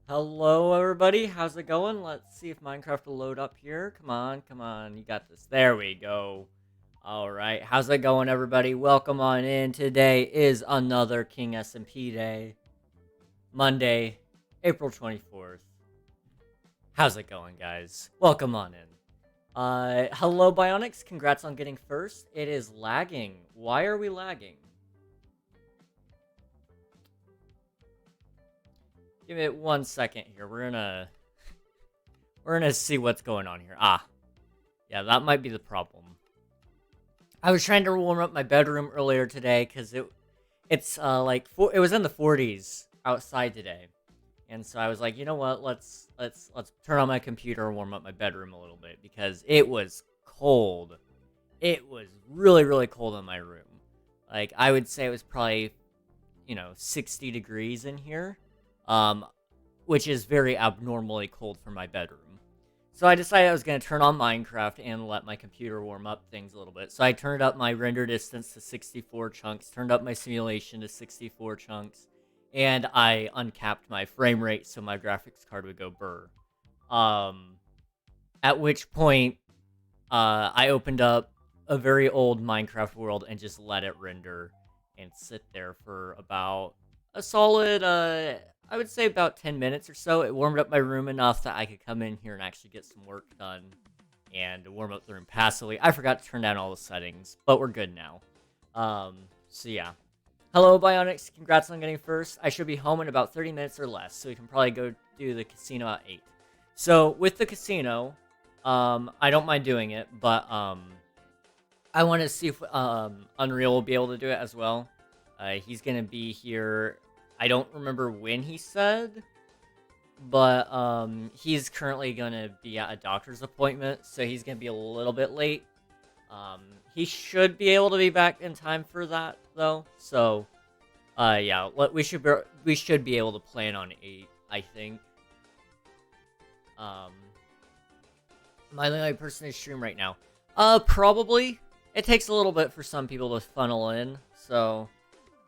Hello, everybody. How's it going? Let's see if Minecraft will load up here. Come on, come on. You got this. There we go. All right. How's it going, everybody? Welcome on in. Today is another King SMP day. Monday, April 24th. How's it going, guys? Welcome on in. Hello, Bionics. Congrats on getting first. It is lagging. Why are we lagging? Give it 1 second here. We're gonna see what's going on here. Yeah, that might be the problem. I was trying to warm up my bedroom earlier today because it's it was in the 40s outside today, and so I was like, you know what? Let's turn on my computer and warm up my bedroom a little bit because it was cold. It was really cold in my room. Like I would say it was probably 60 degrees in here, which is very abnormally cold for my bedroom. So I decided I was going to turn on Minecraft and let my computer warm up things a little bit. So I turned up my render distance to 64 chunks, turned up my simulation to 64 chunks, and I uncapped my frame rate so my graphics card would go burr. At which point, I opened up a very old Minecraft world and just let it render and sit there for about a solid, I would say about 10 minutes or so. It warmed up my room enough that I could come in here and actually get some work done and warm up the room passively. I forgot to turn down all the settings, but we're good now. So yeah. Hello, Bionics. Congrats on getting first. I should be home in about 30 minutes or less, so we can probably go do the casino at 8. So, with the casino, I don't mind doing it, but, I want to see if, Unreal will be able to do it as well. He's gonna be here. I don't remember when he said, but he's currently gonna be at a doctor's appointment, so he's gonna be a little bit late. He should be able to be back in time for that though. So, yeah, we should be able to plan on 8, I think. Am I the only person in stream right now? Probably. It takes a little bit for some people to funnel in, so.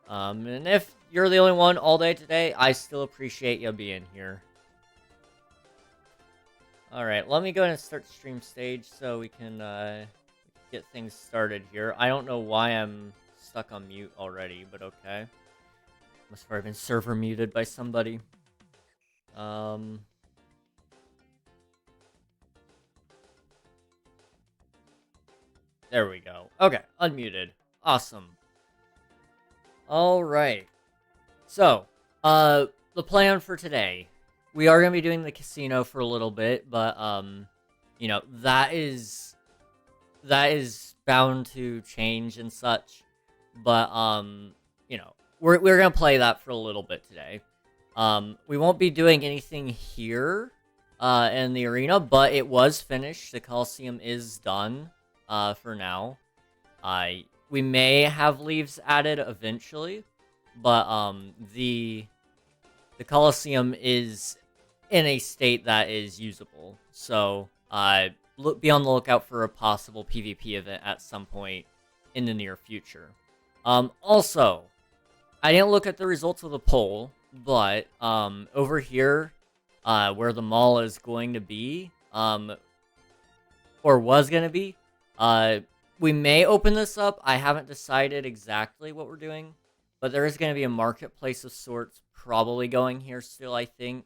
And if you're the only one all day today, I still appreciate you being here. Alright, let me go ahead and start the stream stage so we can, get things started here. I don't know why I'm stuck on mute already, but okay. Must have been server muted by somebody. There we go. Okay, unmuted. Awesome. Alright. So, the plan for today. We are going to be doing the casino for a little bit, but, that is bound to change and such. But, we're going to play that for a little bit today. We won't be doing anything here, in the arena, but it was finished. The Coliseum is done, for now. We may have leaves added eventually, but the Coliseum is in a state that is usable. So be on the lookout for a possible PvP event at some point in the near future. Also, I didn't look at the results of the poll, but over here, where the mall is going to be, or was going to be, we may open this up. I haven't decided exactly what we're doing, but there is going to be a marketplace of sorts probably going here still, I think,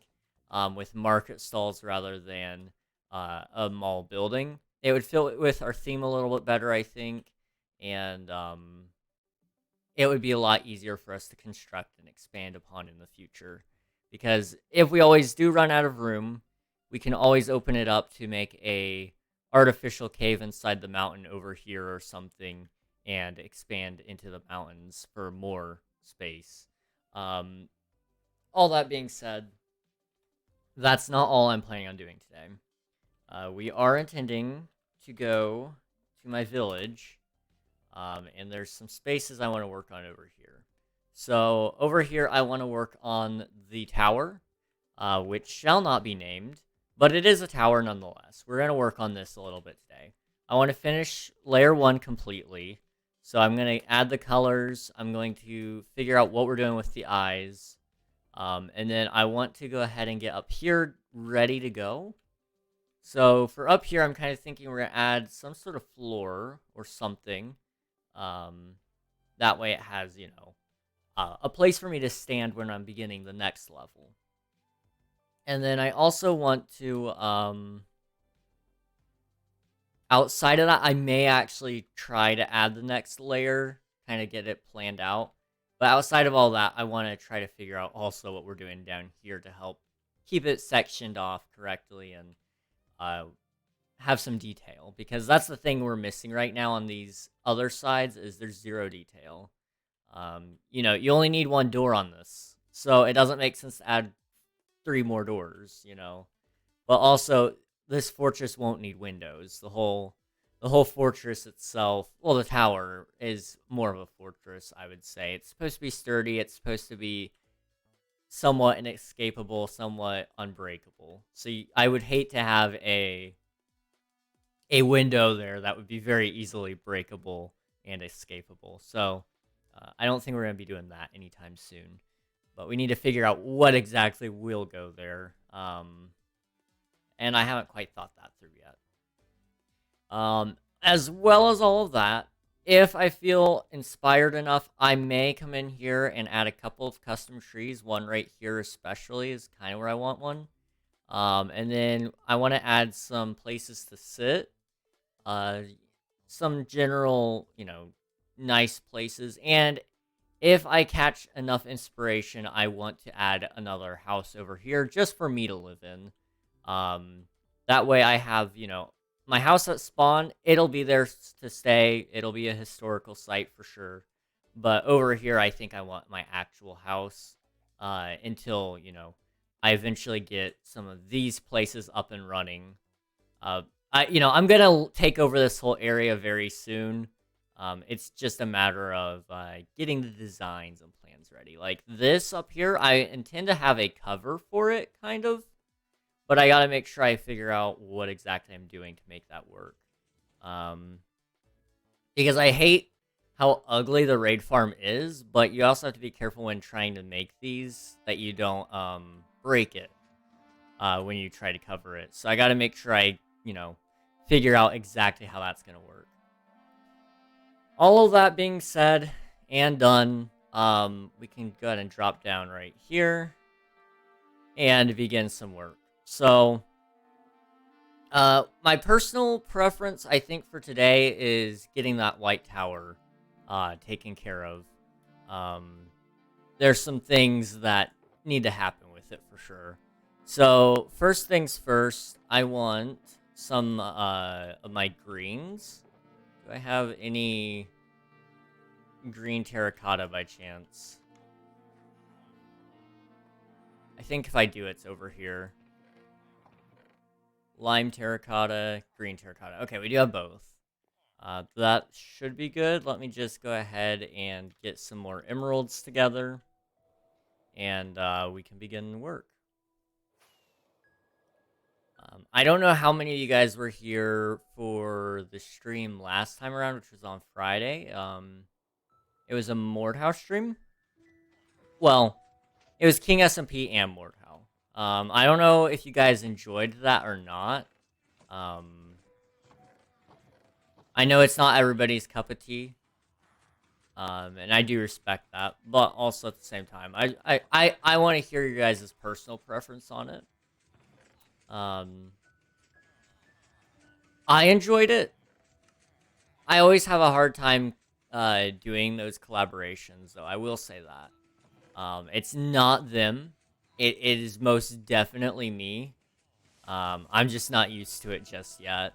with market stalls rather than a mall building. It would fit with our theme a little bit better, I think, and it would be a lot easier for us to construct and expand upon in the future. Because if we always do run out of room, we can always open it up to make a artificial cave inside the mountain over here or something and expand into the mountains for more space. All that being said, that's not all I'm planning on doing today. We are intending to go to my village, and there's some spaces I want to work on over here. So over here, I want to work on the tower, which shall not be named. But it is a tower nonetheless. We're going to work on this a little bit today. I want to finish layer 1 completely. So I'm going to add the colors. I'm going to figure out what we're doing with the eyes. And then I want to go ahead and get up here ready to go. So for up here, I'm kind of thinking we're going to add some sort of floor or something. That way it has, a place for me to stand when I'm beginning the next level. And then I also want to, outside of that, I may actually try to add the next layer, kind of get it planned out. But outside of all that, I want to try to figure out also what we're doing down here to help keep it sectioned off correctly and have some detail. Because that's the thing we're missing right now on these other sides is there's zero detail. You only need one door on this. So it doesn't make sense to add 3 more doors, But also, this fortress won't need windows. The whole fortress itself, well, the tower is more of a fortress, I would say. It's supposed to be sturdy. It's supposed to be somewhat inescapable, somewhat unbreakable. So I would hate to have a window there that would be very easily breakable and escapable. So I don't think we're going to be doing that anytime soon. But we need to figure out what exactly will go there. And I haven't quite thought that through yet. As well as all of that, if I feel inspired enough, I may come in here and add a couple of custom trees. One right here especially is kind of where I want one. And then I want to add some places to sit. Some general, nice places. And if I catch enough inspiration, I want to add another house over here just for me to live in. That way I have, my house at spawn, it'll be there to stay. It'll be a historical site for sure. But over here, I think I want my actual house until, I eventually get some of these places up and running. I'm going to take over this whole area very soon. It's just a matter of getting the designs and plans ready. Like this up here, I intend to have a cover for it, kind of. But I gotta make sure I figure out what exactly I'm doing to make that work. Because I hate how ugly the raid farm is, but you also have to be careful when trying to make these that you don't break it when you try to cover it. So I gotta make sure I, figure out exactly how that's gonna work. All of that being said and done, we can go ahead and drop down right here and begin some work. So, my personal preference, I think, for today is getting that white tower taken care of. There's some things that need to happen with it for sure. So, first things first, I want some of my greens. Do I have any green terracotta by chance? I think if I do, it's over here. Lime terracotta, green terracotta. Okay, we do have both. That should be good. Let me just go ahead and get some more emeralds together. And we can begin work. I don't know how many of you guys were here for the stream last time around, which was on Friday. It was a Mordhau stream. Well, it was King SMP and Mordhau. I don't know if you guys enjoyed that or not. I know it's not everybody's cup of tea. And I do respect that. But also at the same time, I want to hear your guys' personal preference on it. I enjoyed it. I always have a hard time doing those collaborations, though. I will say that. It's not them. It is most definitely me. I'm just not used to it just yet.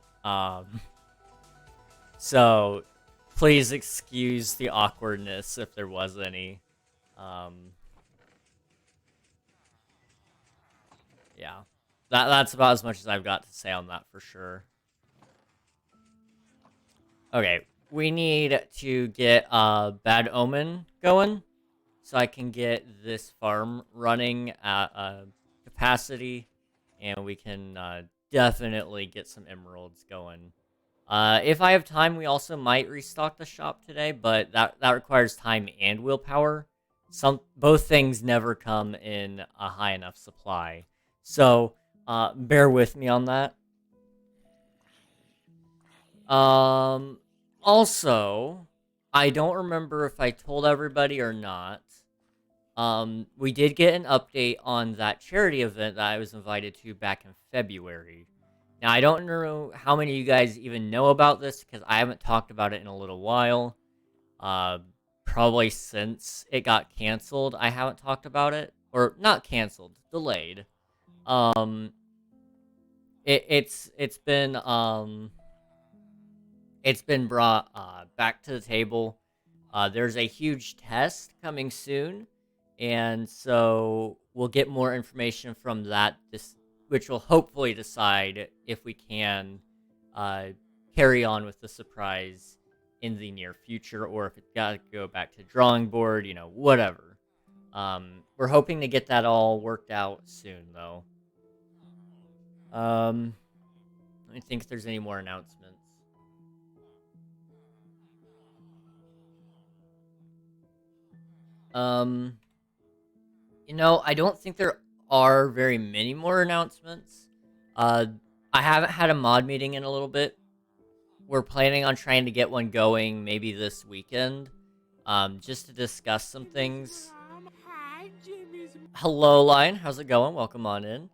So, please excuse the awkwardness if there was any. Yeah. That's about as much as I've got to say on that for sure. Okay, we need to get Bad Omen going. So I can get this farm running at capacity, and we can definitely get some emeralds going. If I have time, we also might restock the shop today, but that requires time and willpower. both things never come in a high enough supply. So bear with me on that. Also, I don't remember if I told everybody or not. We did get an update on that charity event that I was invited to back in February. Now, I don't know how many of you guys even know about this because I haven't talked about it in a little while. Uh, Probably since it got canceled, I haven't talked about it. Or not canceled, delayed. Um, it's been it's been brought back to the table. There's a huge test coming soon, and so we'll get more information from that, which will hopefully decide if we can uh, carry on with the surprise in the near future, or if it's got to go back to drawing board, whatever. We're hoping to get that all worked out soon, though. Let me think if there's any more announcements. Um, I don't think there are very many more announcements. Uh, I haven't had a mod meeting in a little bit. We're planning on trying to get one going maybe this weekend, just to discuss some things. Hello, Lion. How's it going? Welcome on in.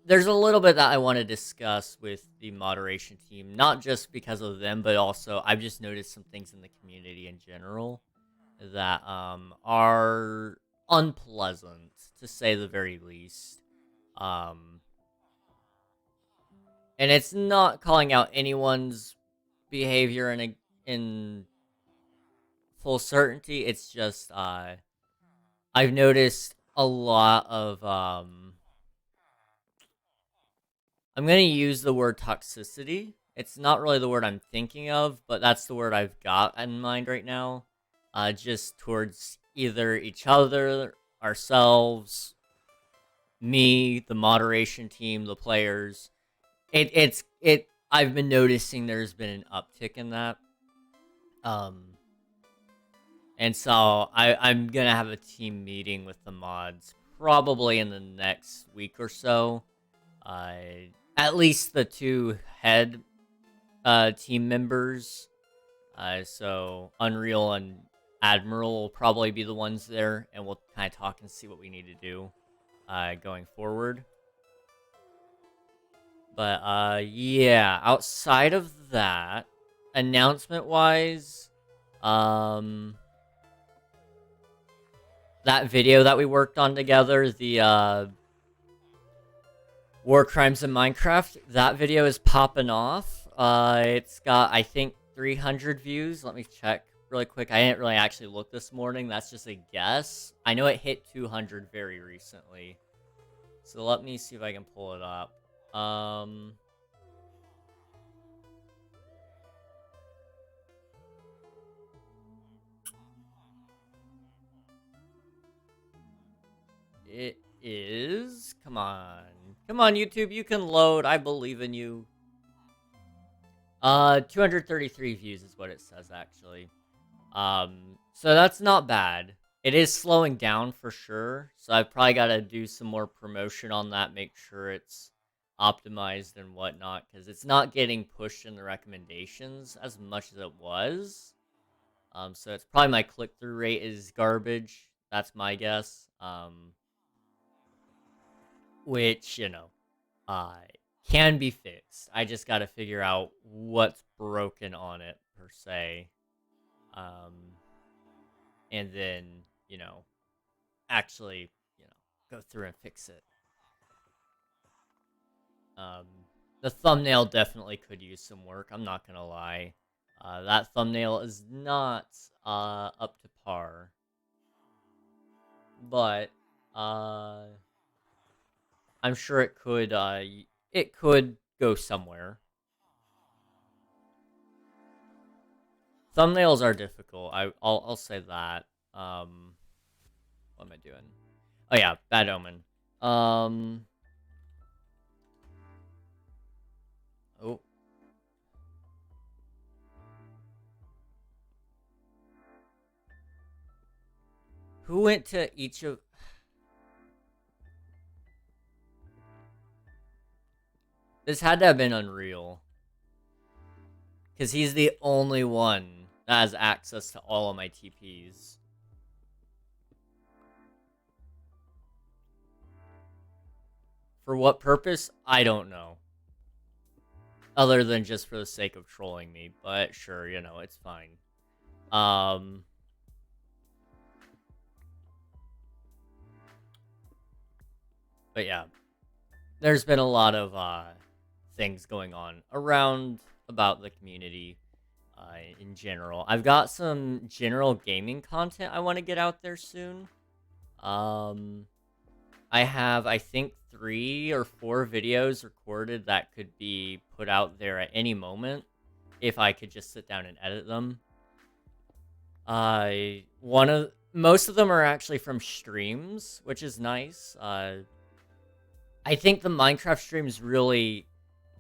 There's a little bit that I want to discuss with the moderation team, not just because of them, but also I've just noticed some things in the community in general that are unpleasant, to say the very least. Um, and it's not calling out anyone's behavior in full certainty. It's just I've noticed a lot of I'm gonna use the word toxicity. It's not really the word I'm thinking of, but that's the word I've got in mind right now. Just towards either each other, ourselves, me, the moderation team, the players. It. I've been noticing there's been an uptick in that. Um, and so I'm gonna have a team meeting with the mods probably in the next week or so. At least the two head team members. So Unreal and Admiral will probably be the ones there, and we'll kind of talk and see what we need to do going forward. But yeah, outside of that, announcement-wise, that video that we worked on together, the War Crimes in Minecraft, that video is popping off. It's got, I think, 300 views. Let me check really quick. I didn't really actually look this morning. That's just a guess. I know it hit 200 very recently. So let me see if I can pull it up. It is... Come on. Come on, YouTube. You can load. I believe in you. 233 views is what it says, actually. So that's not bad. It is slowing down for sure, so I've probably got to do some more promotion on that, make sure it's optimized and whatnot, because it's not getting pushed in the recommendations as much as it was. So it's probably my click-through rate is garbage. That's my guess. Which, can be fixed. I just got to figure out what's broken on it, per se. And then, actually, go through and fix it. The thumbnail definitely could use some work, I'm not gonna lie. That thumbnail is not up to par. But I'm sure it could go somewhere. Thumbnails are difficult. I'll say that. What am I doing? Oh yeah, Bad Omen. Oh. Who went to each of... This had to have been Unreal. Because he's the only one that has access to all of my TPs. For what purpose? I don't know. Other than just for the sake of trolling me. But sure, you know, it's fine. But yeah. There's been a lot of things going on around about the community in general. I've got some general gaming content I want to get out there soon. I have, I think, 3 or 4 videos recorded that could be put out there at any moment if I could just sit down and edit them. Most of them are actually from streams, which is nice. I think the Minecraft streams really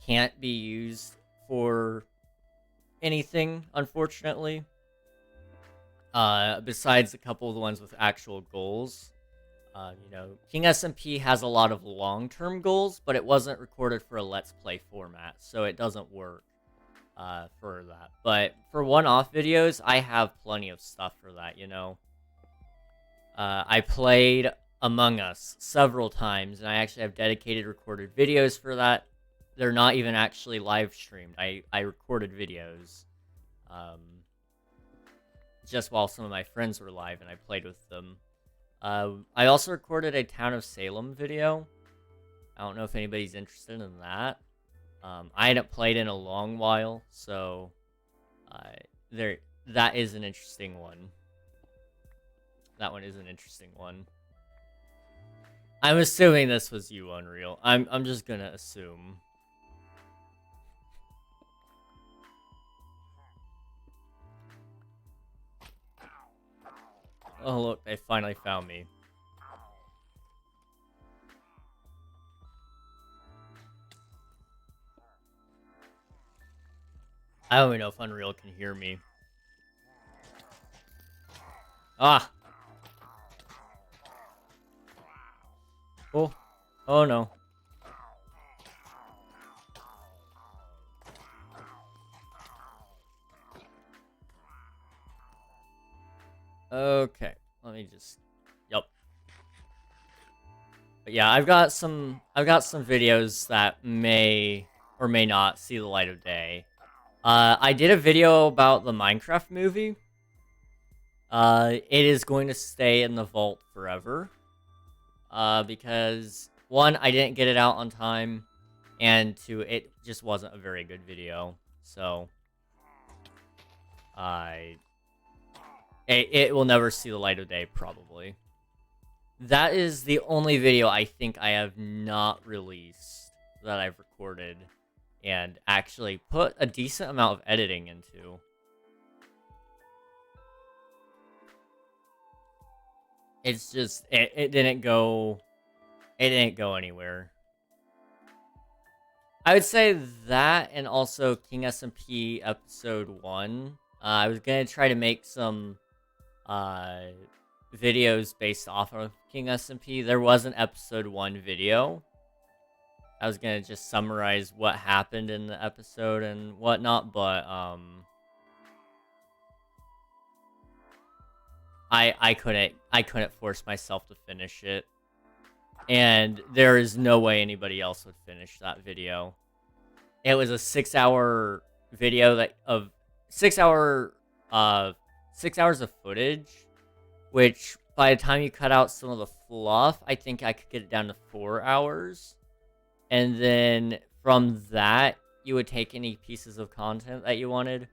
can't be used for anything, unfortunately. Besides a couple of the ones with actual goals. You know, King SMP has a lot of long-term goals, but it wasn't recorded for a Let's Play format, so it doesn't work for that. But for one-off videos, I have plenty of stuff for that, you know. I played Among Us several times, and I actually have dedicated recorded videos for that. They're not even actually live-streamed. I recorded videos just while some of my friends were live, and I played with them. I also recorded a Town of Salem video. I don't know if anybody's interested in that. I hadn't played in a long while, so that is an interesting one. That one is an interesting one. I'm assuming this was you, Unreal. I'm just gonna assume. Oh look, they finally found me. I don't even know if Unreal can hear me. Ah! Oh. Oh no. Okay. Let me just... Yep. But yeah, I've got some videos that may or may not see the light of day. I did a video about the Minecraft movie. It is going to stay in the vault forever. Because, 1, I didn't get it out on time, and 2, it just wasn't a very good video. So, it will never see the light of day, probably. That is the only video I think I have not released that I've recorded and actually put a decent amount of editing into. It's just, it didn't go anywhere. I would say that, and also King SMP episode 1. I was gonna try to make some videos based off of King SMP. There was an episode 1 video. I was gonna just summarize what happened in the episode and whatnot, but I couldn't force myself to finish it, and there is no way anybody else would finish that video. It was a 6-hour video of 6 hours of footage, which by the time you cut out some of the fluff, I think I could get it down to 4 hours. And then from that, you would take any pieces of content that you wanted.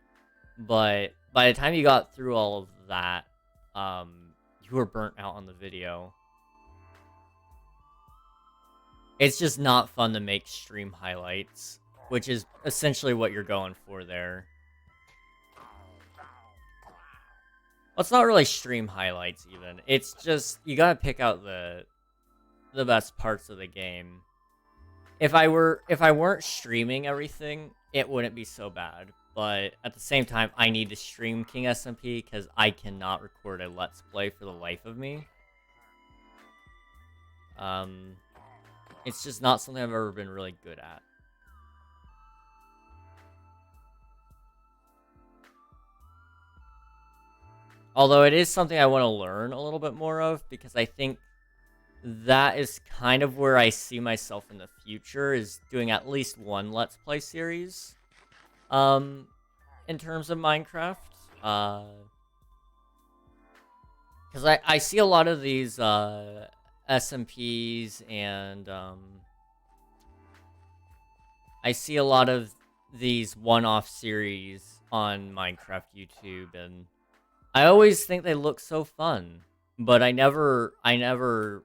But by the time you got through all of that, you were burnt out on the video. It's just not fun to make stream highlights, which is essentially what you're going for there. Well, it's not really stream highlights even. It's just, you gotta pick out the best parts of the game. If I weren't streaming everything, it wouldn't be so bad. But at the same time, I need to stream King SMP because I cannot record a Let's Play for the life of me. It's just not something I've ever been really good at. Although it is something I want to learn a little bit more of, because I think that is kind of where I see myself in the future, is doing at least one Let's Play series. In terms of Minecraft. Because I see a lot of these SMPs and I see a lot of these one-off series on Minecraft YouTube, and I always think they look so fun, but I never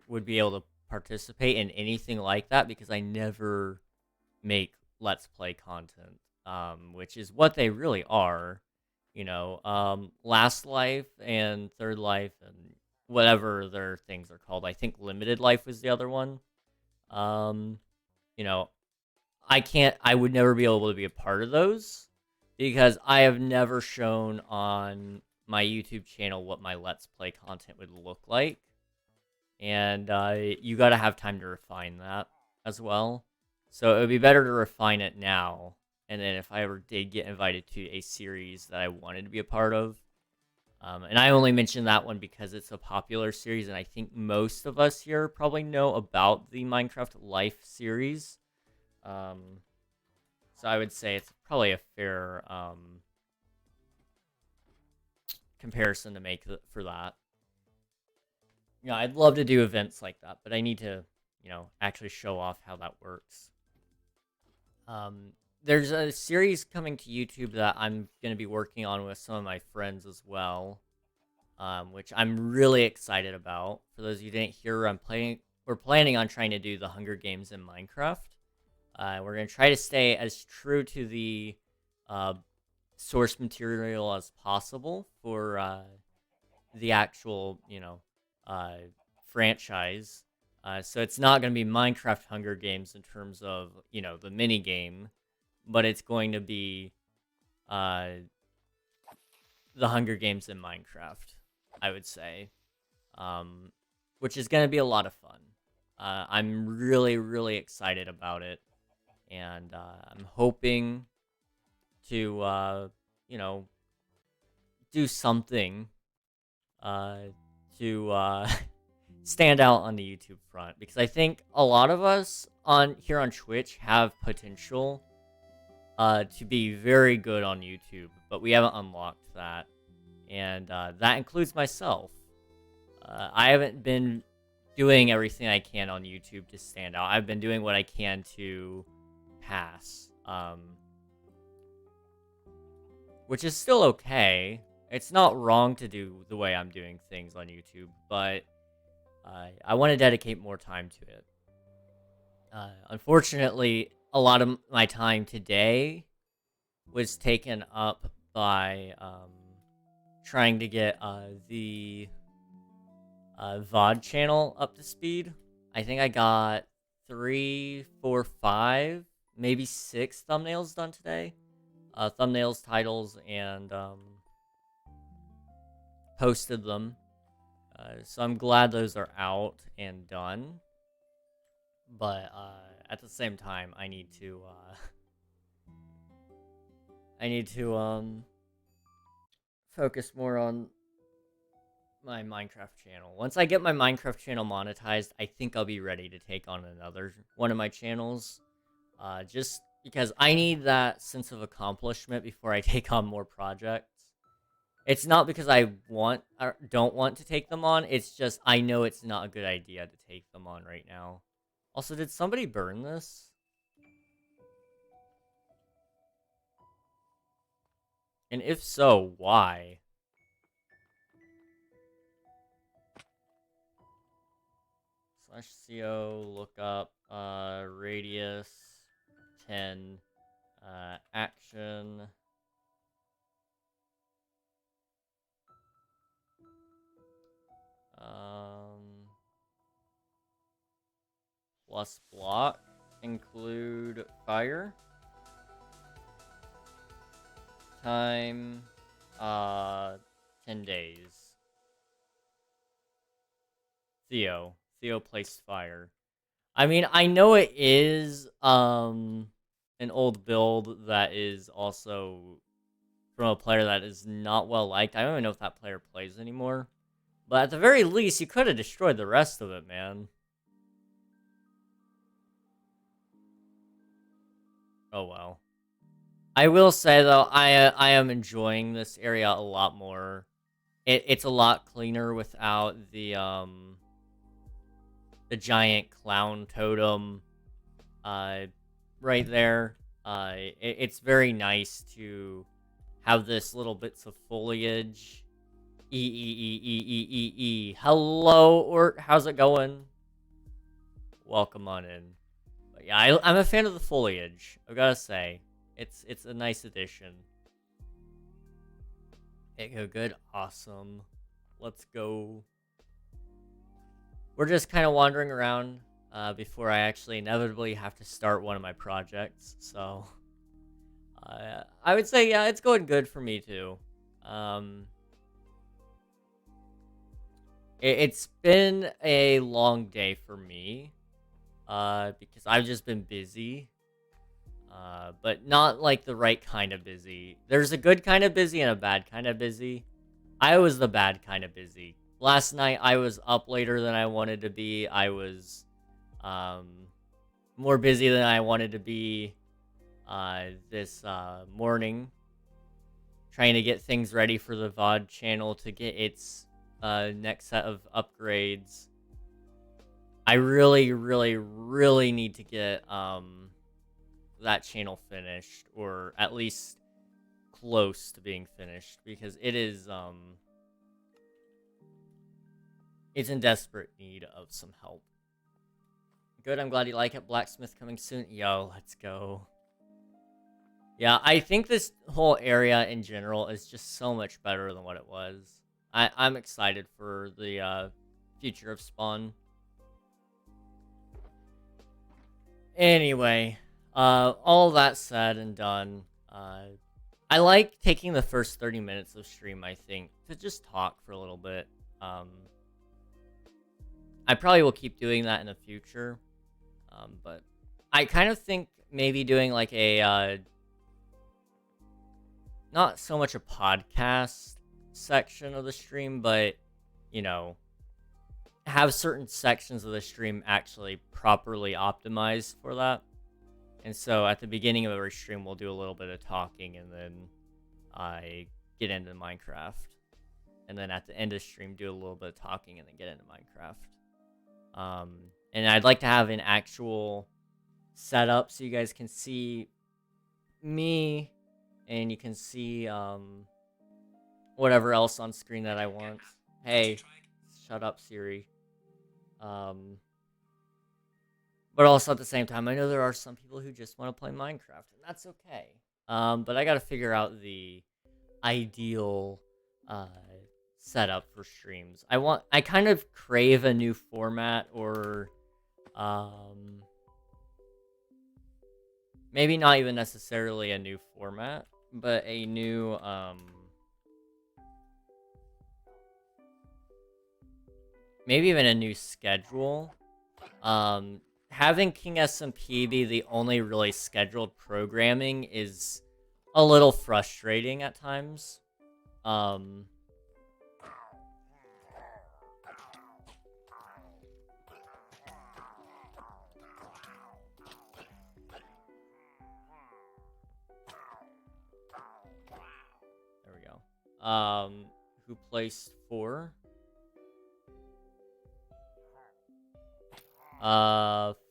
would be able to participate in anything like that because I never make Let's Play content, which is what they really are. You know, Last Life and Third Life and whatever their things are called. I think Limited Life was the other one. You know, I would never be able to be a part of those because I have never shown on my YouTube channel what my Let's Play content would look like. And you gotta have time to refine that as well. So it would be better to refine it now. And then if I ever did get invited to a series that I wanted to be a part of, and I only mention that one because it's a popular series, and I think most of us here probably know about the Minecraft Life series. So I would say it's probably a fair comparison to make for that. You know, I'd love to do events like that, but I need to, you know, actually show off how that works. There's a series coming to YouTube that I'm going to be working on with some of my friends as well, which I'm really excited about. For those of you who didn't hear, we're planning on trying to do the Hunger Games in Minecraft. We're going to try to stay as true to the source material as possible for the actual, you know, franchise. So it's not going to be Minecraft Hunger Games in terms of, you know, the mini game, but it's going to be the Hunger Games in Minecraft, I would say, which is going to be a lot of fun. I'm really, really excited about it, and I'm hoping to, you know, do something to stand out on the YouTube front, because I think a lot of us here on Twitch have potential to be very good on YouTube, but we haven't unlocked that, and that includes myself. I haven't been doing everything I can on YouTube to stand out. I've been doing what I can to pass, which is still okay. It's not wrong to do the way I'm doing things on YouTube, but I want to dedicate more time to it. Unfortunately, a lot of my time today was taken up by trying to get the VOD channel up to speed. I think I got 3, 4, 5, maybe 6 thumbnails done today. Thumbnails, titles, and posted them. So I'm glad those are out and done. But at the same time, I need to focus more on my Minecraft channel. Once I get my Minecraft channel monetized, I think I'll be ready to take on another one of my channels. Just because I need that sense of accomplishment before I take on more projects. It's not because I don't want to take them on, it's just I know it's not a good idea to take them on right now. Also, did somebody burn this? And if so, why? /co lookup radius 10 action plus block include fire. Time, 10 days. Theo placed fire. I mean, I know it is, an old build that is also from a player that is not well liked. I don't even know if that player plays anymore. But at the very least, you could have destroyed the rest of it, man. Oh well. I will say though, I am enjoying this area a lot more. It's a lot cleaner without the giant clown totem right there. It's very nice to have this little bits of foliage. Hello, Ort. How's it going? Welcome on in. But yeah, I'm a fan of the foliage. I've gotta say, it's a nice addition. It go good, awesome. Let's go. We're just kind of wandering around before I actually inevitably have to start one of my projects. So I would say, yeah, it's going good for me too. It's been a long day for me because I've just been busy. But not like the right kind of busy. There's a good kind of busy and a bad kind of busy. I was the bad kind of busy. Last night I was up later than I wanted to be. I was more busy than I wanted to be this morning, trying to get things ready for the VOD channel to get its next set of upgrades. I really, really, really need to get that channel finished, or at least close to being finished, because it is it's in desperate need of some help. Good, I'm glad you like it. Blacksmith coming soon. Yo, let's go. Yeah, I think this whole area in general is just so much better than what it was. I'm excited for the future of Spawn. Anyway, all that said and done, I like taking the first 30 minutes of stream, I think, to just talk for a little bit. I probably will keep doing that in the future, but I kind of think maybe doing like a, not so much a podcast section of the stream, but, you know, have certain sections of the stream actually properly optimized for that. And so at the beginning of every stream, we'll do a little bit of talking, and then I get into Minecraft. And then at the end of stream, do a little bit of talking, and then get into Minecraft. And I'd like to have an actual setup so you guys can see me, and you can see whatever else on screen that I want. Hey, shut up, Siri. But also at the same time, I know there are some people who just want to play Minecraft, and that's okay. But I gotta figure out the ideal setup for streams. I kind of crave a new format, or maybe not even necessarily a new format, but a new maybe even a new schedule. Having King SMP be the only really scheduled programming is a little frustrating at times. There we go. Who placed 4?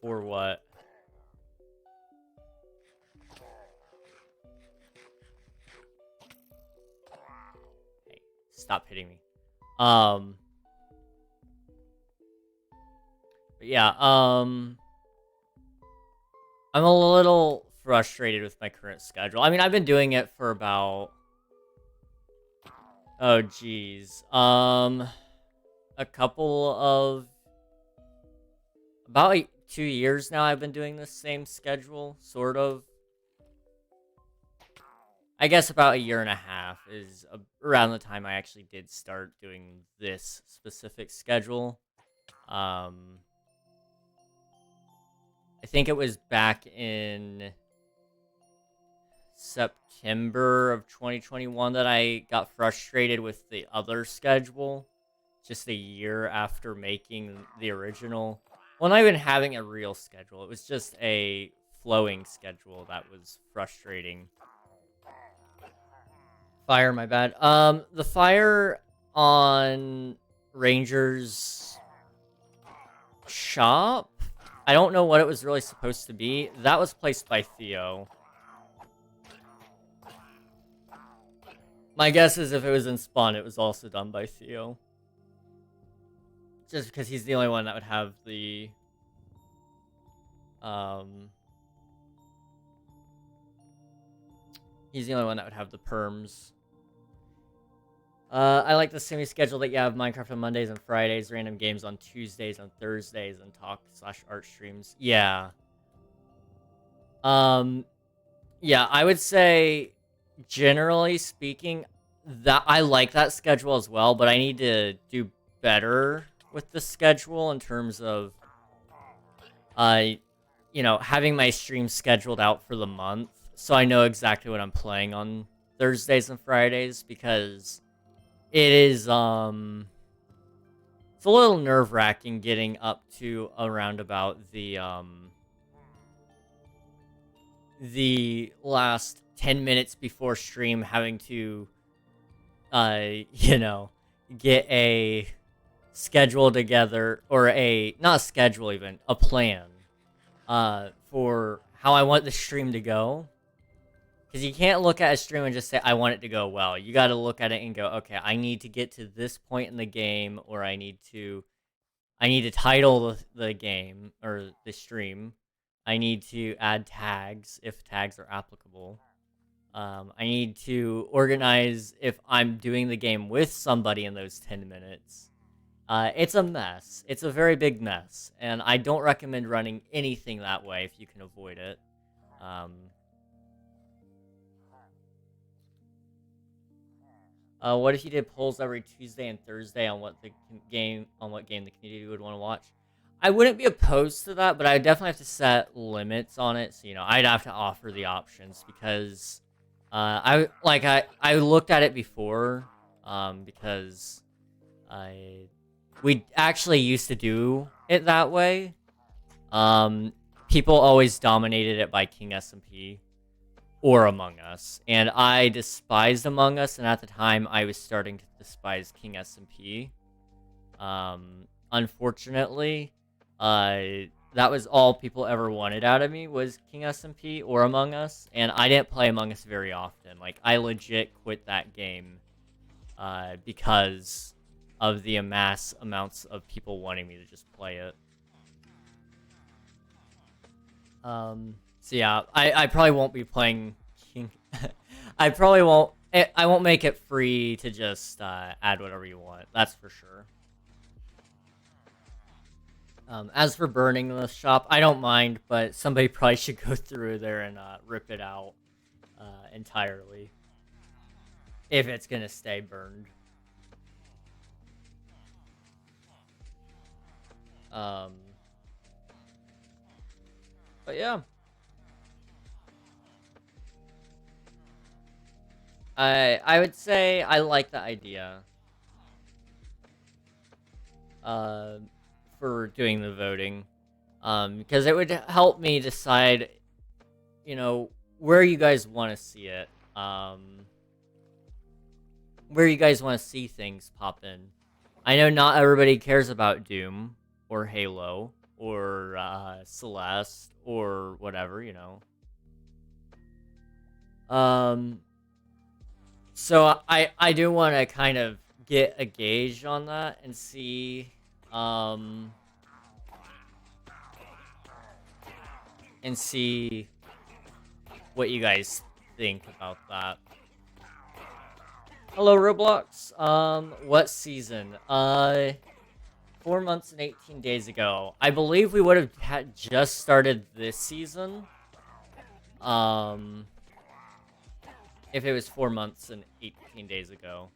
For what? Hey, stop hitting me. But yeah, I'm a little frustrated with my current schedule. I mean, I've been doing it for about, oh geez, a couple of, about like 2 years now I've been doing this same schedule, sort of. I guess about a year and a half is around the time I actually did start doing this specific schedule. I think it was back in September of 2021 that I got frustrated with the other schedule. Just a year after making the original. Well, not even having a real schedule. It was just a flowing schedule that was frustrating. Fire, my bad. The fire on Ranger's shop, I don't know what it was really supposed to be. That was placed by Theo. My guess is if it was in Spawn, it was also done by Theo. Just because he's the only one that would have the... He's the only one that would have the perms. I like the semi-schedule that you have Minecraft on Mondays and Fridays, random games on Tuesdays and Thursdays, and talk/art streams. Yeah. Yeah, I would say, generally speaking, that I like that schedule as well, but I need to do better with the schedule in terms of, you know, having my streams scheduled out for the month, so I know exactly what I'm playing on Thursdays and Fridays, because it is, it's a little nerve-wracking getting up to around about the last 10 minutes before stream, having to, you know, get a schedule together, or not a schedule even, a plan, for how I want the stream to go. Because you can't look at a stream and just say, I want it to go well. You got to look at it and go, okay, I need to get to this point in the game, or I need to title the game, or the stream. I need to add tags, if tags are applicable. I need to organize if I'm doing the game with somebody in those 10 minutes. It's a mess. It's a very big mess. And I don't recommend running anything that way if you can avoid it. What if you did polls every Tuesday and Thursday on what game the community would want to watch? I wouldn't be opposed to that, but I would definitely have to set limits on it. So, you know, I'd have to offer the options, because I looked at it before, because we actually used to do it that way. People always dominated it by King SMP or Among Us, and I despised Among Us, and at the time I was starting to despise King SMP. Unfortunately, that was all people ever wanted out of me, was King SMP or Among Us, and I didn't play Among Us very often. Like, I legit quit that game because of the amounts of people wanting me to just play it. So yeah, I probably won't be playing King. I probably won't. I won't make it free to just add whatever you want. That's for sure. As for burning the shop, I don't mind, but somebody probably should go through there and rip it out entirely if it's gonna stay burned. But yeah. I would say I like the idea for doing the voting, because it would help me decide, you know, where you guys want to see it, where you guys want to see things pop in. I know not everybody cares about Doom or Halo or Celeste or whatever, you know. So I do want to kind of get a gauge on that and see, what you guys think about that. Hello, Roblox. What season? 4 months and 18 days ago. I believe we would have just started this season. if it was 4 months and 18 days ago.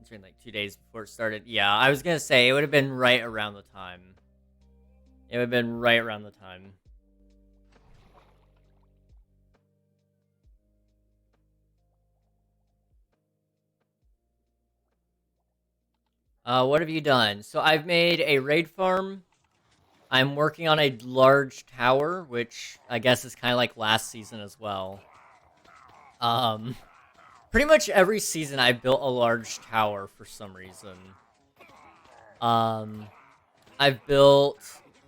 It's been like 2 days before it started. Yeah, I was gonna say it would have been right around the time. It would have been right around the time. What have you done? So I've made a raid farm. I'm working on a large tower, which I guess is kind of like last season as well. Pretty much every season I built a large tower for some reason. I've built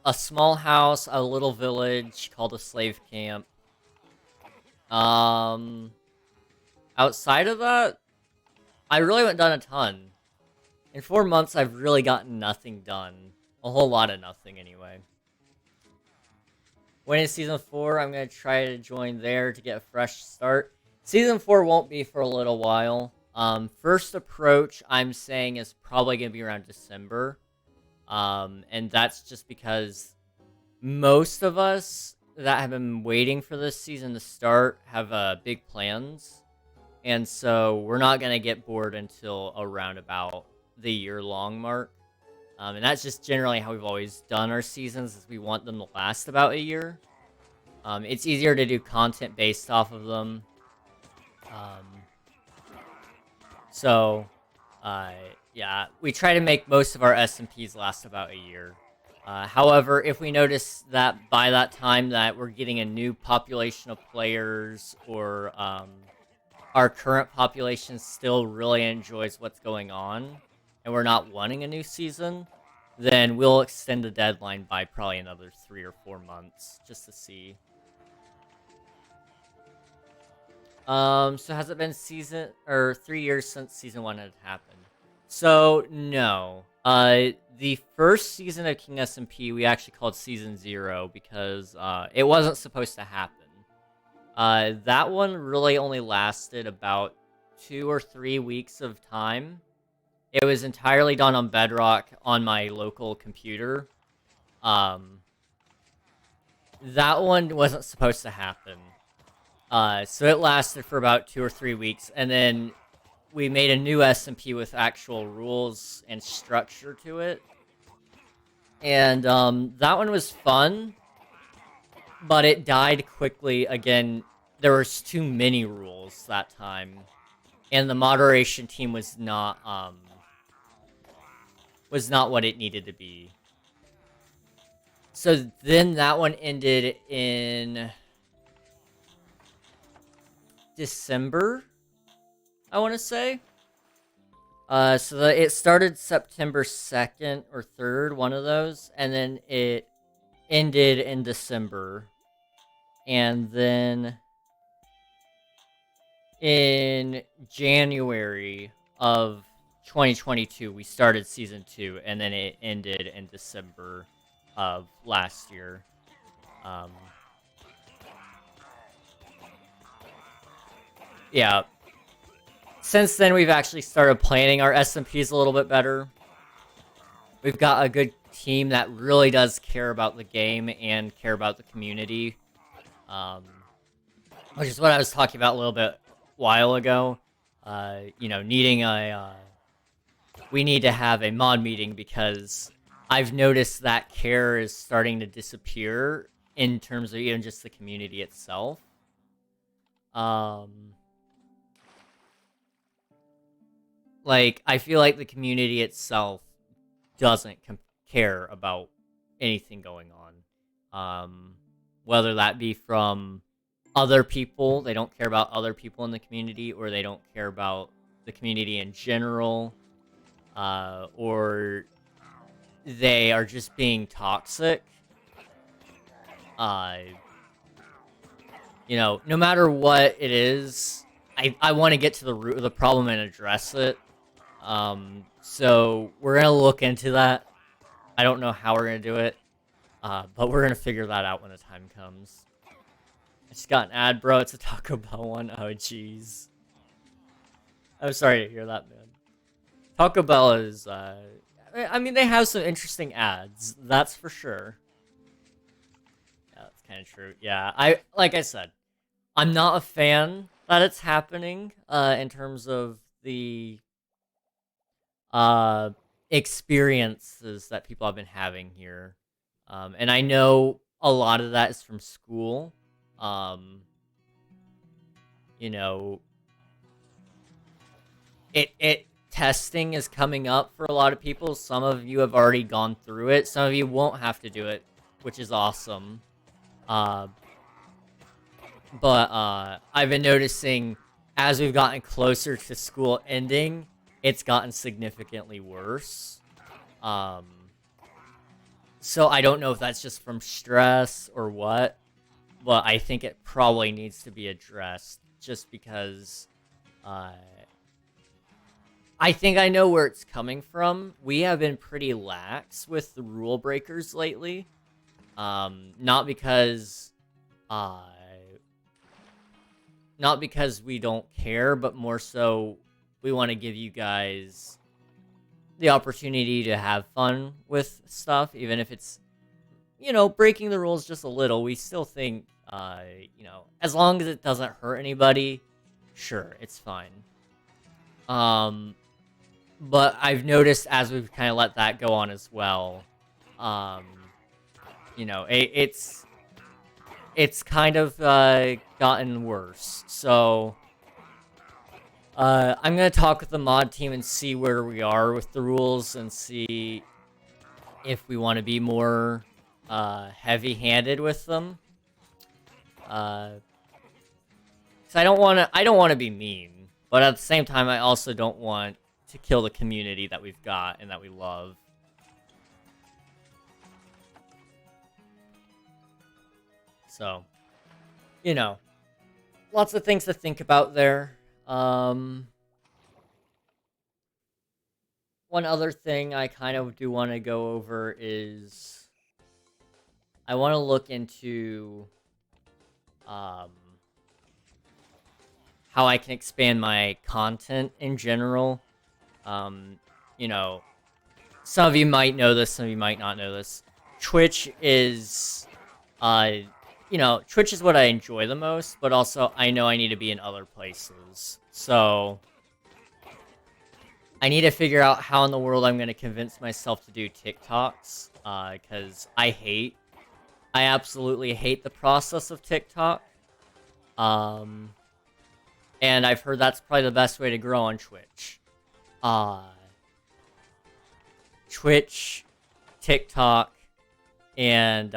a small house, a little village called a slave camp. Outside of that, I really haven't done a ton. In 4 months, I've really gotten nothing done. A whole lot of nothing, anyway. When is Season 4? I'm going to try to join there to get a fresh start. Season 4 won't be for a little while. First approach, I'm saying, is probably going to be around December. And that's just because most of us that have been waiting for this season to start have big plans. And so we're not going to get bored until around about the year-long mark. And that's just generally how we've always done our seasons, is we want them to last about a year. It's easier to do content based off of them. Yeah, we try to make most of our SMPs last about a year. However, if we notice that by that time that we're getting a new population of players, or our current population still really enjoys what's going on, and we're not wanting a new season, then we'll extend the deadline by probably another 3 or 4 months, just to see. So has it been 3 years since Season 1 had happened? So, no. The first season of King SMP we actually called Season 0 because it wasn't supposed to happen. That one really only lasted about 2 or 3 weeks of time. It was entirely done on Bedrock on my local computer. That one wasn't supposed to happen. So it lasted for about 2 or 3 weeks, and then we made a new SMP with actual rules and structure to it. And that one was fun, but it died quickly. Again, there was too many rules that time, and the moderation team was not what it needed to be. So then that one ended in December, I want to say. It started September 2nd or 3rd, one of those, and then it ended in December. And then in January of 2022, we started Season 2, and then it ended in December of last year. Yeah. Since then, we've actually started planning our SMPs a little bit better. We've got a good team that really does care about the game and care about the community. Which is what I was talking about a little bit while ago. We need to have a mod meeting because I've noticed that care is starting to disappear in terms of even just the community itself. I feel like the community itself doesn't care about anything going on. Whether that be from other people, they don't care about other people in the community, or they don't care about the community in general, or they are just being toxic. No matter what it is, I want to get to the root of the problem and address it. So we're gonna look into that. I don't know how we're gonna do it, but we're gonna figure that out when the time comes. I just got an ad, bro. It's a Taco Bell one. Oh, jeez. I'm sorry to hear that, man. Taco Bell is, I mean, they have some interesting ads, that's for sure. Yeah, that's kind of true. Yeah, like I said, I'm not a fan that it's happening in terms of the uh experiences that people have been having here. And I know a lot of that is from school. Um, you know, it testing is coming up for a lot of people. Some of you have already gone through it. Some of you won't have to do it, which is awesome. Uh, but I've been noticing as we've gotten closer to school ending, it's gotten significantly worse. Um, so I don't know if that's just from stress or what, but I think it probably needs to be addressed just because uh, I think I know where it's coming from. We have been pretty lax with the rule breakers lately. Not because uh, not because we don't care, but more so we want to give you guys the opportunity to have fun with stuff, even if it's, breaking the rules just a little. We still think, as long as it doesn't hurt anybody, sure, it's fine. But I've noticed as we've kind of let that go on as well, it's kind of gotten worse. So I'm gonna talk with the mod team and see where we are with the rules and see if we want to be more heavy-handed with them. So I don't want to be mean, but at the same time, I also don't want to kill the community that we've got and that we love. So, lots of things to think about there. One other thing I kind of do want to go over is I want to look into how I can expand my content in general. Some of you might know this, some of you might not know this. Twitch is Twitch is what I enjoy the most, but also I know I need to be in other places. So I need to figure out how in the world I'm going to convince myself to do TikToks, because I absolutely hate the process of TikTok. And I've heard that's probably the best way to grow on Twitch. Twitch, TikTok, and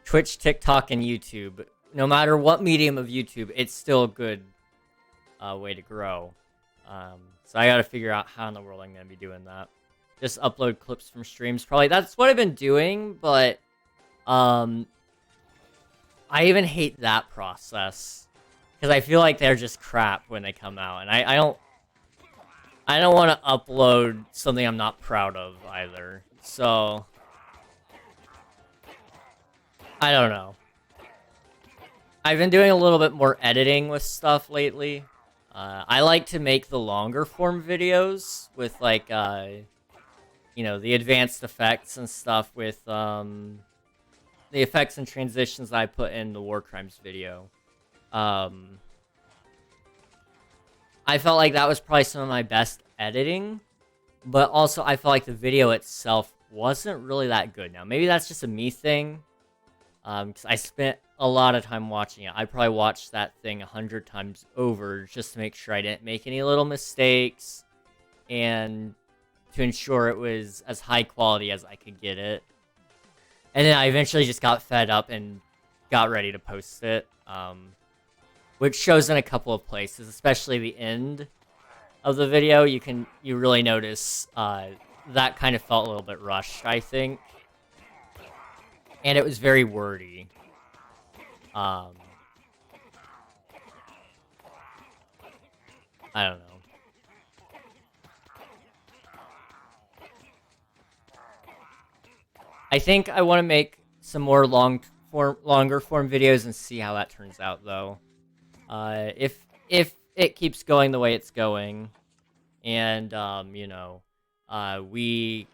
Twitch, TikTok, and YouTube. No matter what medium of YouTube, it's still a good way to grow. So I gotta figure out how in the world I'm gonna be doing that. Just upload clips from streams. Probably that's what I've been doing, but I even hate that process because I feel like they're just crap when they come out, and I don't want to upload something I'm not proud of either. So I don't know. I've been doing a little bit more editing with stuff lately. I like to make the longer form videos with like the advanced effects and stuff with the effects and transitions that I put in the War Crimes video. I felt like that was probably some of my best editing, but also I felt like the video itself wasn't really that good. Now, maybe that's just a me thing, because I spent a lot of time watching it. I probably watched that thing 100 times over just to make sure I didn't make any little mistakes and to ensure it was as high quality as I could get it. And then I eventually just got fed up and got ready to post it, which shows in a couple of places, especially the end of the video. You really notice that kind of felt a little bit rushed, I think. And it was very wordy. I don't know. I think I want to make some more longer form videos and see how that turns out, though. If it keeps going the way it's going, and we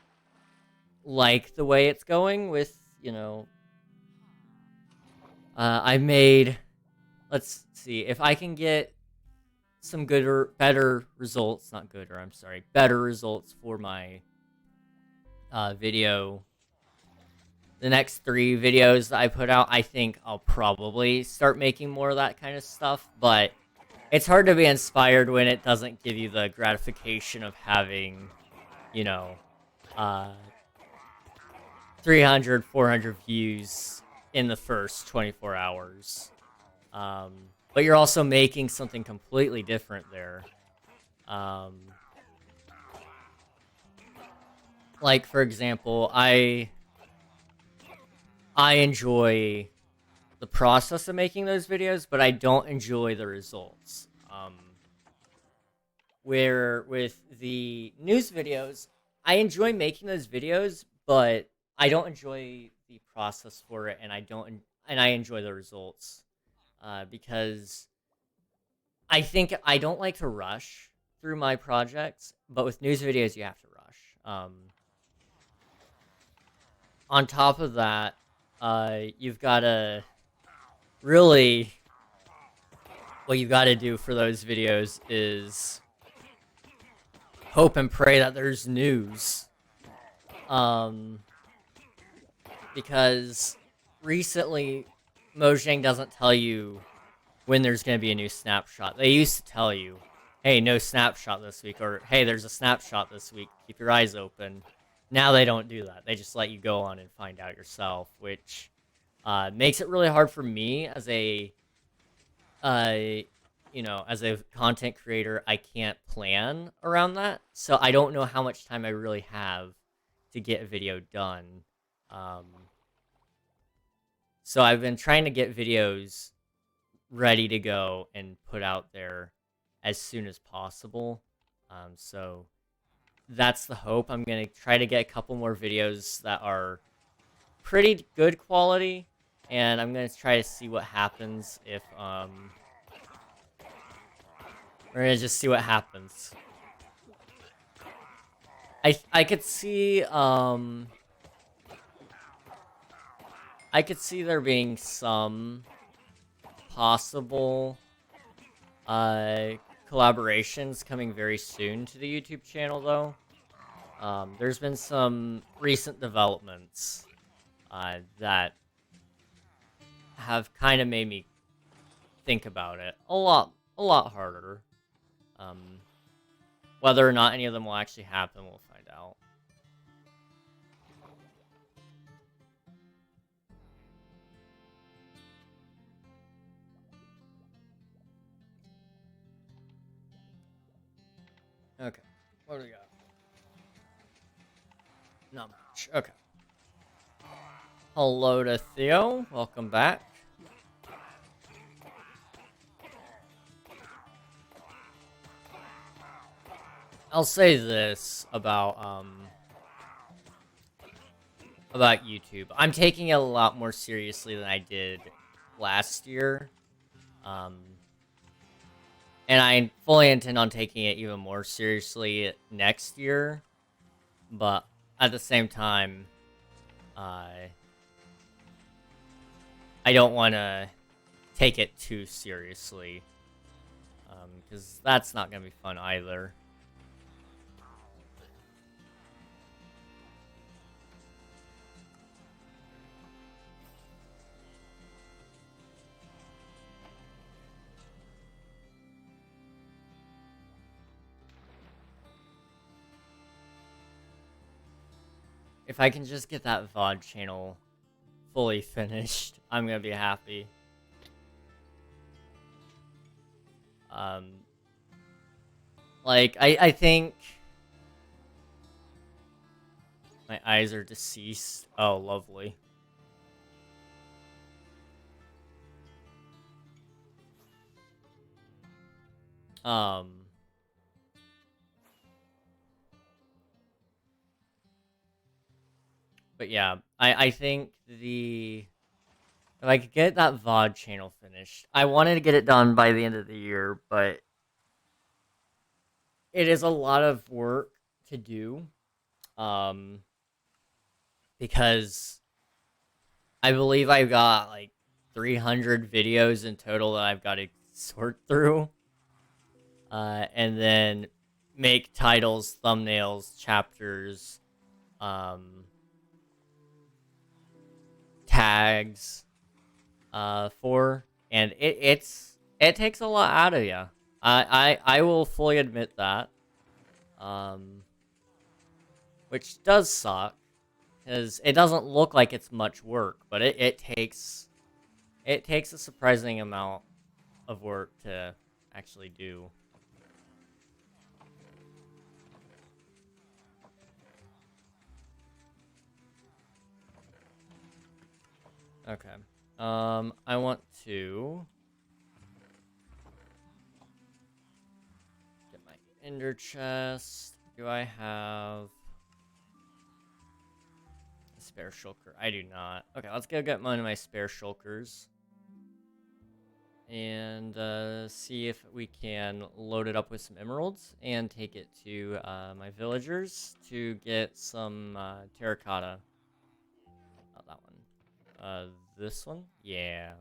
like the way it's going with, I made, let's see, if I can get some better results, not gooder, I'm sorry, better results for my video, the next 3 videos that I put out, I think I'll probably start making more of that kind of stuff, but it's hard to be inspired when it doesn't give you the gratification of having, uh, 300, 400 views in the first 24 hours. But you're also making something completely different there. Like, for example, I enjoy the process of making those videos, but I don't enjoy the results. Where with the news videos, I enjoy making those videos, but I don't enjoy the process for it, and I enjoy the results, because I think I don't like to rush through my projects, but with news videos, you have to rush. On top of that, you've got to really, what you've got to do for those videos is hope and pray that there's news. Because recently, Mojang doesn't tell you when there's going to be a new snapshot. They used to tell you, hey, no snapshot this week, or hey, there's a snapshot this week, keep your eyes open. Now they don't do that. They just let you go on and find out yourself, which makes it really hard for me as a as a content creator. I can't plan around that, so I don't know how much time I really have to get a video done. So I've been trying to get videos ready to go and put out there as soon as possible. So that's the hope. I'm going to try to get a couple more videos that are pretty good quality, and I'm going to try to see what happens if, we're going to just see what happens. I could see, I could see there being some possible collaborations coming very soon to the YouTube channel, though. There's been some recent developments that have kind of made me think about it a lot harder. Whether or not any of them will actually happen, we'll find out. Okay, what do we got? Not much. Okay. Hello to Theo. Welcome back. I'll say this about YouTube. I'm taking it a lot more seriously than I did last year. And I fully intend on taking it even more seriously next year. But at the same time, I don't want to take it too seriously. Because that's not going to be fun either. If I can just get that VOD channel fully finished, I'm gonna be happy. Like, I think my eyes are deceased. Oh, lovely. But yeah, I think if I could get that VOD channel finished, I wanted to get it done by the end of the year, but it is a lot of work to do. Um, because I believe I've got like 300 videos in total that I've got to sort through, and then make titles, thumbnails, chapters, um, tags, for, and it takes a lot out of you. I will fully admit that, um, which does suck because it doesn't look like it's much work, but it takes a surprising amount of work to actually do. Okay. I want to get my ender chest. Do I have a spare shulker? I do not. Okay, let's go get one of my spare shulkers and see if we can load it up with some emeralds and take it to my villagers to get some terracotta. Not that one. This one? Yeah.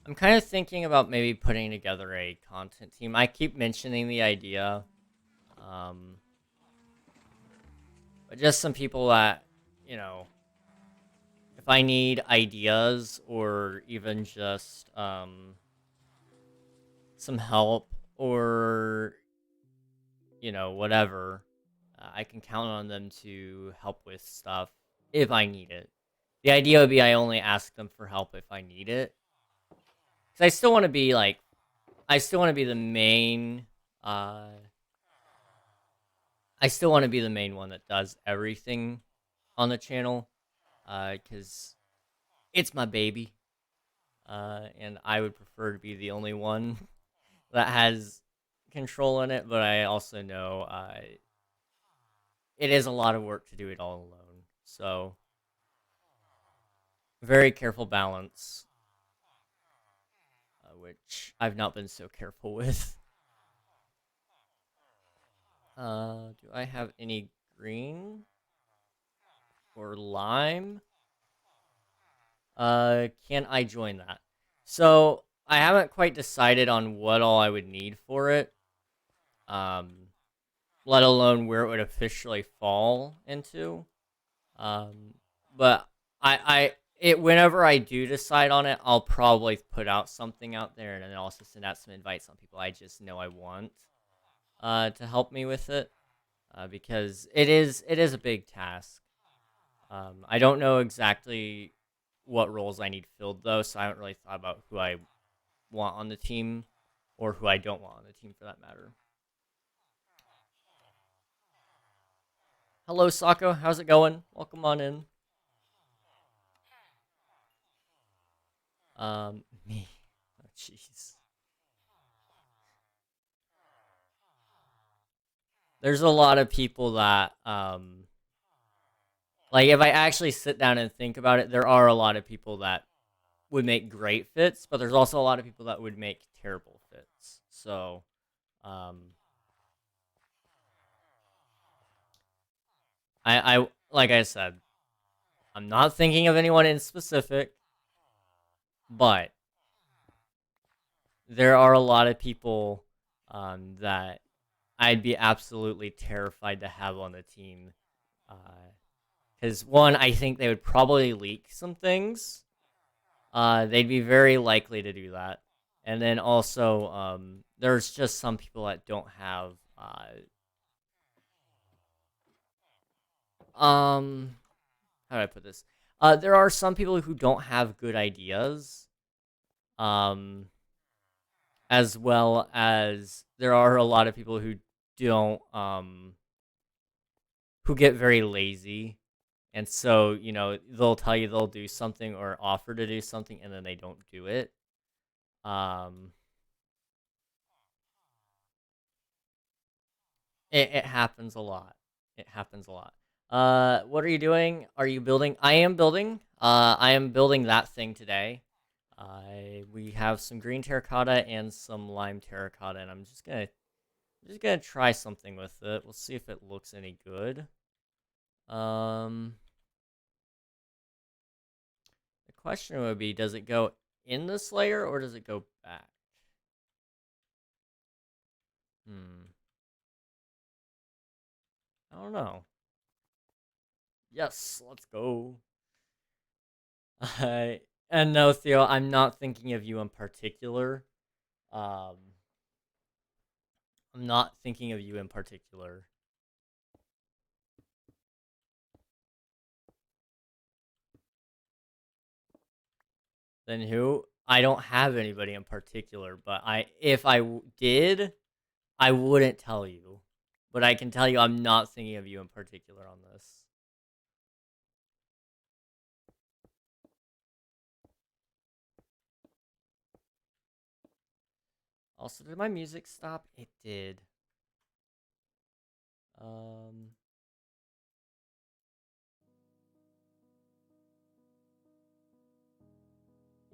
I'm kind of thinking about maybe putting together a content team. I keep mentioning the idea, um, but just some people that, you know, if I need ideas or even just some help or, you know, whatever, I can count on them to help with stuff if I need it. The idea would be I only ask them for help if I need it. Because I still want to be like, I still want to be the main, uh, I still want to be the main one that does everything on the channel, because it's my baby, and I would prefer to be the only one that has control in it. But I also know it is a lot of work to do it all alone. So very careful balance, which I've not been so careful with. Do I have any green or lime? Can I join that? So I haven't quite decided on what all I would need for it. Um, let alone where it would officially fall into. Um, but whenever I do decide on it, I'll probably put out something out there and then also send out some invites on people I just know I want to help me with it, because it is a big task. I don't know exactly what roles I need filled though, so I haven't really thought about who I want on the team or who I don't want on the team for that matter. Hello, Sako. How's it going? Welcome on in. Me. Oh, jeez. There's a lot of people that, like, if I actually sit down and think about it, there are a lot of people that would make great fits, but there's also a lot of people that would make terrible fits. So, um, like I said, I'm not thinking of anyone in specific, but there are a lot of people that I'd be absolutely terrified to have on the team. Because one, I think they would probably leak some things. They'd be very likely to do that. And then also, there's just some people that don't have, um, how do I put this? There are some people who don't have good ideas. Um, as well as there are a lot of people who don't, who get very lazy. And so, you know, they'll tell you they'll do something or offer to do something and then they don't do it. Um, it happens a lot. It happens a lot. What are you doing? Are you building? I am building. I am building that thing today. We have some green terracotta and some lime terracotta, and I'm just gonna try something with it. We'll see if it looks any good. The question would be, does it go in this layer or does it go back? I don't know. Yes, let's go. And no, Theo, I'm not thinking of you in particular. Um, I'm not thinking of you in particular. Then who? I don't have anybody in particular, but if I did, I wouldn't tell you. But I can tell you I'm not thinking of you in particular on this. Also, did my music stop? It did. Um,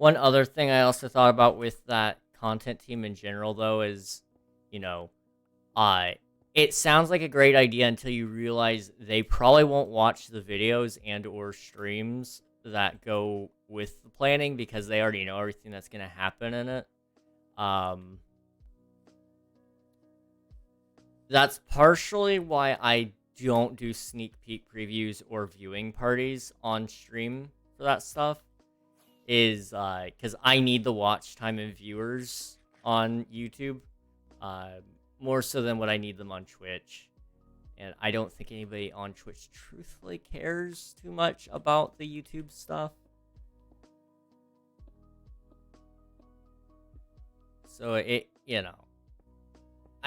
One other thing I also thought about with that content team in general, though, is, you know, uh, it sounds like a great idea until you realize they probably won't watch the videos and or streams that go with the planning because they already know everything that's going to happen in it. That's partially why I don't do sneak peek previews or viewing parties on stream for that stuff. Is because I need the watch time and viewers on YouTube, uh, more so than what I need them on Twitch. And I don't think anybody on Twitch truthfully cares too much about the YouTube stuff. So I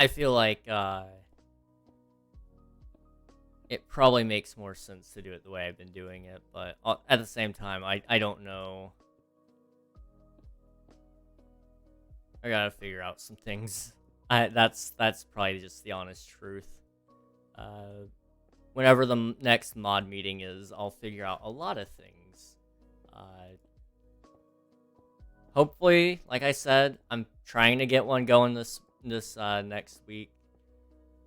feel like it probably makes more sense to do it the way I've been doing it. But at the same time, I don't know. I gotta figure out some things. That's probably just the honest truth. Whenever the next mod meeting is, I'll figure out a lot of things. Hopefully, like I said, I'm trying to get one going this next week.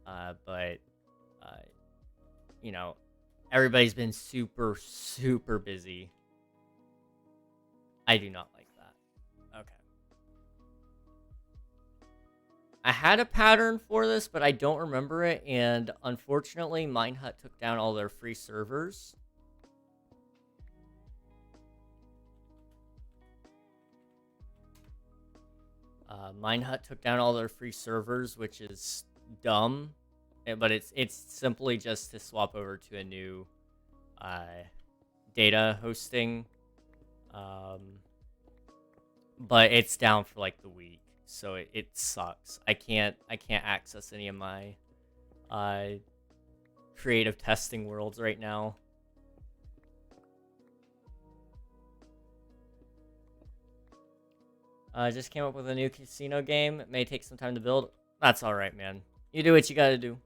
But you know, everybody's been super busy. I do not like that. Okay. I had a pattern for this, but I don't remember it, and unfortunately, Minehut took down all their free servers. Minehut took down all their free servers, which is dumb, but it's simply just to swap over to a new data hosting. But it's down for like the week, so it sucks. I can't access any of my creative testing worlds right now. Just came up with a new casino game. It may take some time to build. That's all right, man. You do what you gotta do.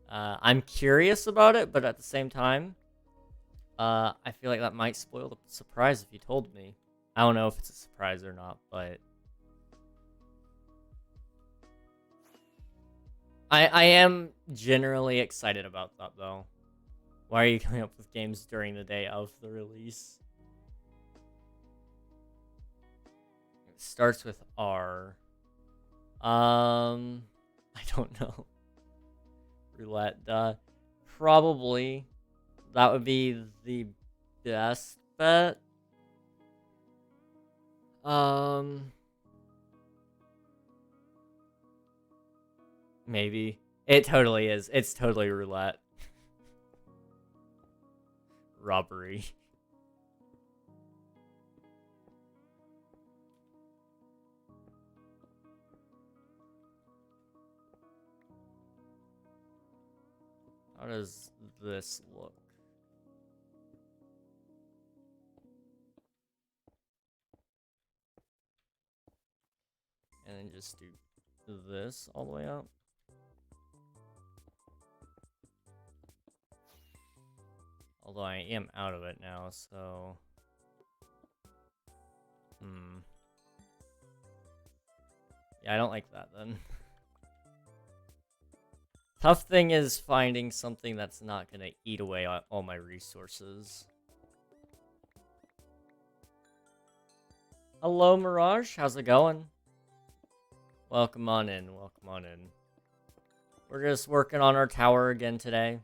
I'm curious about it, but at the same time, I feel like that might spoil the surprise if you told me. I don't know if it's a surprise or not, but I am generally excited about that, though. Why are you coming up with games during the day of the release? It starts with R. I don't know. Roulette, probably. That would be the best bet. Maybe. It totally is. It's totally roulette. Robbery. How does this look? And then just do this all the way up. Although I am out of it now, so... Yeah, I don't like that, then. Tough thing is finding something that's not gonna eat away all my resources. Hello, Mirage. How's it going? Welcome on in. Welcome on in. We're just working on our tower again today.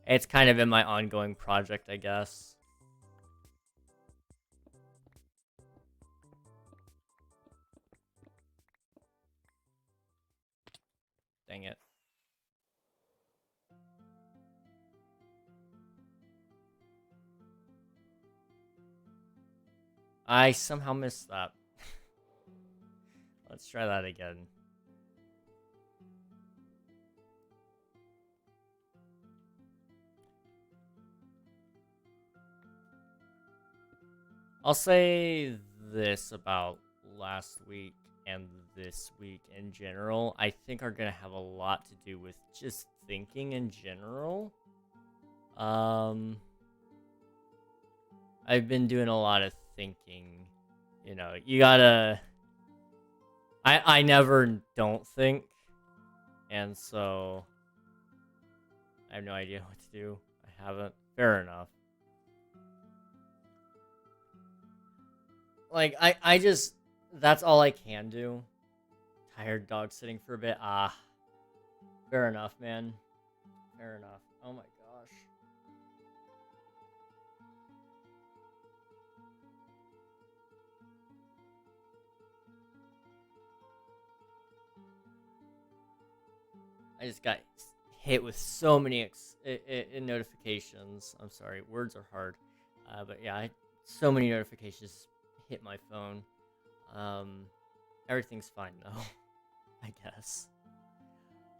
It's kind of in my ongoing project, I guess. Dang it. I somehow missed that. Let's try that again. I'll say this about last week and this week in general. I think are going to have a lot to do with just thinking in general. I've been doing a lot of thinking. You know, you gotta... I never don't think. And so... I have no idea what to do. I haven't. Fair enough. Like, I just... That's all I can do. Tired dog sitting for a bit. Ah. Fair enough, man. Fair enough. Oh my gosh. I just got hit with so many notifications. I'm sorry, words are hard. But yeah, so many notifications hit my phone. Everything's fine though, I guess.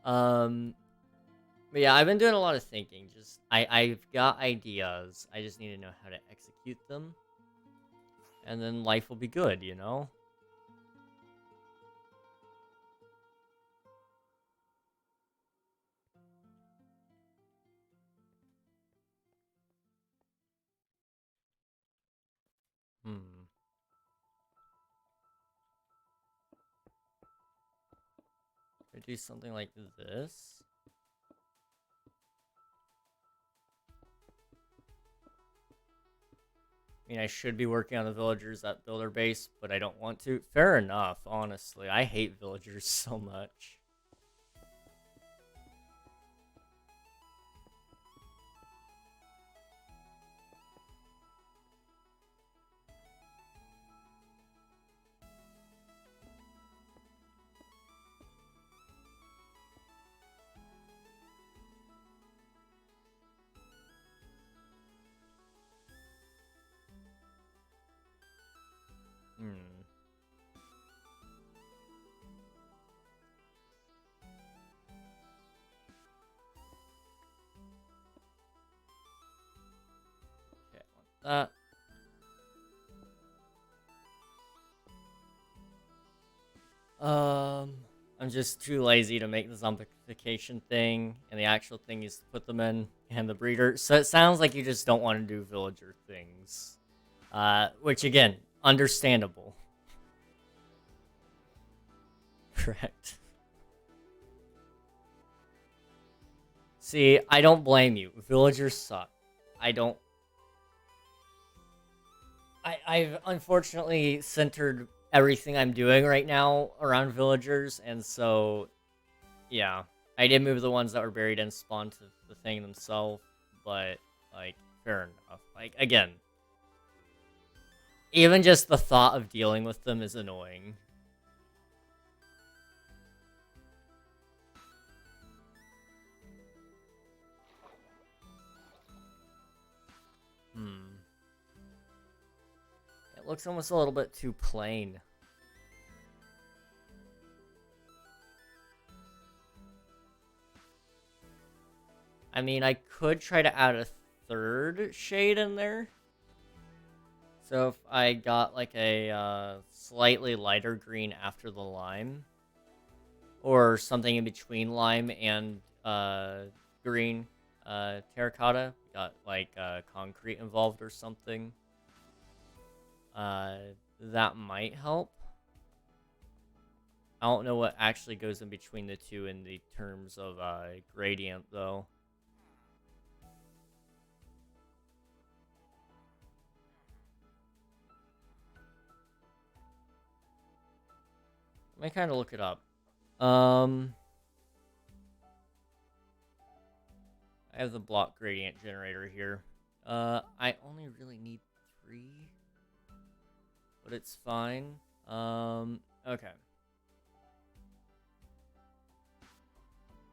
But yeah, I've been doing a lot of thinking. Just I've got ideas. I just need to know how to execute them, and then life will be good, you know. Or do something like this. I mean, I should be working on the villagers at builder base, but I don't want to. Fair enough, honestly. I hate villagers so much. Okay, I want that. I'm just too lazy to make the zombification thing, and the actual thing is to put them in, and the breeder. So it sounds like you just don't want to do villager things. Which again, understandable. Correct. See, I don't blame you. Villagers suck. I've unfortunately centered everything I'm doing right now around villagers, and so, yeah. I did move the ones that were buried in spawn to the thing themselves, but, like, fair enough. Like, again, even just the thought of dealing with them is annoying. It looks almost a little bit too plain. I mean, I could try to add a third shade in there. So if I got like a slightly lighter green after the lime, or something in between lime and green, terracotta. Got like concrete involved or something. That might help. I don't know what actually goes in between the two in the terms of gradient though. Let me kind of look it up. I have the block gradient generator here. I only really need 3, but it's fine. Okay.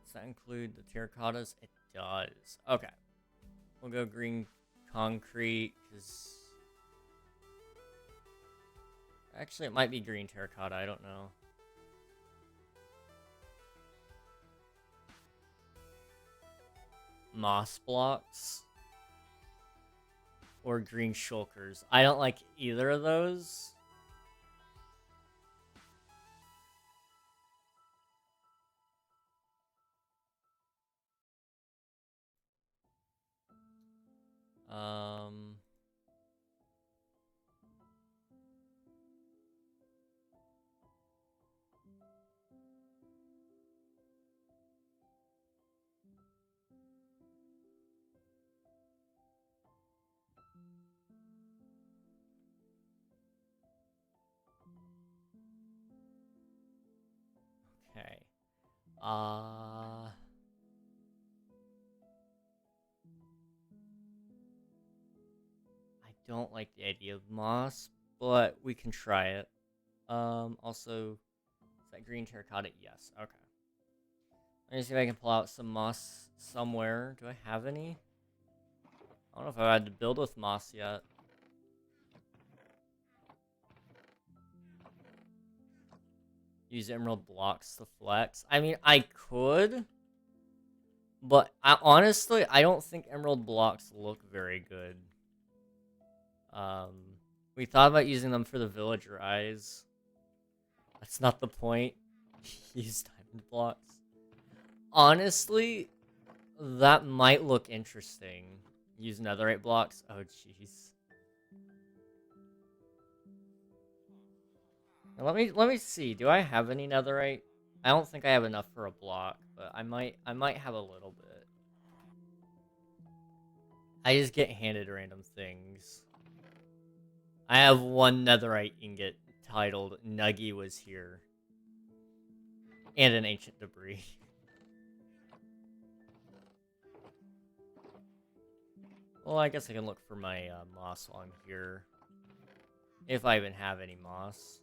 Does that include the terracottas? It does. Okay. We'll go green concrete, because... Actually, it might be green terracotta. I don't know. Moss blocks. Or green shulkers. I don't like either of those. Okay. I don't like the idea of moss, but we can try it. Also, is that green terracotta? Yes. Okay. Let me see if I can pull out some moss somewhere. Do I have any? I don't know if I've had to build with moss yet. Use emerald blocks to flex. I mean, I could, but honestly, I don't think emerald blocks look very good. We thought about using them for the villager eyes. That's not the point. Use diamond blocks. Honestly, that might look interesting. Use netherite blocks. Oh, jeez. Let me see. Do I have any netherite? I don't think I have enough for a block, but I might have a little bit. I just get handed random things. I have 1 netherite ingot titled Nuggy was here. And an ancient debris. Well, I guess I can look for my moss while I'm here. If I even have any moss.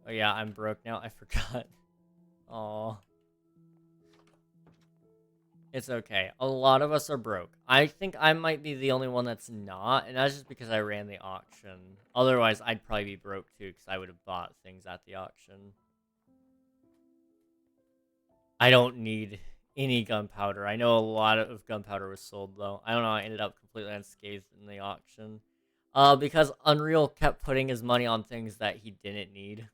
Oh yeah, I'm broke now. I forgot. Aw. It's okay. A lot of us are broke. I think I might be the only one that's not, and that's just because I ran the auction. Otherwise, I'd probably be broke too, because I would have bought things at the auction. I don't need any gunpowder. I know a lot of gunpowder was sold, though. I don't know, I ended up completely unscathed in the auction. Because Unreal kept putting his money on things that he didn't need.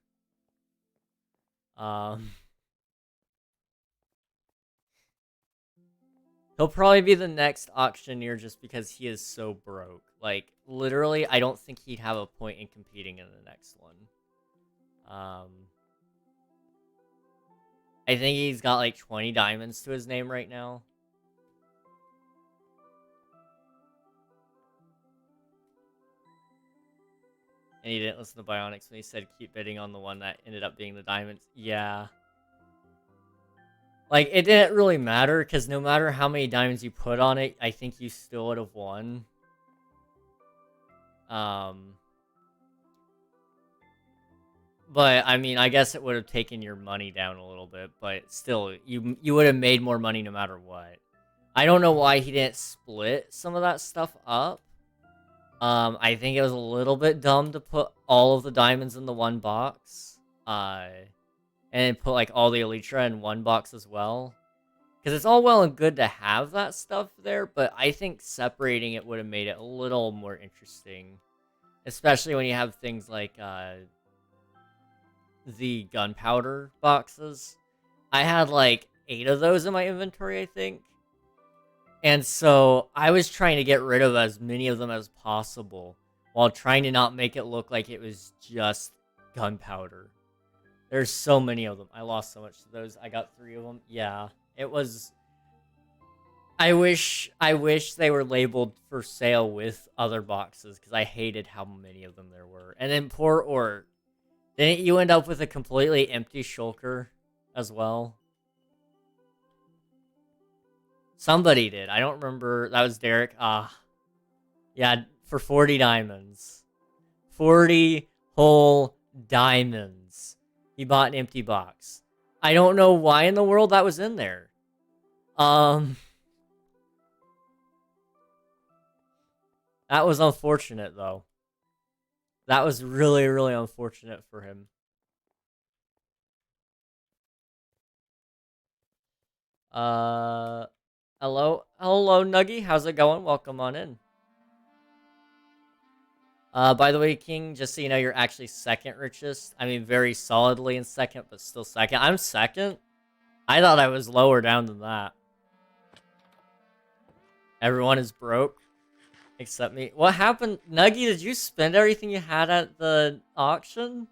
He'll probably be the next auctioneer just because he is so broke. Like, literally, I don't think he'd have a point in competing in the next one. I think he's got like 20 diamonds to his name right now. And he didn't listen to Bionics when he said keep bidding on the one that ended up being the diamonds. Yeah. Like, it didn't really matter, because no matter how many diamonds you put on it, I think you still would have won. But, I mean, I guess it would have taken your money down a little bit, but still, you would have made more money no matter what. I don't know why he didn't split some of that stuff up. I think it was a little bit dumb to put all of the diamonds in the one box. And put, like, all the Elytra in one box as well. Because it's all well and good to have that stuff there, but I think separating it would have made it a little more interesting. Especially when you have things like, the gunpowder boxes. I had, like, 8 of those in my inventory, I think. And so I was trying to get rid of as many of them as possible while trying to not make it look like it was just gunpowder. There's so many of them. I lost so much to those. I got 3 of them. Yeah, it was... I wish they were labeled for sale with other boxes, because I hated how many of them there were. And then poor Ort. Didn't you end up with a completely empty shulker as well? Somebody did. I don't remember. That was Derek. Yeah, for 40 diamonds. 40 whole diamonds. He bought an empty box. I don't know why in the world that was in there. That was unfortunate, though. That was really, really unfortunate for him. Hello, Nuggy. How's it going? Welcome on in. By the way, King, just so you know, you're actually second richest. I mean, very solidly in second, but still second. I'm second? I thought I was lower down than that. Everyone is broke. Except me. What happened? Nuggy, did you spend everything you had at the auction?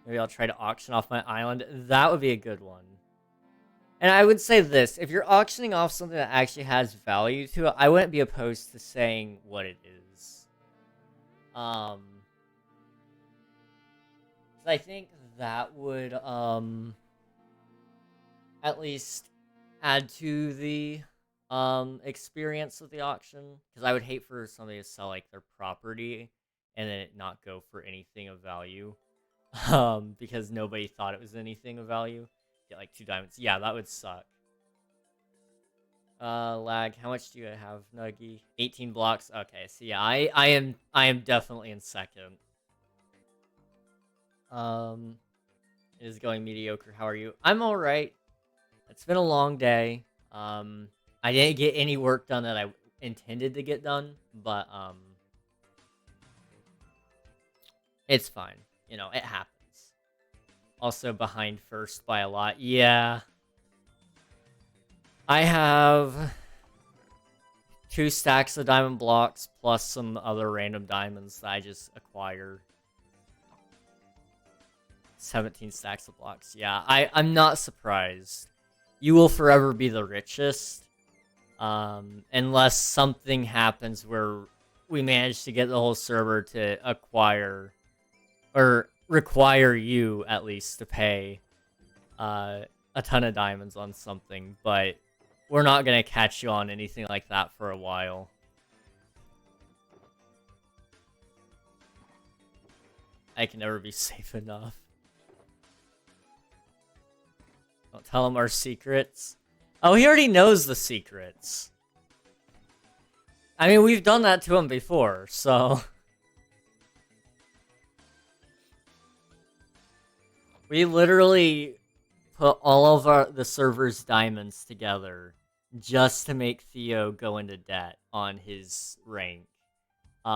Maybe I'll try to auction off my island. That would be a good one. And I would say this. If you're auctioning off something that actually has value to it, I wouldn't be opposed to saying what it is. I think that would, at least add to the experience of the auction, because I would hate for somebody to sell like their property and then it not go for anything of value, because nobody thought it was anything of value. Get like 2 diamonds. Yeah, that would suck. Lag. How much do you have, Nuggy? 18 blocks. Okay, so yeah, I am definitely in second. It is going mediocre. How are you? I'm all right. It's been a long day. I didn't get any work done that I intended to get done, but, it's fine. You know, it happens. Also behind first by a lot. Yeah. I have 2 stacks of diamond blocks plus some other random diamonds that I just acquired. 17 stacks of blocks. Yeah, I'm not surprised. You will forever be the richest. Unless something happens where we manage to get the whole server to acquire, or require you, at least, to pay a ton of diamonds on something. But we're not going to catch you on anything like that for a while. I can never be safe enough. Don't tell him our secrets. Oh, he already knows the secrets. I mean, we've done that to him before, so... We literally put all of the server's diamonds together just to make Theo go into debt on his rank. There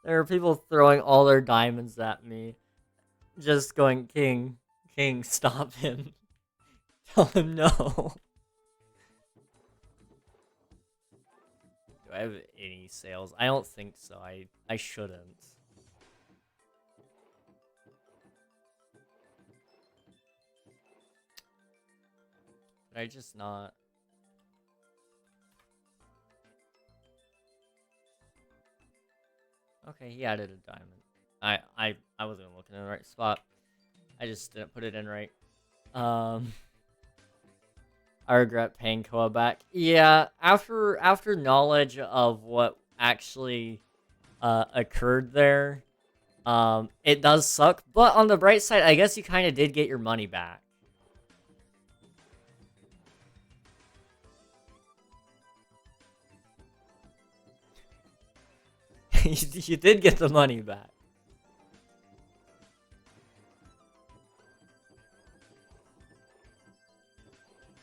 are people throwing all their diamonds at me. Just going, King, stop him. Tell him no. Do I have any sales? I don't think so. I shouldn't. Did I just not? Okay, he added a diamond. I wasn't looking in the right spot. I just didn't put it in right. I regret paying Koa back. Yeah, after knowledge of what actually occurred there, it does suck. But on the bright side, I guess you kind of did get your money back. You did get the money back.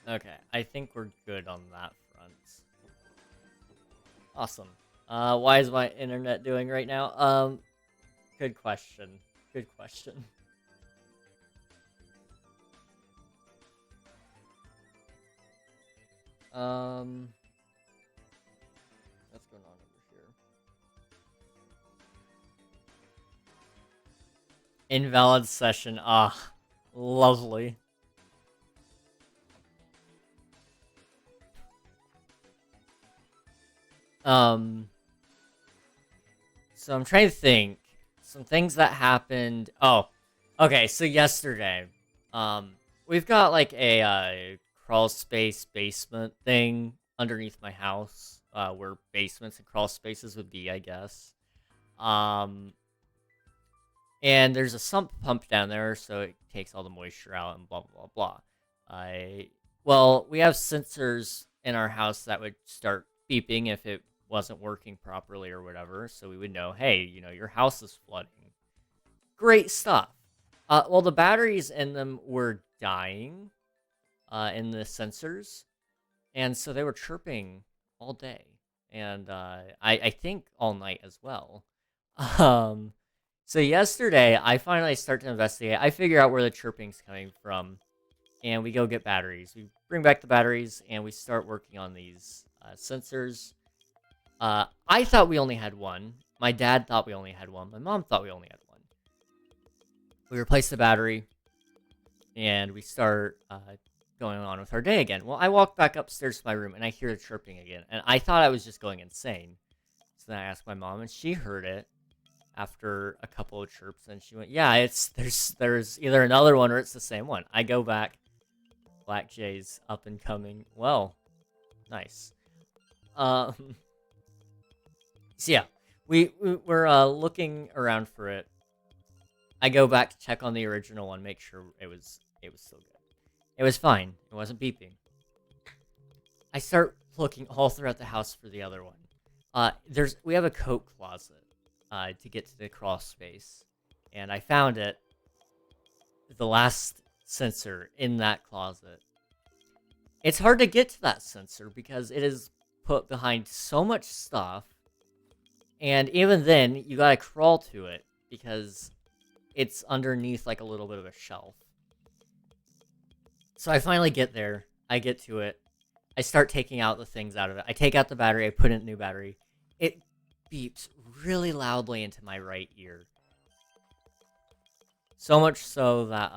Okay, I think we're good on that front. Awesome. Why is my internet doing right now? Good question. Good question. What's going on over here? Invalid session. Ah, lovely. So I'm trying to think. Some things that happened. Oh, okay. So yesterday, um, we've got like a crawl space basement thing underneath my house, where basements and crawl spaces would be, I guess. Um, and there's a sump pump down there, so it takes all the moisture out and blah blah blah. I well, we have sensors in our house that would start beeping if it wasn't working properly or whatever, so we would know, hey, your house is flooding. Great stuff. Well, the batteries in them were dying, in the sensors, and so they were chirping all day, and I think all night as well. Um, so yesterday, I finally start to investigate. I figure out where the chirping's coming from, and we go get batteries. We bring back the batteries, and we start working on these sensors. I thought we only had one. My dad thought we only had one. My mom thought we only had one. We replace the battery, and we start going on with our day again. Well, I walk back upstairs to my room, and I hear the chirping again, and I thought I was just going insane. So then I asked my mom, and she heard it after a couple of chirps, and she went, "Yeah, there's either another one or it's the same one." I go back, Black Jay's up and coming. Well, nice. Um, so yeah, we're looking around for it. I go back to check on the original one, make sure it was still good. It was fine. It wasn't beeping. I start looking all throughout the house for the other one. We have a coat closet to get to the crawl space, and I found it. The last sensor in that closet. It's hard to get to that sensor because it is put behind so much stuff, and even then, you gotta crawl to it because it's underneath like a little bit of a shelf. So I finally get there. I get to it. I start taking out the things out of it. I take out the battery. I put in a new battery. It beeps really loudly into my right ear. So much so that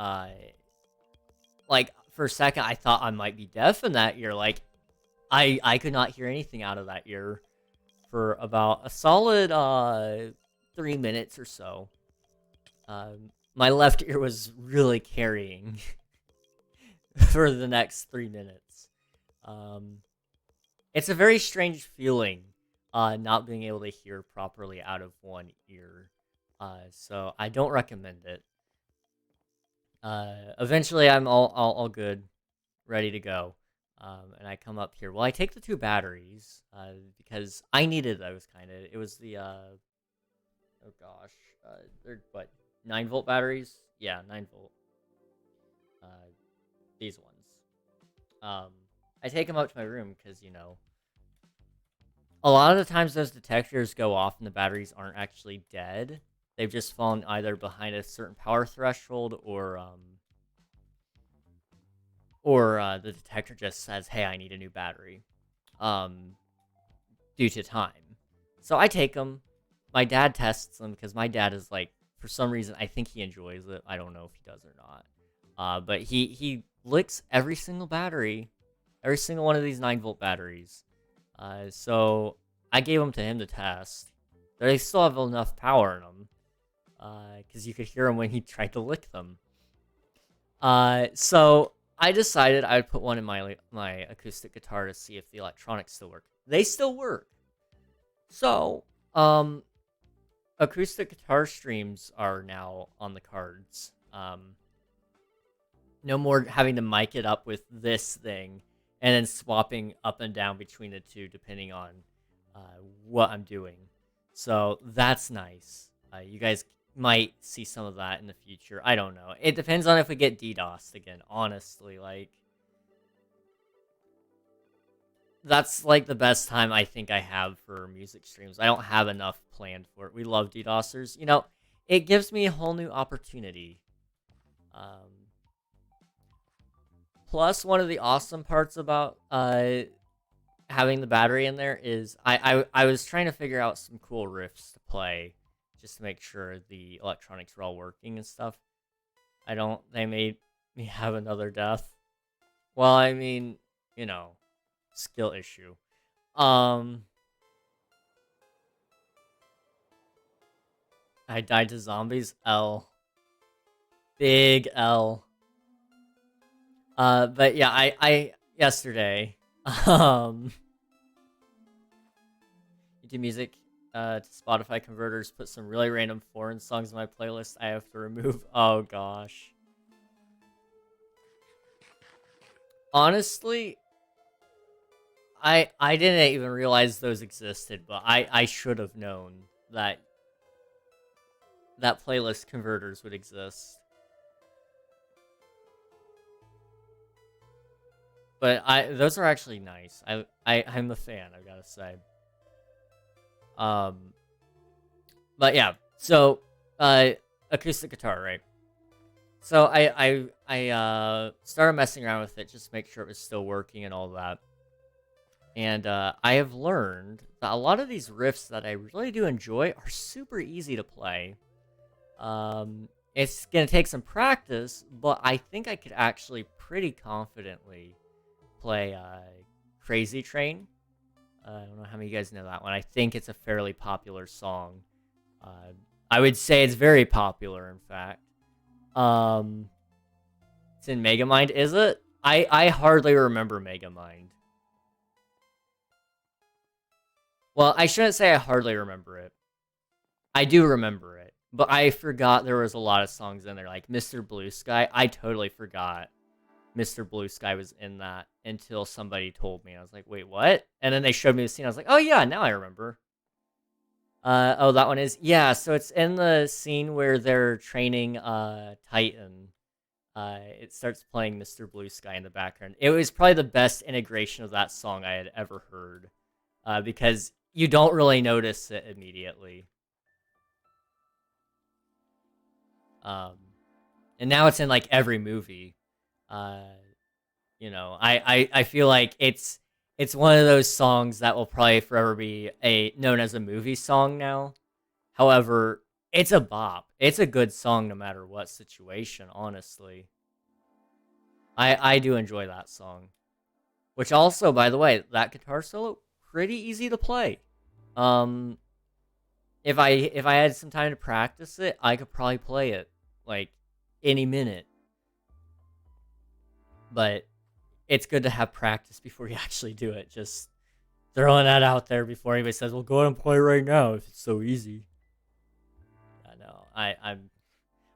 like for a second I thought I might be deaf in that ear. Like I could not hear anything out of that ear for about a solid 3 minutes or so. My left ear was really carrying for the next 3 minutes. It's a very strange feeling, not being able to hear properly out of one ear. So I don't recommend it. Eventually I'm all good, ready to go. And I come up here. Well, I take the two batteries, because I needed those kind of. It was the, oh gosh, they're what, 9-volt batteries? Yeah, 9-volt. These ones. I take them up to my room because, a lot of the times those detectors go off and the batteries aren't actually dead. They've just fallen either behind a certain power threshold or the detector just says, "Hey, I need a new battery," due to time. So I take them. My dad tests them because my dad is like, for some reason, I think he enjoys it. I don't know if he does or not. But he licks every single battery, every single one of these 9-volt batteries. So I gave them to him to test. They still have enough power in them, because you could hear him when he tried to lick them. So I decided I would put one in my acoustic guitar to see if the electronics still work. They still work. So, acoustic guitar streams are now on the cards. No more having to mic it up with this thing and then swapping up and down between the two depending on what I'm doing. So that's nice. You guys might see some of that in the future. I don't know. It depends on if we get DDoSed again, honestly. Like, that's like the best time I think I have for music streams. I don't have enough planned for it. We love DDoSers. You know, it gives me a whole new opportunity. Um, Plus, one of the awesome parts about having the battery in there is I was trying to figure out some cool riffs to play just to make sure the electronics were all working and stuff. I don't. They made me have another death. Well, I mean, you know, skill issue. Um, I died to zombies. L. Big L. But yeah, I yesterday, um, YouTube Music, to Spotify converters, put some really random foreign songs in my playlist I have to remove. Oh gosh. Honestly, I didn't even realize those existed, but I should have known that playlist converters would exist. But those are actually nice. I'm a fan, I've gotta say. But yeah, so acoustic guitar, right? So I started messing around with it just to make sure it was still working and all that. And I have learned that a lot of these riffs that I really do enjoy are super easy to play. It's gonna take some practice, but I think I could actually pretty confidently play Crazy Train. I don't know how many of you guys know that one. I think it's a fairly popular song. I would say it's very popular, in fact. It's in Megamind, is it? I hardly remember Megamind. Well, I shouldn't say I hardly remember it. I do remember it, but I forgot there was a lot of songs in there, like Mr. Blue Sky. I totally forgot Mr. Blue Sky was in that until somebody told me. I was like, wait, what? And then they showed me the scene. I was like, oh yeah, now I remember. Oh, that one is, yeah, so it's in the scene where they're training Titan. It starts playing Mr. Blue Sky in the background. It was probably the best integration of that song I had ever heard, because you don't really notice it immediately. And now it's in like every movie. You know, I feel like it's one of those songs that will probably forever be known as a movie song now. However, it's a bop. It's a good song no matter what situation, honestly. I do enjoy that song. Which also, by the way, that guitar solo, pretty easy to play. If I had some time to practice it, I could probably play it like any minute. But it's good to have practice before you actually do it. Just throwing that out there before anybody says, "Well, go ahead and play right now if it's so easy." I know.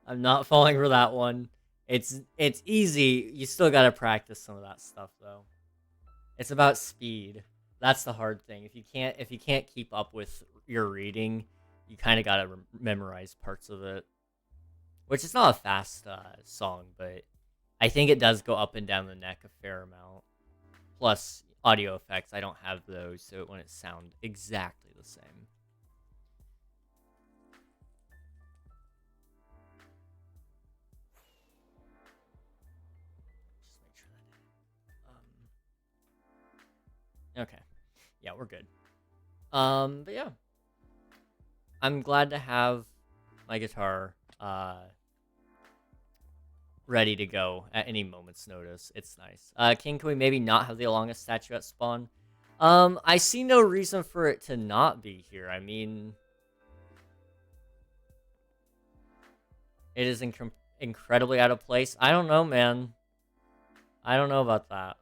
I'm not falling for that one. It's easy. You still gotta practice some of that stuff though. It's about speed. That's the hard thing. If you can't keep up with your reading, you kind of gotta memorize parts of it. Which is not a fast song, but I think it does go up and down the neck a fair amount. Plus, audio effects, I don't have those, so it wouldn't sound exactly the same. Just make sure that. Okay, yeah, we're good. But yeah, I'm glad to have my guitar ready to go at any moment's notice. It's nice. King, can we maybe not have the Alonga statue at spawn? I see no reason for it to not be here. I mean, it is incredibly out of place. I don't know, man. I don't know about that.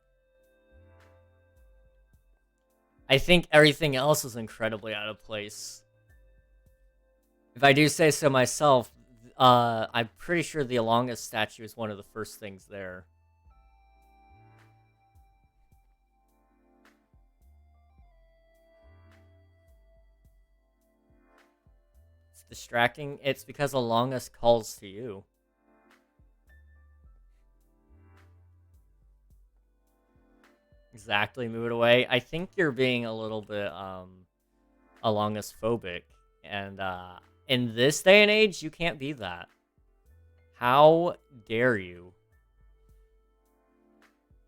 I think everything else is incredibly out of place. If I do say so myself, I'm pretty sure the Alonga statue is one of the first things there. It's distracting. It's because Alonga calls to you. exactly move it away. I think you're being a little bit Among Us phobic, and in this day and age, you can't be that. How dare you?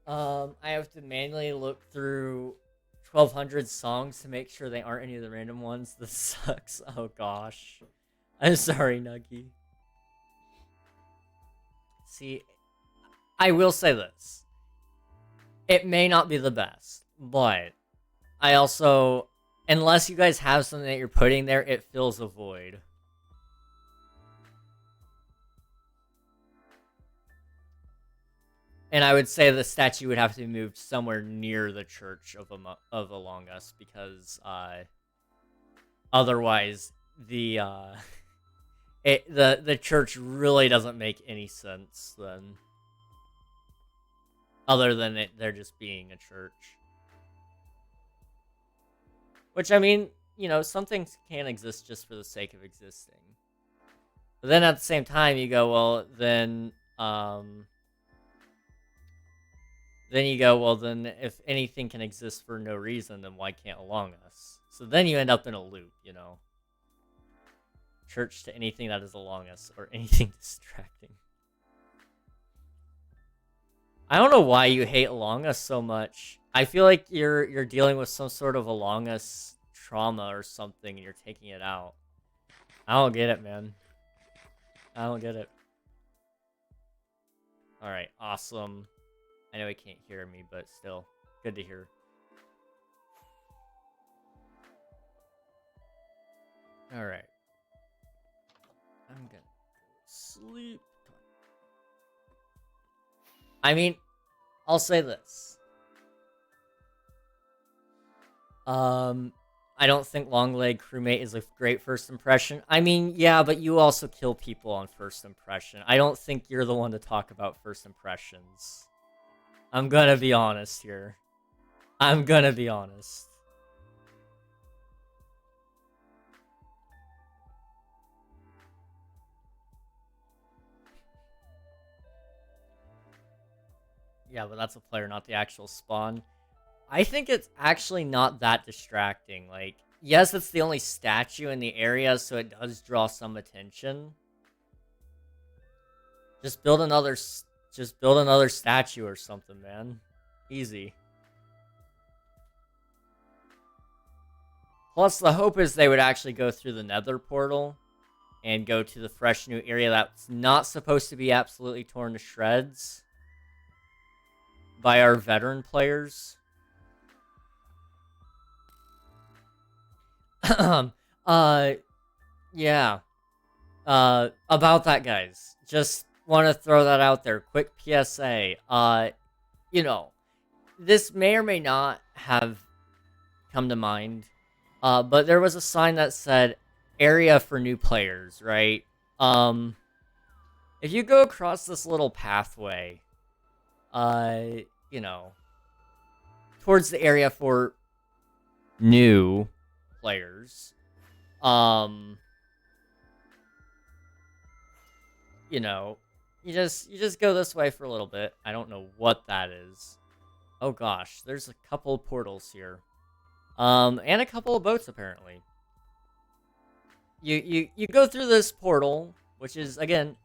I have to manually look through 1,200 songs to make sure they aren't any of the random ones. This sucks. Oh gosh. I'm sorry, Nuggy. See, I will say this. It may not be the best, but I also, unless you guys have something that you're putting there, it fills a void. And I would say the statue would have to be moved somewhere near the church of Among Us, because otherwise the the church really doesn't make any sense then, other than they're just being a church. Which, I mean, you know, some things can exist just for the sake of existing. But then at the same time, you go, well, then you go, well, then if anything can exist for no reason, then why can't Among Us? So then you end up in a loop, you know? Church to anything that is Among Us, or anything distracting. I don't know why you hate Among Us so much. I feel like you're dealing with some sort of Among Us trauma or something, and you're taking it out. I don't get it, man. I don't get it. Alright, awesome. I know he can't hear me, but still, good to hear. Alright. I'm gonna go sleep. I mean, I'll say this. I don't think Longleg Crewmate is a great first impression. I mean, yeah, but you also kill people on first impression. I don't think you're the one to talk about first impressions. I'm gonna be honest here. I'm gonna be honest. Yeah, but that's a player, not the actual spawn. I think it's actually not that distracting. Like, yes, it's the only statue in the area, so it does draw some attention. Just build another statue or something, man. Easy. Plus, the hope is they would actually go through the Nether portal and go to the fresh new area that's not supposed to be absolutely torn to shreds by our veteran players. Yeah. About that, guys. Just want to throw that out there. Quick PSA. You know, this may or may not have come to mind, but there was a sign that said area for new players, right? If you go across this little pathway, you know, towards the area for new players, you know, you just go this way for a little bit. I don't know what that is. Oh gosh, there's a couple of portals here. And a couple of boats apparently. You go through this portal, which is again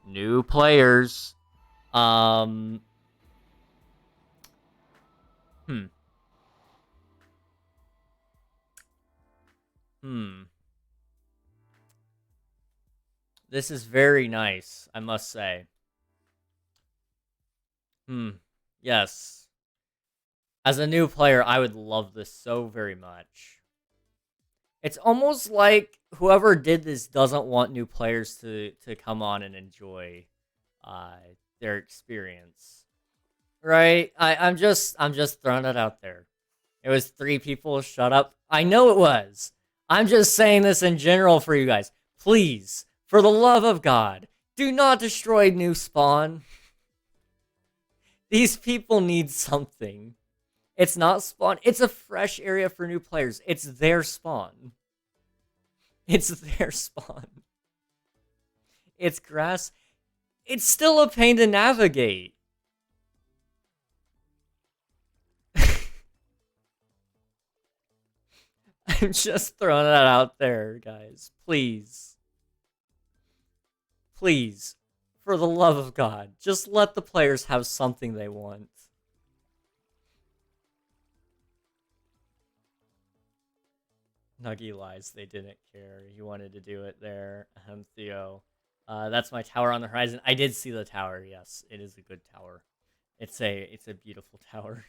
new players. This is very nice, I must say. Yes. As a new player, I would love this so very much. It's almost like whoever did this doesn't want new players to come on and enjoy their experience. Right? I'm just throwing it out there. It was 3 people, shut up. I know it was. I'm just saying this in general for you guys. Please, for the love of God, do not destroy new spawn. These people need something. It's not spawn. It's a fresh area for new players. It's their spawn. It's their spawn. It's grass. It's still a pain to navigate. I'm just throwing that out there, guys. Please. Please. For the love of God, just let the players have something they want. Nuggy lies, they didn't care. He wanted to do it there. Theo. That's my tower on the horizon. I did see the tower, yes. It is a good tower. It's a beautiful tower.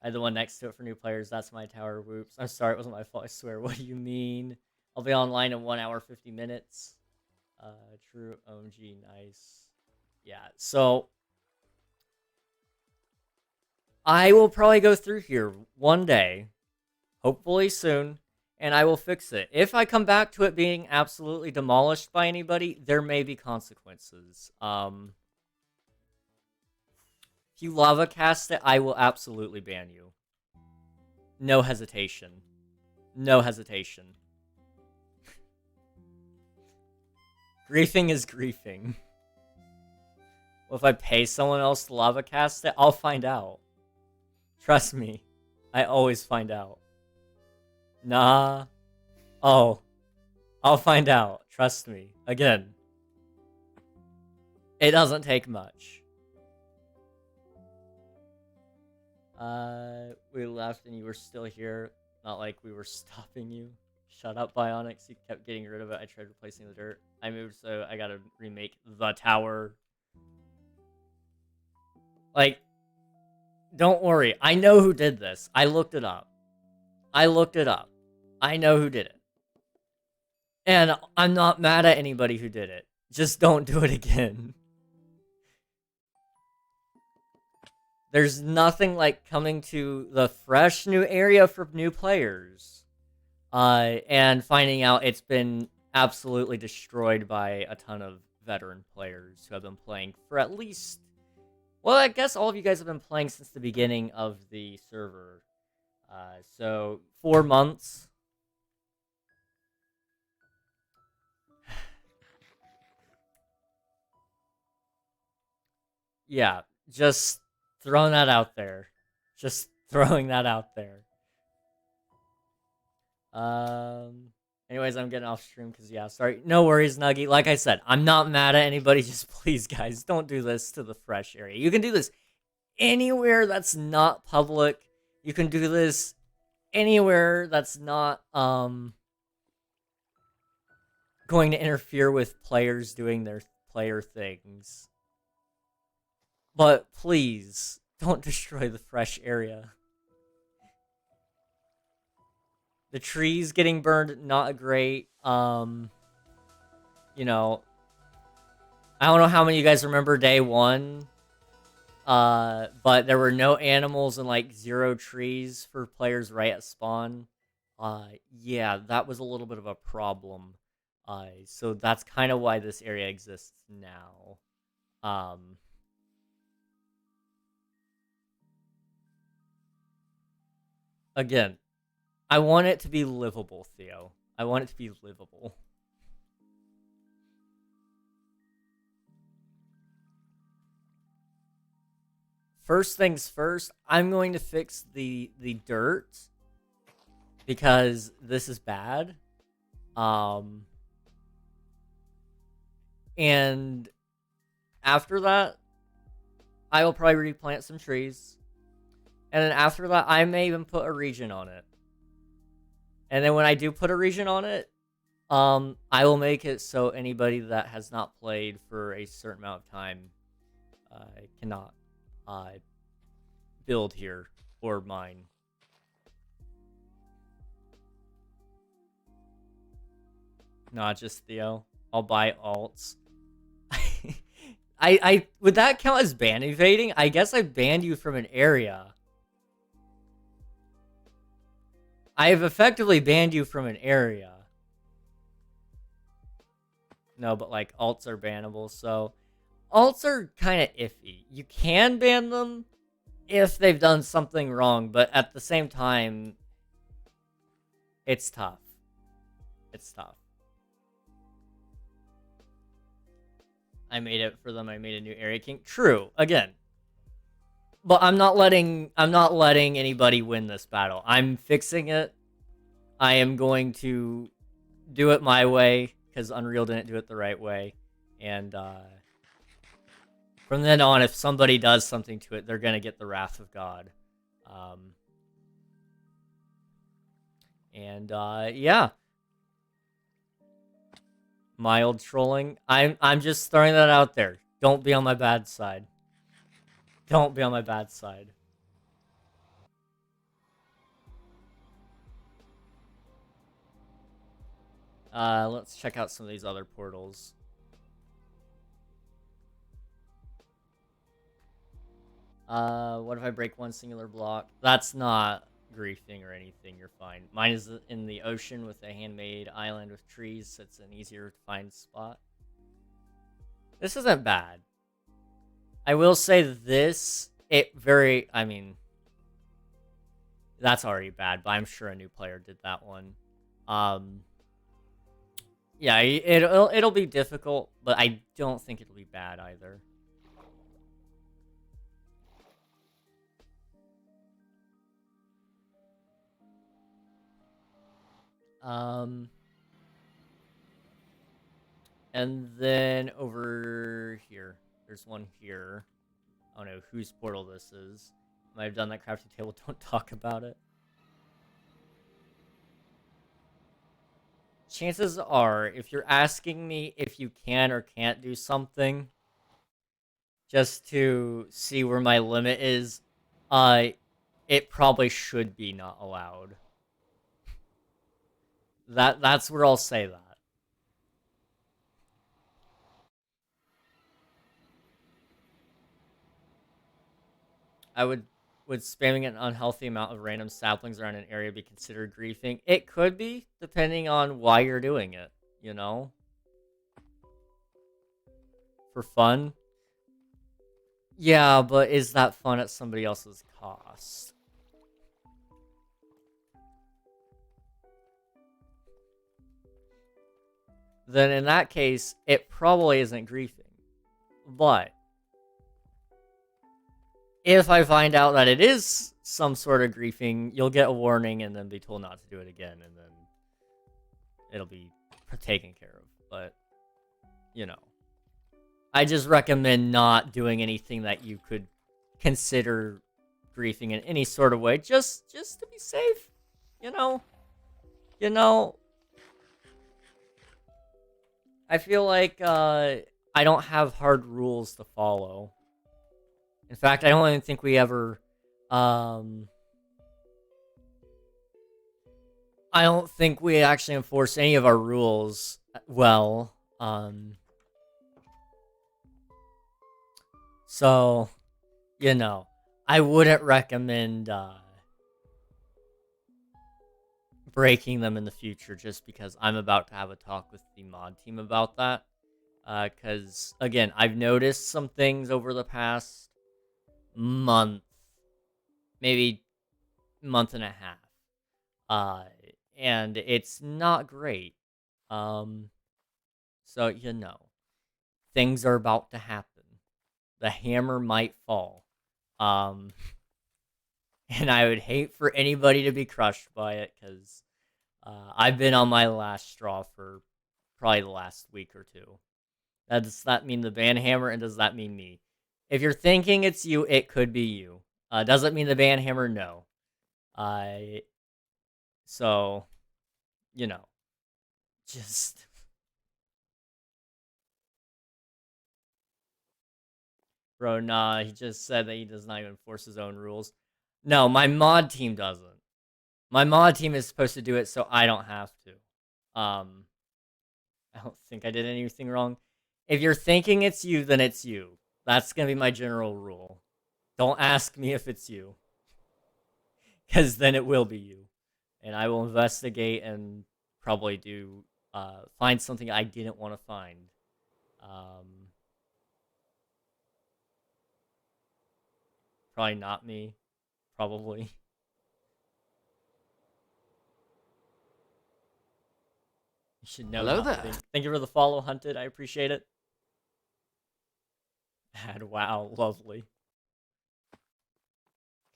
I had the one next to it for new players. That's my tower. Whoops. I'm sorry, it wasn't my fault, I swear. What do you mean? I'll be online in 1 hour, 50 minutes. True OMG, nice. Yeah, so I will probably go through here one day, hopefully soon, and I will fix it. If I come back to it being absolutely demolished by anybody, there may be consequences. If you lava cast it, I will absolutely ban you. No hesitation. No hesitation. Griefing is griefing. Well, if I pay someone else to lava cast it, I'll find out. Trust me. I always find out. Nah. Oh. I'll find out. Trust me. Again. It doesn't take much. We left and you were still here. Not like we were stopping you. Shut up, Bionics. You kept getting rid of it. I tried replacing the dirt. I moved, so I gotta remake the tower. Like, don't worry. I know who did this. I looked it up. I know who did it. And I'm not mad at anybody who did it. Just don't do it again. There's nothing like coming to the fresh new area for new players. And finding out it's been absolutely destroyed by a ton of veteran players who have been playing for at least... Well, I guess all of you guys have been playing since the beginning of the server. So, 4 months. Yeah, just throwing that out there. Just throwing that out there. Anyways, I'm getting off stream because, yeah, sorry. No worries, Nuggy. Like I said, I'm not mad at anybody. Just please, guys, don't do this to the fresh area. You can do this anywhere that's not public. You can do this anywhere that's not, going to interfere with players doing their player things. But please, don't destroy the fresh area. The trees getting burned, not great. You know, I don't know how many of you guys remember day 1. But there were no animals and like 0 trees for players right at spawn. Yeah, that was a little bit of a problem. So that's kind of why this area exists now. Again, I want it to be livable, Theo. I want it to be livable. First things first, I'm going to fix the dirt because this is bad. And after that, I will probably replant some trees. And then after that, I may even put a region on it. And then when I do put a region on it, I will make it so anybody that has not played for a certain amount of time cannot build here or mine. Not just Theo. I'll buy alts. I would that count as ban evading? I guess I banned you from an area. I have effectively banned you from an area. No, but like alts are bannable, so alts are kind of iffy. You can ban them if they've done something wrong, but at the same time, it's tough. It's tough. I made it for them. I made a new area king. True, again. But I'm not letting anybody win this battle. I'm fixing it. I am going to do it my way, because Unreal didn't do it the right way. And from then on, if somebody does something to it, they're going to get the wrath of God. Yeah. Mild trolling. I'm just throwing that out there. Don't be on my bad side. Don't be on my bad side. Let's check out some of these other portals. What if I break one singular block? That's not griefing or anything, you're fine. Mine is in the ocean with a handmade island with trees, so it's an easier to find spot. This isn't bad. I will say this, I mean, that's already bad, but I'm sure a new player did that one. Yeah, it'll be difficult, but I don't think it'll be bad either. And then over here, there's one here. I don't know whose portal this is. Might have done that crafting table. Don't talk about it. Chances are, if you're asking me if you can or can't do something, just to see where my limit is, it probably should be not allowed. That's where I'll say that. Would spamming an unhealthy amount of random saplings around an area be considered griefing? It could be, depending on why you're doing it, you know? For fun? Yeah, but is that fun at somebody else's cost? Then in that case, it probably isn't griefing. But if I find out that it is some sort of griefing, you'll get a warning and then be told not to do it again, and then it'll be taken care of. But, you know, I just recommend not doing anything that you could consider griefing in any sort of way, just to be safe. You know, I feel like I don't have hard rules to follow. In fact, I don't even think we ever I don't think we actually enforce any of our rules well. So, you know, I wouldn't recommend breaking them in the future, just because I'm about to have a talk with the mod team about that. Because, again, I've noticed some things over the past month, maybe month and a half. And it's not great. So, you know, things are about to happen. The hammer might fall. And I would hate for anybody to be crushed by it, because I've been on my last straw for probably the last week or two. Does that mean the band hammer, and does that mean me? If you're thinking it's you, it could be you. Does it mean the band hammer? No. So, you know, just... Bro, nah, he just said that he does not even enforce his own rules. No, my mod team doesn't. My mod team is supposed to do it, so I don't have to. I don't think I did anything wrong. If you're thinking it's you, then it's you. That's gonna be my general rule. Don't ask me if it's you, because then it will be you, and I will investigate and probably do find something I didn't want to find. Probably not me. Probably. You should know. Hello nothing. there. Thank you for the follow, Hunted. I appreciate it. And wow, lovely.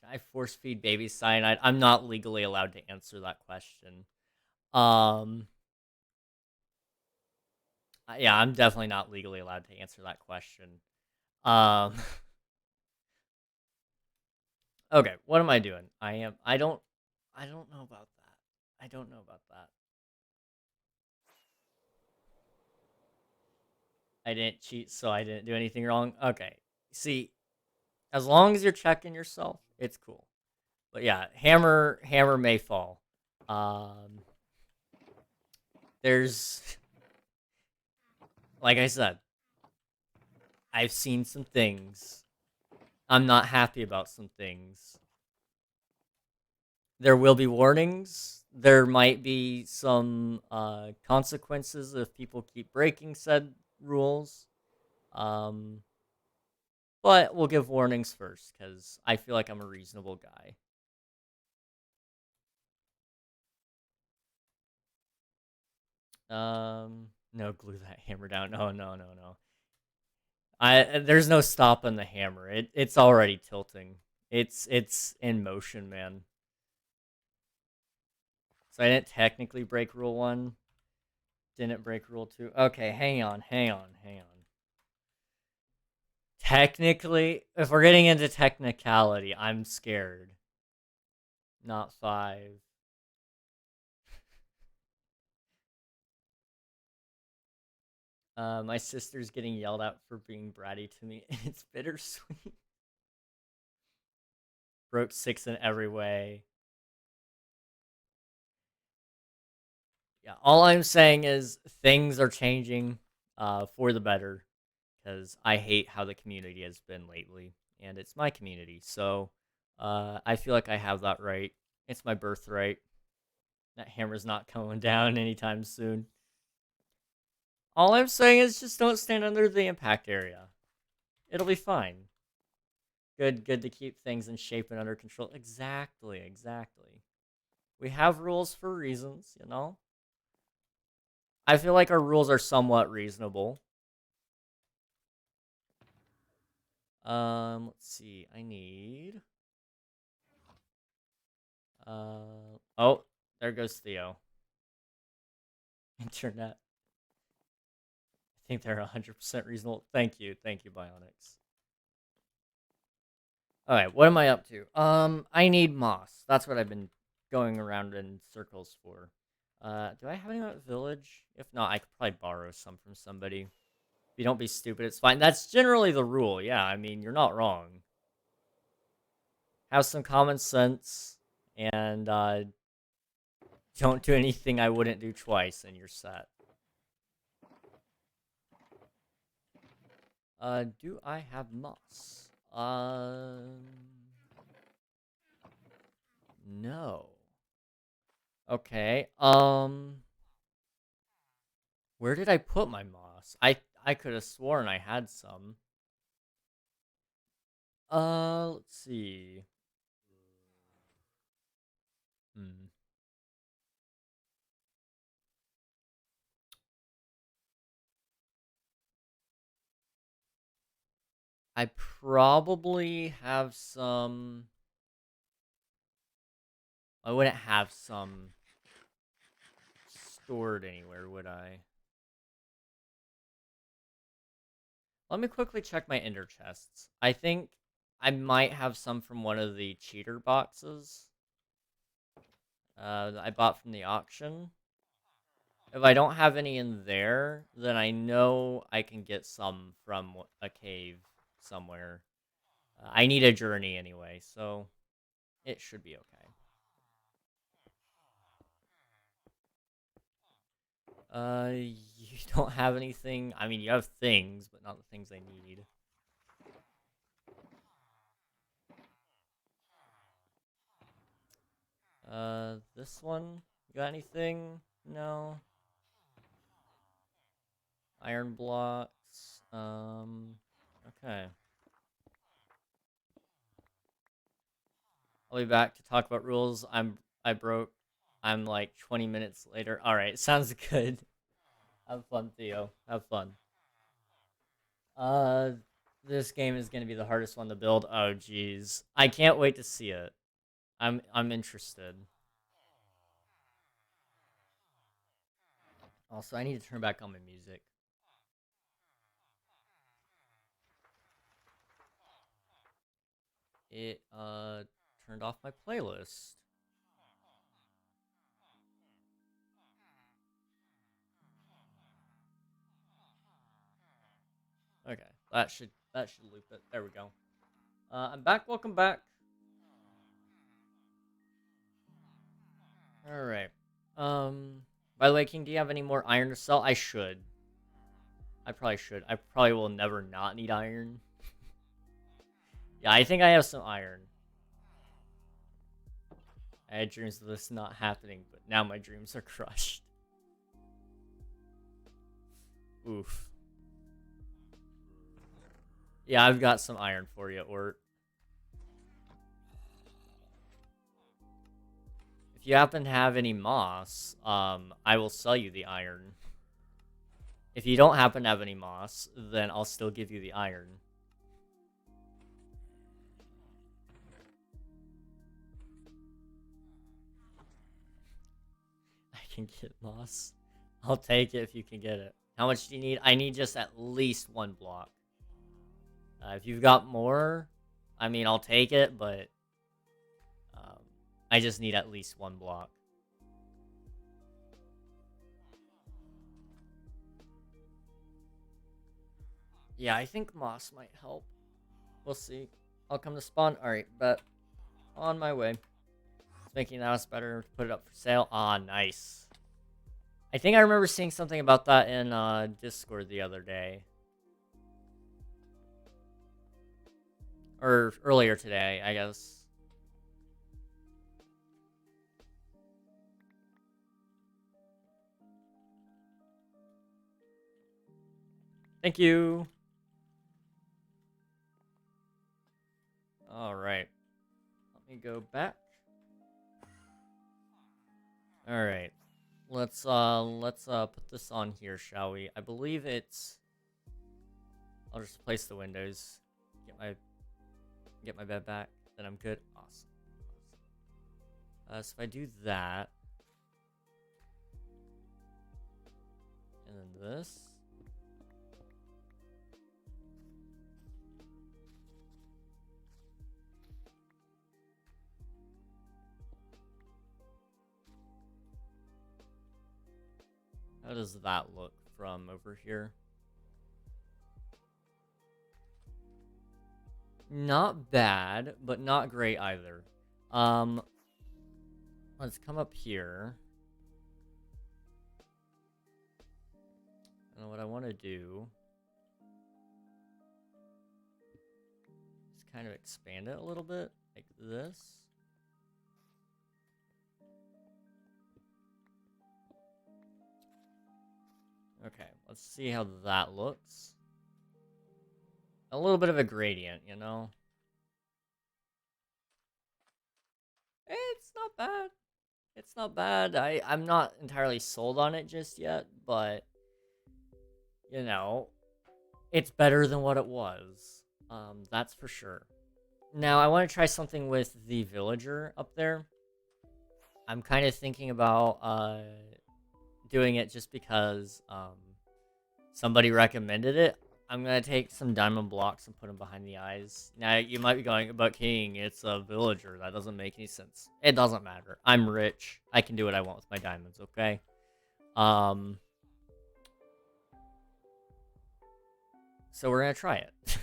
Can I force feed baby cyanide? I'm not legally allowed to answer that question. Um, yeah, I'm definitely not legally allowed to answer that question. Um, okay, what am I doing? I don't know about that. I don't know about that. I didn't cheat, so I didn't do anything wrong. Okay, see, as long as you're checking yourself, it's cool. But yeah, hammer may fall. Um, there's like I said, I've seen some things. I'm not happy about some things. There will be warnings. There might be some consequences if people keep breaking said rules. Um, but we'll give warnings first because I feel like I'm a reasonable guy. No, glue that hammer down. No, no, no, no. There's no stopping the hammer. It's already tilting. It's in motion, man. So I didn't technically break rule 1. Didn't break rule 2. Okay, hang on. Technically, if we're getting into technicality, I'm scared. Not 5. My sister's getting yelled at for being bratty to me. It's bittersweet. Broke 6 in every way. Yeah, all I'm saying is things are changing for the better because I hate how the community has been lately, and it's my community, so I feel like I have that right. It's my birthright. That hammer's not coming down anytime soon. All I'm saying is just don't stand under the impact area. It'll be fine. Good to keep things in shape and under control. Exactly. We have rules for reasons, you know? I feel like our rules are somewhat reasonable. Let's see. I need oh, there goes Theo. Internet. I think they're 100% reasonable. Thank you, Bionics. All right, what am I up to? I need moss. That's what I've been going around in circles for. Do I have any at village? If not, I could probably borrow some from somebody. If you don't be stupid, it's fine. That's generally the rule. Yeah, I mean, you're not wrong. Have some common sense and don't do anything I wouldn't do twice, and you're set. Do I have moss? No. Okay. Where did I put my moss? I could have sworn I had some. Let's see. Hmm. I probably have some. I wouldn't have some stored anywhere, would I? Let me quickly check my ender chests. I think I might have some from one of the cheater boxes that I bought from the auction. If I don't have any in there, then I know I can get some from a cave somewhere. I need a journey anyway, so it should be okay. You don't have anything. I mean, you have things, but not the things I need. This one? You got anything? No. Iron blocks. Okay. I'll be back to talk about rules. I broke. I'm like 20 minutes later. All right, sounds good. Have fun, Theo. Have fun. Uh, this game is gonna be the hardest one to build. Oh, geez, I can't wait to see it. I'm interested. Also, I need to turn back on my music. It turned off my playlist. Okay, that should loop it. There we go. I'm back. Welcome back. All right. By the way, King, do you have any more iron to sell? I should. I probably should. I probably will never not need iron. Yeah, I think I have some iron. I had dreams of this not happening, but now my dreams are crushed. Oof. Yeah, I've got some iron for you, Ort. If you happen to have any moss, I will sell you the iron. If you don't happen to have any moss, then I'll still give you the iron. I can get moss. I'll take it if you can get it. How much do you need? I need just at least 1 block. If you've got more, I mean, I'll take it, but I just need at least 1 block. Yeah, I think moss might help. We'll see. I'll come to spawn. Alright, but on my way. It's making the house better to put it up for sale. Ah, nice. I think I remember seeing something about that in Discord the other day. Or earlier today, I guess. Thank you. Alright. Let me go back. Alright. Let's put this on here, shall we? I believe it's... I'll just replace the windows. Get my bed back. Then I'm good. Awesome. So if I do that... And then this... How does that look from over here? Not bad, but not great either. Let's come up here. And what I want to do is kind of expand it a little bit, like this. Okay, let's see how that looks. A little bit of a gradient, you know? It's not bad. It's not bad. I'm not entirely sold on it just yet, but, you know, it's better than what it was. That's for sure. Now, I want to try something with the villager up there. I'm kind of thinking about, doing it just because, somebody recommended it. I'm gonna take some diamond blocks and put them behind the eyes. Now, you might be going, but King, it's a villager. That doesn't make any sense. It doesn't matter. I'm rich. I can do what I want with my diamonds, okay? So we're gonna try it.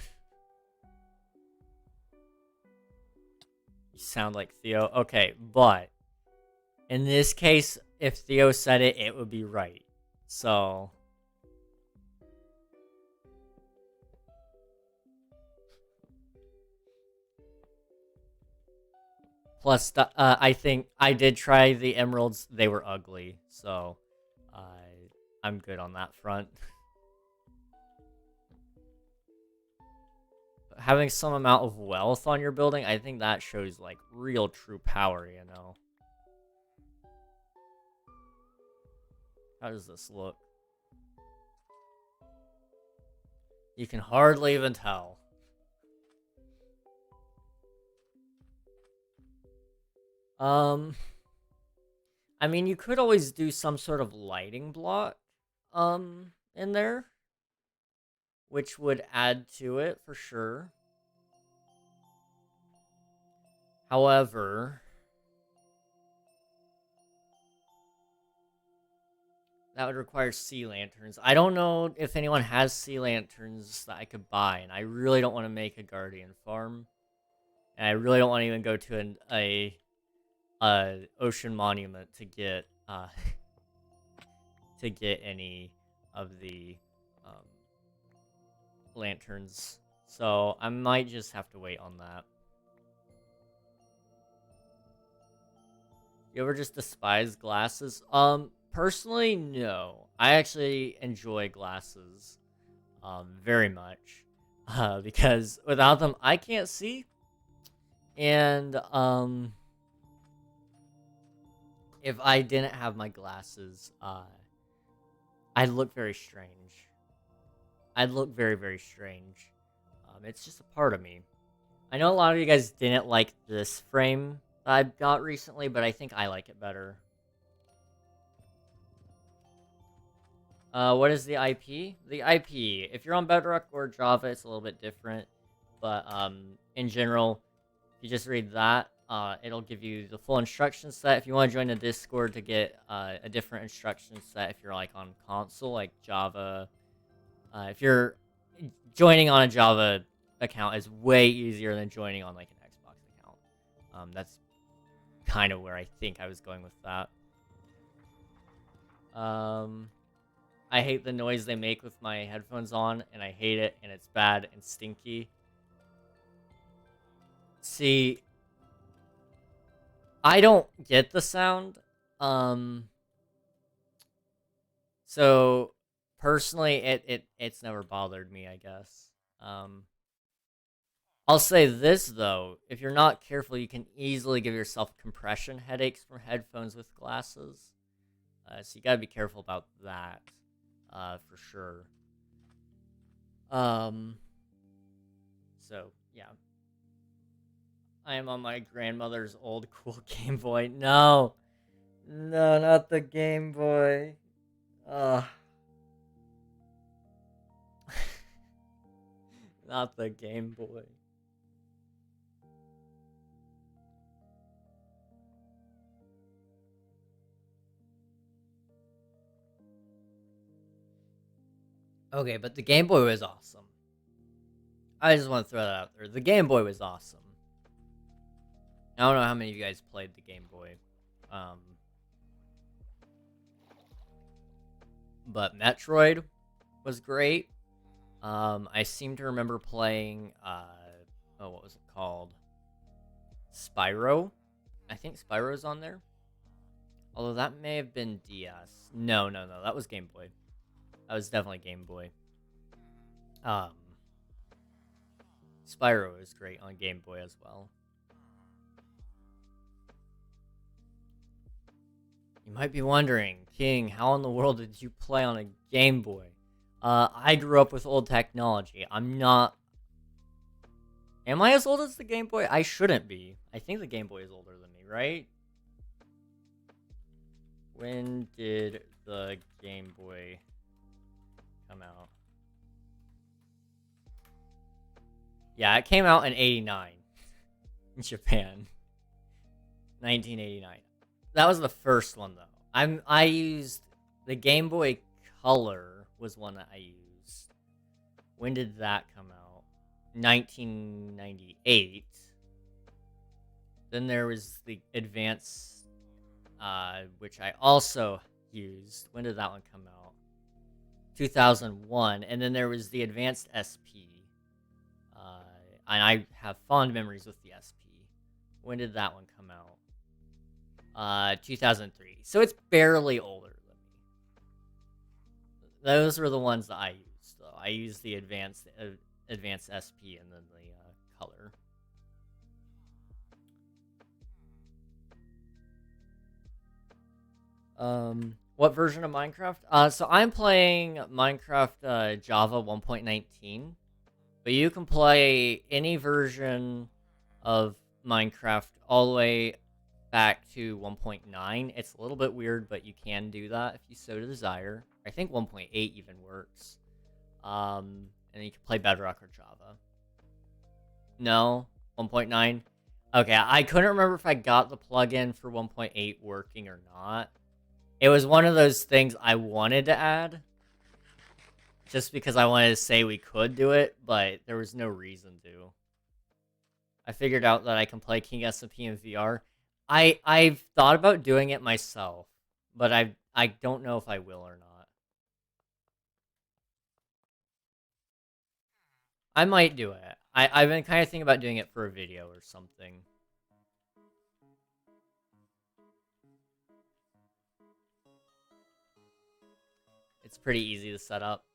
You sound like Theo. Okay, but in this case, if Theo said it, it would be right. So... Plus, I think I did try the emeralds. They were ugly, so I'm good on that front. Having some amount of wealth on your building, I think that shows, like, real true power, you know? How does this look? You can hardly even tell. I mean, you could always do some sort of lighting block. in there, which would add to it for sure. However, that would require sea lanterns. I don't know if anyone has sea lanterns that I could buy, and I really don't want to make a guardian farm. And I really don't want to even go to a ocean monument to get to get any of the lanterns. So I might just have to wait on that. You ever just despise glasses? Personally, no. I actually enjoy glasses, very much, because without them, I can't see, and if I didn't have my glasses, I'd look very strange. I'd look very, very strange. It's just a part of me. I know a lot of you guys didn't like this frame that I got recently, but I think I like it better. What is the IP? The IP, if you're on Bedrock or Java, it's a little bit different. But, in general, if you just read that, it'll give you the full instruction set. If you want to join the Discord to get a different instruction set, if you're, like, on console, like Java, if you're joining on a Java account is way easier than joining on, like, an Xbox account. That's kind of where I think I was going with that. I hate the noise they make with my headphones on, and I hate it, and it's bad and stinky. See, I don't get the sound. So personally, it's never bothered me, I guess. I'll say this though, if you're not careful, you can easily give yourself compression headaches from headphones with glasses. So you gotta be careful about that, for sure. So yeah. I am on my grandmother's old cool Game Boy. No! No, not the Game Boy. Ugh. Not the Game Boy. Okay, but the Game Boy was awesome. I just want to throw that out there. The Game Boy was awesome. I don't know how many of you guys played the Game Boy. But Metroid was great. I seem to remember playing, what was it called? Spyro? I think Spyro's on there. Although that may have been DS. No, that was Game Boy. That was definitely Game Boy. Spyro is great on Game Boy as well. You might be wondering, King, how in the world did you play on a Game Boy? I grew up with old technology. I'm not... Am I as old as the Game Boy? I shouldn't be. I think the Game Boy is older than me, right? When did the Game Boy come out? Yeah, it came out in 89. In Japan. 1989. That was the first one, though. I used... The Game Boy Color was one that I used. When did that come out? 1998. Then there was the Advance, which I also used. When did that one come out? 2001. And then there was the Advanced SP. And I have fond memories with the SP. When did that one come out? 2003. So it's barely older than me. Those were the ones that I used, though. I used the Advanced SP and then the Color. What version of Minecraft? So I'm playing Minecraft Java 1.19, but you can play any version of Minecraft all the way back to 1.9. It's a little bit weird, but you can do that if you so desire. I think 1.8 even works. And you can play Bedrock or Java. No? 1.9? Okay, I couldn't remember if I got the plugin for 1.8 working or not. It was one of those things I wanted to add. Just because I wanted to say we could do it, but there was no reason to. I figured out that I can play King SMP in VR. I've thought about doing it myself, but I don't know if I will or not. I might do it. I've been kind of thinking about doing it for a video or something. It's pretty easy to set up.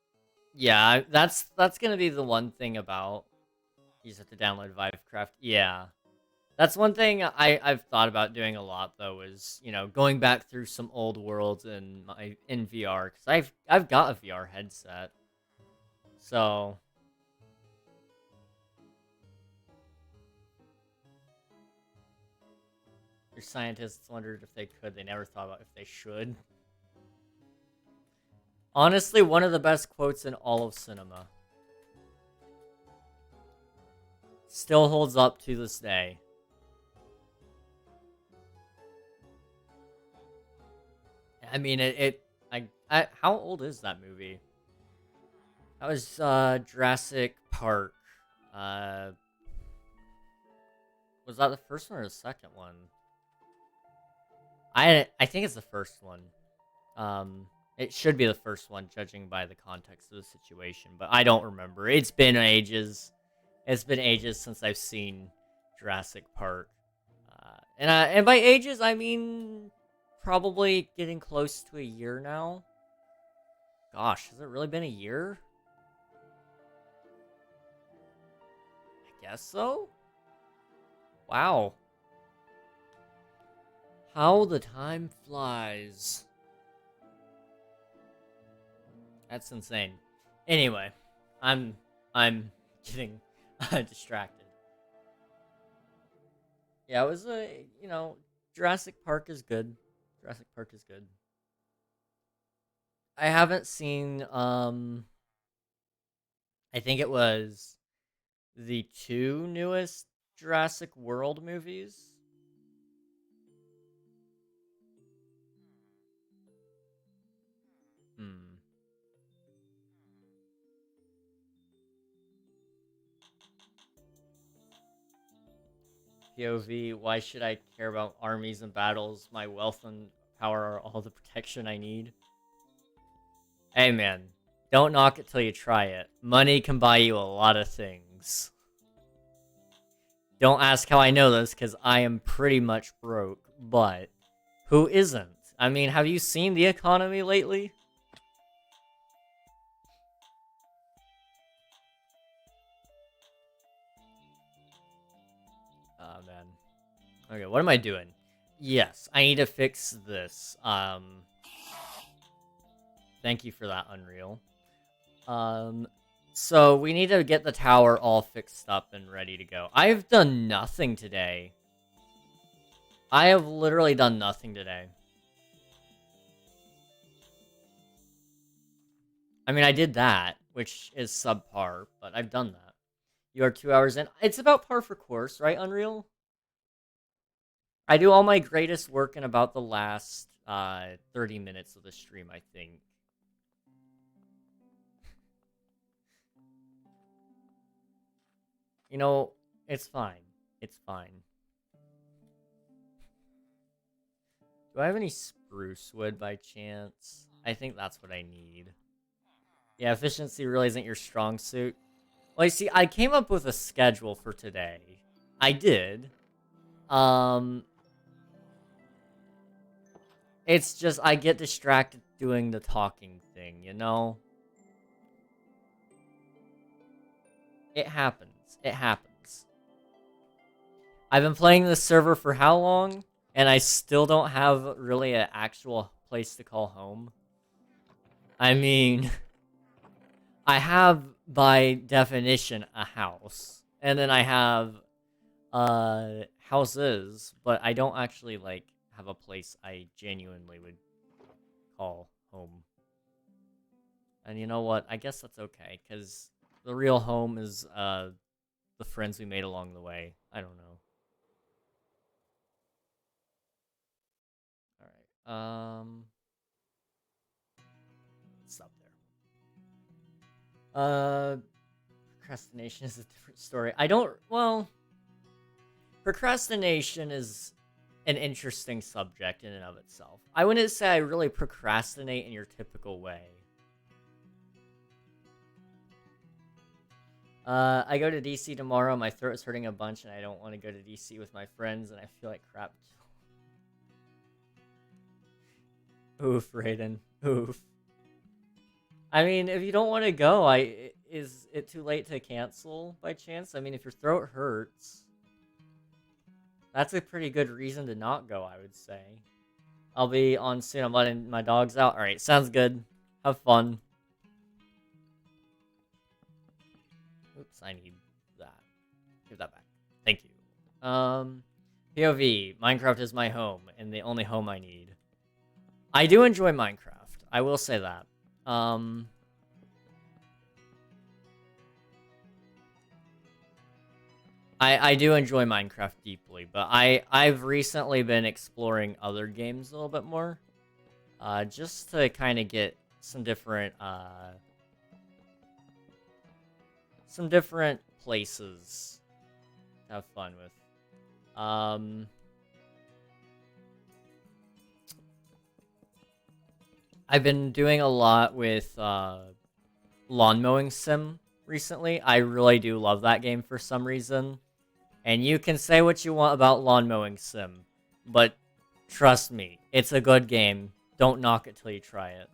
Yeah, that's gonna be the one thing about. You just have to download Vivecraft. Yeah. That's one thing I've thought about doing a lot though, is, you know, going back through some old worlds in VR, because I've got a VR headset. So your scientists wondered if they could, they never thought about if they should. Honestly, one of the best quotes in all of cinema. Still holds up to this day. I mean, how old is that movie? That was Jurassic Park. Was that the first one or the second one? I think it's the first one. It should be the first one, judging by the context of the situation, but I don't remember. It's been ages. It's been ages since I've seen Jurassic Park. And by ages, I mean probably getting close to a year now. Gosh, has it really been a year? I guess so. Wow. How the time flies. That's insane. Anyway, I'm getting distracted. Yeah, it was Jurassic Park is good. Jurassic Park is good. I haven't seen I think it was the two newest Jurassic World movies. Hmm. POV, why should I care about armies and battles? My wealth and power are all the protection I need. Hey man, don't knock it till you try it. Money can buy you a lot of things. Don't ask how I know this, because I am pretty much broke, but who isn't? I mean, have you seen the economy lately? Oh man. Okay, what am I doing? Yes, I need to fix this. Thank you for that, Unreal. So we need to get the tower all fixed up and ready to go. I've done nothing today. I have literally done nothing today. I mean, I did that, which is subpar, but I've done that. You are 2 hours in. It's about par for course, right, Unreal? I do all my greatest work in about the last 30 minutes of the stream, I think. You know, it's fine. It's fine. Do I have any spruce wood by chance? I think that's what I need. Yeah, efficiency really isn't your strong suit. Well, you see, I came up with a schedule for today. I did. It's just I get distracted doing the talking thing, you know? It happens. It happens. I've been playing this server for how long? And I still don't have really an actual place to call home. I mean, I have, by definition, a house. And then I have, houses, but I don't actually, like, have a place I genuinely would call home. And you know what? I guess that's okay, because the real home is the friends we made along the way. I don't know. All right. Stop there. Procrastination is a different story. I don't. Well, procrastination is an interesting subject in and of itself. I wouldn't say I really procrastinate in your typical way. I go to DC tomorrow. My throat is hurting a bunch, and I don't want to go to DC with my friends, and I feel like crap. Oof, Raiden. Oof. I mean, if you don't want to go, is it too late to cancel by chance? I mean, if your throat hurts, that's a pretty good reason to not go, I would say. I'll be on soon. I'm letting my dogs out. All right, sounds good. Have fun. Oops, I need that. Give that back. Thank you. POV. Minecraft is my home, and the only home I need. I do enjoy Minecraft. I will say that. I do enjoy Minecraft deeply, but I've recently been exploring other games a little bit more, just to kind of get some different places to have fun with. I've been doing a lot with Lawn Mowing Sim recently. I really do love that game for some reason. And you can say what you want about Lawn Mowing Sim, but trust me, it's a good game. Don't knock it till you try it.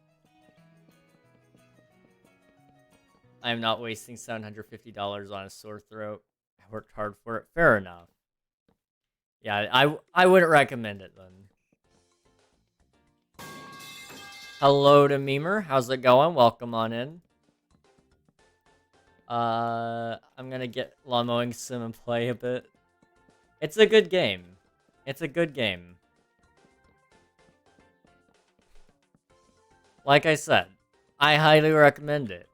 I'm not wasting $750 on a sore throat. I worked hard for it. Fair enough. Yeah, I wouldn't recommend it then. Hello to Memer. How's it going? Welcome on in. I'm gonna get Lawn Mowing Sim and play a bit. It's a good game. It's a good game. Like I said, I highly recommend it.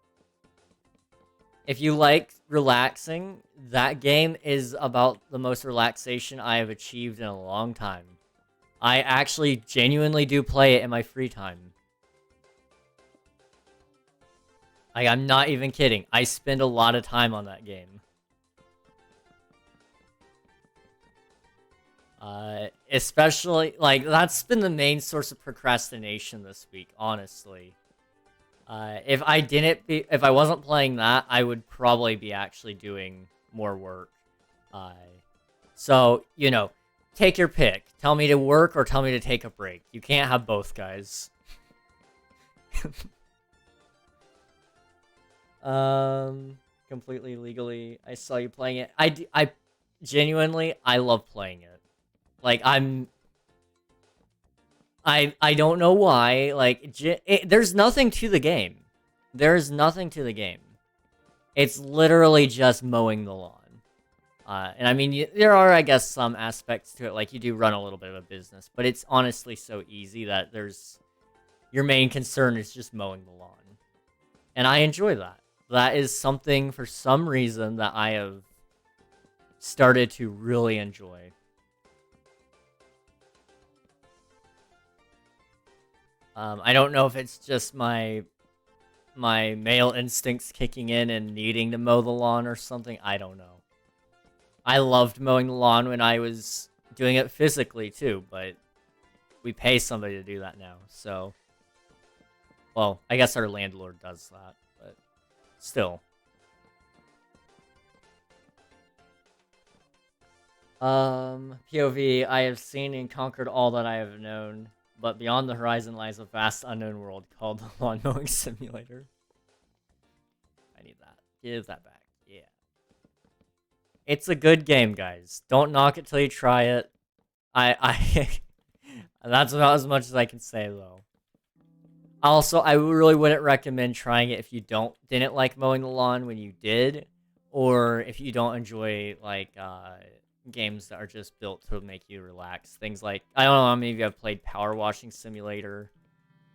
If you like relaxing, that game is about the most relaxation I have achieved in a long time. I actually genuinely do play it in my free time. I'm not even kidding. I spend a lot of time on that game. Especially, like, that's been the main source of procrastination this week, honestly. If I wasn't playing that, I would probably be actually doing more work. So, you know, take your pick. Tell me to work or tell me to take a break. You can't have both, guys. Completely legally. I saw you playing it. I genuinely, I love playing it. Like, I don't know why. Like, there's nothing to the game. There's nothing to the game. It's literally just mowing the lawn. And I mean, there are, I guess, some aspects to it. Like, you do run a little bit of a business, but it's honestly so easy that your main concern is just mowing the lawn. And I enjoy that. That is something, for some reason, that I have started to really enjoy. I don't know if it's just my male instincts kicking in and needing to mow the lawn or something. I don't know. I loved mowing the lawn when I was doing it physically too, but we pay somebody to do that now, so... Well, I guess our landlord does that, but still. POV, I have seen and conquered all that I have known, but beyond the horizon lies a vast unknown world called the Lawn Mowing Simulator. I need that. Give that back. Yeah. It's a good game, guys. Don't knock it till you try it. That's about as much as I can say, though. Also, I really wouldn't recommend trying it if you didn't like mowing the lawn when you did, or if you don't enjoy, like, games that are just built to make you relax. Things like, I don't know how many of you have played Power Washing Simulator.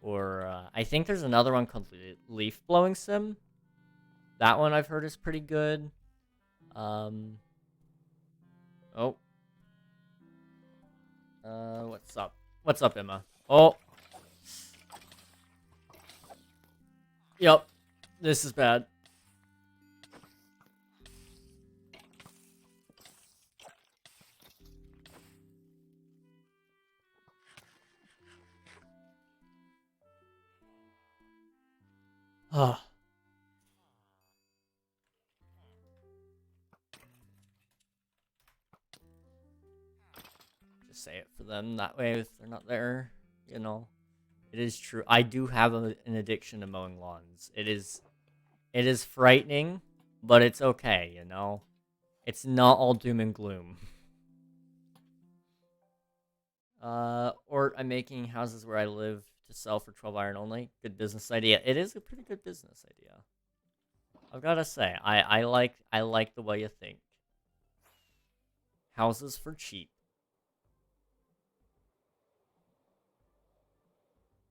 Or I think there's another one called Leaf Blowing Sim. That one I've heard is pretty good. Oh. What's up? What's up, Emma? Oh. Yep. This is bad. Oh. Just say it for them. That way, if they're not there, you know. It is true. I do have an addiction to mowing lawns. It is frightening, but it's okay, you know? It's not all doom and gloom. Or I'm making houses where I live to sell for 12 iron only. Good business idea. It is a pretty good business idea. I've gotta say, I like the way you think. Houses for cheap.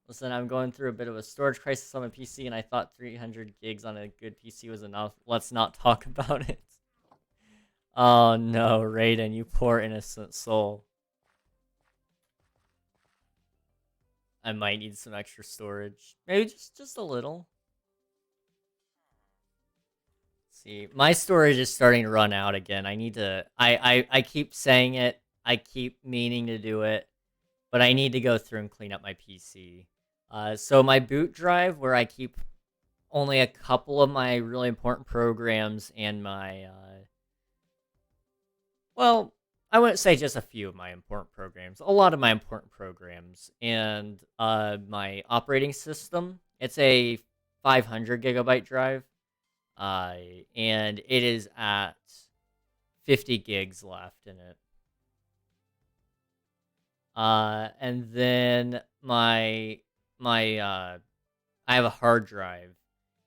Listen, I'm going through a bit of a storage crisis on my PC, and I thought 300 gigs on a good PC was enough. Let's not talk about it. Oh no, Raiden, you poor innocent soul. I might need some extra storage. Maybe just a little. Let's see, my storage is starting to run out again. I need to. I keep saying it. I keep meaning to do it, but I need to go through and clean up my PC. So my boot drive, where I keep only a couple of my really important programs and my well, I wouldn't say just a few of my important programs. A lot of my important programs and my operating system. It's a 500 gigabyte drive, and it is at 50 gigs left in it. And then my I have a hard drive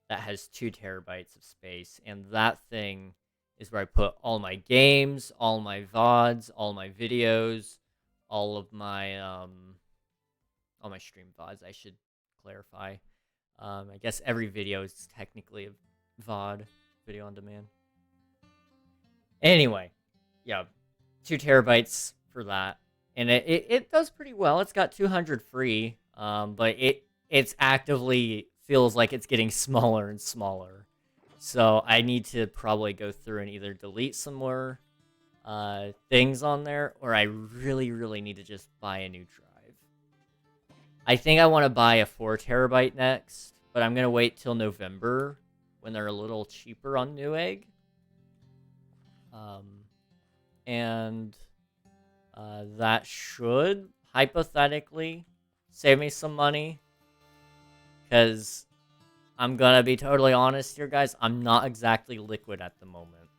that has 2 terabytes of space, and that thing is where I put all my games, all my VODs, all my videos, all of my all my stream VODs. I should clarify. I guess every video is technically a VOD, video on demand. Anyway, yeah, 2 terabytes for that, and it does pretty well. It's got 200 free, but it's actively feels like it's getting smaller and smaller. So I need to probably go through and either delete some more things on there, or I really need to just buy a new drive. I think I want to buy a 4 terabyte next, but I'm gonna wait till November when they're a little cheaper on Newegg. And that should hypothetically save me some money, because I'm gonna be totally honest here, guys. I'm not exactly liquid at the moment.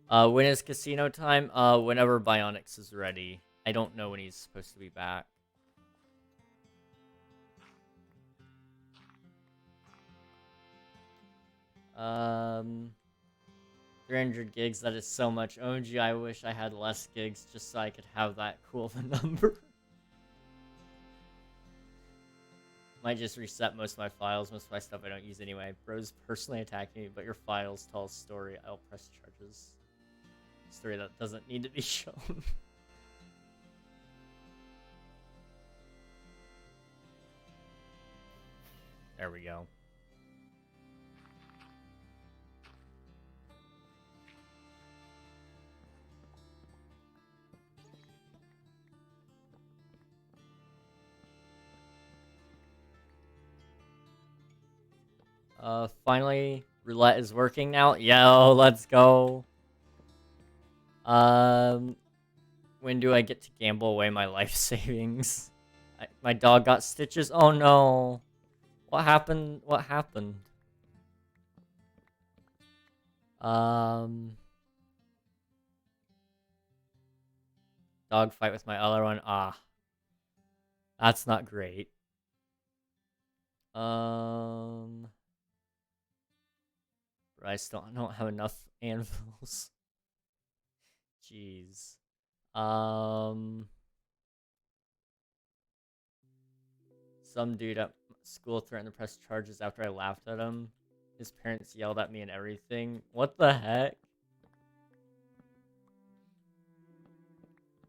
When is casino time? Whenever Bionics is ready. I don't know when he's supposed to be back. Um, 300 gigs, that is so much. OMG, I wish I had less gigs just so I could have that cool of a number. Might just reset most of my files. Most of my stuff I don't use anyway. Bro's personally attacking me, but your files tell a story. I'll press charges. Story that doesn't need to be shown. There we go. Finally, roulette is working now. Yo, let's go. When do I get to gamble away my life savings? My dog got stitches. Oh no. What happened? What happened? Dog fight with my other one. Ah. That's not great. I still don't have enough anvils. Jeez. Some dude at school threatened to press charges after I laughed at him. His parents yelled at me and everything. What the heck?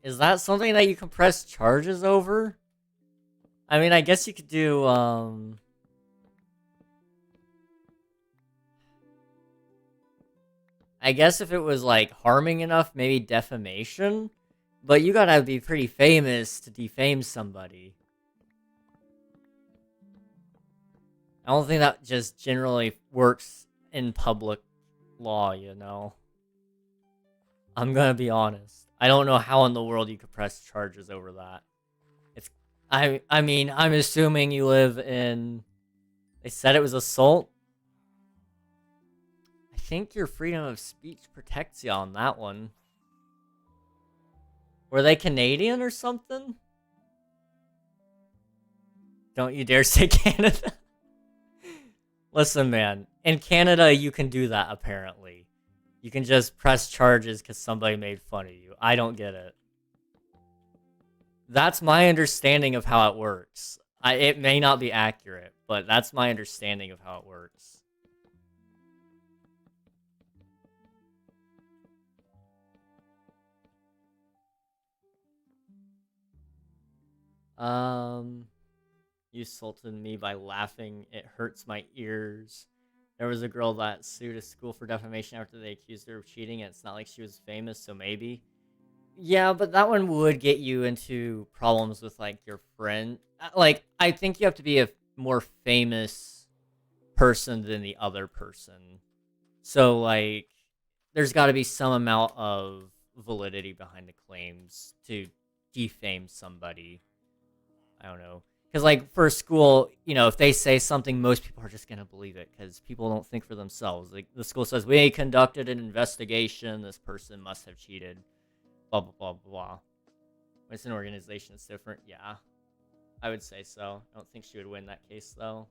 Is that something that you can press charges over? I mean, I guess you could do, I guess if it was, like, harming enough, maybe defamation? But you gotta be pretty famous to defame somebody. I don't think that just generally works in public law, you know? I'm gonna be honest. I don't know how in the world you could press charges over that. I mean, I'm assuming you live in... They said it was assault? I think your freedom of speech protects you on that one. Were they Canadian or something? Don't you dare say Canada. Listen, man. In Canada, you can do that, apparently. You can just press charges because somebody made fun of you. I don't get it. That's my understanding of how it works. It may not be accurate, but that's my understanding of how it works. You assaulted me by laughing. It hurts my ears. There was a girl that sued a school for defamation after they accused her of cheating, and it's not like she was famous, so maybe. Yeah, but that one would get you into problems with, like, your friend. Like, I think you have to be a more famous person than the other person. So, like, there's got to be some amount of validity behind the claims to defame somebody. I don't know. Because, like, for school, you know, if they say something, most people are just going to believe it because people don't think for themselves. Like, the school says, we conducted an investigation. This person must have cheated. Blah, blah, blah, blah. When it's an organization, it's different. Yeah, I would say so. I don't think she would win that case, though.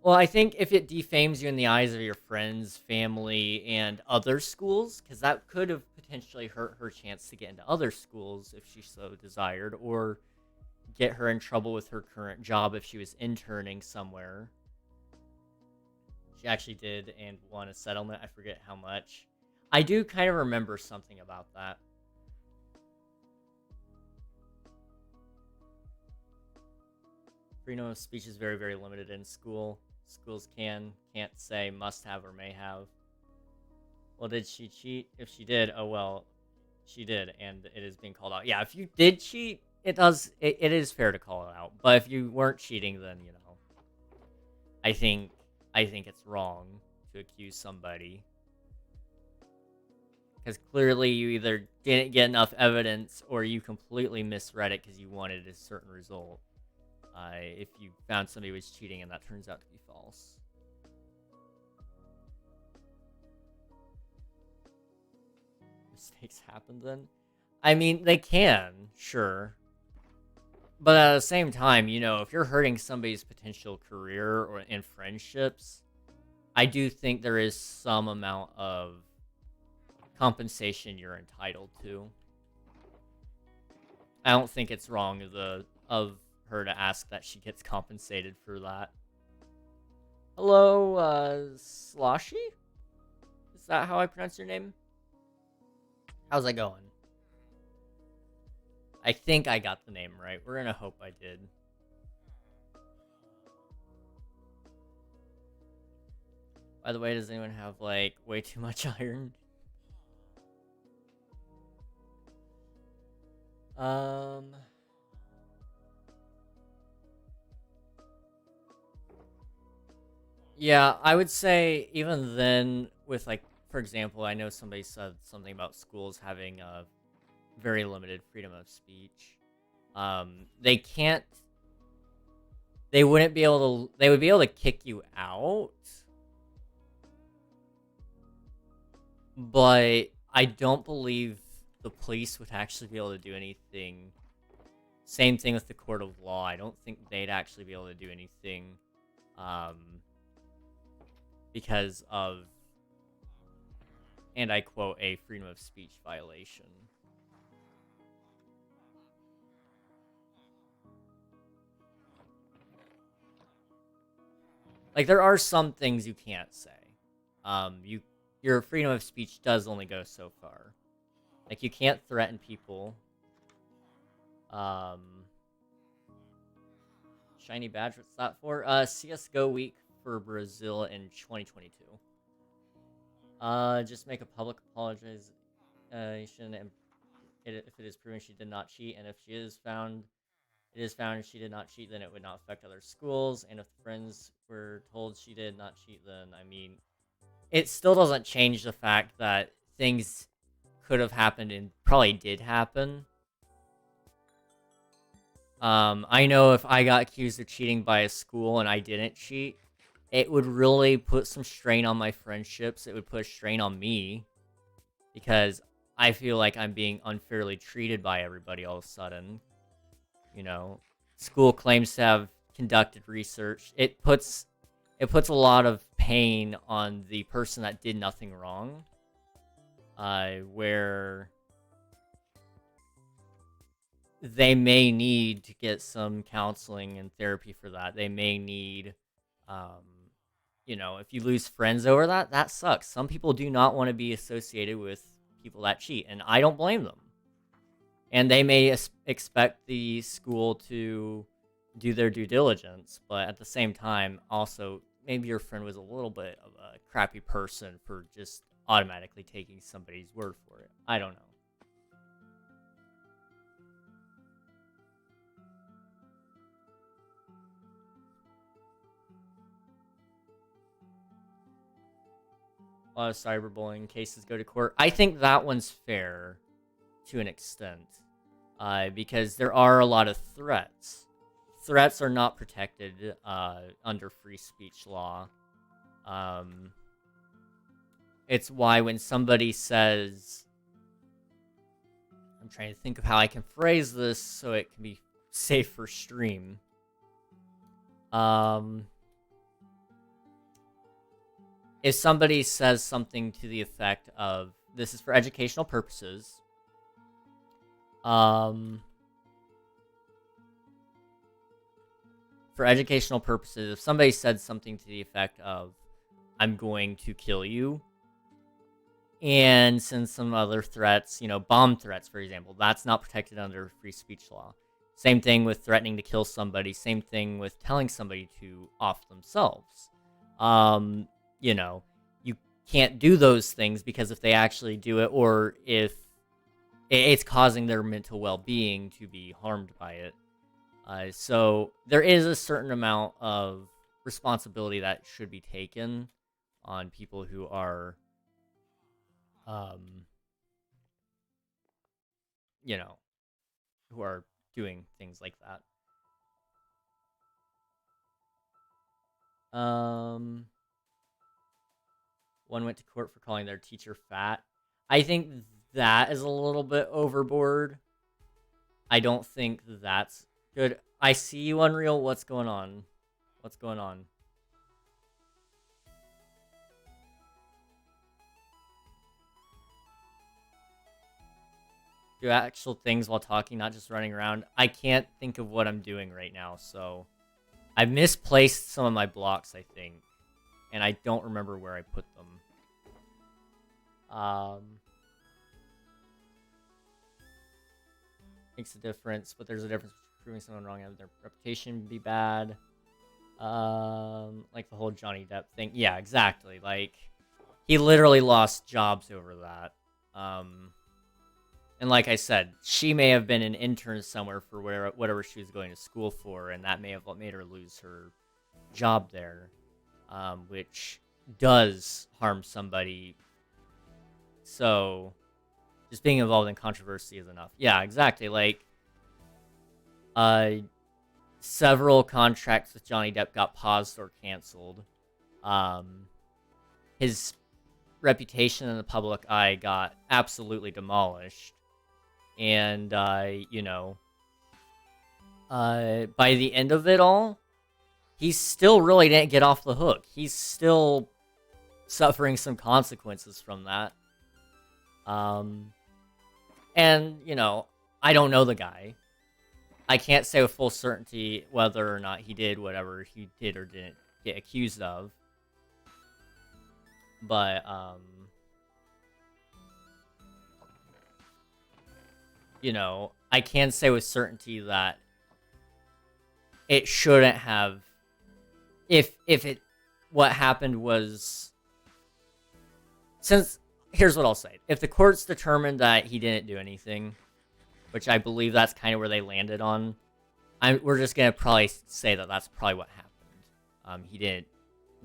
Well, I think if it defames you in the eyes of your friends, family, and other schools, because that could have potentially hurt her chance to get into other schools if she so desired, or get her in trouble with her current job if she was interning somewhere. She actually did and won a settlement. I forget how much. I do kind of remember something about that. Freedom of speech is very, very limited in school. Schools can't say must have or may have. Well, did she cheat? If she did, oh well, she did, and it is being called out. Yeah, if you did cheat, it is fair to call it out. But if you weren't cheating, then, you know, I think it's wrong to accuse somebody. Because clearly you either didn't get enough evidence or you completely misread it because you wanted a certain result. If you found somebody was cheating and that turns out to be false. Mistakes happen then? I mean, they can, sure. But at the same time, you know, if you're hurting somebody's potential career or in friendships, I do think there is some amount of compensation you're entitled to. I don't think it's wrong of her to ask that she gets compensated for that. Hello, Sloshy? Is that how I pronounce your name? How's that going? I think I got the name right. We're gonna hope I did. By the way, does anyone have, like, way too much iron? Yeah, I would say even then, with, like, for example, I know somebody said something about schools having a very limited freedom of speech. They wouldn't be able to, they would be able to kick you out, but I don't believe the police would actually be able to do anything. Same thing with the court of law. I don't think they'd actually be able to do anything, because of, and I quote, a freedom of speech violation. Like, there are some things you can't say. Your freedom of speech does only go so far. Like, you can't threaten people. Shiny badge, what's that for? CSGO week for Brazil in 2022. Just make a public apologization, and if it is proven she did not cheat, and if it is found she did not cheat, then it would not affect other schools, and if the friends were told she did not cheat, then, I mean, it still doesn't change the fact that things could have happened and probably did happen. I know if I got accused of cheating by a school and I didn't cheat, it would really put some strain on my friendships. It would put a strain on me because I feel like I'm being unfairly treated by everybody all of a sudden. You know, school claims to have conducted research. It puts a lot of pain on the person that did nothing wrong. Where they may need to get some counseling and therapy for that. They may need, you know, if you lose friends over that, that sucks. Some people do not want to be associated with people that cheat, and I don't blame them. And they may expect the school to do their due diligence, but at the same time, also, maybe your friend was a little bit of a crappy person for just automatically taking somebody's word for it. I don't know. A lot of cyberbullying cases go to court. I think that one's fair to an extent, because there are a lot of threats. Threats are not protected under free speech law. It's why when somebody says, I'm trying to think of how I can phrase this so it can be safe for stream. If somebody says something to the effect of, this is for educational purposes, for educational purposes, if somebody said something to the effect of, I'm going to kill you, and send some other threats, you know, bomb threats, for example, that's not protected under free speech law. Same thing with threatening to kill somebody, same thing with telling somebody to off themselves. You know, you can't do those things because if they actually do it, or if it's causing their mental well-being to be harmed by it. So there is a certain amount of responsibility that should be taken on people who are, you know, who are doing things like that. One went to court for calling their teacher fat. I think that is a little bit overboard. I don't think that's good. I see you, Unreal. What's going on? What's going on? Do actual things while talking, not just running around. I can't think of what I'm doing right now, so I've misplaced some of my blocks, I think, and I don't remember where I put them. Makes a difference, but there's a difference between proving someone wrong and their reputation be bad. Like the whole Johnny Depp thing. Yeah, exactly. Like, he literally lost jobs over that. And like I said, she may have been an intern somewhere for whatever she was going to school for, and that may have made her lose her job there, which does harm somebody. So, just being involved in controversy is enough. Yeah, exactly. Like, several contracts with Johnny Depp got paused or canceled. His reputation in the public eye got absolutely demolished. And, you know, by the end of it all, he still really didn't get off the hook. He's still suffering some consequences from that. And, you know, I don't know the guy. I can't say with full certainty whether or not he did whatever he did or didn't get accused of. But, you know, I can say with certainty that it shouldn't have, if what happened was, here's what I'll say. If the courts determined that he didn't do anything, which I believe that's kind of where they landed on, we're just going to probably say that that's probably what happened. He didn't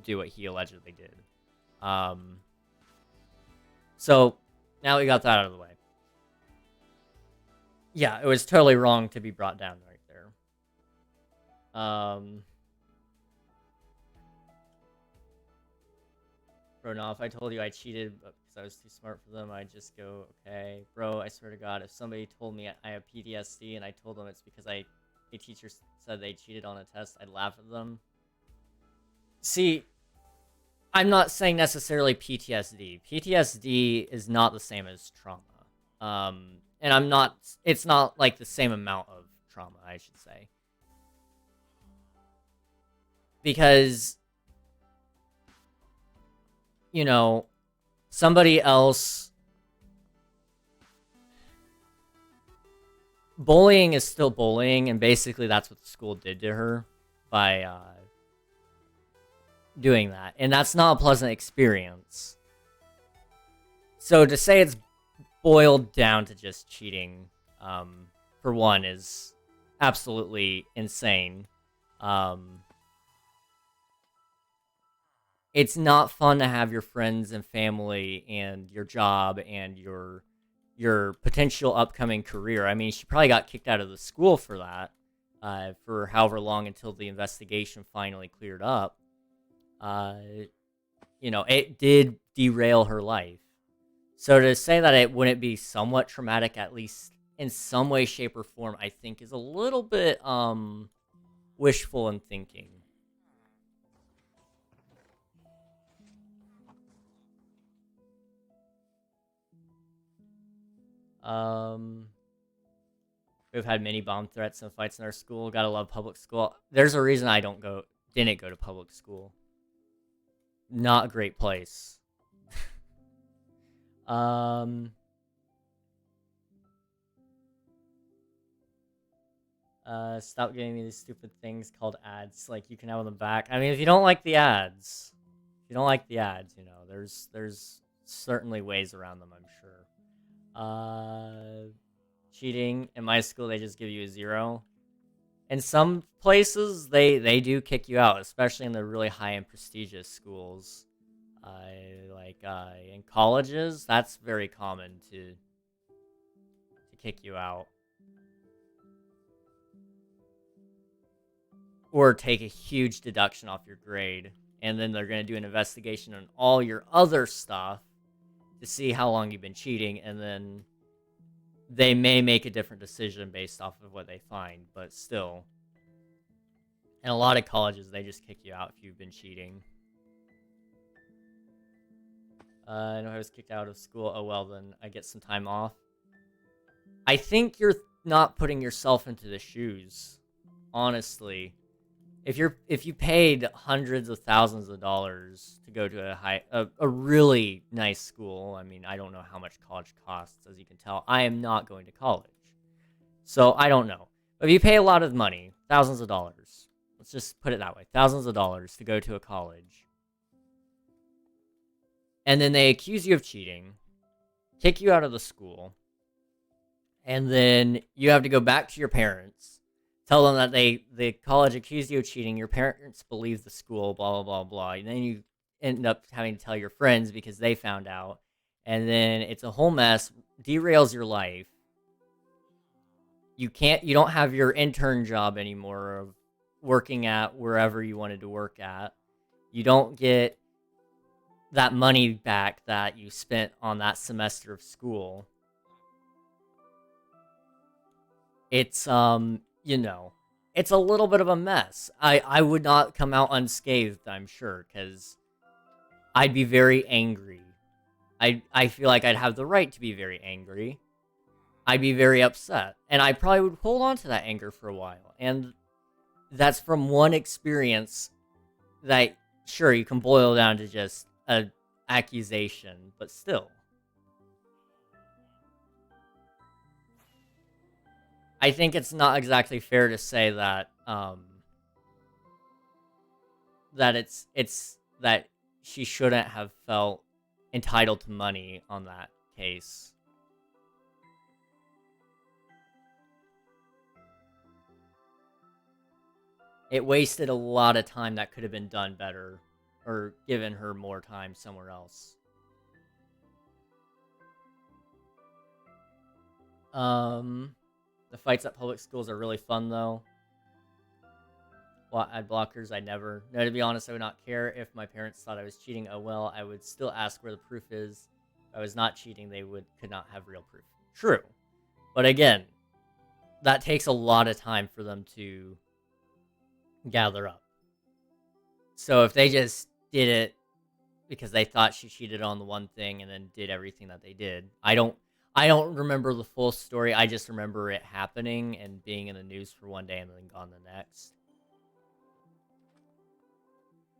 do what he allegedly did. So, now we got that out of the way. Yeah, it was totally wrong to be brought down right there. Bro, no, if I told you I cheated because I was too smart for them, I'd just go, okay. Bro, I swear to God, if somebody told me I have PTSD and I told them it's because a teacher said they cheated on a test, I'd laugh at them. See, I'm not saying necessarily PTSD. PTSD is not the same as trauma. And it's not like the same amount of trauma, I should say. Because, you know, somebody else, bullying is still bullying, and basically that's what the school did to her by, doing that, and that's not a pleasant experience. So to say it's boiled down to just cheating, for one, is absolutely insane. It's not fun to have your friends and family and your job and your potential upcoming career. I mean, she probably got kicked out of the school for that, for however long until the investigation finally cleared up. You know, it did derail her life. So to say that it wouldn't be somewhat traumatic, at least in some way, shape, or form, I think is a little bit, wishful in thinking. We've had many bomb threats and fights in our school. Gotta love public school. There's a reason I didn't go to public school. Not a great place. Stop giving me these stupid things called ads. Like, you can have on the back. I mean, if you don't like the ads, you know, there's certainly ways around them, I'm sure. Cheating. In my school, they just give you a 0. In some places, they do kick you out, especially in the really high-end prestigious schools. In colleges, that's very common to kick you out. Or take a huge deduction off your grade, and then they're going to do an investigation on all your other stuff to see how long you've been cheating, and then they may make a different decision based off of what they find, but still. In a lot of colleges, they just kick you out if you've been cheating. I know I was kicked out of school. Oh, well, then I get some time off. I think you're not putting yourself into the shoes, honestly. If you paid hundreds of thousands of dollars to go to a really nice school, I mean, I don't know how much college costs, as you can tell. I am not going to college, so I don't know. But if you pay a lot of money, thousands of dollars, let's just put it that way, thousands of dollars to go to a college, and then they accuse you of cheating, kick you out of the school, and then you have to go back to your parents, tell them that the college accused you of cheating, your parents believe the school, blah, blah, blah, blah, and then you end up having to tell your friends because they found out, and then it's a whole mess, derails your life. You don't have your intern job anymore of working at wherever you wanted to work at. You don't get that money back that you spent on that semester of school. It's, you know, it's a little bit of a mess. I would not come out unscathed, I'm sure, because I'd be very angry. I feel like I'd have the right to be very angry. I'd be very upset. And I probably would hold on to that anger for a while. And that's from one experience that, sure, you can boil down to just a accusation, but still. I think it's not exactly fair to say that, that that she shouldn't have felt entitled to money on that case. It wasted a lot of time that could have been done better, or given her more time somewhere else. The fights at public schools are really fun, though. Ad blockers, I never. No, to be honest, I would not care if my parents thought I was cheating. Oh well, I would still ask where the proof is. If I was not cheating, they could not have real proof. True. But again, that takes a lot of time for them to gather up. So if they just did it because they thought she cheated on the one thing and then did everything that they did, I don't remember the full story. I just remember it happening and being in the news for one day and then gone the next.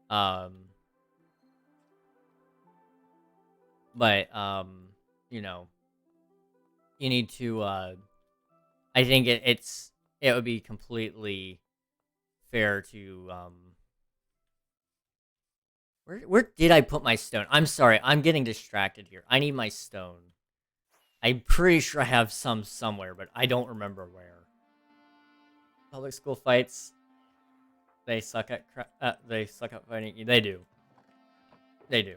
But you know, you need to I think it would be completely fair to where did I put my stone? I'm sorry, I'm getting distracted here. I need my stone. I'm pretty sure I have some somewhere, but I don't remember where. Public school fights, they suck at fighting. They do. They do.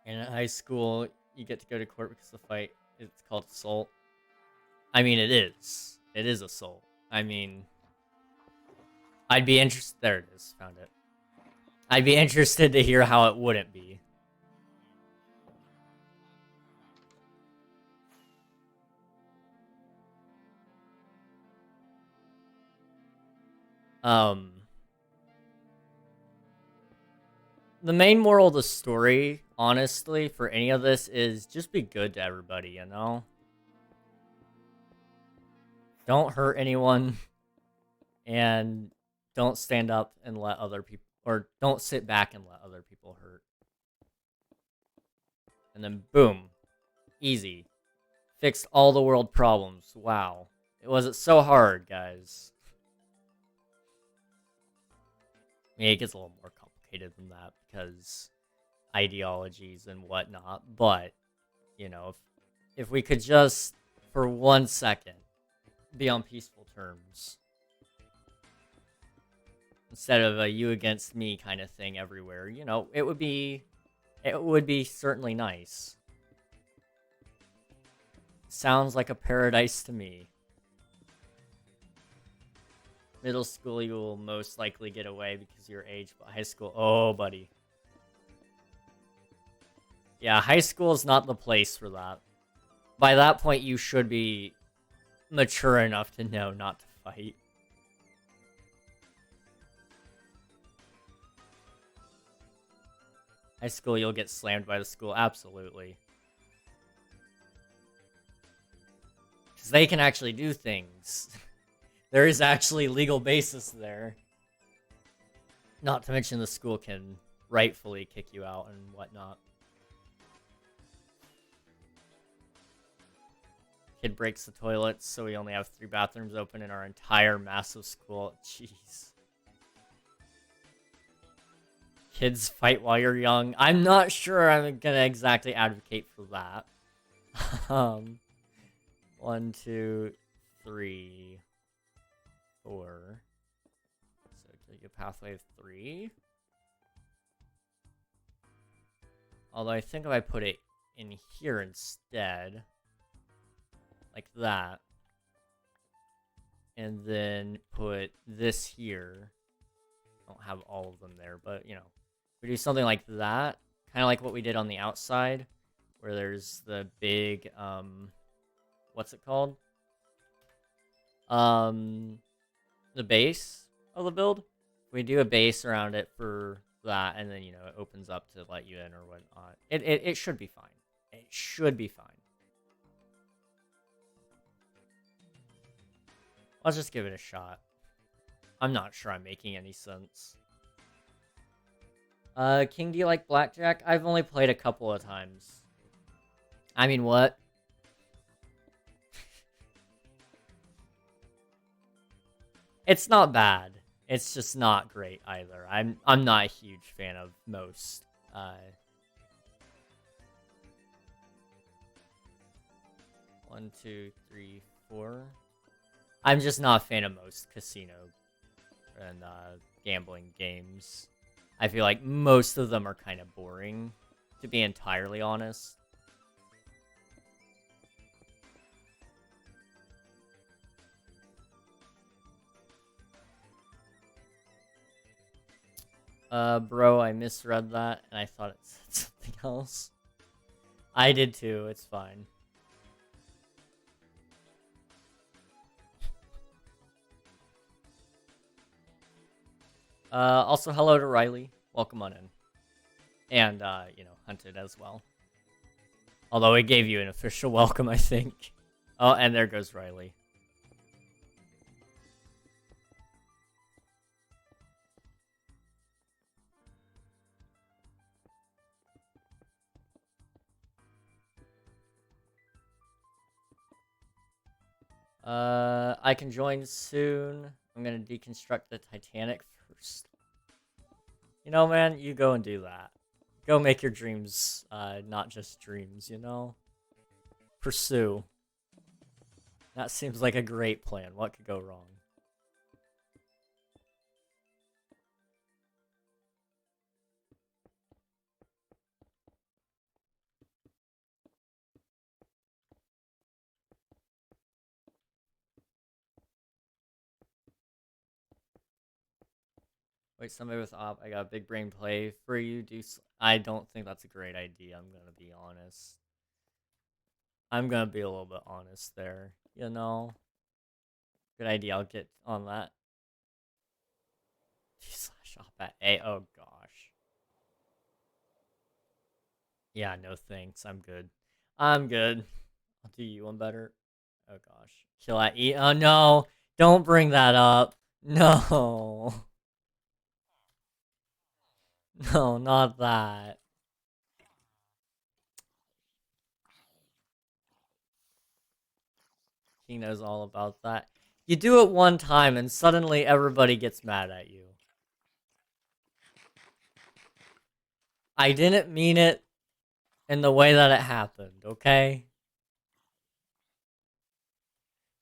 And in high school, you get to go to court because the fight, it's called assault. I mean, it is. It is assault. I mean, I'd be interested. There it is. Found it. I'd be interested to hear how it wouldn't be. The main moral of the story, honestly, for any of this is just be good to everybody, you know? Don't hurt anyone, and don't stand up and let other people, or don't sit back and let other people hurt. And then boom, easy. Fixed all the world problems. Wow. It wasn't so hard, guys. I mean, it gets a little more complicated than that because ideologies and whatnot, but, you know, if we could just, for 1 second, be on peaceful terms. Instead of a you against me kind of thing everywhere, you know, it would be certainly nice. Sounds like a paradise to me. Middle school, you will most likely get away because of your age, but high school, oh, buddy. Yeah, high school is not the place for that. By that point, you should be mature enough to know not to fight. High school, you'll get slammed by the school, absolutely. Because they can actually do things. There is actually legal basis there. Not to mention the school can rightfully kick you out and whatnot. Kid breaks the toilets, so we only have 3 bathrooms open in our entire massive school. Jeez. Kids fight while you're young. I'm not sure I'm gonna exactly advocate for that. 1, 2, 3, 4. So take a pathway of 3. Although I think if I put it in here instead, like that, and then put this here. I don't have all of them there, but you know, we do something like that, kind of like what we did on the outside, where there's the big what's it called? The base of the build. We do a base around it for that, and then, you know, it opens up to let you in or whatnot. It should be fine. It should be fine. Let's just give it a shot. I'm not sure I'm making any sense. King, do you like blackjack? I've only played a couple of times. I mean, what? It's not bad. It's just not great either. I'm not a huge fan of most. Uh, 1, 2, 3, 4. I'm just not a fan of most casino and gambling games. I feel like most of them are kind of boring, to be entirely honest. Bro, I misread that, and I thought it said something else. I did too, it's fine. Also, hello to Riley. Welcome on in. And, Hunted as well. Although it gave you an official welcome, I think. Oh, and there goes Riley. I can join soon. I'm gonna deconstruct the Titanic first. You know, man, you go and do that. Go make your dreams, not just dreams, you know? Pursue. That seems like a great plan. What could go wrong? Wait, somebody with op, I got a big brain play for you. I don't think that's a great idea, I'm gonna be honest. I'm gonna be a little bit honest there, you know? Good idea, I'll get on that. Slash op at A, oh gosh. Yeah, no thanks, I'm good. I'm good. I'll do you one better. Oh gosh. Kill at E, oh no! Don't bring that up! No! No, not that. He knows all about that. You do it one time and suddenly everybody gets mad at you. I didn't mean it in the way that it happened, okay?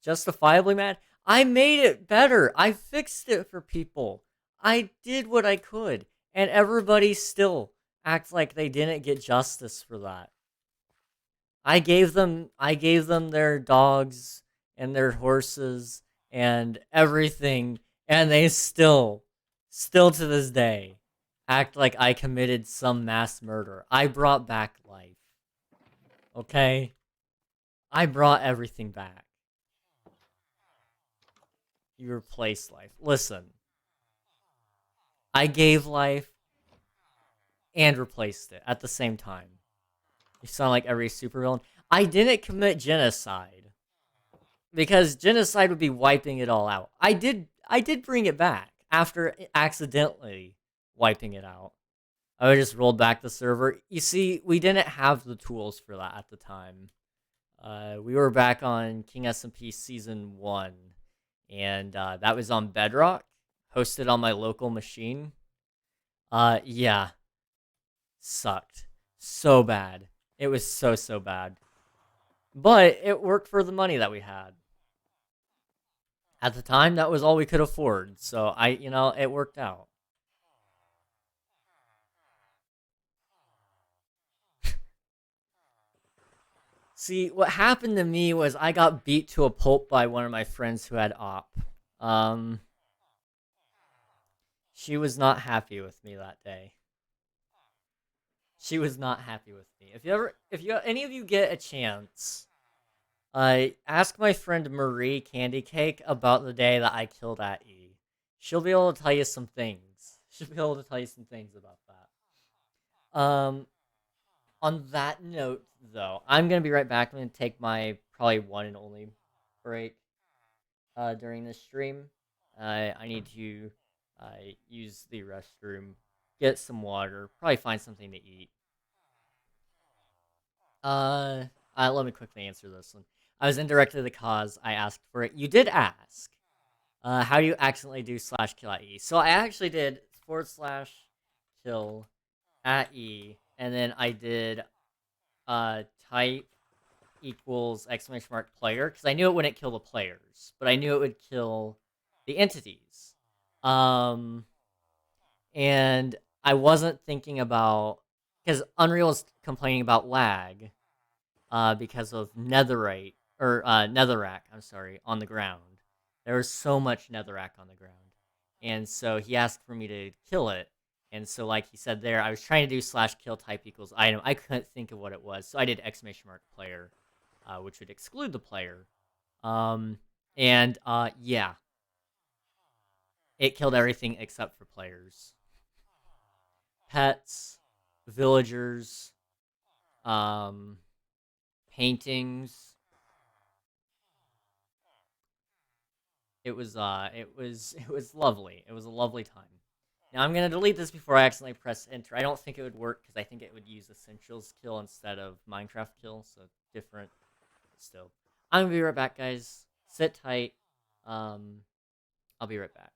Justifiably mad? I made it better. I fixed it for people. I did what I could. And everybody still acts like they didn't get justice for that. I gave them their dogs and their horses and everything, and they still to this day act like I committed some mass murder. I brought back life. Okay? I brought everything back. You replaced life. Listen. I gave life and replaced it at the same time. You sound like every supervillain. I didn't commit genocide. Because genocide would be wiping it all out. I did bring it back after accidentally wiping it out. I just rolled back the server. You see, we didn't have the tools for that at the time. We were back on King SMP Season 1, and that was on Bedrock, hosted on my local machine. Yeah. Sucked. So bad. It was so bad. But it worked for the money that we had. At the time, that was all we could afford. So it worked out. See, what happened to me was I got beat to a pulp by one of my friends who had op. Um, she was not happy with me that day. She was not happy with me. If any of you get a chance, ask my friend Marie Candy Cake about the day that I killed at E. She'll be able to tell you some things. She'll be able to tell you some things about that. On that note, though, I'm gonna be right back. I'm gonna take my probably one and only break during this stream. I need to use the restroom get some water, probably find something to eat. Let me quickly answer this one. I was indirectly the cause. I asked for it. You did ask. How do you accidentally do /kill at E? So I actually did /kill at E, and then I did type equals !player, because I knew it wouldn't kill the players, but I knew it would kill the entities. And I wasn't thinking about, because Unreal is complaining about lag, because of netherite, or netherrack, I'm sorry, on the ground. There was so much netherrack on the ground. And so he asked for me to kill it. And so, like he said there, I was trying to do /kill type equals item. I couldn't think of what it was, so I did !player, which would exclude the player. Yeah, it killed everything except for players. Pets, villagers, paintings. It was lovely. It was a lovely time. Now I'm gonna delete this before I accidentally press enter. I don't think it would work because I think it would use essentials kill instead of Minecraft kill, so different. Still, I'm gonna be right back, guys. Sit tight. Um, I'll be right back.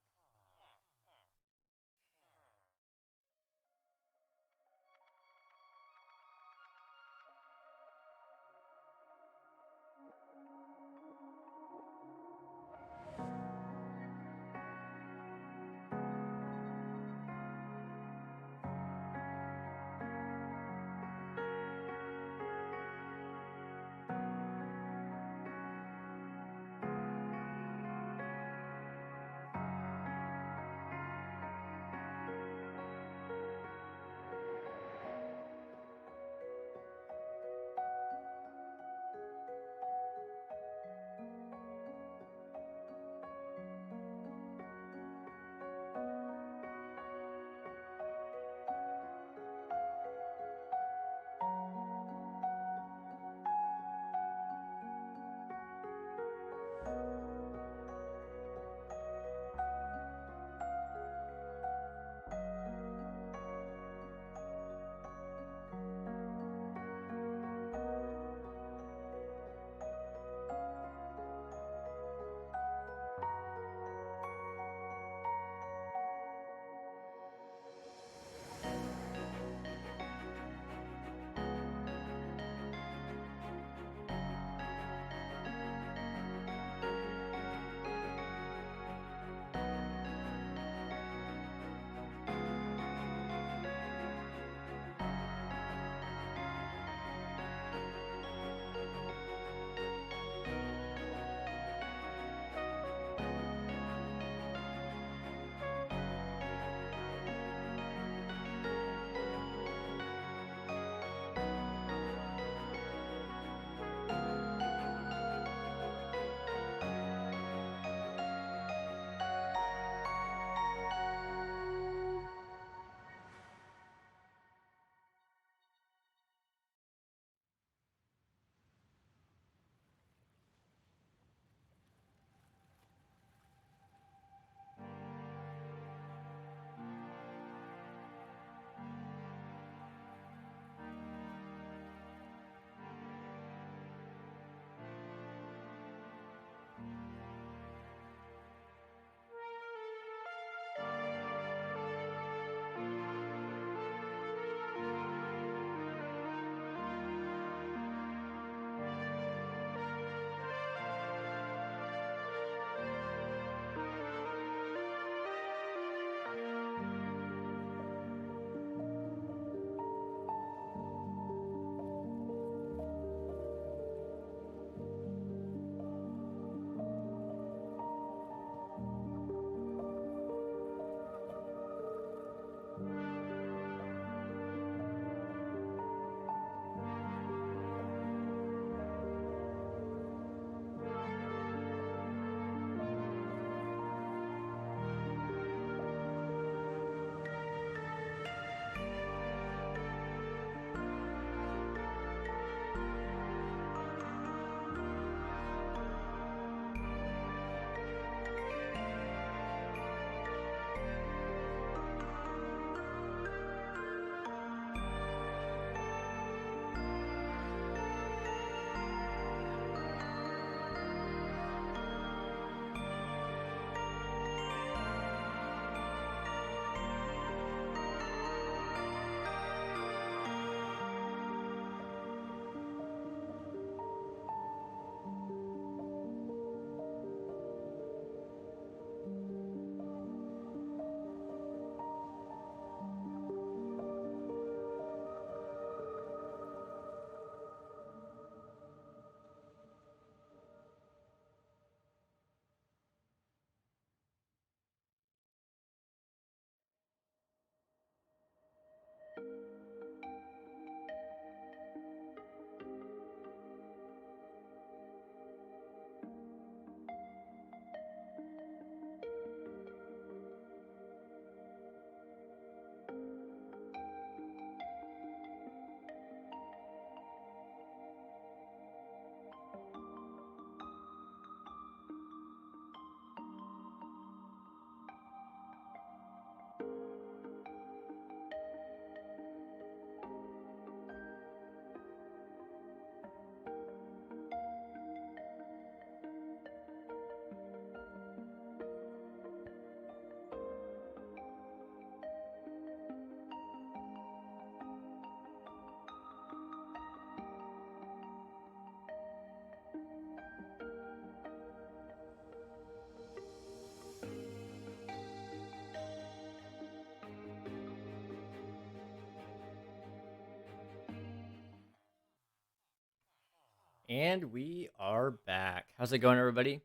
And we are back. How's it going, everybody?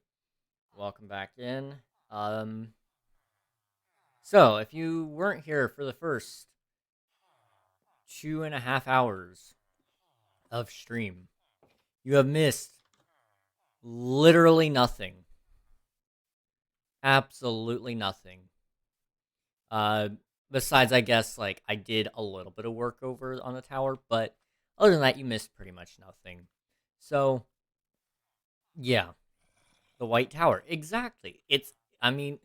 Welcome back in. So if you weren't here for the first 2.5 hours of stream, you have missed literally nothing. Absolutely nothing. Besides, I guess, like, I did a little bit of work over on the tower, but other than that, you missed pretty much nothing. So, yeah. The White Tower. Exactly. I mean,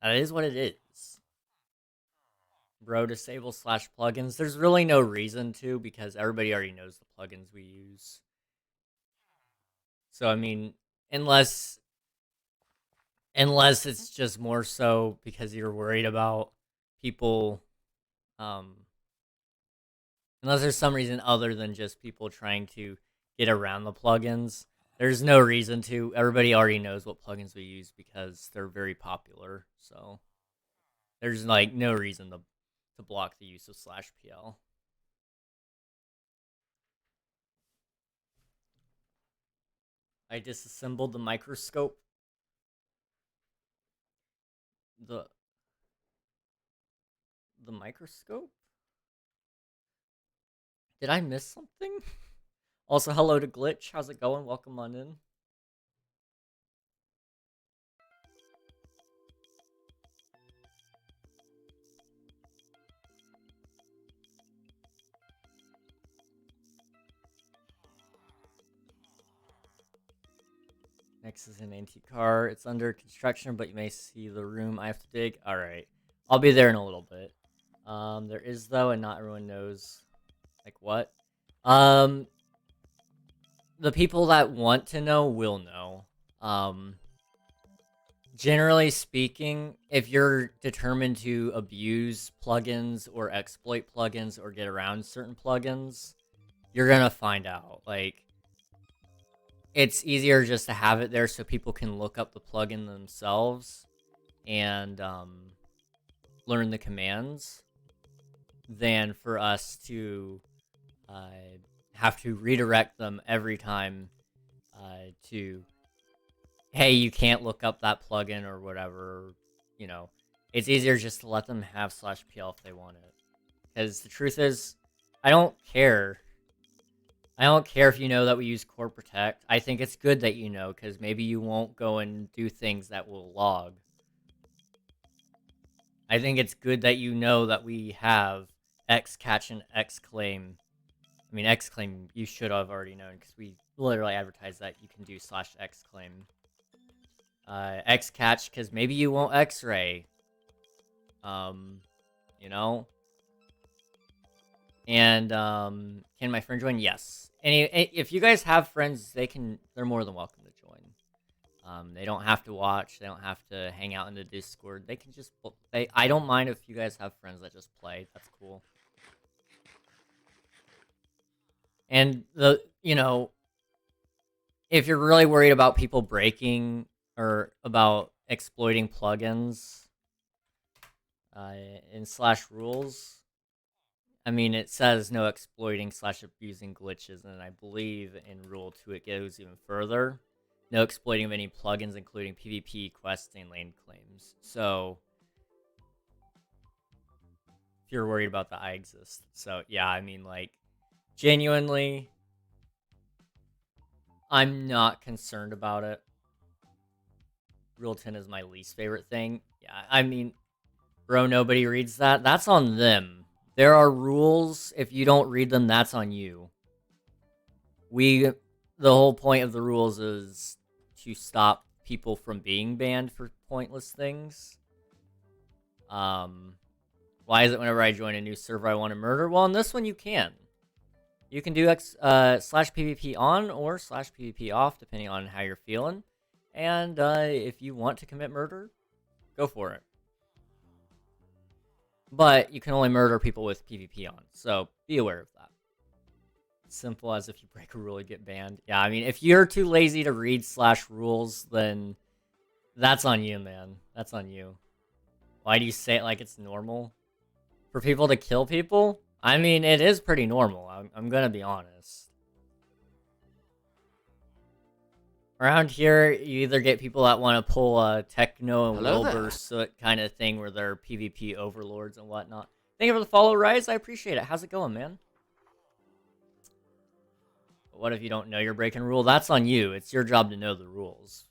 that is what it is. Bro, disable slash plugins. There's really no reason to, because everybody already knows the plugins we use. So, I mean, unless it's just more so because you're worried about people, unless there's some reason other than just people trying to get around the plugins. There's no reason to. Everybody already knows what plugins we use because they're very popular. So there's like no reason to block the use of /PL. I disassembled the microscope. The microscope? Did I miss something? Also, hello to Glitch. How's it going? Welcome on in. Next is an antique car. It's under construction, but you may see the room I have to dig. Alright. I'll be there in a little bit. There is, though, and not everyone knows. Like, what? The people that want to know will know. Generally speaking, if you're determined to abuse plugins or exploit plugins or get around certain plugins, you're gonna find out. Like, it's easier just to have it there so people can look up the plugin themselves and learn the commands than for us to have to redirect them every time to, hey, you can't look up that plugin or whatever. You know, it's easier just to let them have /PL if they want it. Because the truth is, I don't care. I don't care if you know that we use Core Protect. I think it's good that you know, because maybe you won't go and do things that will log. I think it's good that you know that we have Xcatch and Xclaim. I mean, Xclaim you should have already known, because we literally advertise that you can do /Xclaim. Xcatch, because maybe you won't X-ray. You know? And, can my friend join? Yes. And if you guys have friends, they're more than welcome to join. They don't have to watch, they don't have to hang out in the Discord, they can just, I don't mind if you guys have friends that just play, that's cool. And you know, if you're really worried about people breaking or about exploiting plugins in /rules, I mean, it says no exploiting /abusing glitches, and I believe in Rule 2 it goes even further. No exploiting of any plugins, including PvP, questing, and lane claims. So, if you're worried about that, I exist. So, yeah, I mean, like, genuinely, I'm not concerned about it. Rule 10 is my least favorite thing. Yeah, I mean, bro, nobody reads that. That's on them. There are rules. If you don't read them, that's on you. The whole point of the rules is to stop people from being banned for pointless things. Why is it whenever I join a new server I want to murder? Well, in this one you can. You can do /PvP on or /PvP off, depending on how you're feeling. And if you want to commit murder, go for it. But you can only murder people with PvP on, so be aware of that. Simple as if you break a rule, you get banned. Yeah, I mean, if you're too lazy to read /rules, then that's on you, man. That's on you. Why do you say it like it's normal? For people to kill people? I mean, it is pretty normal. I'm gonna be honest. Around here, you either get people that want to pull a Techno and Hello there. Wilbur Soot kind of thing where they're PvP overlords and whatnot. Thank you for the follow, Rise. I appreciate it. How's it going, man? But what if you don't know you're breaking rule? That's on you. It's your job to know the rules.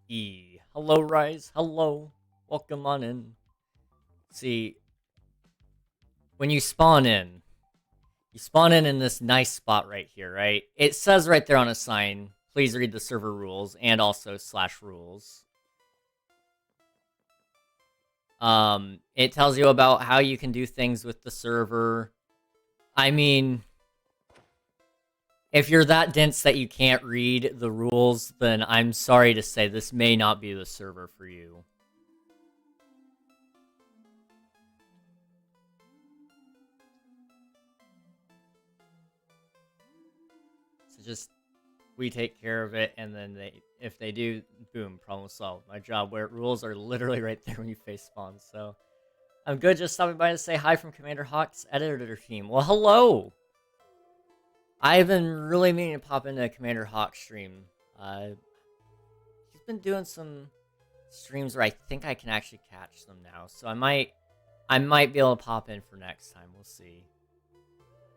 Hello, Rise. Hello. Welcome on in. See, when you spawn in this nice spot right here, right? It says right there on a sign, please read the server rules and also /rules. It tells you about how you can do things with the server. I mean, if you're that dense that you can't read the rules, then I'm sorry to say this may not be the server for you. So just, we take care of it, and then if they do, boom, problem solved. My job, where rules are literally right there when you face spawn, so... I'm good, just stopping by to say hi from Commander Hawk's editor team. Well, hello! I've been really meaning to pop into Commander Hawk's stream. He's been doing some streams where I think I can actually catch them now, so I might be able to pop in for next time. We'll see.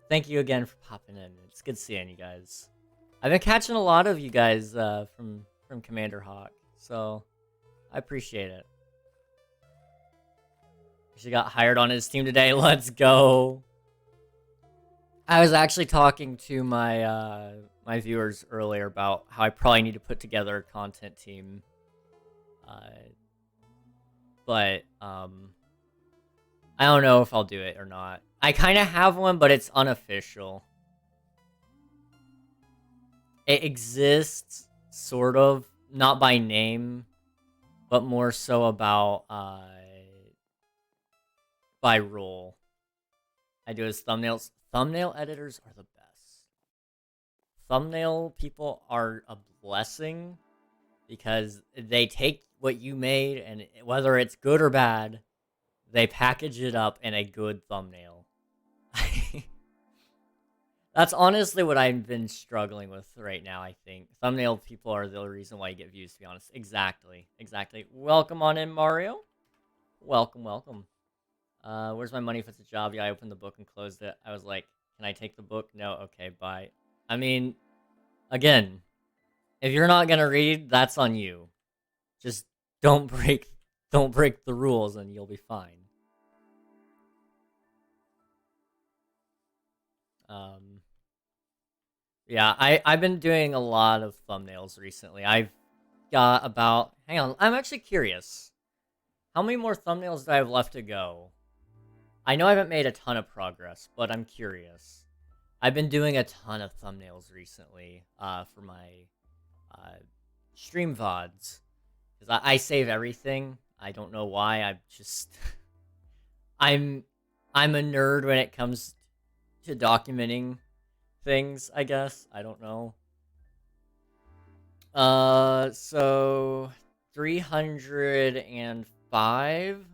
Thank you again for popping in. It's good seeing you guys. I've been catching a lot of you guys from Commander Hawk, so I appreciate it. She got hired on his team today. Let's go. I was actually talking to my my viewers earlier about how I probably need to put together a content team. But I don't know if I'll do it or not. I kind of have one, but it's unofficial. It exists, sort of, not by name, but more so about by role. I do his thumbnails. Thumbnail editors are the best. Thumbnail people are a blessing because they take what you made, and whether it's good or bad, they package it up in a good thumbnail. That's honestly what I've been struggling with right now, I think. Thumbnail people are the reason why you get views, to be honest. Exactly. Exactly. Welcome on in, Mario. Welcome, welcome. Where's my money if it's a job? Yeah, I opened the book and closed it. I was like, can I take the book? No, okay, bye. I mean, again, if you're not gonna read, that's on you. Just don't break the rules and you'll be fine. Yeah, I've been doing a lot of thumbnails recently. I've got about, hang on, I'm actually curious. How many more thumbnails do I have left to go? I know I haven't made a ton of progress, but I'm curious. I've been doing a ton of thumbnails recently for my stream VODs. Because I save everything. I don't know why. I'm just... I'm a nerd when it comes to documenting things, I guess. I don't know. So 305.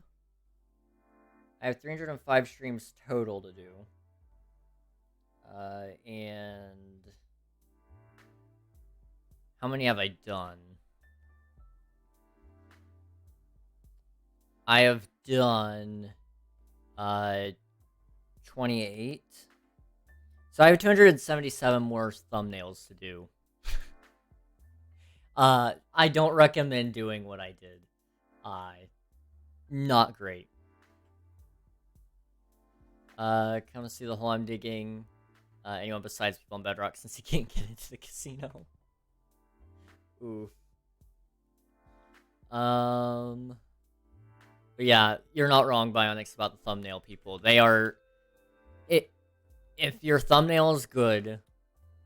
I have 305 streams total to do. And how many have I done? I have done 28. So I have 277 more thumbnails to do. I don't recommend doing what I did. Not great. Come to see the hole I'm digging. Anyone besides people on Bedrock, since you can't get into the casino. Oof. But yeah, you're not wrong, Bionics, about the thumbnail people. They are... If your thumbnail is good,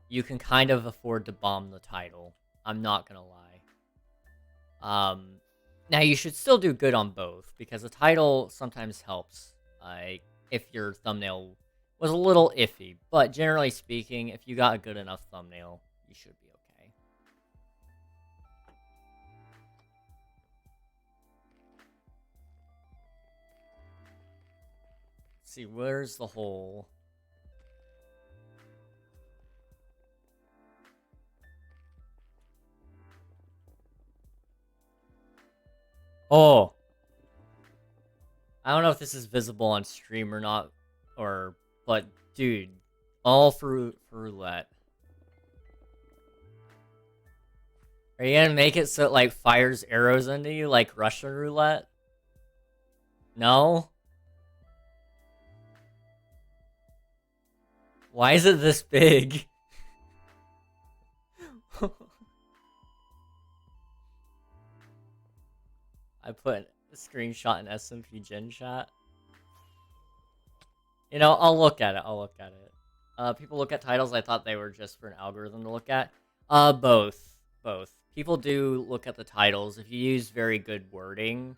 you can kind of afford to bomb the title. I'm not gonna lie. Now you should still do good on both, because the title sometimes helps. If your thumbnail was a little iffy, but generally speaking, if you got a good enough thumbnail, you should be okay. Let's see, where's the hole? Oh, I don't know if this is visible on stream or not, but dude, all for roulette. Are you gonna make it so it like fires arrows into you like Russian roulette? No? Why is it this big? I put a screenshot in SMP Gen chat. You know, I'll look at it. I'll look at it. People look at titles. I thought they were just for an algorithm to look at. Both. Both. People do look at the titles. If you use very good wording,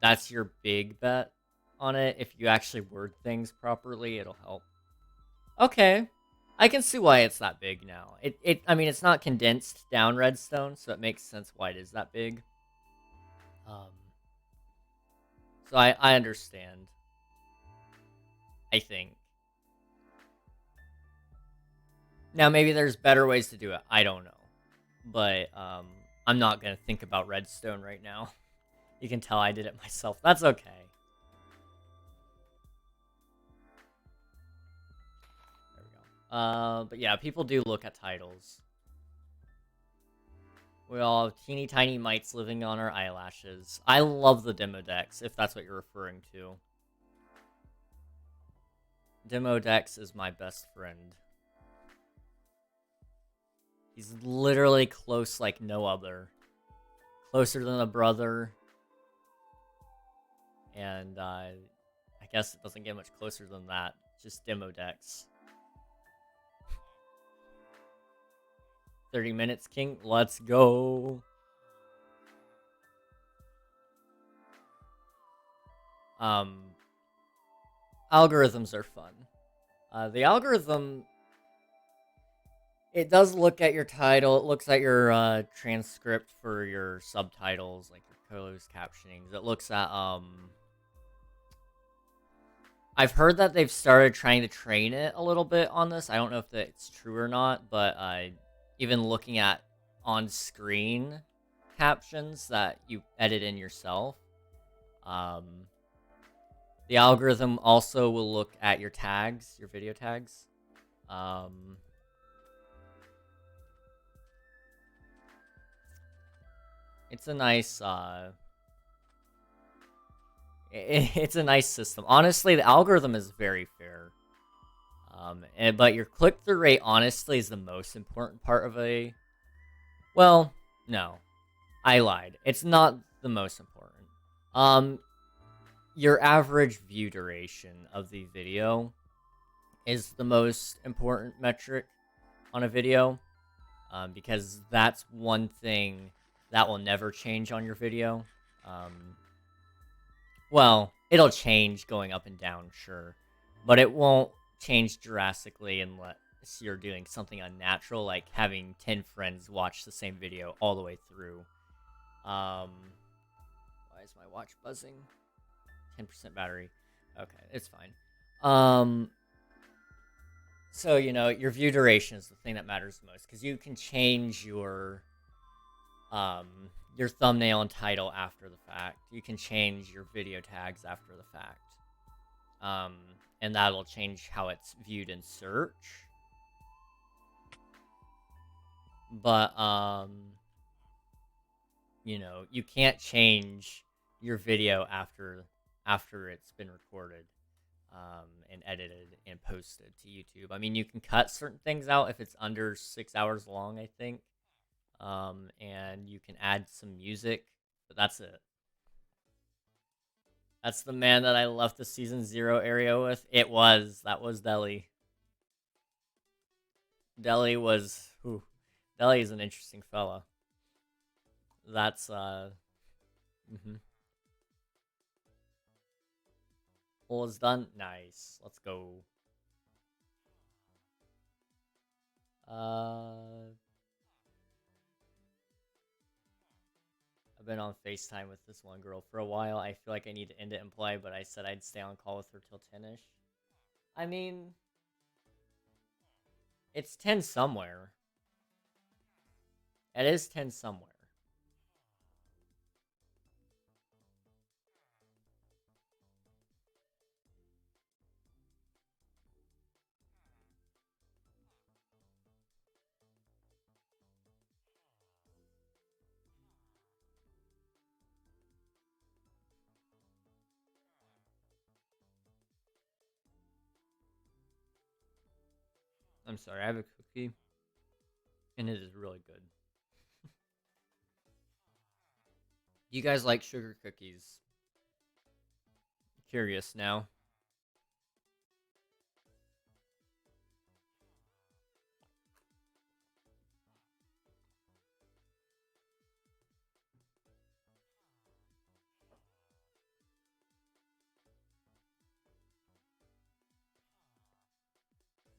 that's your big bet on it. If you actually word things properly, it'll help. Okay. I can see why it's that big now. I mean, it's not condensed down redstone, so it makes sense why it is that big. So I understand. I think. Now, maybe there's better ways to do it. I don't know. But, I'm not going to think about redstone right now. You can tell I did it myself. That's okay. There we go. But yeah, people do look at titles. We all have teeny tiny mites living on our eyelashes. I love the demo decks, if that's what you're referring to. Demo Dex is my best friend. He's literally close like no other. Closer than a brother. And I guess it doesn't get much closer than that. Just Demo Dex. 30 minutes, King. Let's go. Algorithms are fun. The algorithm, it does look at your title. It looks at your transcript for your subtitles, like your closed captionings. It looks at I've heard that they've started trying to train it a little bit on this. I don't know if that's true or not, but even looking at on-screen captions that you edit in yourself, the algorithm also will look at your tags, your video tags. It's a nice, it's a nice system. Honestly, the algorithm is very fair. But your click-through rate, honestly, is the most important part of a... Well, no. I lied. It's not the most important. Your average view duration of the video is the most important metric on a video. Because that's one thing that will never change on your video. Well, it'll change going up and down, sure. But it won't change drastically unless you're doing something unnatural, like having 10 friends watch the same video all the way through. Why is my watch buzzing? 10% battery. Okay, it's fine. So, you know, your view duration is the thing that matters the most, because you can change your thumbnail and title after the fact. You can change your video tags after the fact. And that'll change how it's viewed in search. But, you know, you can't change your video after it's been recorded, and edited and posted to YouTube. I mean, you can cut certain things out if it's under 6 hours long, I think. And you can add some music, but that's it. That's the man that I left the Season 0 area with. That was Deli. Deli is an interesting fella. That's, All is done? Nice. Let's go. I've been on FaceTime with this one girl for a while. I feel like I need to end it and play, but I said I'd stay on call with her till 10-ish. I mean, it's 10 somewhere. It is 10 somewhere. I'm sorry, I have a cookie, and it is really good. Do you guys like sugar cookies? Curious now.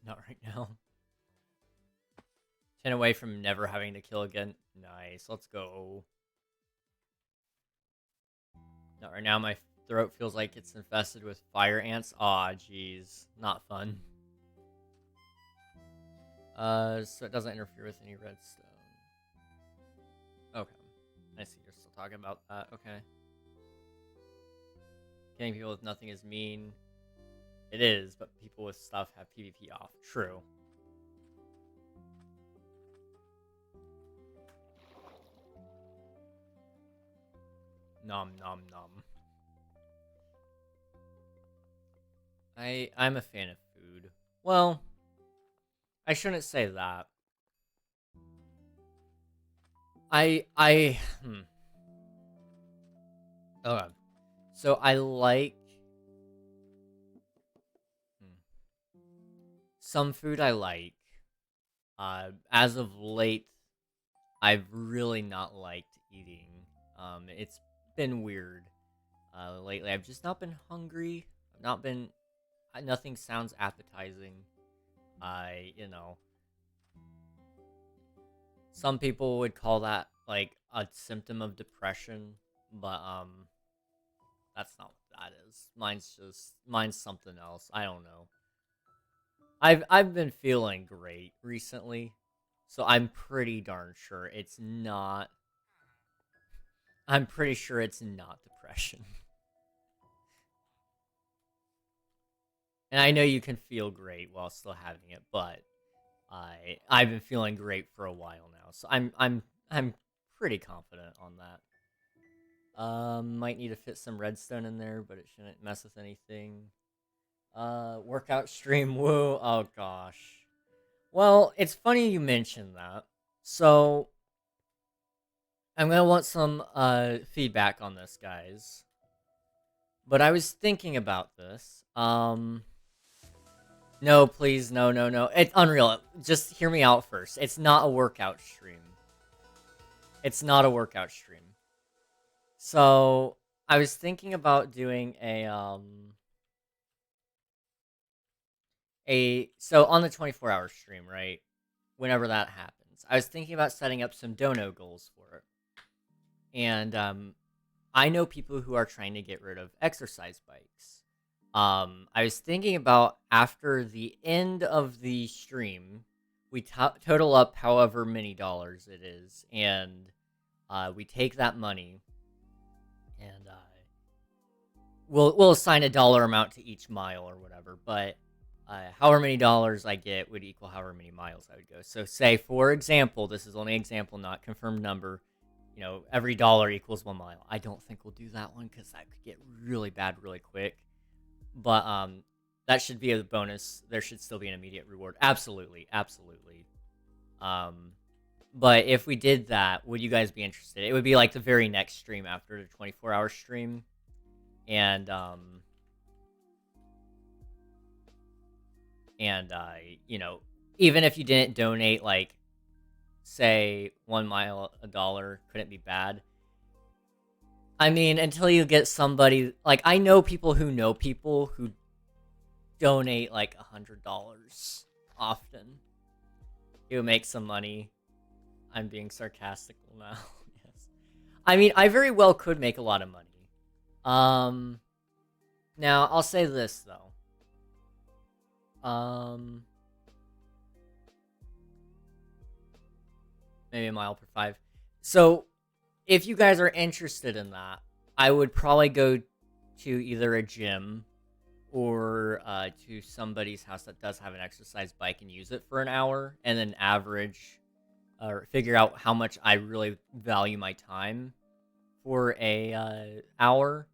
Not right now. 10 away from never having to kill again. Nice, let's go. Not right now, my throat feels like it's infested with fire ants. Aw, jeez. Not fun. So it doesn't interfere with any redstone. Okay. I see you're still talking about that. Okay. Killing people with nothing is mean. It is, but people with stuff have PvP off. True. Nom nom nom. I'm a fan of food. Well, I shouldn't say that. Okay. So I like some food I like. As of late, I've really not liked eating. It's been weird. Lately, I've just not been hungry. I've not been. Nothing sounds appetizing. You know, some people would call that like a symptom of depression, but that's not what that is. Mine's something else. I don't know. I've been feeling great recently, so I'm pretty darn sure it's not. I'm pretty sure it's not depression. And I know you can feel great while still having it, but I've been feeling great for a while now, so I'm pretty confident on that. Might need to fit some redstone in there, but it shouldn't mess with anything. Workout stream, woo. Oh gosh. Well, it's funny you mentioned that. So I'm gonna want some feedback on this, guys. But I was thinking about this. No, please, no, no, no. It's unreal. Just hear me out first. It's not a workout stream. It's not a workout stream. So I was thinking about doing so on the 24-hour stream, right? Whenever that happens, I was thinking about setting up some dono goals for it. And I know people who are trying to get rid of exercise bikes. I was thinking about after the end of the stream, we total up however many dollars it is, and we take that money, and we'll assign a dollar amount to each mile or whatever. But however many dollars I get would equal however many miles I would go. So say, for example, this is only example, not confirmed number. You know, every dollar equals 1 mile. I don't think we'll do that one because that could get really bad really quick. But that should be a bonus. There should still be an immediate reward. Absolutely, absolutely. But if we did that, would you guys be interested? It would be like the very next stream after the 24-hour stream, and you know, even if you didn't donate, like, say 1 mile $1, couldn't be bad. I mean, until you get somebody, like, I know people who donate like $100 often. It would make some money. I'm being sarcastical now. Yes. I mean, I very well could make a lot of money. Now I'll say this though. Maybe a mile per 5. So if you guys are interested in that, I would probably go to either a gym or to somebody's house that does have an exercise bike and use it for an hour, and then average or figure out how much I really value my time for a hour,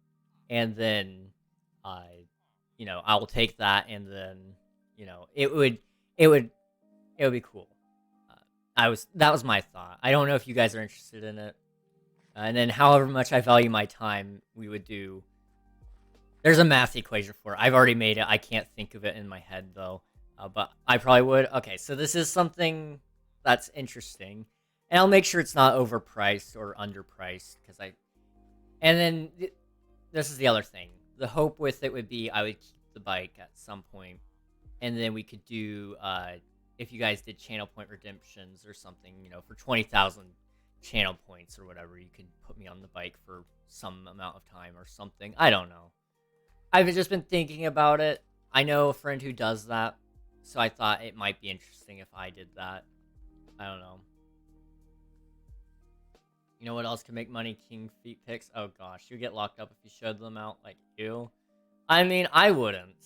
and then you know, I'll take that, and then, you know, it would it would be cool. That was my thought. I don't know if you guys are interested in it. And then however much I value my time, we would do. There's a math equation for it. I've already made it. I can't think of it in my head though. But I probably would. Okay, so this is something that's interesting. And I'll make sure it's not overpriced or underpriced because I. And then this is the other thing. The hope with it would be I would keep the bike at some point, and then we could do if you guys did channel point redemptions or something, for 20,000 channel points or whatever, you could put me on the bike for some amount of time or something. I don't know. I've just been thinking about it. I know a friend who does that, so I thought it might be interesting if I did that. I don't know. You know what else can make money? King feet pics. Oh gosh, you get locked up if you showed them out. Like, ew. I mean, I wouldn't.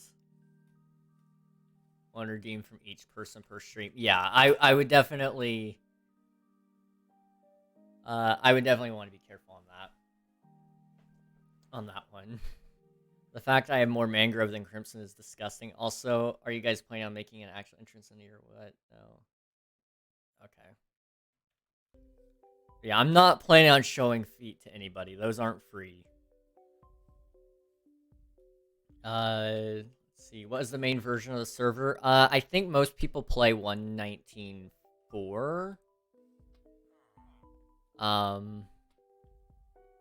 One redeem from each person per stream. Yeah, I would definitely. I would definitely want to be careful on that. On that one. The fact I have more mangrove than Crimson is disgusting. Also, are you guys planning on making an actual entrance in here or what? No. Okay. Yeah, I'm not planning on showing feet to anybody. Those aren't free. Let's see. What is the main version of the server? I think most people play 1.19.4.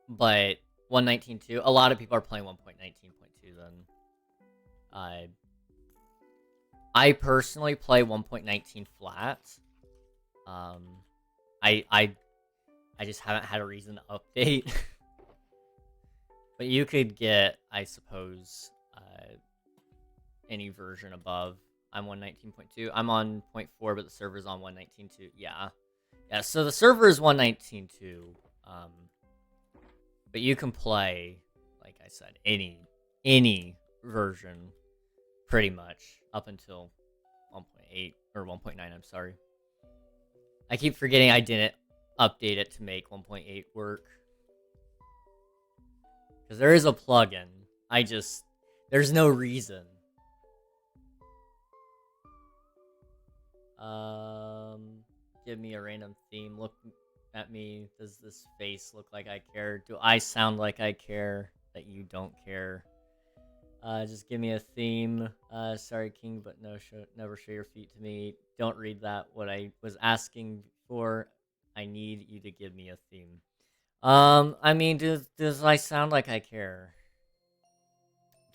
But 1.19.2. A lot of people are playing 1.19.2 then. I personally play 1.19 flat. I just haven't had a reason to update. But you could get, I suppose, any version above. I'm 1.19.2. I'm on 0.4, but the server's on 1.19.2. Yeah. Yeah, so the server is 1.19.2. But you can play, like I said, any version, pretty much, up until 1.8, or 1.9, I'm sorry. I keep forgetting I didn't update it to make 1.8 work. Because there is a plugin. There's no reason. Give me a random theme. Look at me. Does this face look like I care? Do I sound like I care? That you don't care? Just give me a theme. Sorry, King, but never show your feet to me. Don't read that. What I was asking for, I need you to give me a theme. I mean, does I sound like I care?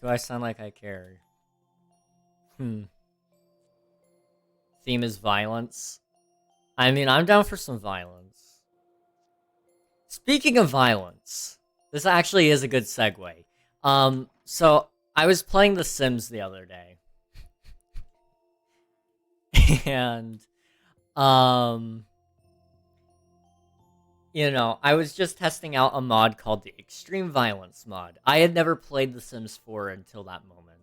Do I sound like I care? Theme is violence. I mean, I'm down for some violence. Speaking of violence, this actually is a good segue. So I was playing The Sims the other day. And, I was just testing out a mod called the Extreme Violence mod. I had never played The Sims 4 until that moment.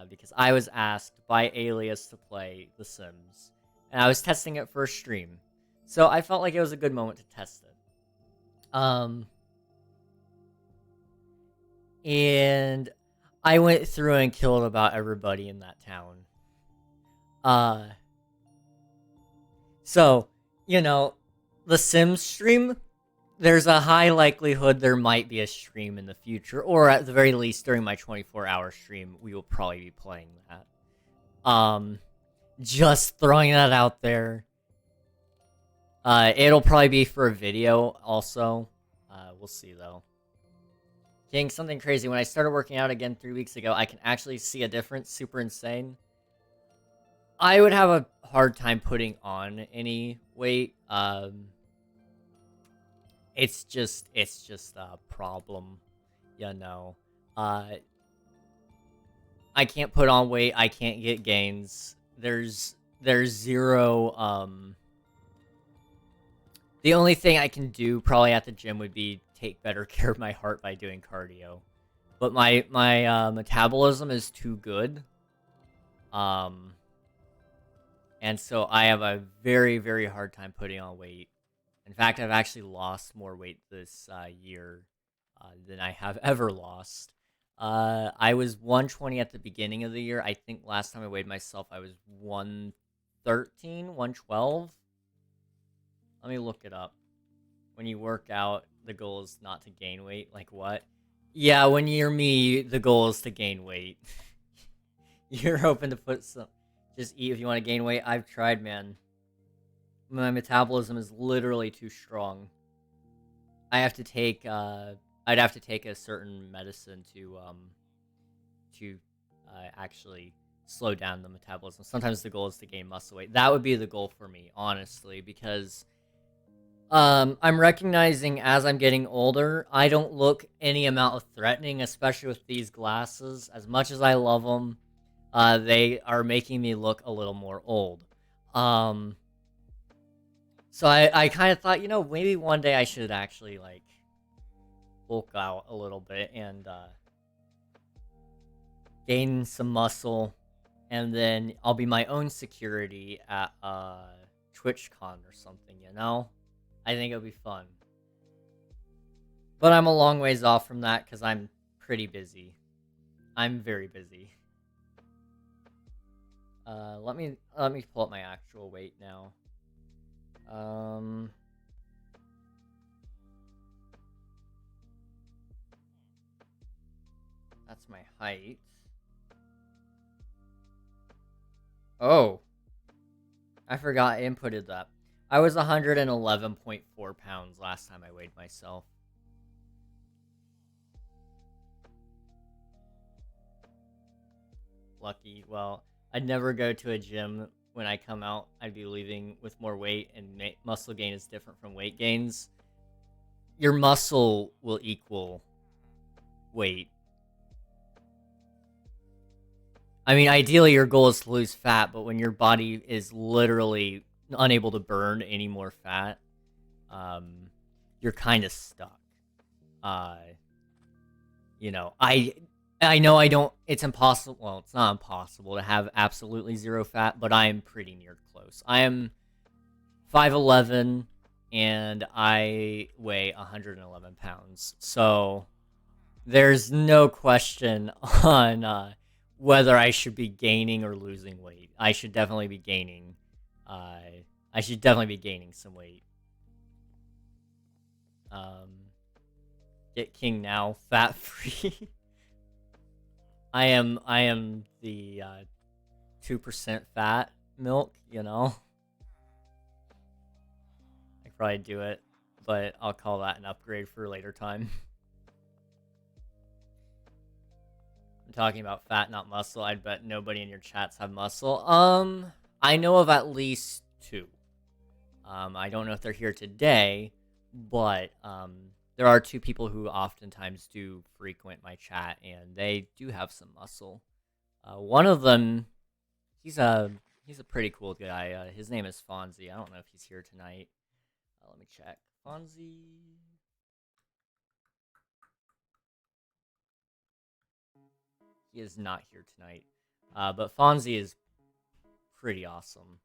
Because I was asked by Alias to play The Sims. And I was testing it for a stream. So I felt like it was a good moment to test it. And I went through and killed about everybody in that town. So, the Sims stream, there's a high likelihood there might be a stream in the future, or at the very least during my 24-hour stream, we will probably be playing that. Just throwing that out there. It'll probably be for a video also. We'll see though. King, something crazy. When I started working out again 3 weeks ago, I can actually see a difference. Super insane. I would have a hard time putting on any weight. It's just a problem, I can't put on weight. I can't get gains. There's zero. The only thing I can do probably at the gym would be take better care of my heart by doing cardio, but my metabolism is too good. And so I have a very, very hard time putting on weight. In fact, I've actually lost more weight this year than I have ever lost. I was 120 at the beginning of the year. I think last time I weighed myself, I was 130 113, 112. Let me look it up. When you work out, the goal is not to gain weight. Like what? Yeah, when you're me, the goal is to gain weight. You're hoping to put some... Just eat if you want to gain weight. I've tried, man. My metabolism is literally too strong. I have to take, I'd have to take a certain medicine to actually slow down the metabolism. Sometimes the goal is to gain muscle weight. That would be the goal for me, honestly, because I'm recognizing as I'm getting older, I don't look any amount of threatening, especially with these glasses. As much as I love them, they are making me look a little more old. So I kind of thought, you know, maybe one day I should actually, like, bulk out a little bit and gain some muscle, and then I'll be my own security at TwitchCon or something, you know? I think it'll be fun. But I'm a long ways off from that because I'm pretty busy. I'm very busy. Let me pull up my actual weight now. That's my height. Oh. I forgot I inputted that. I was 111.4 pounds last time I weighed myself. Lucky. Well, I'd never go to a gym when I come out. I'd be leaving with more weight, and muscle gain is different from weight gains. Your muscle will equal weight. I mean, ideally your goal is to lose fat, but when your body is literally unable to burn any more fat, you're kind of stuck. You know, I know I don't, it's impossible, well, it's not impossible to have absolutely zero fat, but I am pretty near close. I am 5'11", and I weigh 111 pounds, so there's no question on whether I should be gaining or losing weight. I should definitely be gaining. I should definitely be gaining some weight. Get king now, fat free. I am the 2% fat milk, you know. I could probably do it, but I'll call that an upgrade for a later time. I'm talking about fat, not muscle. I'd bet nobody in your chats have muscle. I know of at least 2. I don't know if they're here today, but there are 2 people who oftentimes do frequent my chat, and they do have some muscle. One of them, he's a pretty cool guy. His name is Fonzie. I don't know if he's here tonight. Let me check. Fonzie. He is not here tonight. But Fonzie is pretty awesome.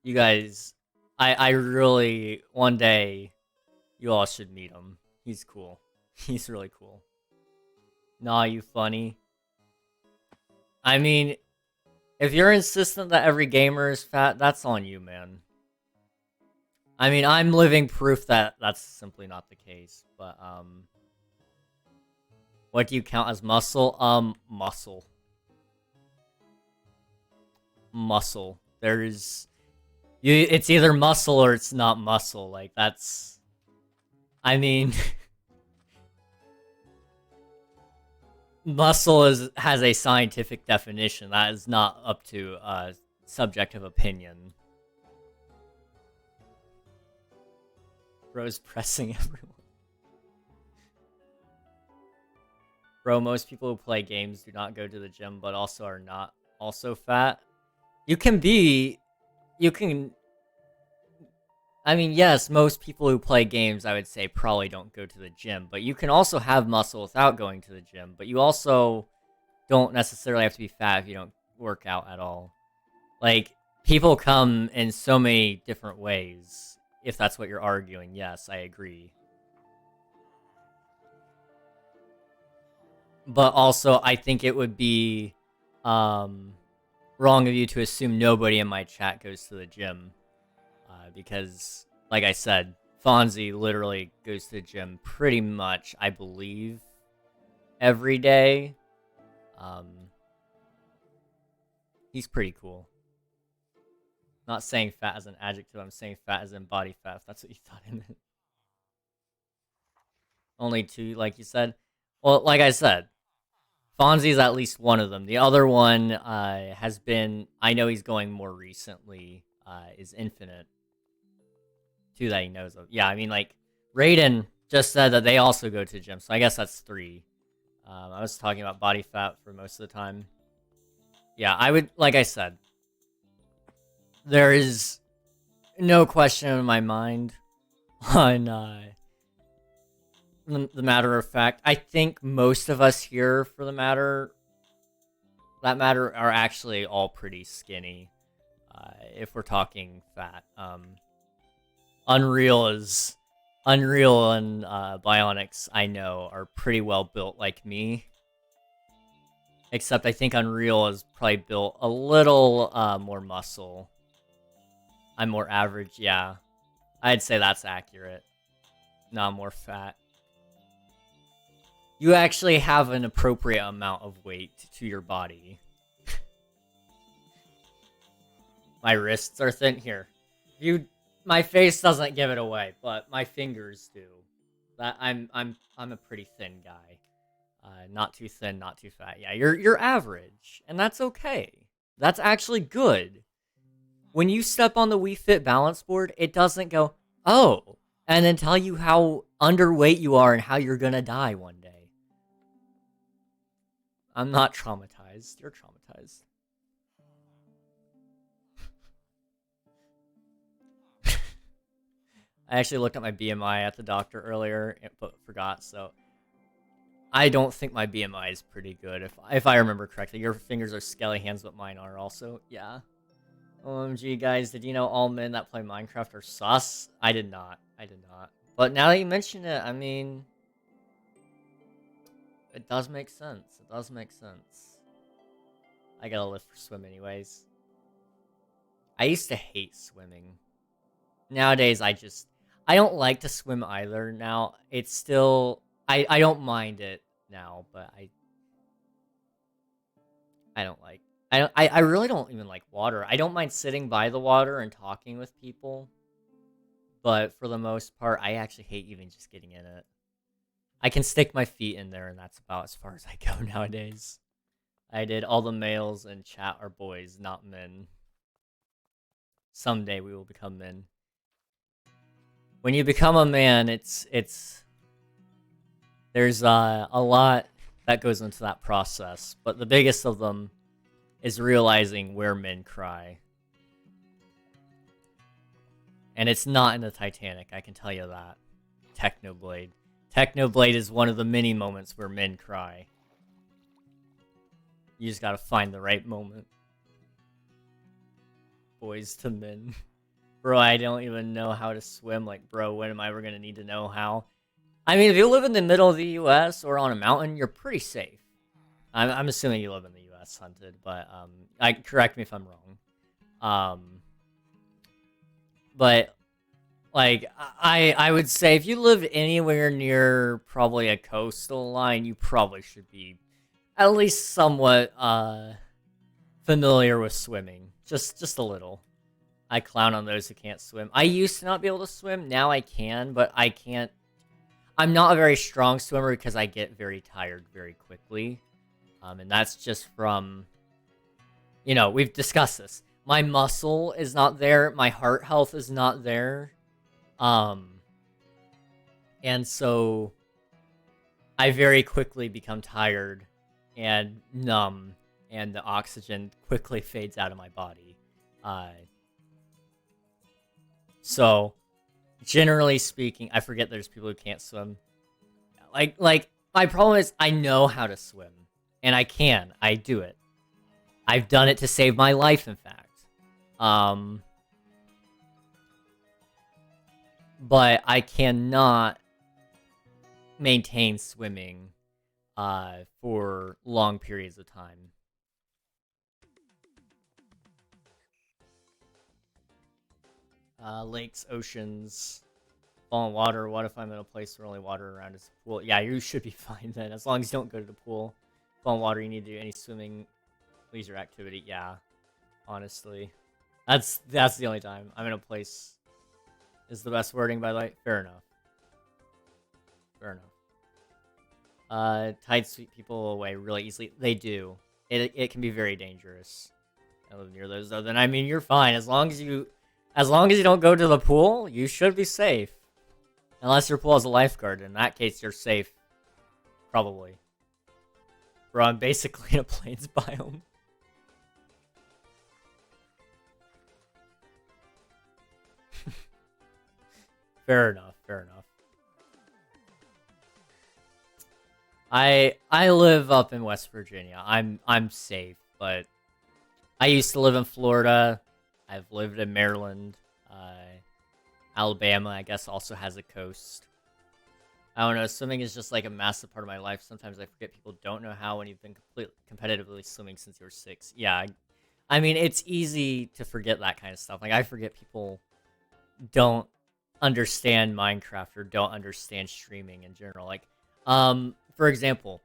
You guys, I really, one day, you all should meet him. He's cool. He's really cool. Nah, you funny. I mean, if you're insistent that every gamer is fat, that's on you, man. I mean, I'm living proof that that's simply not the case, but, what do you count as muscle? Muscle. Muscle. There's... it's either muscle or it's not muscle. Like, that's... I mean... muscle has a scientific definition. That is not up to subjective opinion. Bro's pressing everyone. Bro, most people who play games do not go to the gym, but also are not also fat. You can... I mean, yes, most people who play games, I would say, probably don't go to the gym. But you can also have muscle without going to the gym. But you also don't necessarily have to be fat if you don't work out at all. Like, people come in so many different ways. If that's what you're arguing, yes, I agree. But also, I think it would be... wrong of you to assume nobody in my chat goes to the gym. Because, like I said, Fonzie literally goes to the gym pretty much, I believe, every day. He's pretty cool. Not saying fat as an adjective, I'm saying fat as in body fat, if that's what you thought I meant. Only 2, like you said. Well, like I said, Fonzie's at least one of them. The other one has been, I know he's going more recently, is Infinite. 2 that he knows of. Yeah, I mean, like, Raiden just said that they also go to the gym, so I guess that's 3. I was talking about body fat for most of the time. Yeah, I would, like I said, there is no question in my mind on the matter of fact. I think most of us here, for that matter, are actually all pretty skinny. If we're talking fat, Unreal and Bionics, I know, are pretty well built like me. Except I think Unreal is probably built a little more muscle. I'm more average, yeah. I'd say that's accurate. Not more fat. You actually have an appropriate amount of weight to your body. My wrists are thin. Here. My face doesn't give it away, but my fingers do. I'm a pretty thin guy. Not too thin, not too fat. Yeah, you're average, and that's okay. That's actually good. When you step on the Wii Fit balance board, it doesn't go, oh, and then tell you how underweight you are and how you're gonna die one day. I'm not traumatized. You're traumatized. I actually looked at my BMI at the doctor earlier, but forgot, so I don't think my BMI is pretty good, if I remember correctly. Your fingers are skelly hands, but mine are also. Yeah. OMG, guys, did you know all men that play Minecraft are sus? I did not. But now that you mention it, I mean, it does make sense. I gotta live for swim anyways. I used to hate swimming. Nowadays, I don't like to swim either now. It's still, I don't mind it now, but I don't like, I really don't even like water. I don't mind sitting by the water and talking with people, but for the most part, I actually hate even just getting in it. I can stick my feet in there, and that's about as far as I go nowadays. I did all the males in chat are boys, not men. Someday we will become men. When you become a man, there's a lot that goes into that process, but the biggest of them is realizing where men cry. And it's not in the Titanic, I can tell you that. Technoblade. Technoblade is one of the many moments where men cry. You just gotta find the right moment. Boys to men. Bro, I don't even know how to swim. Like, bro, when am I ever gonna need to know how? I mean, if you live in the middle of the U.S. or on a mountain, you're pretty safe. I'm assuming you live in the U.S., Hunted, but correct me if I'm wrong. But like I would say if you live anywhere near probably a coastal line, you probably should be at least somewhat familiar with swimming. Just a little. I clown on those who can't swim. I used to not be able to swim. Now I can, but I can't. I'm not a very strong swimmer because I get very tired very quickly. And that's just from, you know, we've discussed this. My muscle is not there. My heart health is not there. And so I very quickly become tired and numb, and the oxygen quickly fades out of my body. So, generally speaking, I forget there's people who can't swim. Like, my problem is I know how to swim. And I can. I do it. I've done it to save my life, in fact. But I cannot maintain swimming for long periods of time. Lakes, oceans, falling water. What if I'm in a place where only water around is a pool? Yeah, you should be fine then, as long as you don't go to the pool. Falling water, you need to do any swimming, leisure activity. Yeah, honestly, that's the only time I'm in a place. Is the best wording, by the way. Fair enough. Fair enough. Tides sweep people away really easily. They do. It can be very dangerous. I live near those though. Then I mean you're fine as long as you don't go to the pool. You should be safe, unless your pool has a lifeguard. In that case, you're safe, probably. Bro, I'm basically in a plains biome. Fair enough. Fair enough. I live up in West Virginia. I'm safe, but I used to live in Florida. I've lived in Maryland. Alabama, I guess, also has a coast. I don't know. Swimming is just like a massive part of my life. Sometimes I forget people don't know how when you've been competitively swimming since you were 6. Yeah, I mean, it's easy to forget that kind of stuff. Like, I forget people don't understand Minecraft or don't understand streaming in general. Like, for example,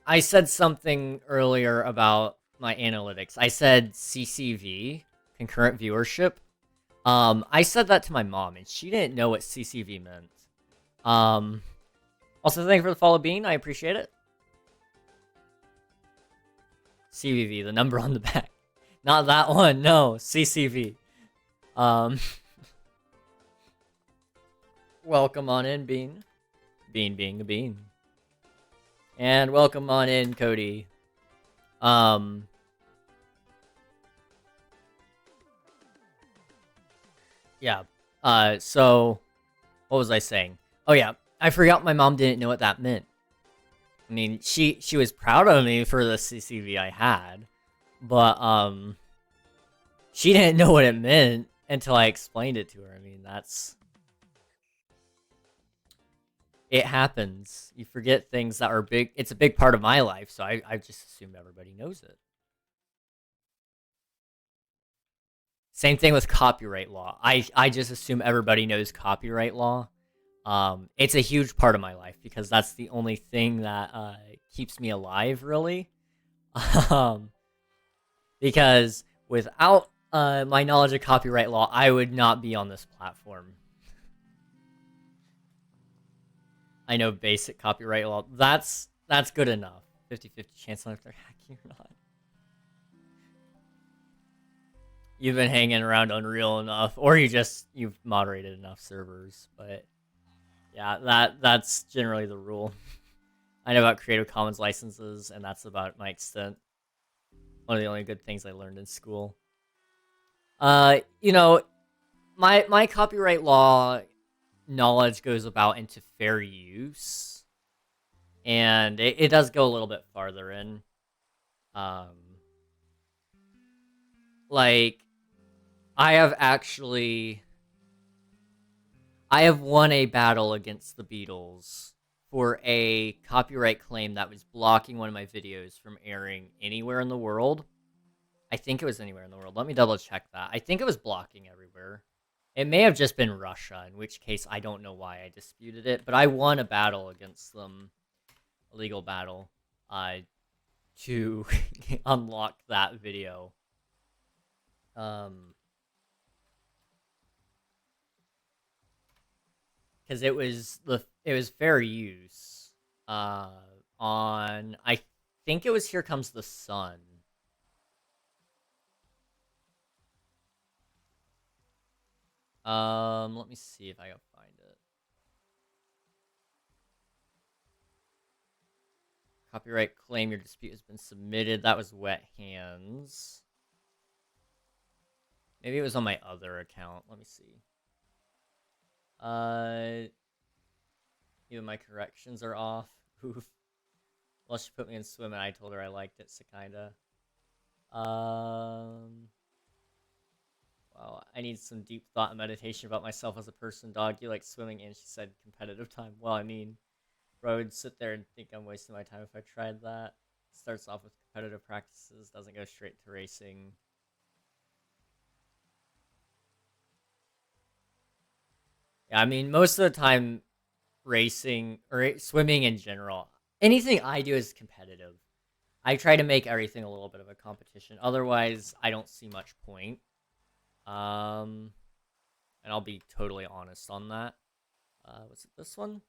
I said something earlier about my analytics. I said CCV, concurrent viewership. I said that to my mom, and she didn't know what CCV meant. Also, thank you for the follow, Bean. I appreciate it. CVV, the number on the back. Not that one, no. CCV. Welcome on in, Bean. Bean being a bean. And welcome on in, Cody. Yeah. So what was I saying? Oh yeah, I forgot my mom didn't know what that meant. I mean, she was proud of me for the CCV I had, but she didn't know what it meant until I explained it to her. I mean, it happens. You forget things that are big. It's a big part of my life, so I just assumed everybody knows it. Same thing with copyright law. I just assume everybody knows copyright law. It's a huge part of my life because that's the only thing that keeps me alive, really. Because without my knowledge of copyright law, I would not be on this platform. I know basic copyright law. That's good enough. 50-50 chance on if they're hacking or not. You've been hanging around Unreal enough, or you've moderated enough servers, but yeah, that's generally the rule. I know about Creative Commons licenses, and that's about my extent. One of the only good things I learned in school. You know, my copyright law knowledge goes about into fair use, and it does go a little bit farther in. Like, I have won a battle against the Beatles for a copyright claim that was blocking one of my videos from airing anywhere in the world. I think it was anywhere in the world. Let me double check that. I think it was blocking everywhere. It may have just been Russia, in which case I don't know why I disputed it, but I won a battle against them, a legal battle, to unlock that video. Because it was fair use. On I think it was Here Comes the Sun. Let me see if I can find it. Copyright claim, your dispute has been submitted. That was Wet Hands. Maybe it was on my other account. Let me see. Even my corrections are off. Oof. Well, she put me in swim and I told her I liked it, so kinda. Wow, I need some deep thought and meditation about myself as a person, dog. You like swimming, and she said competitive time. Well, I mean, bro, I would sit there and think I'm wasting my time if I tried that. Starts off with competitive practices, doesn't go straight to racing. Yeah, I mean, most of the time, racing or swimming in general, anything I do is competitive. I try to make everything a little bit of a competition. Otherwise, I don't see much point. Um, and I'll be totally honest on that. Was it this one?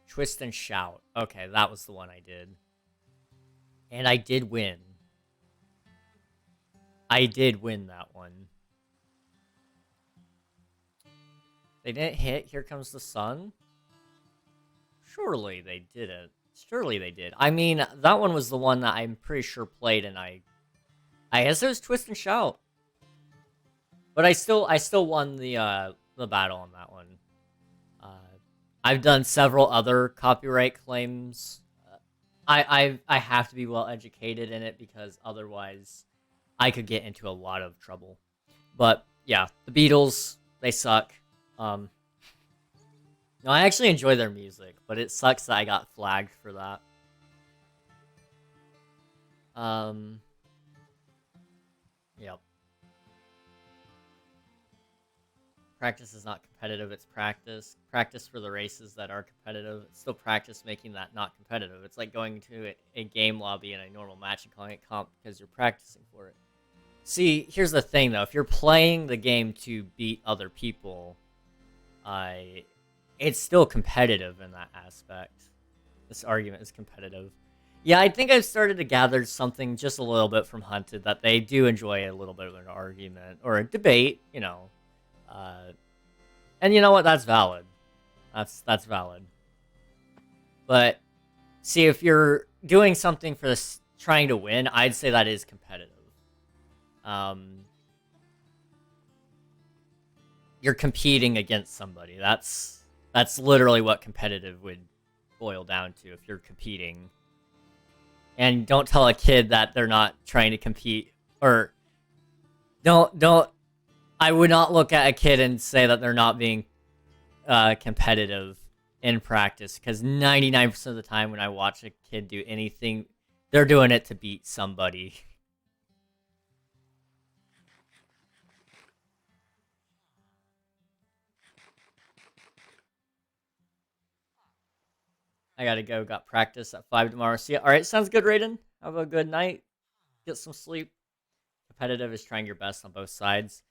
Twist and Shout. Okay, that was the one I did. And I did win. I did win that one. They didn't hit Here Comes the Sun? Surely they didn't. Surely they did. I mean, that one was the one that I'm pretty sure played, and I guess it was Twist and Shout. But I still won the battle on that one. Uh, I've done several other copyright claims. I have to be well educated in it because otherwise I could get into a lot of trouble. But yeah, the Beatles, they suck. No, I actually enjoy their music, but it sucks that I got flagged for that. Yep. Practice is not competitive, it's practice. Practice for the races that are competitive. It's still practice making that not competitive. It's like going to a game lobby in a normal match and calling it comp because you're practicing for it. See, here's the thing though. If you're playing the game to beat other people, it's still competitive in that aspect. This argument is competitive. Yeah, I think I've started to gather something just a little bit from Hunted that they do enjoy a little bit of an argument or a debate, you know. And you know what? That's valid. That's valid. But see, if you're doing something for this, trying to win, I'd say that is competitive. You're competing against somebody. That's literally what competitive would boil down to if you're competing. And don't tell a kid that they're not trying to compete, or don't. I would not look at a kid and say that they're not being competitive in practice, because 99% of the time when I watch a kid do anything, they're doing it to beat somebody. I gotta go. Got practice at 5 tomorrow. See ya. Alright, sounds good, Raiden. Have a good night. Get some sleep. Competitive is trying your best on both sides.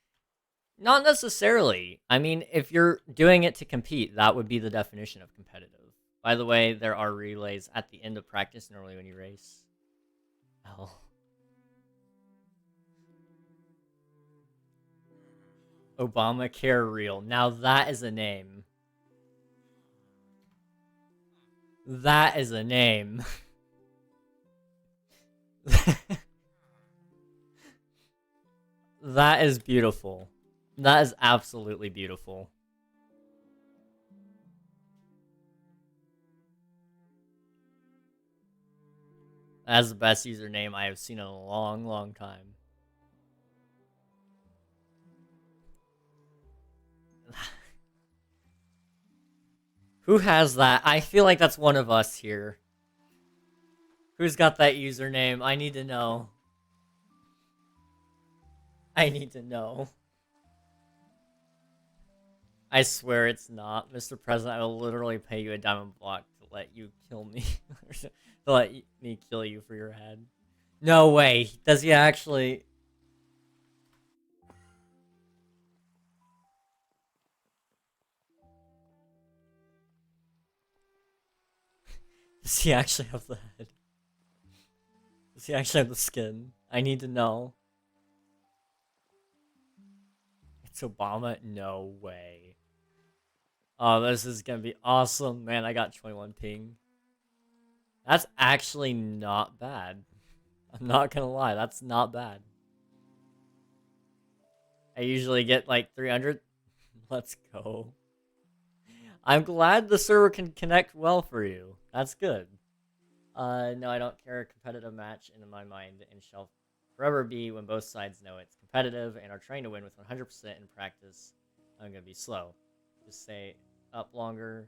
Not necessarily. I mean, if you're doing it to compete, that would be the definition of competitive. By the way, there are relays at the end of practice, normally when you race. Oh. Obamacare Real. Now that is a name. That is a name. That is beautiful. That is absolutely beautiful. That's the best username I have seen in a long, long time. Who has that? I feel like that's one of us here. Who's got that username? I need to know. I need to know. I swear it's not. Mr. President, I will literally pay you a diamond block to let you kill me. To let me kill you for your head. No way. Does he actually... Does he actually have the head? Does he actually have the skin? I need to know. It's Obama? No way. Oh, this is gonna be awesome. Man, I got 21 ping. That's actually not bad. I'm not gonna lie, that's not bad. I usually get like 300. Let's go. I'm glad the server can connect well for you. That's good. No, I don't care. A competitive match in my mind and shall forever be when both sides know it's competitive and are trying to win with 100% in practice. I'm gonna be slow. Just stay up longer.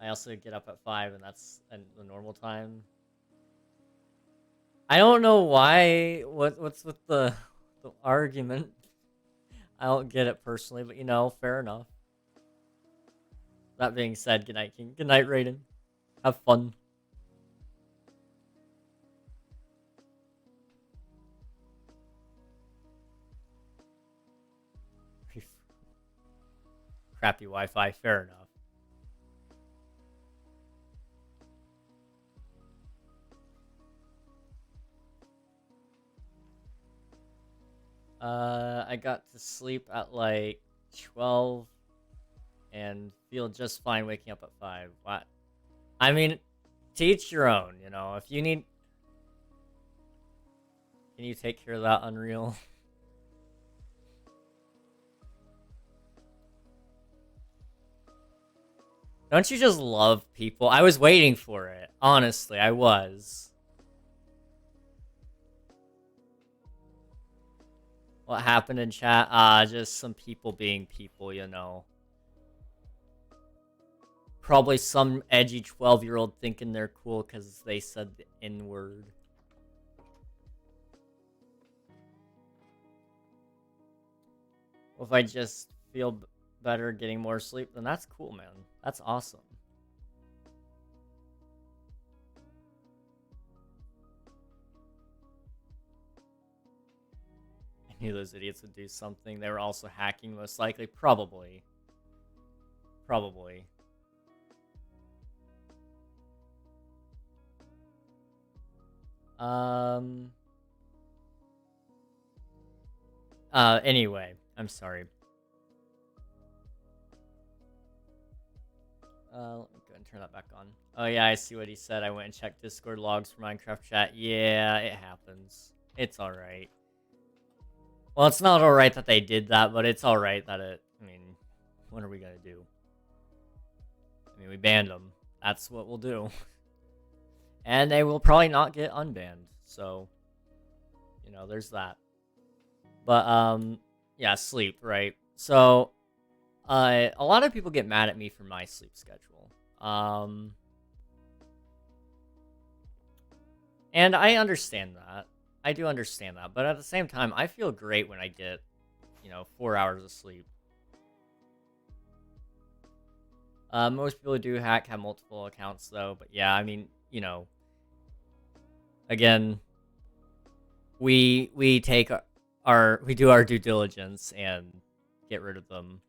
I also get up at 5, and that's the normal time. I don't know why. What's with the argument? I don't get it personally, but you know, fair enough. That being said, good night, King. Good night, Raiden. Have fun. Crappy Wi-Fi, fair enough. I got to sleep at like 12 and feel just fine waking up at 5. What? I mean, to each your own, you know. If you need... Can you take care of that, Unreal? Don't you just love people? I was waiting for it. Honestly, I was. What happened in chat? Just some people being people, you know. Probably some edgy 12-year-old thinking they're cool because they said the N-word. Well, if I just feel better getting more sleep, then that's cool, man. That's awesome. I knew those idiots would do something. They were also hacking, most likely. Probably. Probably. Anyway, I'm sorry. Let me go and turn that back on. Oh yeah, I see what he said. I went and checked Discord logs for Minecraft chat. Yeah, it happens. It's alright. Well, it's not alright that they did that, but it's alright that it... I mean, what are we gonna do? I mean, we banned them. That's what we'll do. And they will probably not get unbanned. So, you know, there's that. But, yeah, sleep, right? So, a lot of people get mad at me for my sleep schedule. And I understand that. I do understand that. But at the same time, I feel great when I get, you know, 4 hours of sleep. Most people who do hack have multiple accounts, though. But yeah, I mean, you know, again, we do our due diligence and get rid of them.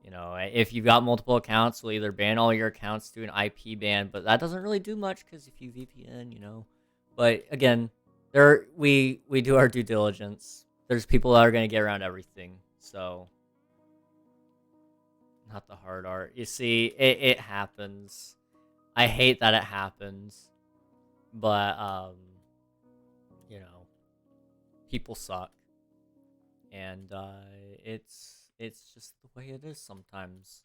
You know, if you've got multiple accounts, we'll either ban all your accounts, do an IP ban, but that doesn't really do much because if you VPN, you know. But again, we do our due diligence. There's people that are going to get around everything, so not the hard art. You see, it happens. I hate that it happens, but you know, people suck, and it's just the way it is sometimes.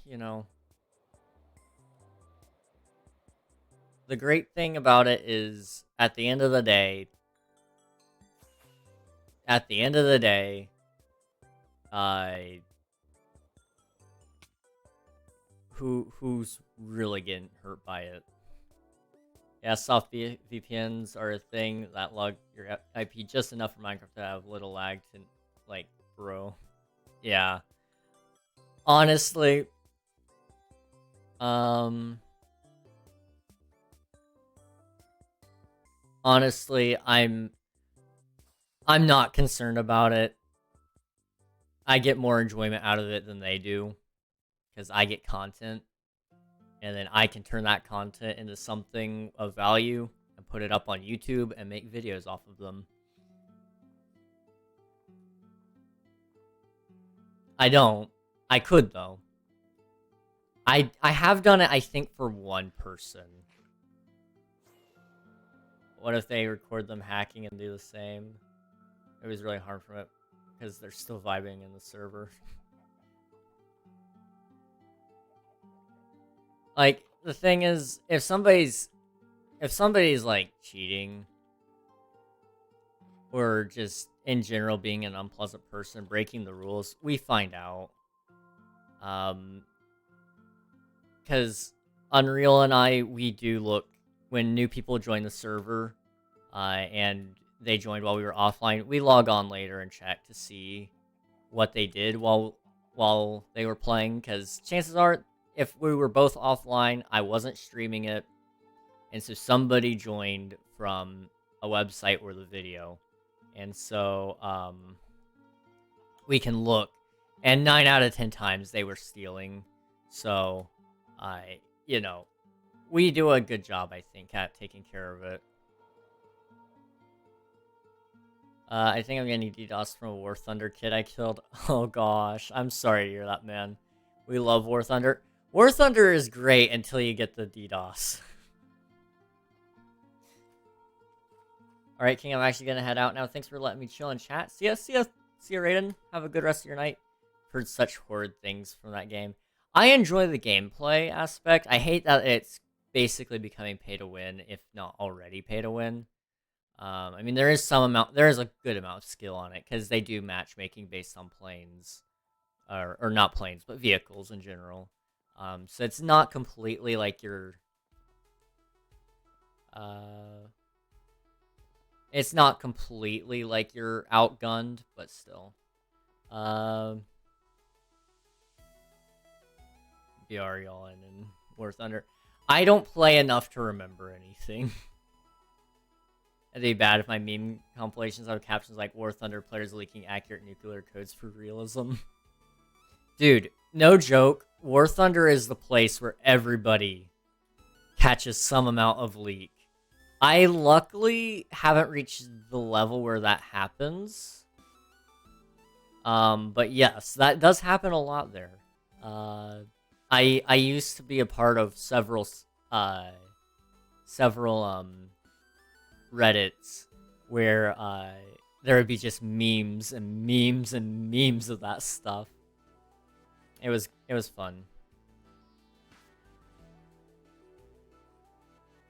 You know, the great thing about it is at the end of the day, who's really getting hurt by it? Yeah, soft VPNs are a thing that log your IP just enough for Minecraft to have little lag to, like, bro. Yeah. Honestly, I'm not concerned about it. I get more enjoyment out of it than they do because I get content, and then I can turn that content into something of value and put it up on YouTube and make videos off of them. I don't. I could, though. I have done it, I think, for one person. What if they record them hacking and do the same? It was really hard from it because they're still vibing in the server. Like, the thing is, if somebody's like cheating or just in general being an unpleasant person, breaking the rules, we find out. Because Unreal and we do look when new people join the server. and they joined while we were offline. We log on later and check to see what they did while they were playing, because chances are, if we were both offline, I wasn't streaming it, and so somebody joined from a website or the video, and so we can look, and 9 out of 10 times they were stealing. So you know, we do a good job, I think, at taking care of it. I think I'm getting DDoS from a War Thunder kid I killed. Oh gosh, I'm sorry to hear that, man. We love War Thunder. War Thunder is great until you get the DDoS. Alright, King, I'm actually gonna head out now. Thanks for letting me chill and chat. See ya, Raiden. Have a good rest of your night. Heard such horrid things from that game. I enjoy the gameplay aspect. I hate that it's basically becoming pay to win, if not already pay to win. I mean, there is a good amount of skill on it, because they do matchmaking based on planes, or not planes, but vehicles in general. So it's not completely like it's not completely like you're outgunned, but still. BR Yawn and War Thunder. I don't play enough to remember anything. It'd be bad if my meme compilations have captions like War Thunder players leaking accurate nuclear codes for realism. Dude, no joke. War Thunder is the place where everybody catches some amount of leak. I luckily haven't reached the level where that happens. But yes, that does happen a lot there. I used to be a part of several Reddits where there would be just memes and memes and memes of that stuff. It was fun.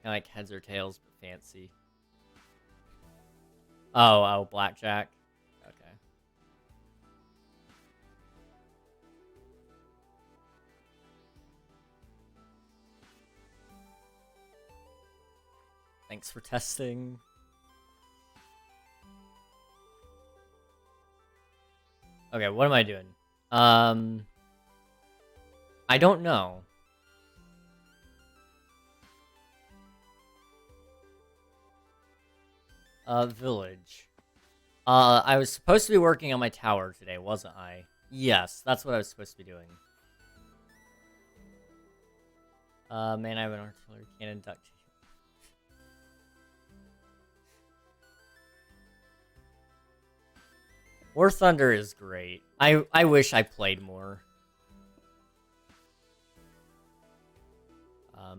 Kind of like heads or tails, but fancy. Oh, blackjack. Okay. Thanks for testing. Okay, what am I doing? I don't know. Village. I was supposed to be working on my tower today, wasn't I? Yes, that's what I was supposed to be doing. Man, I have an artillery cannon duct. War Thunder is great. I wish I played more.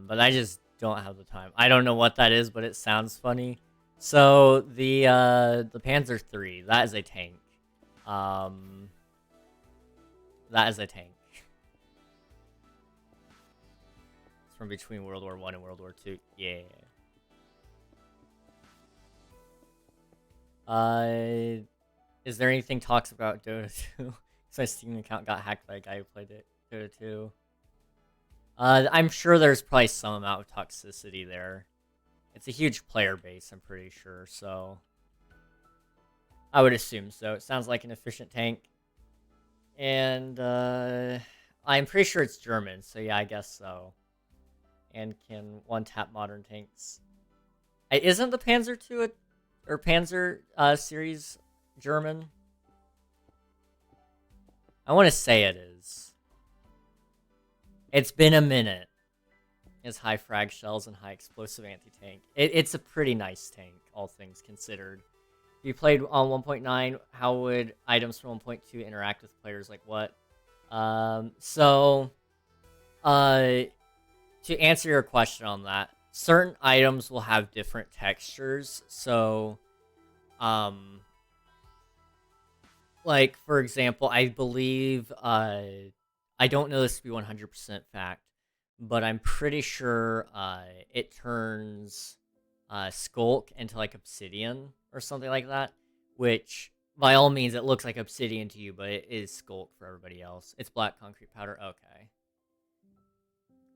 But I just don't have the time. I don't know what that is, but it sounds funny. So the Panzer III, that is a tank. That is a tank. It's from between World War I and World War II. Yeah. Is there anything talks about Dota 2? Because my Steam account got hacked by a guy who played it. Dota 2. I'm sure there's probably some amount of toxicity there. It's a huge player base, I'm pretty sure, so I would assume so. It sounds like an efficient tank. And I'm pretty sure it's German, so yeah, I guess so. And can one-tap modern tanks. Isn't the Panzer II or Panzer series German? I want to say it is. It's been a minute. It's high frag shells and high explosive anti-tank. It's a pretty nice tank, all things considered. If you played on 1.9, how would items from 1.2 interact with players like what? To answer your question on that, certain items will have different textures. So, like, for example, I believe, I don't know this to be 100% fact, but I'm pretty sure it turns Skulk into, like, obsidian or something like that, which, by all means, it looks like obsidian to you, but it is Skulk for everybody else. It's black concrete powder. Okay.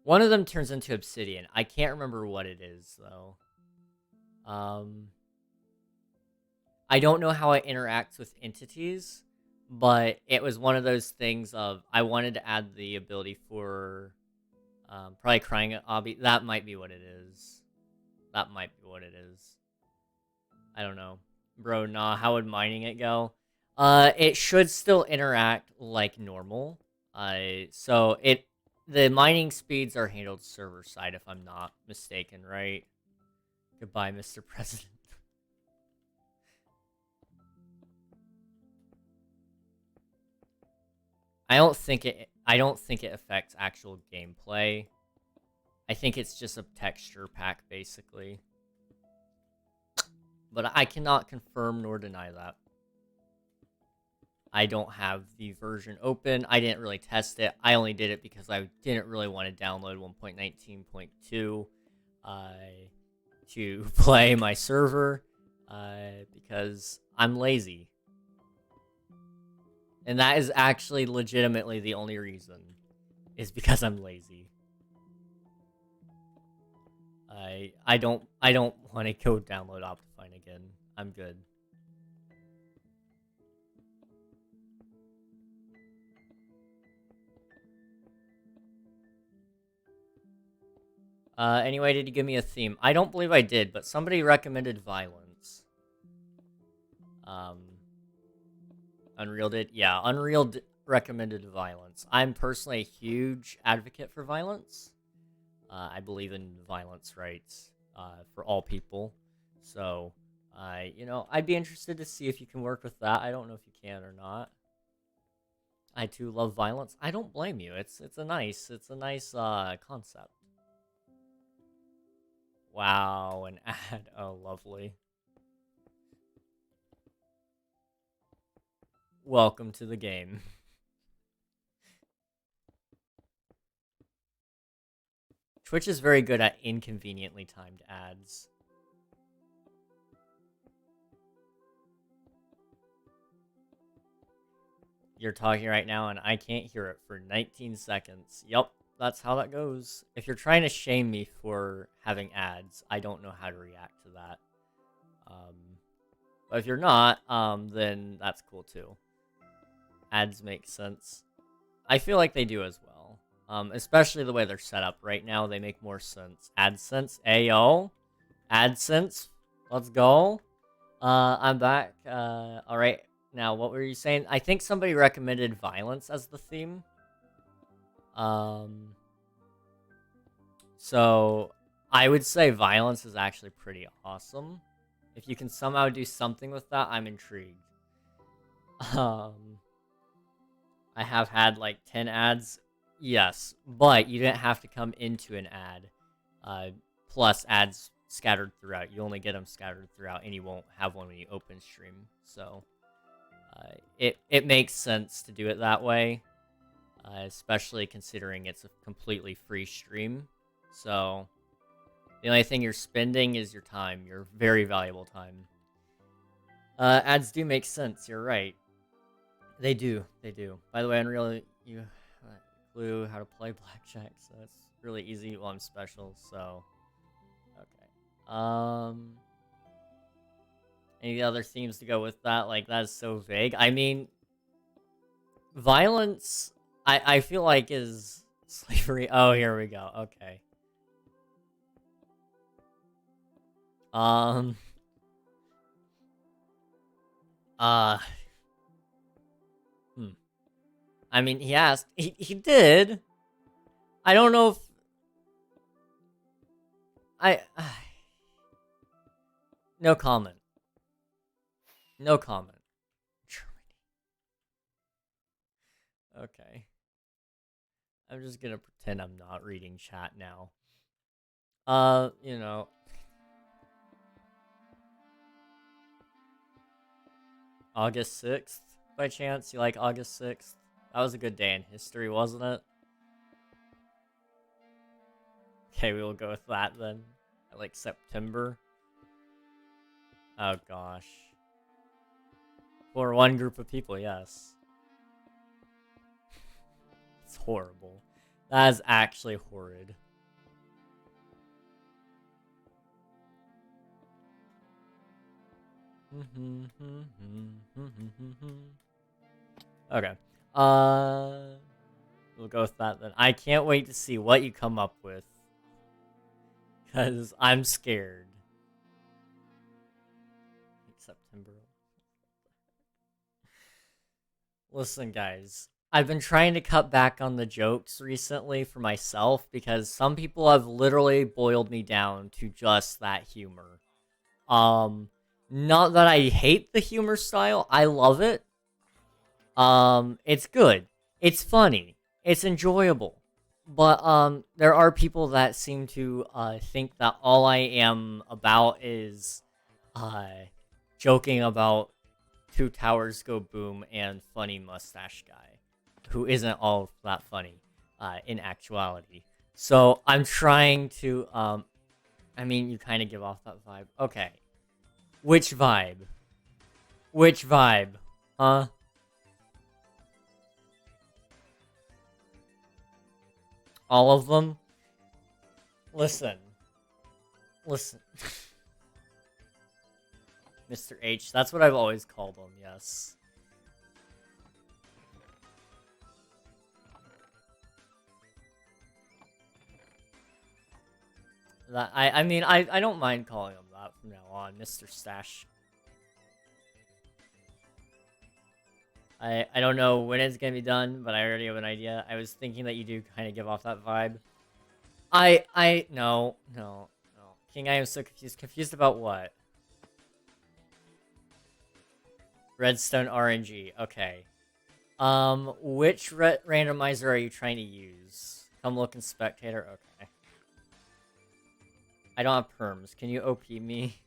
One of them turns into obsidian. I can't remember what it is, though. I don't know how it interacts with entities, but it was one of those things of I wanted to add the ability for probably crying at obby. That might be what it is. That might be what it is. I don't know. Bro, nah, how would mining it go? It should still interact like normal. So the mining speeds are handled server side if I'm not mistaken, right? Goodbye, Mr. President. I don't think it affects actual gameplay. I think it's just a texture pack basically. But I cannot confirm nor deny that. I don't have the version open. I didn't really test it. I only did it because I didn't really want to download 1.19.2 to play my server because I'm lazy. And that is actually legitimately the only reason, is because I'm lazy. I don't want to go download Optifine again. I'm good. Anyway, did you give me a theme? I don't believe I did, but somebody recommended violence. Unreal did? Yeah, Unreal recommended violence. I'm personally a huge advocate for violence. I believe in violence rights for all people. So, I'd be interested to see if you can work with that. I don't know if you can or not. I too love violence. I don't blame you. It's a nice concept. Wow, an ad. Oh, lovely. Welcome to the game. Twitch is very good at inconveniently timed ads. You're talking right now and I can't hear it for 19 seconds. Yup, that's how that goes. If you're trying to shame me for having ads, I don't know how to react to that. But if you're not, then that's cool too. Ads make sense. I feel like they do as well. Especially the way they're set up right now, they make more sense. AdSense, ayo. AdSense, let's go. I'm back. Alright. Now, what were you saying? I think somebody recommended violence as the theme. So I would say violence is actually pretty awesome. If you can somehow do something with that, I'm intrigued. I have had like 10 ads. Yes, but you didn't have to come into an ad. Plus ads scattered throughout. You only get them scattered throughout, and you won't have one when you open stream. So it makes sense to do it that way, especially considering it's a completely free stream. So the only thing you're spending is your time, your very valuable time. Ads do make sense. You're right. They do. They do. By the way, Unreal, you clue how to play blackjack, so it's really easy. Well, I'm special, so okay. Any other themes to go with that? Like, that is so vague. I mean, violence, I feel like is slavery. Oh, here we go. Okay. Uh, I mean, he asked. He did. I don't know if I. No comment. No comment. Germany. Okay. I'm just gonna pretend I'm not reading chat now. You know. August 6th, by chance? You like August 6th? That was a good day in history, wasn't it? Okay, we will go with that then. I like September. Oh gosh. For one group of people, yes. It's horrible. That is actually horrid. Okay. We'll go with that then. I can't wait to see what you come up with. Because I'm scared. September. Listen, guys. I've been trying to cut back on the jokes recently for myself because some people have literally boiled me down to just that humor. Not that I hate the humor style. I love it. It's good. It's funny. It's enjoyable. But there are people that seem to think that all I am about is uh joking about Two Towers Go Boom and funny mustache guy, who isn't all that funny in actuality. So I'm trying to I mean, you kind of give off that vibe. Okay. Which vibe? Which vibe? Huh? All of them? Listen. Listen. Mr. H. That's what I've always called him, yes. That I mean, I don't mind calling him that from now on, Mr. Stash. I don't know when it's gonna be done, but I already have an idea. I was thinking that you do kind of give off that vibe. No. King, I am so confused. Confused about what? Redstone RNG. Okay. Which randomizer are you trying to use? Come look in spectator. Okay. I don't have perms. Can you OP me?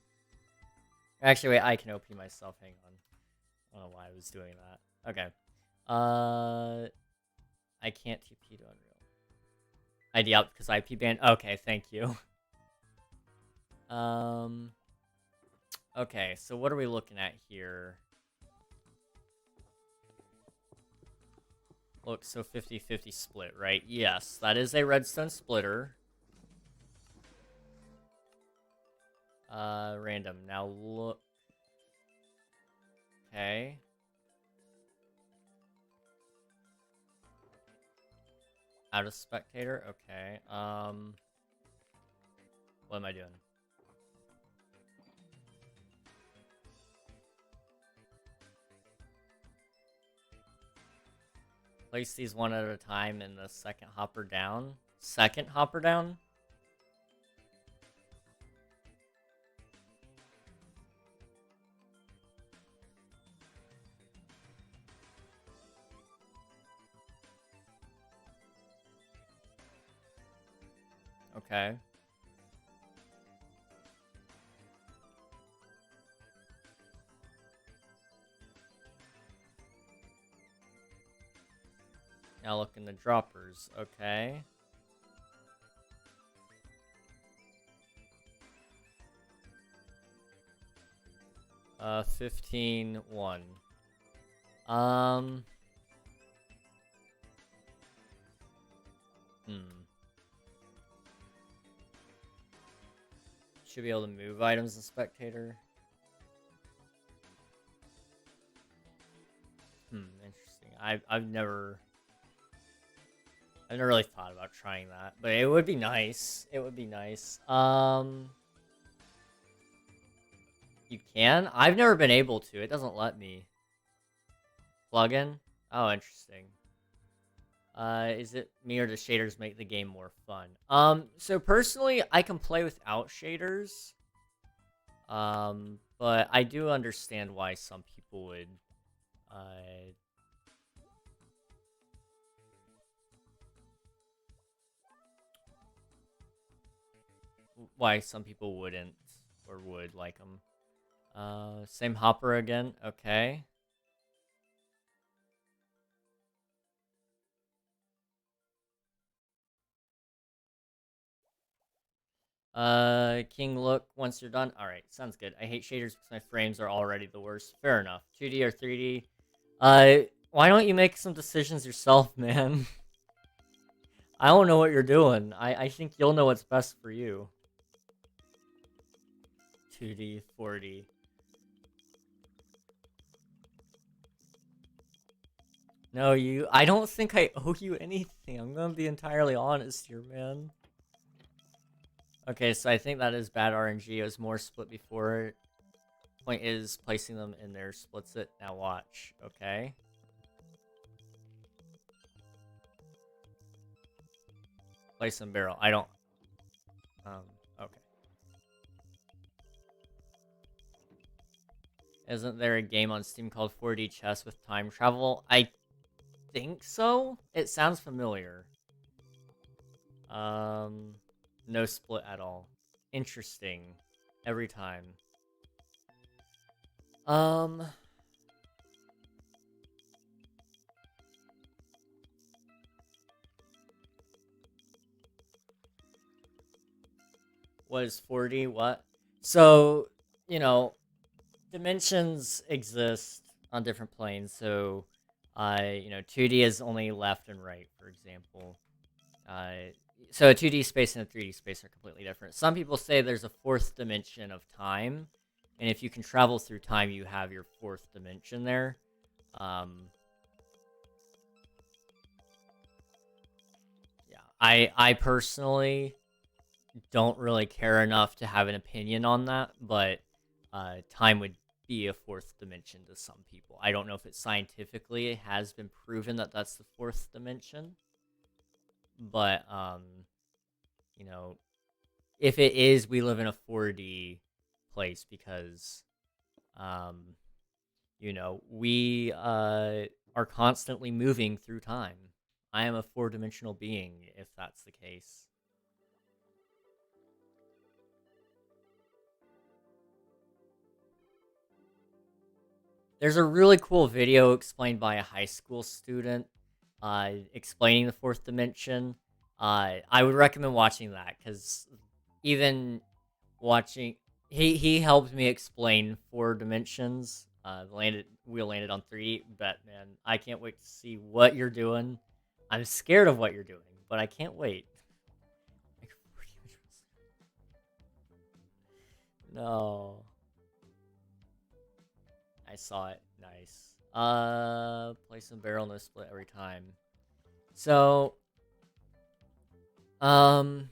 Actually, wait. I can OP myself. Hang on. I don't know why I was doing that. Okay. I can't TP to Unreal. ID out because IP ban. Okay, thank you. Okay, so what are we looking at here? Look, so 50-50 split, right? Yes, that is a redstone splitter. Random. Now look. Okay. Out of spectator? Okay. What am I doing? Place these one at a time in the second hopper down. Second hopper down? Okay. Now look in the droppers. Okay. Uh, 15-1. Should be able to move items in spectator. Interesting. I've never really thought about trying that, but it would be nice. It would be nice. You can? I've never been able to. It doesn't let me. Plugin? Oh, interesting. Is it me or do shaders make the game more fun? So personally, I can play without shaders. But I do understand why some people would, why some people wouldn't or would like them. Same hopper again. Okay. King, look once you're done. All right, sounds good. I hate shaders because my frames are already the worst. Fair enough. 2D or 3D. Why don't you make some decisions yourself, man? I don't know what you're doing. I think you'll know what's best for you. 2D, 4D. No, I don't think I owe you anything. I'm gonna be entirely honest here, man. Okay, so I think that is bad RNG. It was more split before. Point is, placing them in there splits it. Now watch, okay? Place them barrel. I don't... okay. Isn't there a game on Steam called 4D Chess with time travel? I think so? It sounds familiar. No split at all. Interesting. Every time. What is 4D? What? So, you know, dimensions exist on different planes. So, 2D is only left and right, for example. So a 2D space and a 3D space are completely different. Some people say there's a fourth dimension of time, and if you can travel through time, you have your fourth dimension there. Yeah, I personally don't really care enough to have an opinion on that, but time would be a fourth dimension to some people. I don't know if it scientifically has been proven that that's the fourth dimension, but you know, if it is, we live in a 4D place because we are constantly moving through time. I am a four-dimensional being, if that's the case. There's a really cool video explained by a high school student explaining the fourth dimension. I would recommend watching that because even watching he helped me explain four dimensions. We landed on 3, but man, I can't wait to see what you're doing. I'm scared of what you're doing, but I can't wait. Like, no. I saw it. Nice. Place some barrel, no split every time. So, I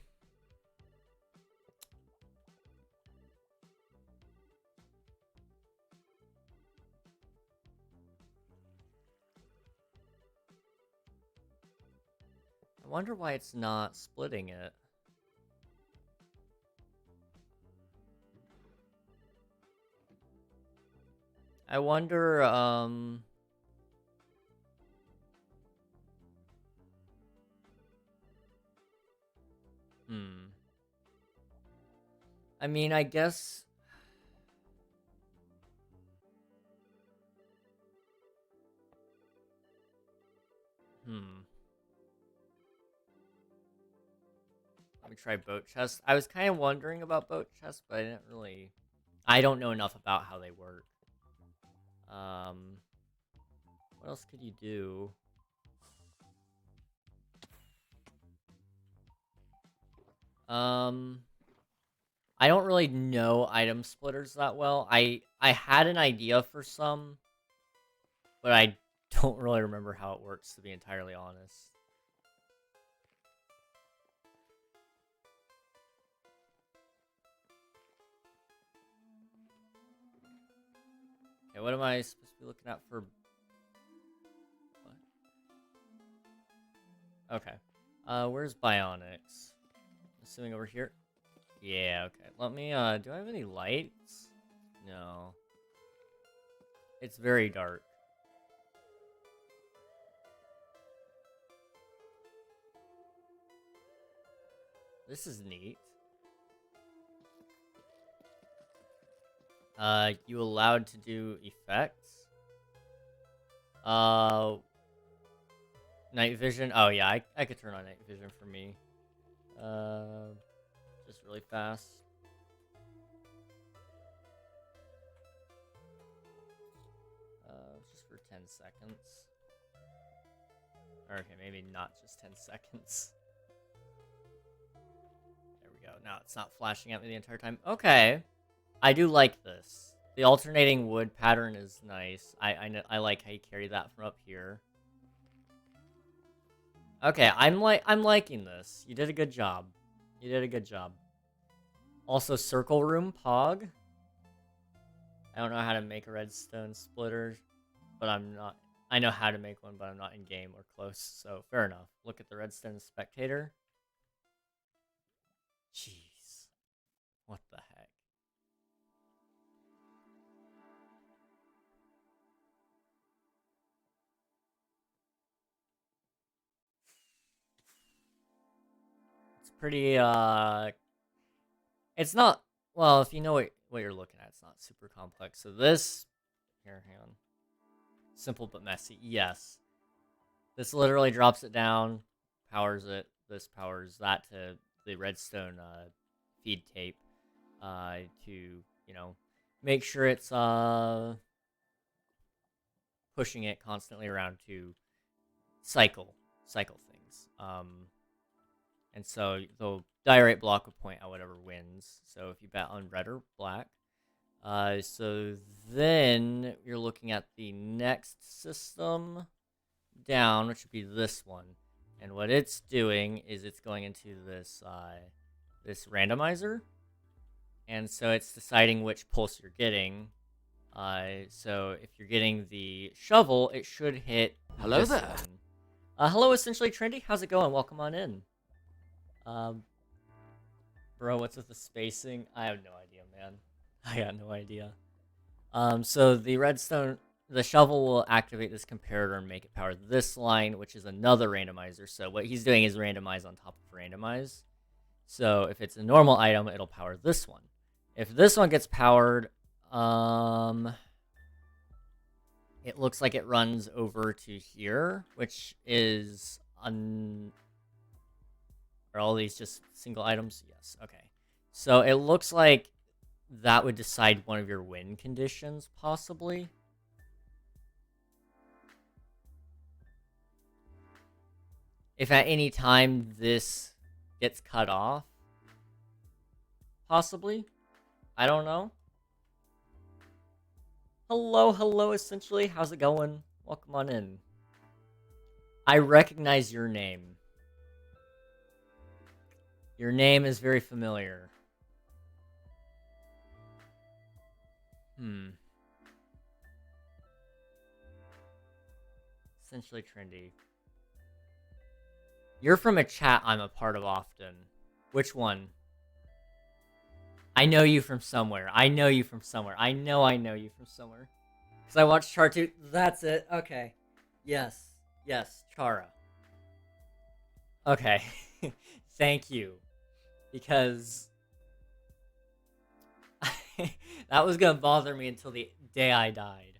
wonder why it's not splitting it. I wonder, I mean, I guess... Let me try boat chest. I was kind of wondering about boat chest, but I didn't really... I don't know enough about how they work. What else could you do? I don't really know item splitters that well. I had an idea for some, but I don't really remember how it works, to be entirely honest. Okay, what am I supposed to be looking at for... What? Okay. Where's Bionics? Assuming over here? Yeah, okay. Let me, do I have any lights? No. It's very dark. This is neat. You allowed to do effects? Night vision? Oh, yeah, I could turn on night vision for me. Just really fast. Just for 10 seconds. Okay, maybe not just 10 seconds. There we go. Now it's not flashing at me the entire time. Okay. I do like this. The alternating wood pattern is nice. I like how you carry that from up here. Okay, I'm liking this. You did a good job. You did a good job. Also, circle room, Pog. I don't know how to make a redstone splitter, but I'm not... I know how to make one, but I'm not in game or close, so fair enough. Look at the redstone spectator. Jeez. What the heck? It's pretty, it's not... Well, if you know what you're looking at, it's not super complex. So this... Here, hang on. Simple but messy. Yes. This literally drops it down, powers it. This powers that to the redstone feed tape to, you know, make sure it's pushing it constantly around to cycle things. And so the diorite block will point out whatever wins. So if you bet on red or black. So then you're looking at the next system down, which would be this one. And what it's doing is it's going into this this randomizer. And so it's deciding which pulse you're getting. So if you're getting the shovel, it should hit Hello this there. one. Hello, Essentially Trendy. How's it going? Welcome on in. Bro, what's with the spacing? I have no idea, man. I got no idea. So the shovel will activate this comparator and make it power this line, which is another randomizer. So what he's doing is randomize on top of randomize. So if it's a normal item, it'll power this one. If this one gets powered, it looks like it runs over to here, which is Are all these just single items? Yes, okay. So it looks like that would decide one of your win conditions, possibly. If at any time this gets cut off, possibly. I don't know. Hello, Essentially. How's it going? Welcome on in. I recognize your name. Your name is very familiar. Essentially Trendy. You're from a chat I'm a part of often. Which one? I know you from somewhere. I know you from somewhere. I know you from somewhere. Because I watched Char 2. That's it. Okay. Yes. Yes. Chara. Okay. Thank you. Because that was going to bother me until the day I died.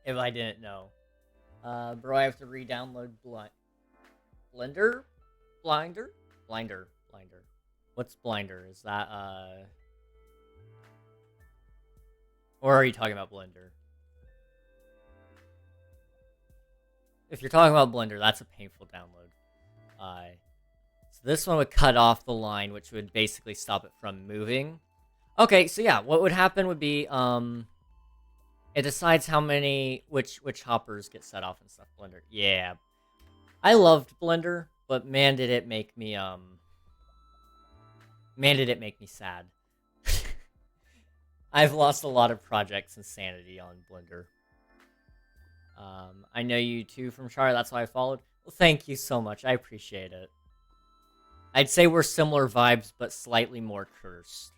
If I didn't know. Bro, I have to re-download Blender? Blinder? Blinder. What's Blinder? Is that, or are you talking about Blender? If you're talking about Blender, that's a painful download. So this one would cut off the line, which would basically stop it from moving. Okay, so yeah, what would happen would be, it decides how many, which hoppers get set off and stuff. Blender. Yeah. I loved Blender, but man, did it make me, sad. I've lost a lot of projects and sanity on Blender. I know you too from Char, that's why I followed. Well, thank you so much, I appreciate it. I'd say we're similar vibes, but slightly more cursed.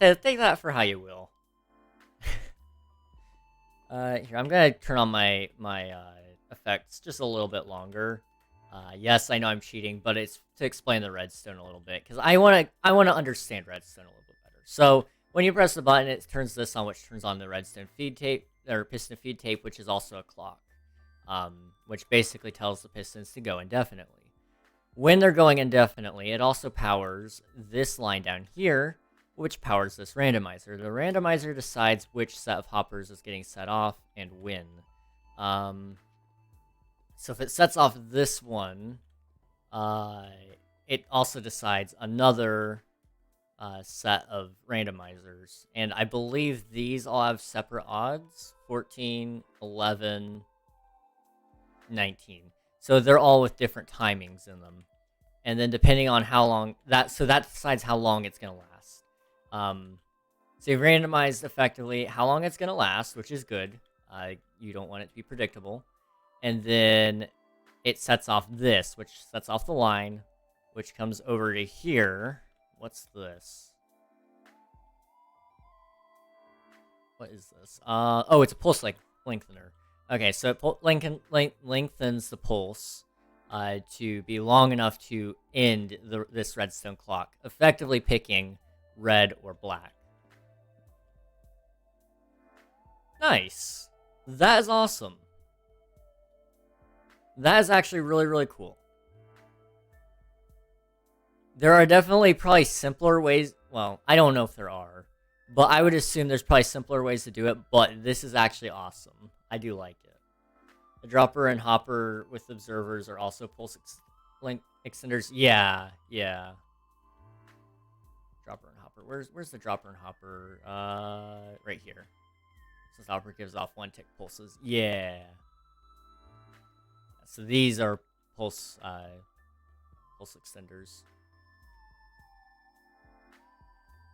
Take that for how you will. Here, I'm gonna turn on my effects just a little bit longer. Yes, I know I'm cheating, but it's to explain the redstone a little bit, because I wanna understand redstone a little bit better. So when you press the button, it turns this on, which turns on the redstone feed tape, or piston feed tape, which is also a clock, which basically tells the pistons to go indefinitely. When they're going indefinitely, it also powers this line down here, which powers this randomizer. The randomizer decides which set of hoppers is getting set off and when. So if it sets off this one, it also decides another set of randomizers. And I believe these all have separate odds. 14, 11, 19. So they're all with different timings in them. And then depending on how long that decides how long it's gonna last. So you've randomized effectively how long it's gonna last, which is good. You don't want it to be predictable. And then it sets off this, which sets off the line, which comes over to here. What's this? What is this? Oh, it's a pulse lengthener. Okay, so it lengthens the pulse to be long enough to end this redstone clock, effectively picking red or black. Nice. That is awesome. That is actually really, really cool. There are definitely probably simpler ways. Well, I don't know if there are, but I would assume there's probably simpler ways to do it, but this is actually awesome. I do like it. The dropper and hopper with observers are also pulse link extenders. Yeah, yeah. Dropper and hopper. Where's the dropper and hopper? Right here. Since hopper gives off 1 tick pulses. Yeah. So these are pulse extenders.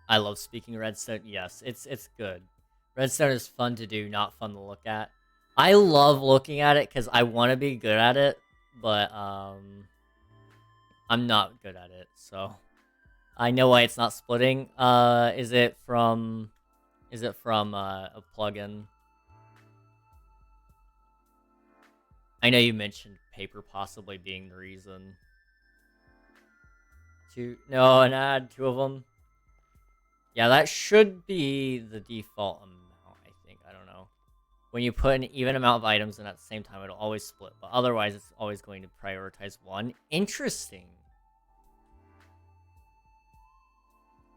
I love speaking redstone. Yes, it's good. Redstone is fun to do, not fun to look at. I love looking at it because I want to be good at it, but I'm not good at it, so I know why it's not splitting. Is it from a plugin? I know you mentioned paper possibly being the reason. No, and add 2 of them. Yeah, that should be the default amount, I think. I don't know. When you put an even amount of items in at the same time, it'll always split. But otherwise, it's always going to prioritize 1. Interesting.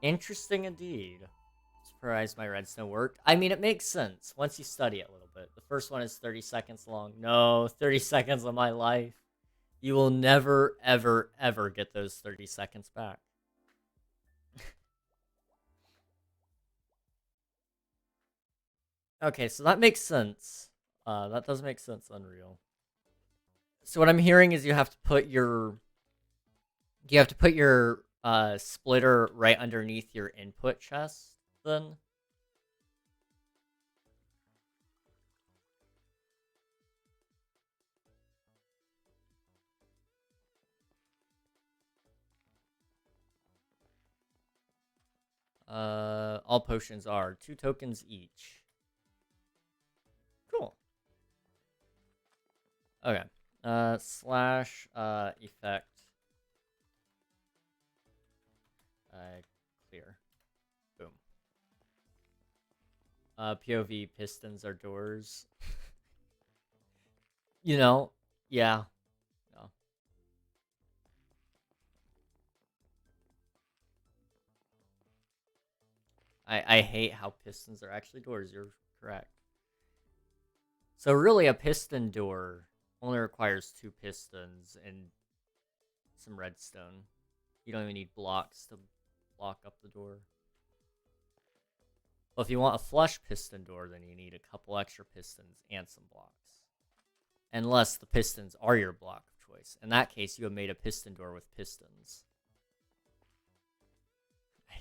Interesting indeed. Surprised my redstone worked. I mean, it makes sense once you study it a little bit. The first one is 30 seconds long. No, 30 seconds of my life. You will never, ever, ever get those 30 seconds back. Okay, so that makes sense. That does make sense, Unreal. So what I'm hearing is you have to put your splitter right underneath your input chest, then? All potions are 2 tokens each. Cool. Okay. Slash effect. Clear. Boom. POV pistons are doors. You know, yeah. No. I hate how pistons are actually doors. You're correct. So really, a piston door only requires 2 pistons and some redstone. You don't even need blocks to block up the door. Well, if you want a flush piston door, then you need a couple extra pistons and some blocks. Unless the pistons are your block of choice. In that case, you have made a piston door with pistons.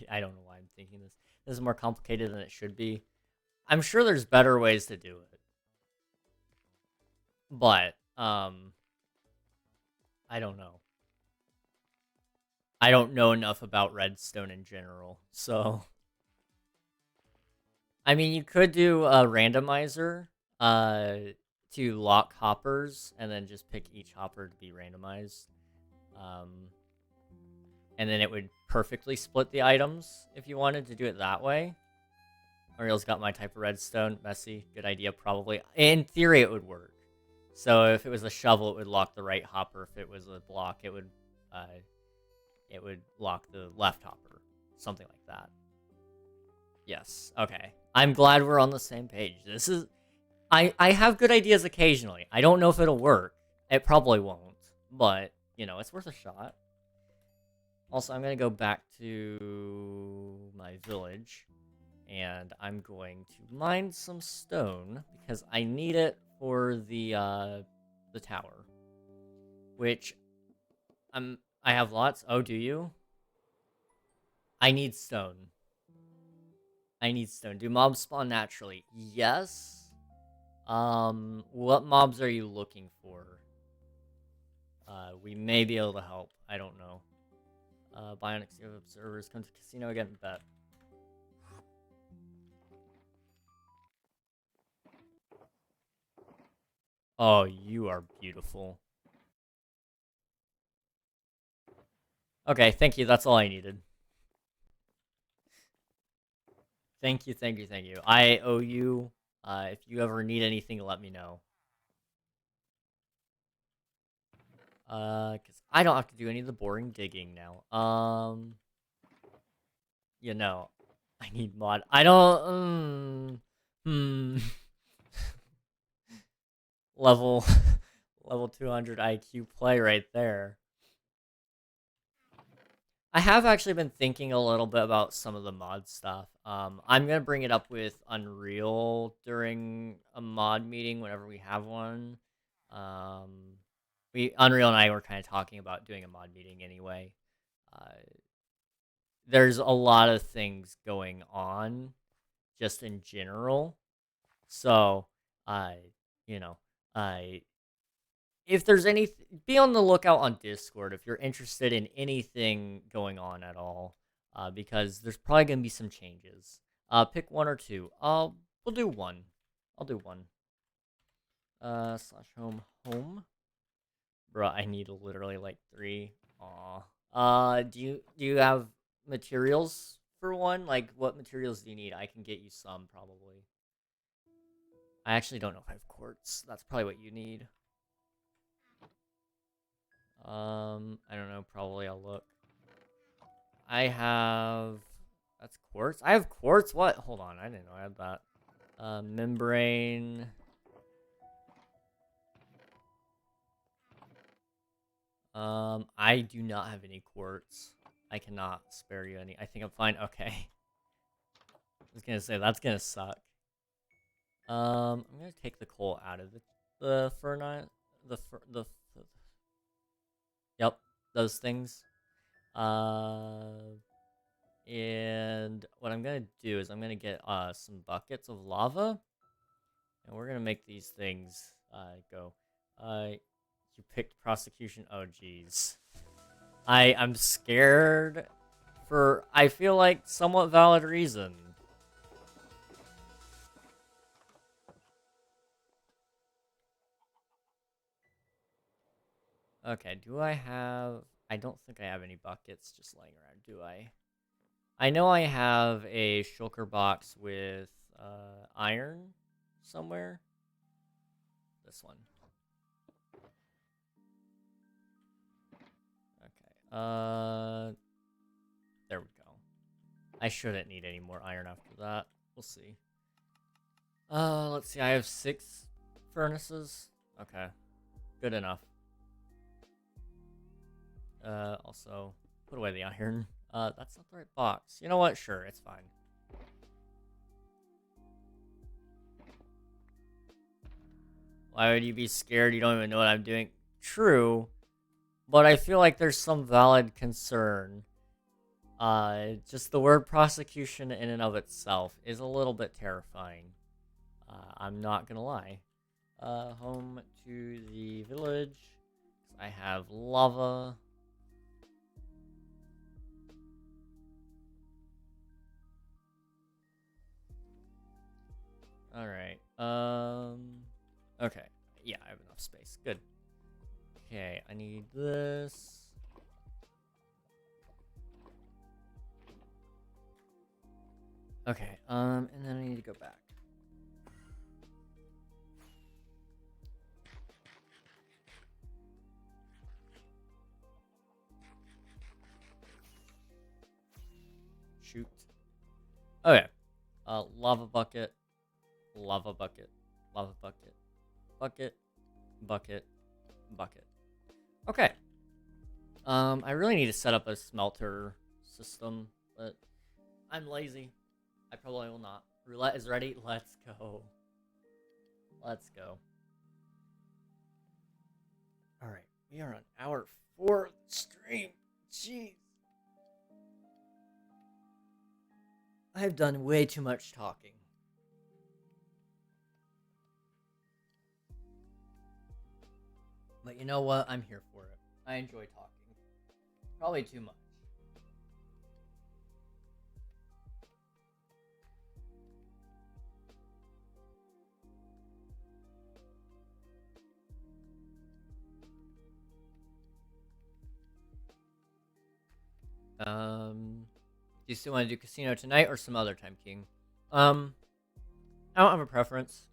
I don't know why I'm thinking this. This is more complicated than it should be. I'm sure there's better ways to do it. But, I don't know. I don't know enough about redstone in general, so... I mean, you could do a randomizer, to lock hoppers, and then just pick each hopper to be randomized. And then it would perfectly split the items if you wanted to do it that way. Ariel's got my type of redstone. Messy. Good idea, probably. In theory, it would work. So if it was a shovel, it would lock the right hopper. If it was a block, it would lock the left hopper. Something like that. Yes. Okay. I'm glad we're on the same page. This is... I have good ideas occasionally. I don't know if it'll work. It probably won't. But, you know, it's worth a shot. Also, I'm going to go back to my village. And I'm going to mine some stone. Because I need it for the the tower, which I have lots. Oh, do you? I need stone. I need stone. Do mobs spawn naturally? Yes. What mobs are you looking for? We may be able to help. I don't know. Bionic observers come to casino again. Bet. Oh, you are beautiful. Okay, thank you. That's all I needed. Thank you, thank you, thank you. I owe you. If you ever need anything, let me know. Because I don't have to do any of the boring digging now. You know, I need mod. I don't. Level, level 200 IQ play right there. I have actually been thinking a little bit about some of the mod stuff. I'm gonna bring it up with Unreal during a mod meeting whenever we have one. Unreal and I were kind of talking about doing a mod meeting anyway. Uh, there's a lot of things going on, just in general. So, you know, I if there's any, be on the lookout on Discord if you're interested in anything going on at all, because there's probably gonna be some changes. Pick one or two. We'll do one. I'll do one. Slash home. Bruh, I need literally like 3. Aw. Do you have materials for one? Like, what materials do you need? I can get you some, probably. I actually don't know if I have quartz. That's probably what you need. I don't know. Probably I'll look. I have... That's quartz? I have quartz? What? Hold on. I didn't know I had that. Membrane. I do not have any quartz. I cannot spare you any. I think I'm fine. Okay. I was gonna say, that's gonna suck. I'm gonna take the coal out of the furnace. Yep, those things. And what I'm gonna do is I'm gonna get some buckets of lava, and we're gonna make these things go. You picked prosecution. Oh, jeez. I'm scared for, I feel like, somewhat valid reason. Okay, do I have... I don't think I have any buckets just laying around, do I? I know I have a shulker box with iron somewhere. This one. Okay, there we go. I shouldn't need any more iron after that. We'll see. Let's see, I have 6 furnaces. Okay, good enough. Also, put away the iron. That's not the right box. You know what? Sure, it's fine. Why would you be scared? You don't even know what I'm doing. True, but I feel like there's some valid concern. Just the word prosecution in and of itself is a little bit terrifying. I'm not gonna lie. Home to the village. I have lava. Alright, okay. Yeah, I have enough space. Good. Okay, I need this. Okay, and then I need to go back. Shoot. Okay. Lava bucket. Lava bucket. Lava bucket. Bucket. Bucket. Bucket. Okay. I really need to set up a smelter system, but I'm lazy. I probably will not. Roulette is ready. Let's go. Let's go. Alright, we are on our 4th stream. Jeez. I have done way too much talking. But you know what? I'm here for it. I enjoy talking. Probably too much. Do you still want to do casino tonight or some other time, King? I don't have a preference.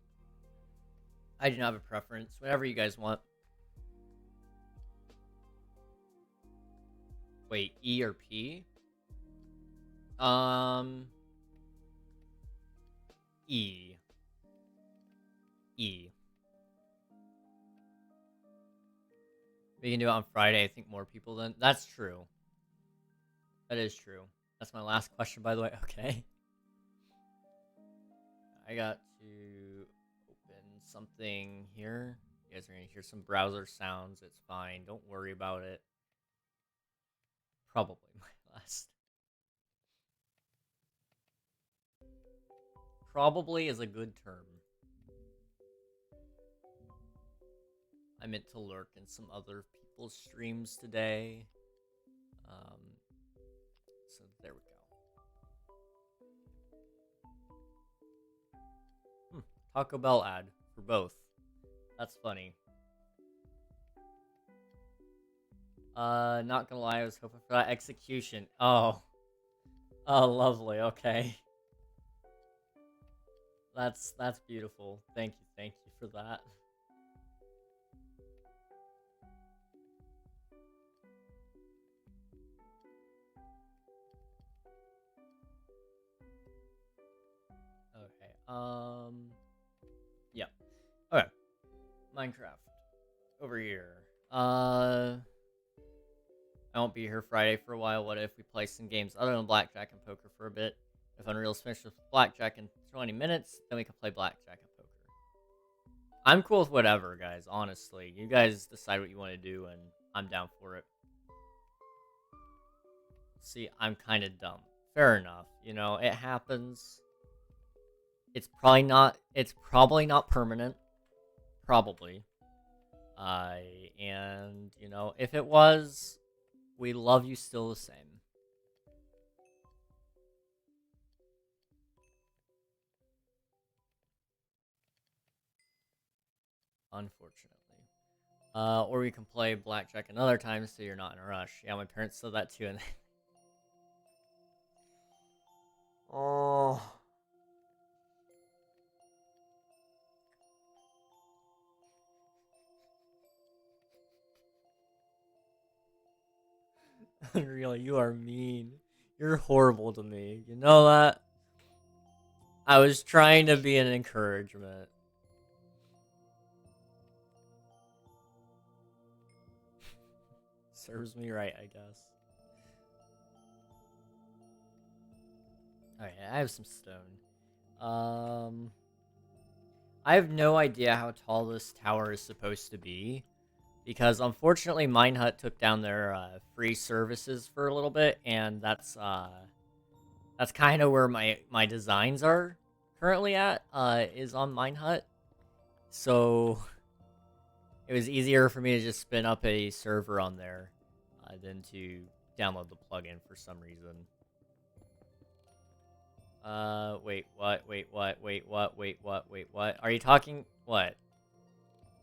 I do not have a preference. Whatever you guys want. Wait, E or P? E. E. We can do it on Friday. I think more people than... That's true. That is true. That's my last question, by the way. Okay. I got to open something here. You guys are going to hear some browser sounds. It's fine. Don't worry about it. Probably my last. Probably is a good term. I meant to lurk in some other people's streams today. So there we go. Taco Bell ad for both. That's funny. Not gonna lie, I was hoping for that execution. Oh. Oh, lovely, okay. That's beautiful. Thank you for that. Okay, yeah. Okay. Minecraft. Over here. I won't be here Friday for a while. What if we play some games other than blackjack and poker for a bit? If Unreal's finished with blackjack in 20 minutes, then we can play blackjack and poker. I'm cool with whatever, guys, honestly. You guys decide what you want to do, and I'm down for it. See, I'm kind of dumb. Fair enough. You know, it happens. It's probably not permanent. Probably. And, you know, if it was, we love you still the same. Unfortunately. Or we can play blackjack another time so you're not in a rush. Yeah, my parents said that too. And oh. Unreal, you are mean. You're horrible to me. You know that? I was trying to be an encouragement. Serves me right, I guess. Alright, I have some stone. I have no idea how tall this tower is supposed to be. Because unfortunately, Minehut took down their free services for a little bit, and that's kind of where my designs are currently at, is on Minehut. So it was easier for me to just spin up a server on there than to download the plugin for some reason. Wait, what? Wait, what? Wait, what? Wait, what? Wait, what? Are you talking? What?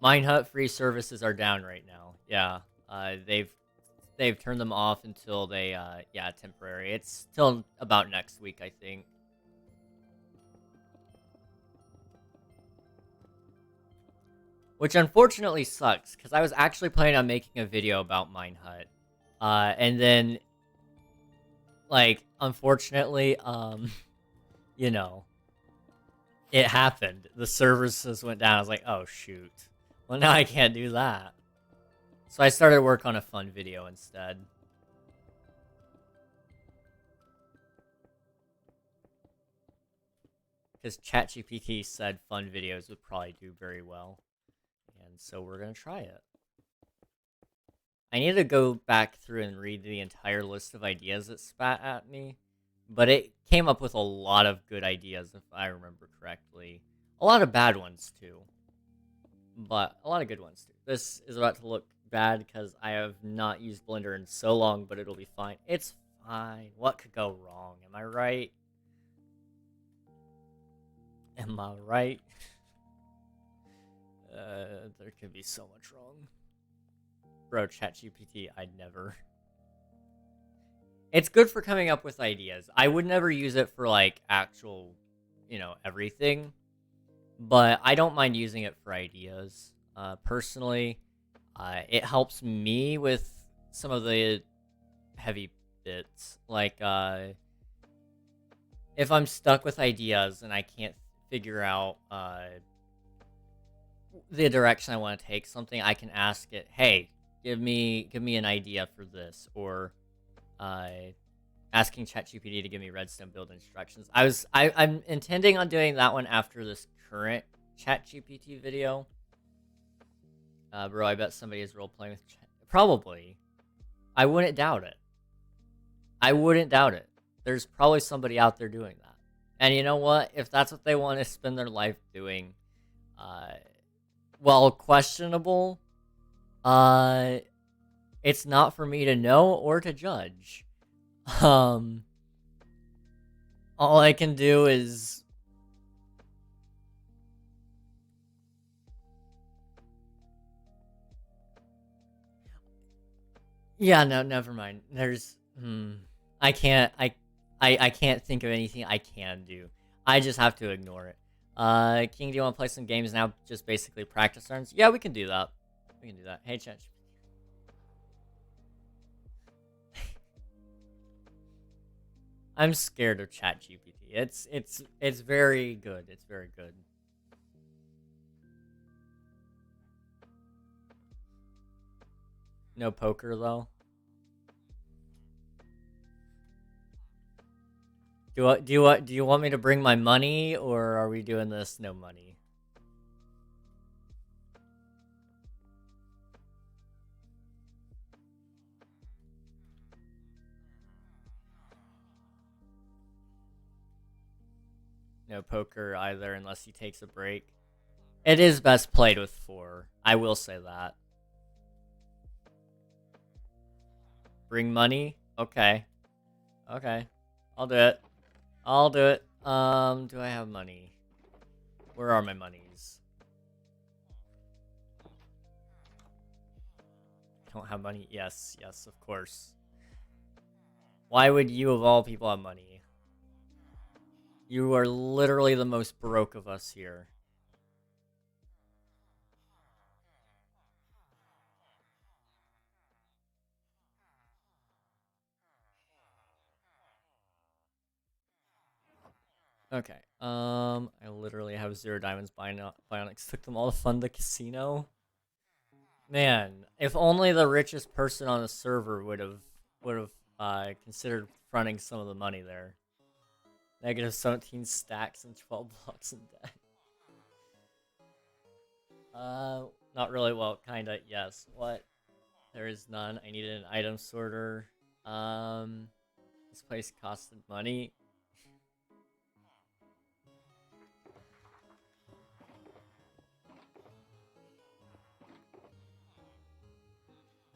Minehut free services are down right now. Yeah, they've turned them off until they, yeah, temporary. It's till about next week, I think. Which unfortunately sucks, because I was actually planning on making a video about Minehut. And then, like, unfortunately, you know, it happened. The services went down. I was like, oh, shoot. Well, now I can't do that. So I started work on a fun video instead. Because ChatGPT said fun videos would probably do very well. And so we're going to try it. I need to go back through and read the entire list of ideas it spat at me. But it came up with a lot of good ideas, if I remember correctly. A lot of bad ones, too. But a lot of good ones, too. This is about to look bad because I have not used Blender in so long, but it'll be fine. It's fine. What could go wrong? Am I right? Am I right? There could be so much wrong. Bro, ChatGPT, I'd never. It's good for coming up with ideas. I would never use it for, like, actual, everything. But I don't mind using it for ideas. Personally, it helps me with some of the heavy bits. Like, if I'm stuck with ideas and I can't figure out the direction I want to take something, I can ask it, hey, give me an idea for this, or asking ChatGPT to give me redstone build instructions. I'm intending on doing that one after this current ChatGPT video. Bro, I bet somebody is role playing with Chat. Probably. I wouldn't doubt it. I wouldn't doubt it. There's probably somebody out there doing that. And you know what? If that's what they want to spend their life doing, well, questionable, it's not for me to know or to judge. All I can do is... Yeah, no, never mind. There's... I can't think of anything I can do. I just have to ignore it. King, do you want to play some games now? Just basically practice runs? Yeah, we can do that. We can do that. Hey, Chat. I'm scared of ChatGPT. It's very good. It's very good. No poker though. Do you want me to bring my money, or are we doing this no money? No poker either, unless he takes a break. It is best played with 4. I will say that. Bring money? Okay. Okay. I'll do it. I'll do it. Do I have money? Where are my monies? Don't have money? Yes, yes, of course. Why would you, of all people, have money? You are literally the most broke of us here. Okay. I literally have 0 diamonds. Bionics took them all to fund the casino. Man, if only the richest person on the server would have considered fronting some of the money there. Negative 17 stacks and 12 blocks in debt. Not really. Well, kinda. Yes. What? There is none. I needed an item sorter. This place costed money.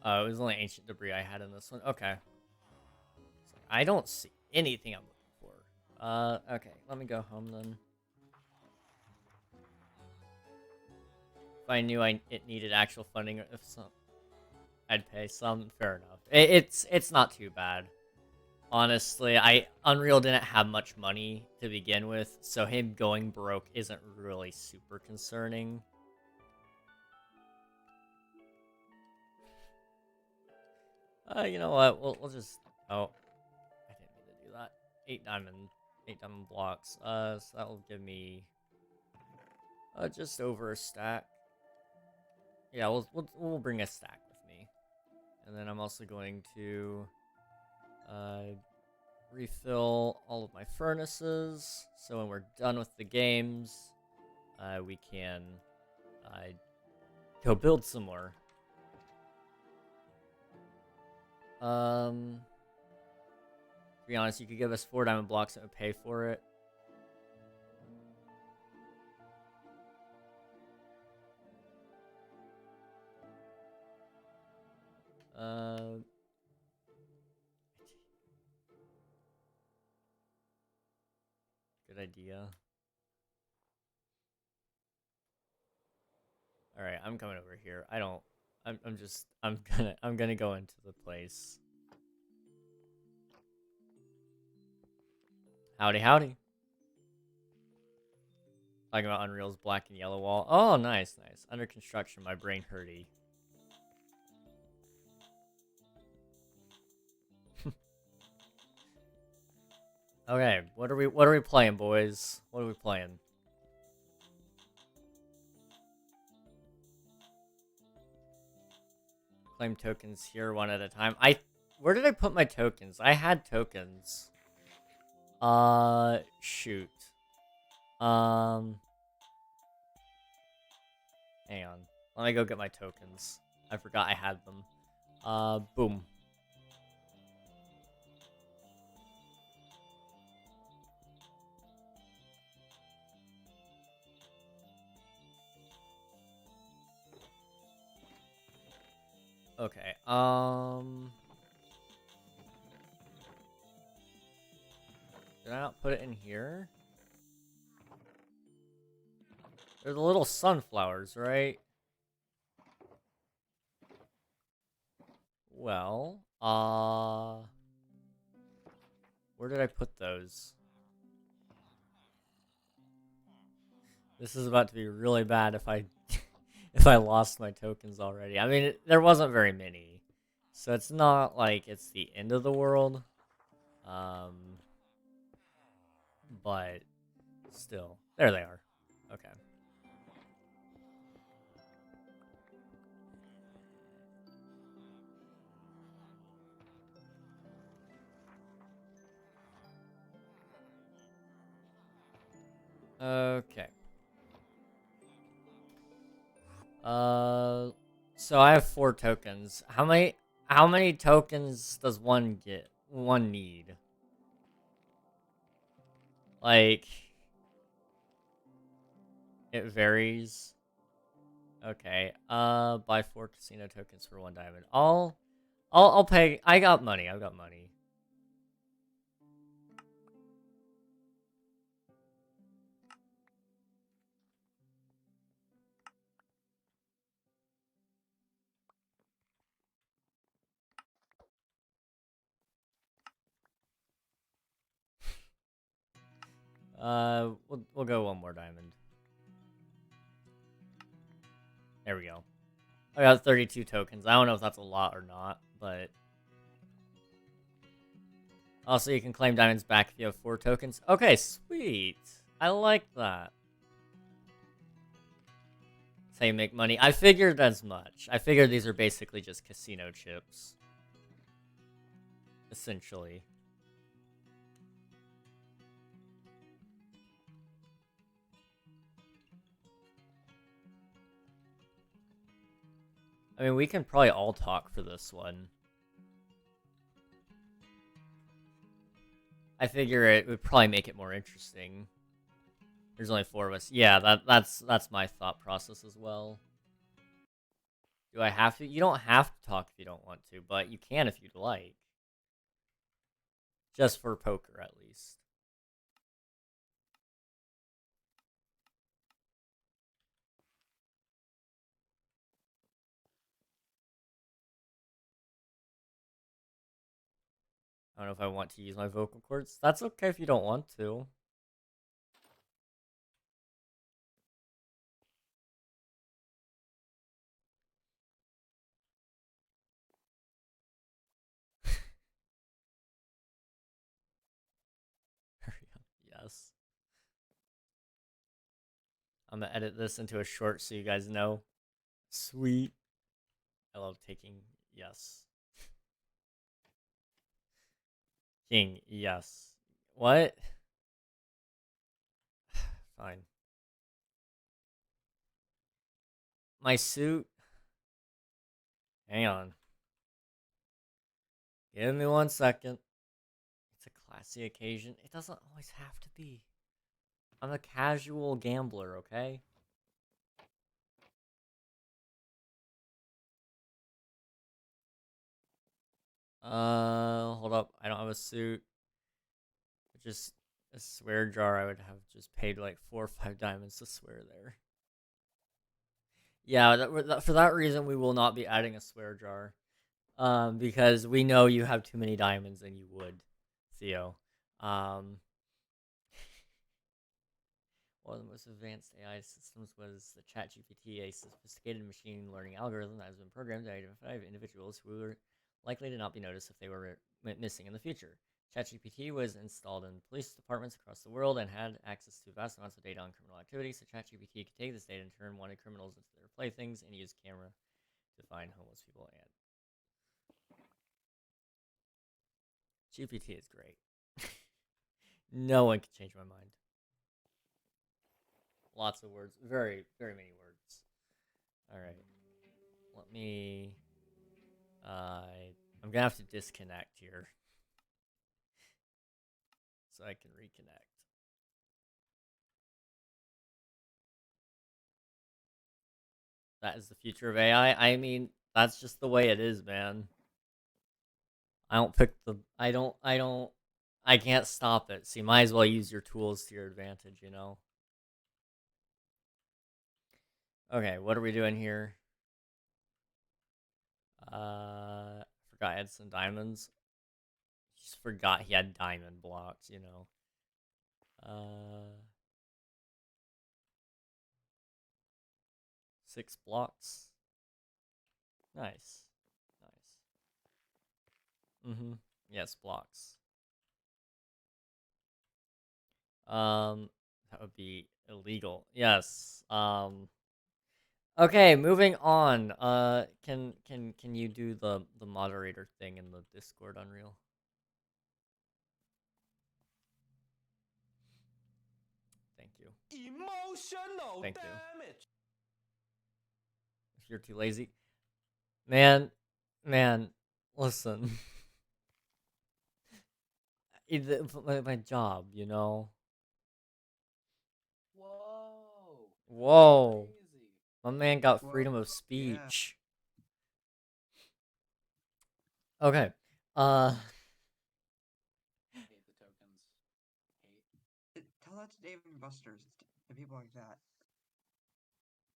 Oh, it was only ancient debris I had in this one. Okay. I don't see anything I'm looking for. Okay. Let me go home then. If I knew it needed actual funding, if some, I'd pay some. Fair enough. It's not too bad. Honestly, Unreal didn't have much money to begin with, so him going broke isn't really super concerning. You know what? We'll just... Oh, I didn't mean to do that. 8 diamond blocks. So that'll give me just over a stack. Yeah, we'll bring a stack with me, and then I'm also going to refill all of my furnaces. So when we're done with the games, we can go build some more. To be honest, you could give us 4 diamond blocks and it would pay for it. Good idea. All right, I'm coming over here. I'm gonna go into the place. Howdy, howdy. Talking about Unreal's black and yellow wall. Oh, nice, nice. Under construction, my brain hurty. Okay, what are we playing, boys? What are we playing? Claim tokens here one at a time. Where did I put my tokens? I had tokens. Shoot. Hang on. Let me go get my tokens. I forgot I had them. Boom. Okay, did I not put it in here? They're the little sunflowers, right? Well, where did I put those? This is about to be really bad if I if I lost my tokens already. I mean, there wasn't very many. So it's not like it's the end of the world. But still. There they are. Okay. Okay. So I have 4 tokens. How many tokens does one need? Like, it varies. Okay. Buy 4 casino tokens for 1 diamond. I'll pay. I got money. I've got money. We'll go 1 more diamond. There we go. I got 32 tokens. I don't know if that's a lot or not, but also you can claim diamonds back if you have 4 tokens. Okay, sweet. I like that. That's how you make money. I figured as much. I figured these are basically just casino chips. Essentially. I mean, we can probably all talk for this one. I figure it would probably make it more interesting. There's only 4 of us. Yeah, that's my thought process as well. Do I have to? You don't have to talk if you don't want to, but you can if you'd like. Just for poker, at least. I don't know if I want to use my vocal cords. That's okay if you don't want to. Yes. I'm gonna edit this into a short so you guys know. Sweet. I love taking yes. King, yes. What? Fine. My suit. Hang on. Give me 1 second. It's a classy occasion. It doesn't always have to be. I'm a casual gambler, okay? Hold up. I don't have a suit. Just a swear jar. I would have just paid like 4 or 5 diamonds to swear there. Yeah, for that reason, we will not be adding a swear jar. Because we know you have too many diamonds and you would, Theo. One of the most advanced AI systems was the ChatGPT, a sophisticated machine learning algorithm that has been programmed to identify individuals who were likely to not be noticed if they were missing in the future. ChatGPT was installed in police departments across the world and had access to vast amounts of data on criminal activity, so ChatGPT could take this data and turn wanted criminals into their playthings and use camera to find homeless people. And GPT is great. No one can change my mind. Lots of words. Very, very many words. Alright. Let me... I'm gonna have to disconnect here. So I can reconnect. That is the future of AI. I mean, that's just the way it is, man. I don't pick the... I can't stop it. So you might as well use your tools to your advantage, you know? Okay, what are we doing here? Forgot I had some diamonds. Just forgot he had diamond blocks, you know? 6 blocks. Nice. Nice. Yes, blocks. That would be illegal. Yes. Okay, moving on. Can you do the moderator thing in the Discord, Unreal? Thank you. Emotional Thank you. damage. If you're too lazy, man, listen. My job, you know. Whoa. Crazy. My man got freedom of speech. Yeah. Okay. Hate the tokens. Tell that to Dave and Buster's. The people like that.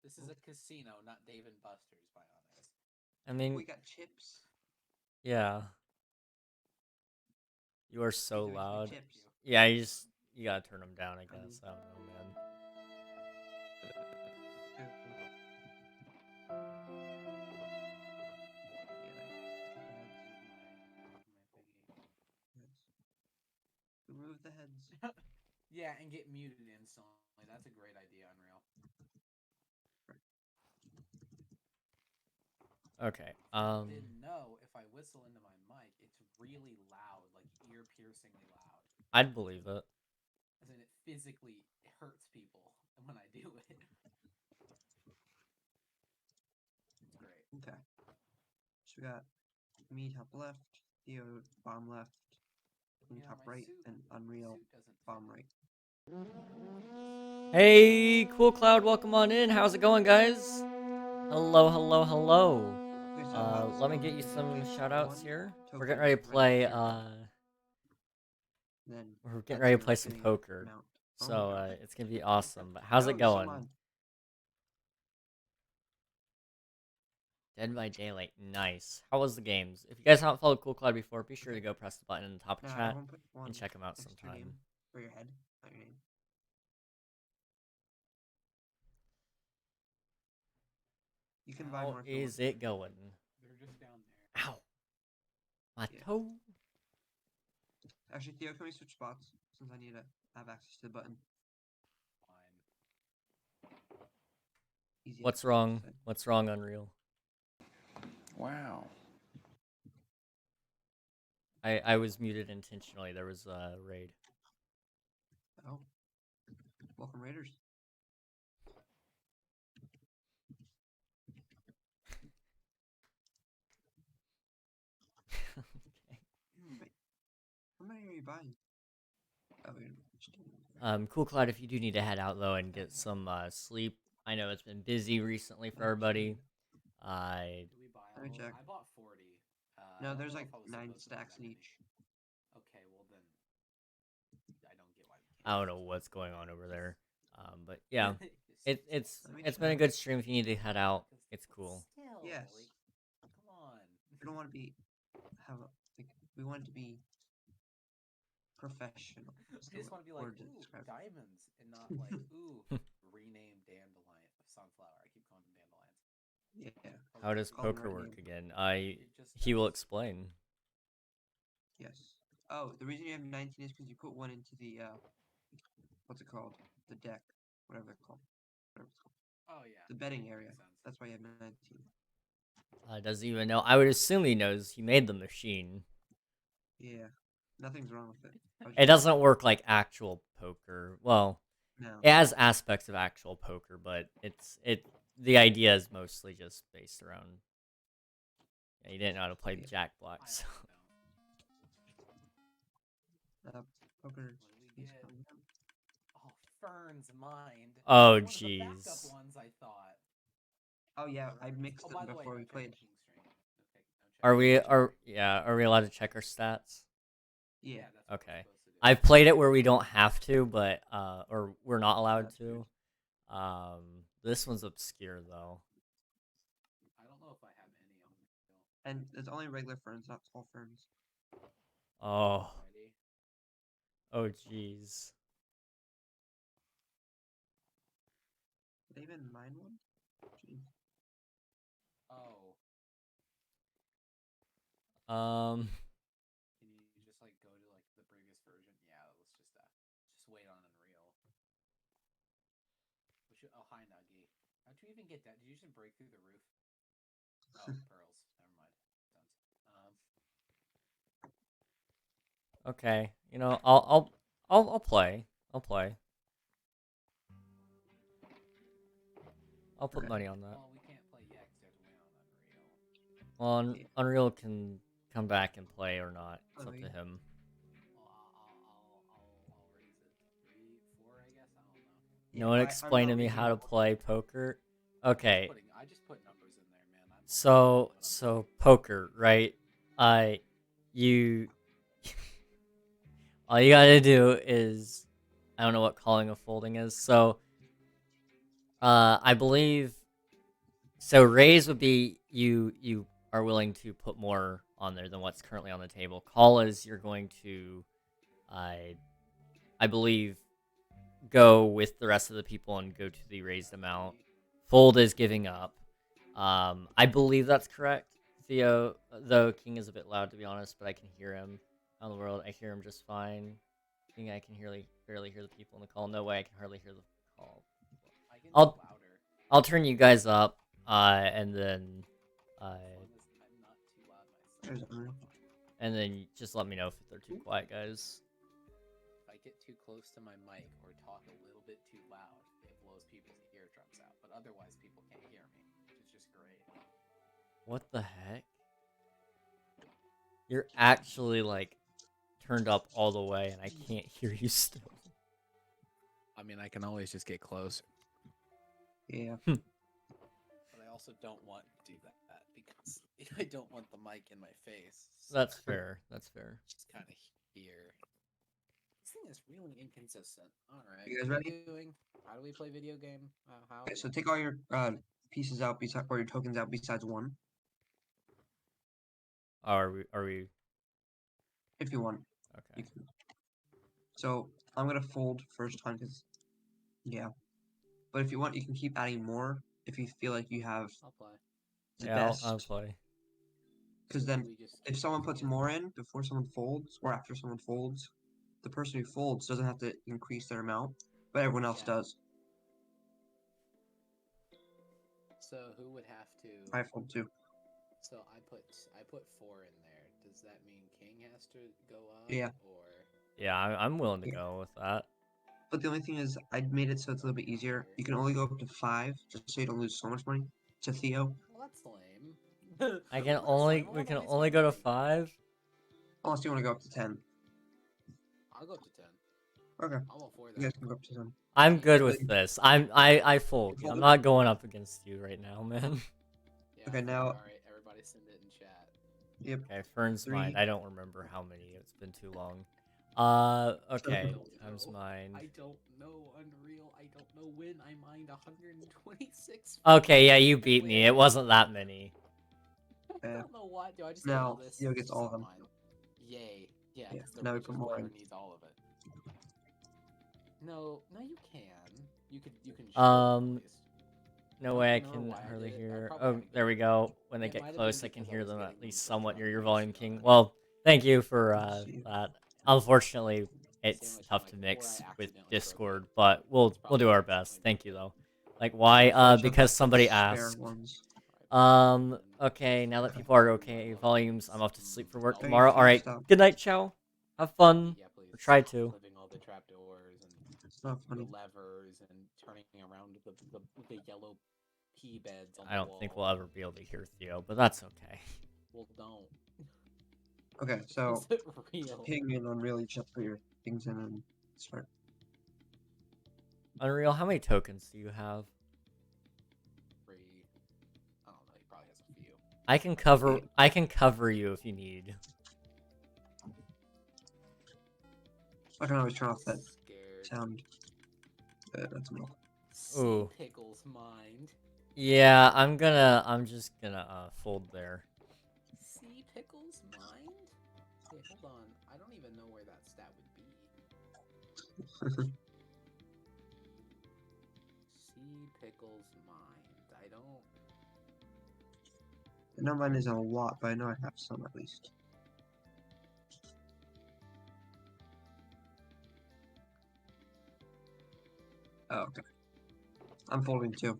This is a casino, not Dave and Buster's, by honest. I mean, we got chips. Yeah. You are so loud. Chips. Yeah, you gotta turn them down, I guess. I don't know, man. Remove the heads. Yeah, and get muted instantly. That's a great idea, Unreal. Okay. I didn't know if I whistle into my mic, it's really loud, like ear-piercingly loud. I'd believe it. As in, it physically hurts people when I do it. It's great. Okay. So we got me top left, Theo bottom left, and top right, and Unreal bottom right. Hey, Cool Cloud, welcome on in. How's it going, guys? Hello, hello, hello. Let me get you some shout-outs here. We're getting ready to play, we're getting ready to play some poker. So, it's gonna be awesome. But how's it going? Dead by Daylight, nice. How was the games? If you guys haven't followed Cool Cloud before, be sure to go press the button in the top of chat and check them out sometime. For your head, not your name. You can buy more. How is it going? They're just down there. Ow! My toe. Actually, Theo, can we switch spots since I need to have access to the button? Fine. Easy. What's wrong? What's wrong, Unreal? Wow. I was muted intentionally. There was a raid. Oh. Welcome, Raiders. buying? Oh, you're just doing it. Cool Cloud, if you do need to head out though and get some sleep, I know it's been busy recently for everybody. Did we buy all Let me of them? check. I bought 40. I No, don't there's know like if I was 9 supposed to buy stacks that in many. each. Okay, well then, I don't get why we can't. I don't know what's going on over there. But yeah, it's Let me been a check. good stream. If you need to head out, it's cool. Still, Yes. like, come on. We don't want to be we want it to be professional. I just want to be like, word to ooh, describe it. diamonds, and not like, ooh, rename dandelion, sunflower. I keep calling them dandelions. Yeah. How does Call them poker right work name. again? It just He will does. explain. Yes. Oh, the reason you have 19 is because you put one into the what's it called? The deck, whatever they're called. Whatever it's called. Oh yeah. The betting makes area. sense. That's why you have 19. Doesn't even know. I would assume he knows. He made the machine. Yeah. Nothing's wrong with it. It doesn't work like actual poker. Well, No. it has aspects of actual poker, but the idea is mostly just based around. Yeah, he didn't know how to play Yeah. Jack Black. I So. Poker. What do we get? Oh, Fern's Mind. Oh One of the backup jeez. ones, I thought. Oh yeah, I Ferns. mixed Oh, them by the way, before no we check played. the King stream. No Are we check. are we allowed to check our stats? Yeah. That's what Okay. we're supposed to do. I've played it where we don't have to, but or we're not allowed That's to. This one's obscure though. I don't know if I have any on me still. And it's only regular ferns, not tall ferns. Oh. Ready? Oh jeez. Did I even mine one? Jeez. Oh. Can you just like go to like the previous version? Yeah, let's just wait on Unreal. Oh, hi Nuggy. How'd you even get that? Did you just break through the roof? Oh, pearls. Never mind. Okay. You know, I'll play. I'll play. I'll put Okay. money on that. Well, we can't play yet because you have to wait on Unreal. Well, Yeah. Unreal can come back and play or not. It's Oh, up to yeah. him. Well, I'll raise it 3, 4, I guess. I don't know. No one explained to me how to play poker. Okay. I just put numbers in there, man. So poker, right? You all you gotta do is I don't know what calling a folding is. So I believe so raise would be you are willing to put more on there than what's currently on the table. Call is you're going to I believe go with the rest of the people and go to the raised amount. Fold is giving up. I believe that's correct. Theo, though King is a bit loud to be honest, but I can hear him out in the world. I hear him just fine. King, I can barely hear the people in the call. No way, I can hardly hear the call. I can louder. I'll turn you guys up, and then As long as I'm not too loud myself. There's Unreal. and then just let me know if they're too quiet, guys. If I get too close to my mic or talk a little bit too loud, it blows people's eardrums out. But otherwise, people can't hear me, which is just great. What the heck? You're actually like turned up all the way, and I can't hear you still. I mean, I can always just get close. Yeah. But I also don't want to do that because I don't want the mic in my face. So That's fair. That's fair. just kind of here. This thing is really inconsistent. All right. You guys what are we ready? doing? How do we play video game? How? Okay, so take all your pieces out or your tokens out besides one, Oh, are we? if you want. Okay. You can. So I'm gonna fold first time because, yeah. But if you want, you can keep adding more if you feel like you have I'll play. the Yeah, best. I'll play. Because So then, we just if keep someone using puts it? more in before someone folds or after someone folds, the person who folds doesn't have to increase their amount, but everyone else Yeah. does. So who would have to? I fold too. So I put 4 in there. Does that mean King has to go up? Yeah. Or Yeah, I'm willing to Yeah. go with that. But the only thing is, I made it so it's a little bit easier. You can only go up to 5, just so you don't lose so much money. To Theo. well, that's lame. I can Well, that's only lame. I we wanna can waste only my go to money. 5. Unless you want to go up to 10. I'll go up to 10. Okay. I'm all for that. You guys can go up to 10. I'm good So with you- this. I fold. You I'm fold? not going up against you right now, man. Yeah, Okay, now- Alright, everybody send it in chat. Yep. Okay, Fern's 3. mine. I don't remember how many. It's been too long. Okay, times mine. I don't know, Unreal. I don't know when I mined 126. Okay, yeah, you beat me. It wasn't that many. I don't know why. Do I just Now, get all this? Theo gets It's all of not them. mine. Yay. Yeah, Yeah, because the now we richest put more player in. needs all of it. No, you can. You can share at least. No don't way I remember can why I hardly did it. I hear. probably Oh, had to there go we to go. When they It might get have close, been I can because I hear was them getting at least them somewhat from near your the volume Discord. king. Well, thank you for Let's see. that. Unfortunately, it's Sandwich tough mic, to or I mix with accidentally broke Discord, it. but we'll It's do probably our accidentally best. Thank you broke though. it. Like why? So I just have, Because somebody spare asked. ones. Okay, now that people are okay, volumes, I'm off to sleep for work Okay, tomorrow. Theo, Alright, stop. good night, ciao. Have fun. Yeah, please. Or try Stop to. living all the trapdoors and It's not the funny. levers and turning around the yellow pea beds on I the don't wall. think we'll ever be able to hear Theo, but that's okay. Well, don't. Okay, so Is it real? ping in Unreal, you just put your things in and start. Unreal, how many tokens do you have? 3. I don't know. He probably has a few. I can cover you if you need. I can always turn off that Scared. sound. That's enough. Ooh. Pickles mind. Yeah, I'm just gonna fold there. Sea Pickles mind? Wait, hold on. I don't even know where that stat would be. Sea Pickles mind. I don't. I know mine isn't a lot, but I know I have some at least. Oh, okay. I'm folding too.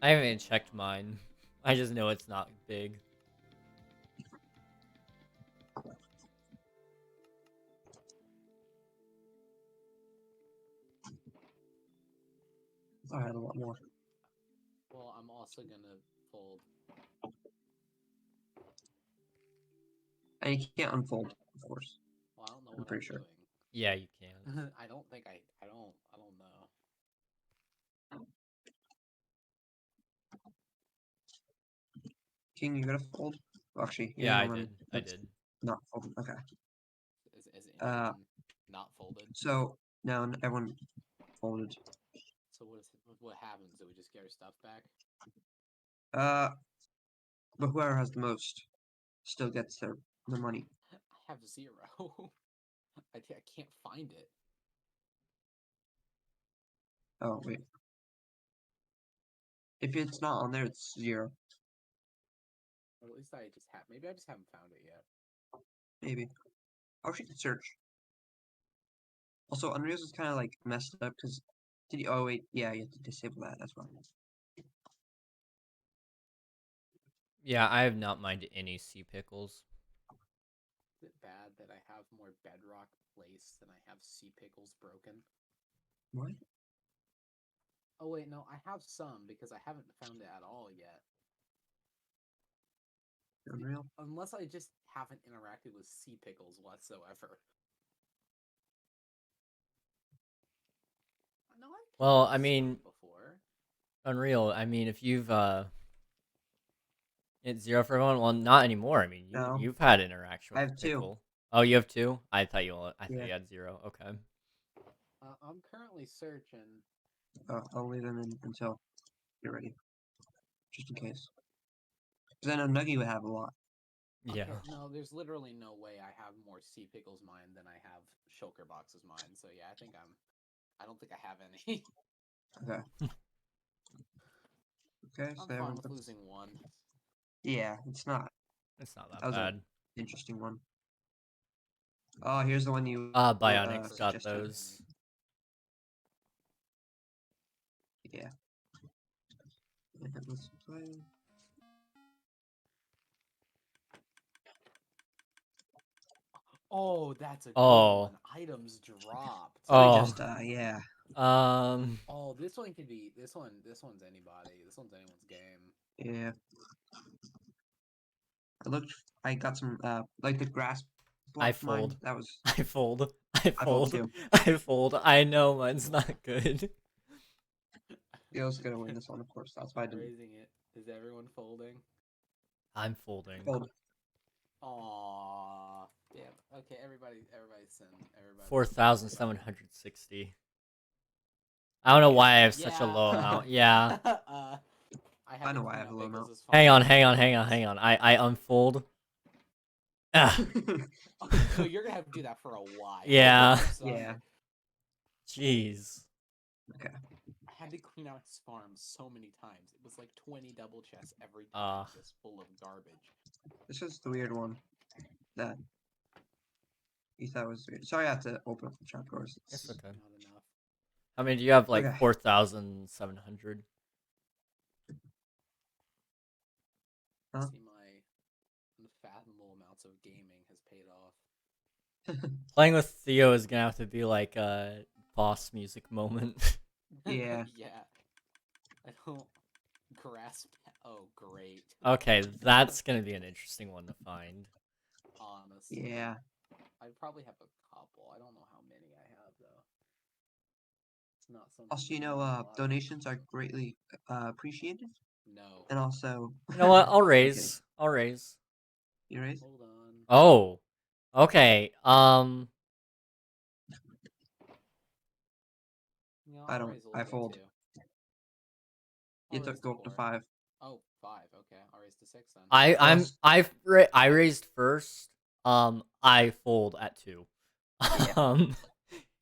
I haven't even checked mine. I just know it's not big. I had a lot more. Well, I'm also gonna fold. And you can't unfold, of course. Well, I don't know I'm what pretty I'm sure. doing. Yeah, you can. I don't think I don't know. King, you gotta fold? Well, actually, Yeah, I never mind. did. I That's did. not folding. Okay. Is anyone not folded? So now everyone folded. So what happens? Do we just get our stuff back? But whoever has the most still gets their money. I have 0. I can't find it. Oh wait. If it's not on there, it's 0. Or at least I just have. Maybe I just haven't found it yet. Maybe. Oh, she can search. Also, Unreal's is kind of like messed up because did you? Oh wait, yeah, you have to disable that as well. Yeah, I have not minded any sea pickles. Is it bad that I have more bedrock place than I have sea pickles broken? What? Oh wait, no, I have some because I haven't found it at all yet. Unreal. Unless I just haven't interacted with sea pickles whatsoever. No, Well, I've I mean, before. Unreal. I mean, if you've it's 0 for everyone. Well, not anymore. I mean, No. you've had interaction I with have 2. pickle. Oh, you have 2? I thought you Yeah. had 0. Okay. I'm currently searching. I'll leave them in until you're ready, just in case. Because I know Nuggy would have a lot. Yeah. Okay, no, there's literally no way I have more sea pickles mine than I have shulker boxes mine. So yeah, I don't think I have any. Okay. Okay, so I'm fine everyone with puts... losing 1. Yeah, it's not. It's not That that was bad. an interesting one. Oh, here's the one you Bionics got suggested. those. Yeah. Let's play. Oh, that's a good Oh. one. Items dropped. So we Oh. just yeah. Oh, this one could be this one's anybody. This one's anyone's game. Yeah. I got some like the grass blocked mine. fold. That was. I fold. I I fold fold. too. I fold. I know mine's not good. Theo's gonna win this one, of course. That's why I I'm didn't raising it. Is everyone folding? I'm folding. fold. Aww. Damn. Okay, everybody send. Everybody. 4,760. I don't know why I have such a Yeah. low amount. Yeah. I had I know to why I clean have out a low Bagels' amount. Hang on, farm. hang on. I unfold. Ah, No, you're gonna have to do that for a while. Yeah. I'm sorry. Yeah. jeez. Okay. I had to clean out his farm so many times. It was like 20 double chests every time, just full of garbage. This is the weird one. That you thought was weird. Sorry, I have to open up the trap doors. It's okay. Not enough. I mean, do you have like Okay. 4,700? Huh? See, my unfathomable amounts of gaming has paid off. Playing with Theo is gonna have to be like a boss music moment. Yeah. Yeah. I don't grasp. Oh, great. Okay, that's gonna be an interesting one to find. Honestly. Yeah. I probably have a couple. I don't know how many I have though. It's not something. Also, you I know, do a lot. donations are greatly appreciated, No. and also. You know what? I'll I'm kidding. raise. I'll raise. You raise? Hold on. Oh. Okay. Yeah, I I'll don't. raise a I little bit fold. too. You I'll have raise to go up to four. 5. Oh, 5. Okay, I'll raise to 6 then. I raised first. I fold at 2. Yeah. Um.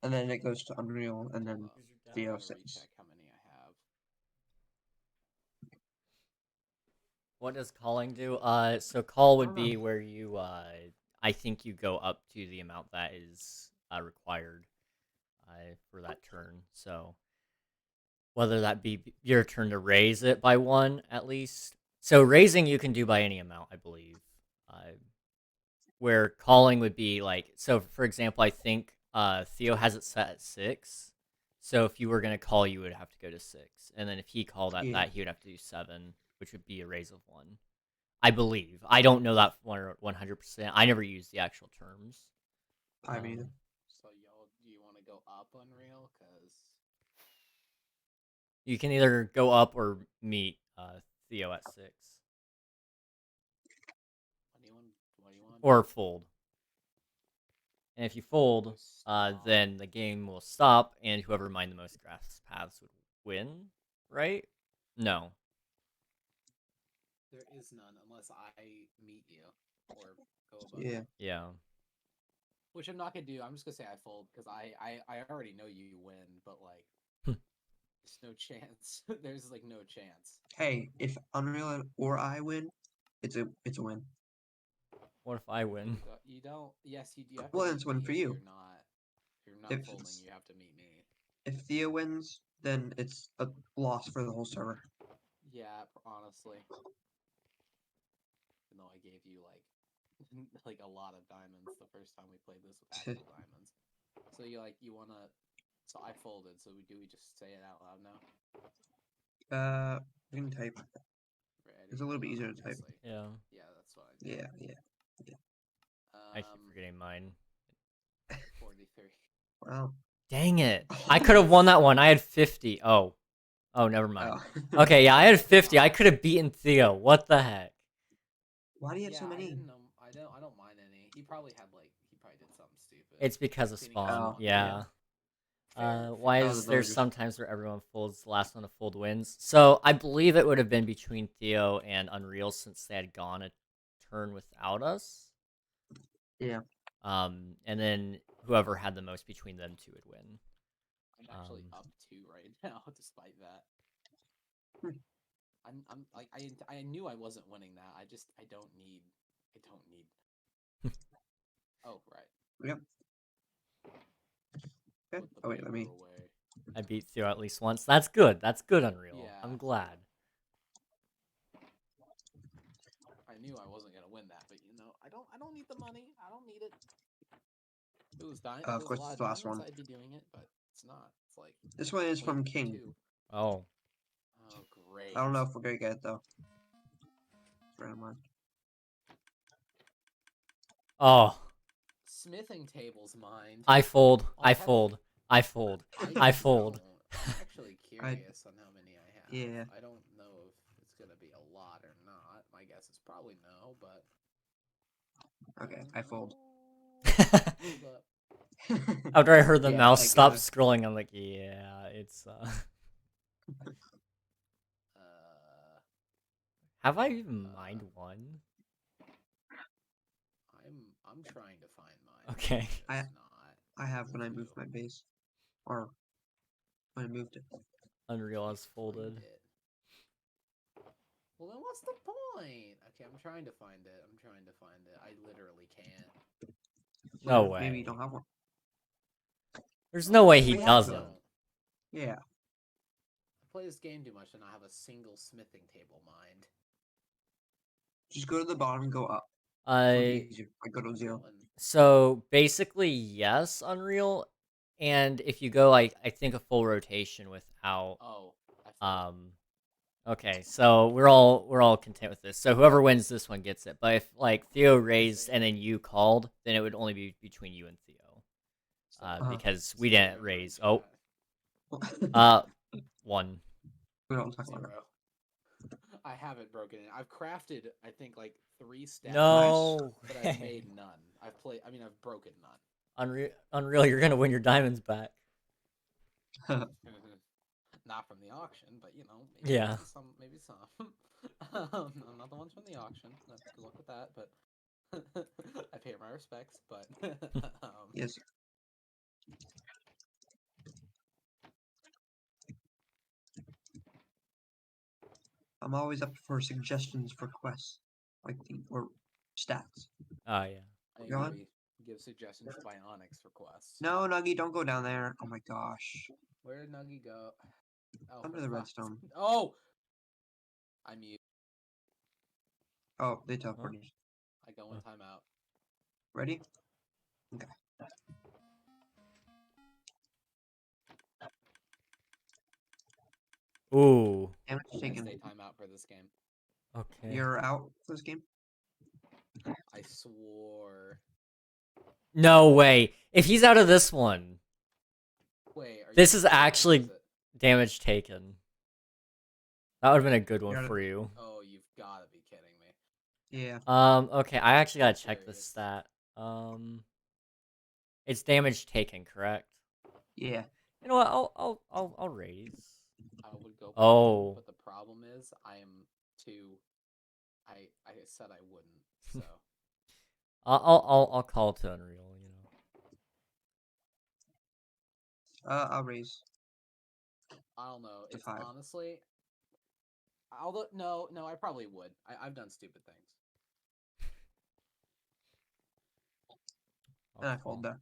And then it goes to Unreal, and then I'm Theo gonna 6. recheck how many I have. What does calling do? So call would don't know. be where you, I think you go up to the amount that is required for that turn. So whether that be your turn to raise it by 1 at least. So raising you can do by any amount, I believe. Where calling would be like, so for example, I think Theo has it set at 6. So if you were gonna call, you would have to go to 6, and then if he called at Yeah. that, he would have to do 7, which would be a raise of 1. I believe. I don't know that 100%. I never used the actual terms. I mean, So y'all, do you want to go up Unreal? Cause You can either go up or meet Theo at 6, what do you want? What do you want? or fold. And if you fold, Just stop. then the game will stop, and whoever mined the most grass paths would win, right? No. There is none unless I meet you or go above yeah. you. Yeah. Which I'm not gonna do. I'm just gonna say I fold because I already know you win, but like, there's no chance. There's like no chance. Hey, if Unreal or I win, it's a win. What if I win? You don't. Yes, you do. Have to Well, meet it's one me for if you. you're not. If you're not If folding, it's- you have to meet me. If Theo wins, then it's a loss for the whole server. Yeah, honestly. Even though I gave you like like a lot of diamonds the first time we played this with actual diamonds. So you wanna. So I folded. So we just say it out loud now? We can type. Ready? It's a little bit easier to type. Obviously. Yeah. Yeah, that's what I did. Yeah. I keep forgetting mine. 43. Wow. Dang it. I could have won that one. I had 50. Oh, never mind. Oh. Okay, yeah, I had 50. I could have beaten Theo. What the heck? Why do you have so many? I don't mind any. He probably did something stupid. It's because of Didn't he spawn. Oh, Yeah. Fair. Why Oh, is the there villagers. sometimes where everyone folds, the last one to fold wins? So I believe it would have been between Theo and Unreal since they had gone a turn without us. Yeah. And then whoever had the most between them two would win. I'm actually up 2 right now, despite that. Hmm. I'm like I knew I wasn't winning that. I don't need. Oh right. Yep. Okay. Put the Oh wait, let me. paper away. I beat Theo at least once. That's good. That's good, Unreal. Yeah. I'm glad. I knew I wasn't gonna win that, but I don't need the money. I don't need it. If it was Of course, a lot it's of the last diamonds, one. I'd be doing it, but it's not. It's like This one is from King. 2. Oh. Oh great. I don't know if we're gonna get it though. Random one. Oh. smithing tables mined. I fold. Oh, I have- fold. I fold. I fold. don't. I'm actually curious on how many I have. Yeah. I don't know if it's gonna be a lot or not. My guess is probably no, but Okay, I fold. Hold up. After I heard the Yeah, mouse like, stop scrolling, I'm like, yeah, it's Have I even mined one? I'm trying to find mine. Okay. It's I have when I moved my base, or when I moved it. Unreal has folded. Well, then what's the point? Okay, I'm trying to find it. I literally can't. No Or way. Maybe you don't have one. There's no way he I have doesn't. them. Yeah. I play this game too much and I have a single smithing table mined. Just go to the bottom and go up. I go to 0. So basically, yes, Unreal, and if you go like I think a full rotation without. Oh. Okay, so we're all content with this. So whoever wins this one gets it. But if like Theo raised and then you called, then it would only be between you and Theo, because we didn't raise. Oh, 1. We don't talk about it. 0. I haven't broken it. I've crafted, I think, like 3 stats. No, but I've made none. I've broken none. Unreal, you're gonna win your diamonds back. Not from the auction, but you know, Yeah. maybe some. Not the ones from the auction. Good luck with that. But I pay my respects. But Yes. I'm always up for suggestions for quests, or stats. Oh yeah. I Go on. agree. Give suggestions for bionics for quests. No, Nuggy, don't go down there. Oh my gosh. Where did Nuggy go? Oh, Under for the fuck's- redstone. Oh! I mute. Oh, they teleported. I go in timeout. Ready? Okay. Ooh. Damage I taken. stay timeout for this game. Okay. You're out for this game? I swore. No way. If he's out of this one, Wait, are this you is kidding me, or actually is it- damage taken. That would have been a good one You're out of- for you. Oh, you've got to be kidding me. Yeah. Okay, I actually gotta check the Serious. stat. It's damage taken, correct? Yeah. You know what? I'll raise. I would go. Oh. But the problem is, I am too. I said I wouldn't. So I'll call to Unreal. You know. I'll raise. I don't know. To It's 5. honestly. Although no, I probably would. I've done stupid things. And I fold there.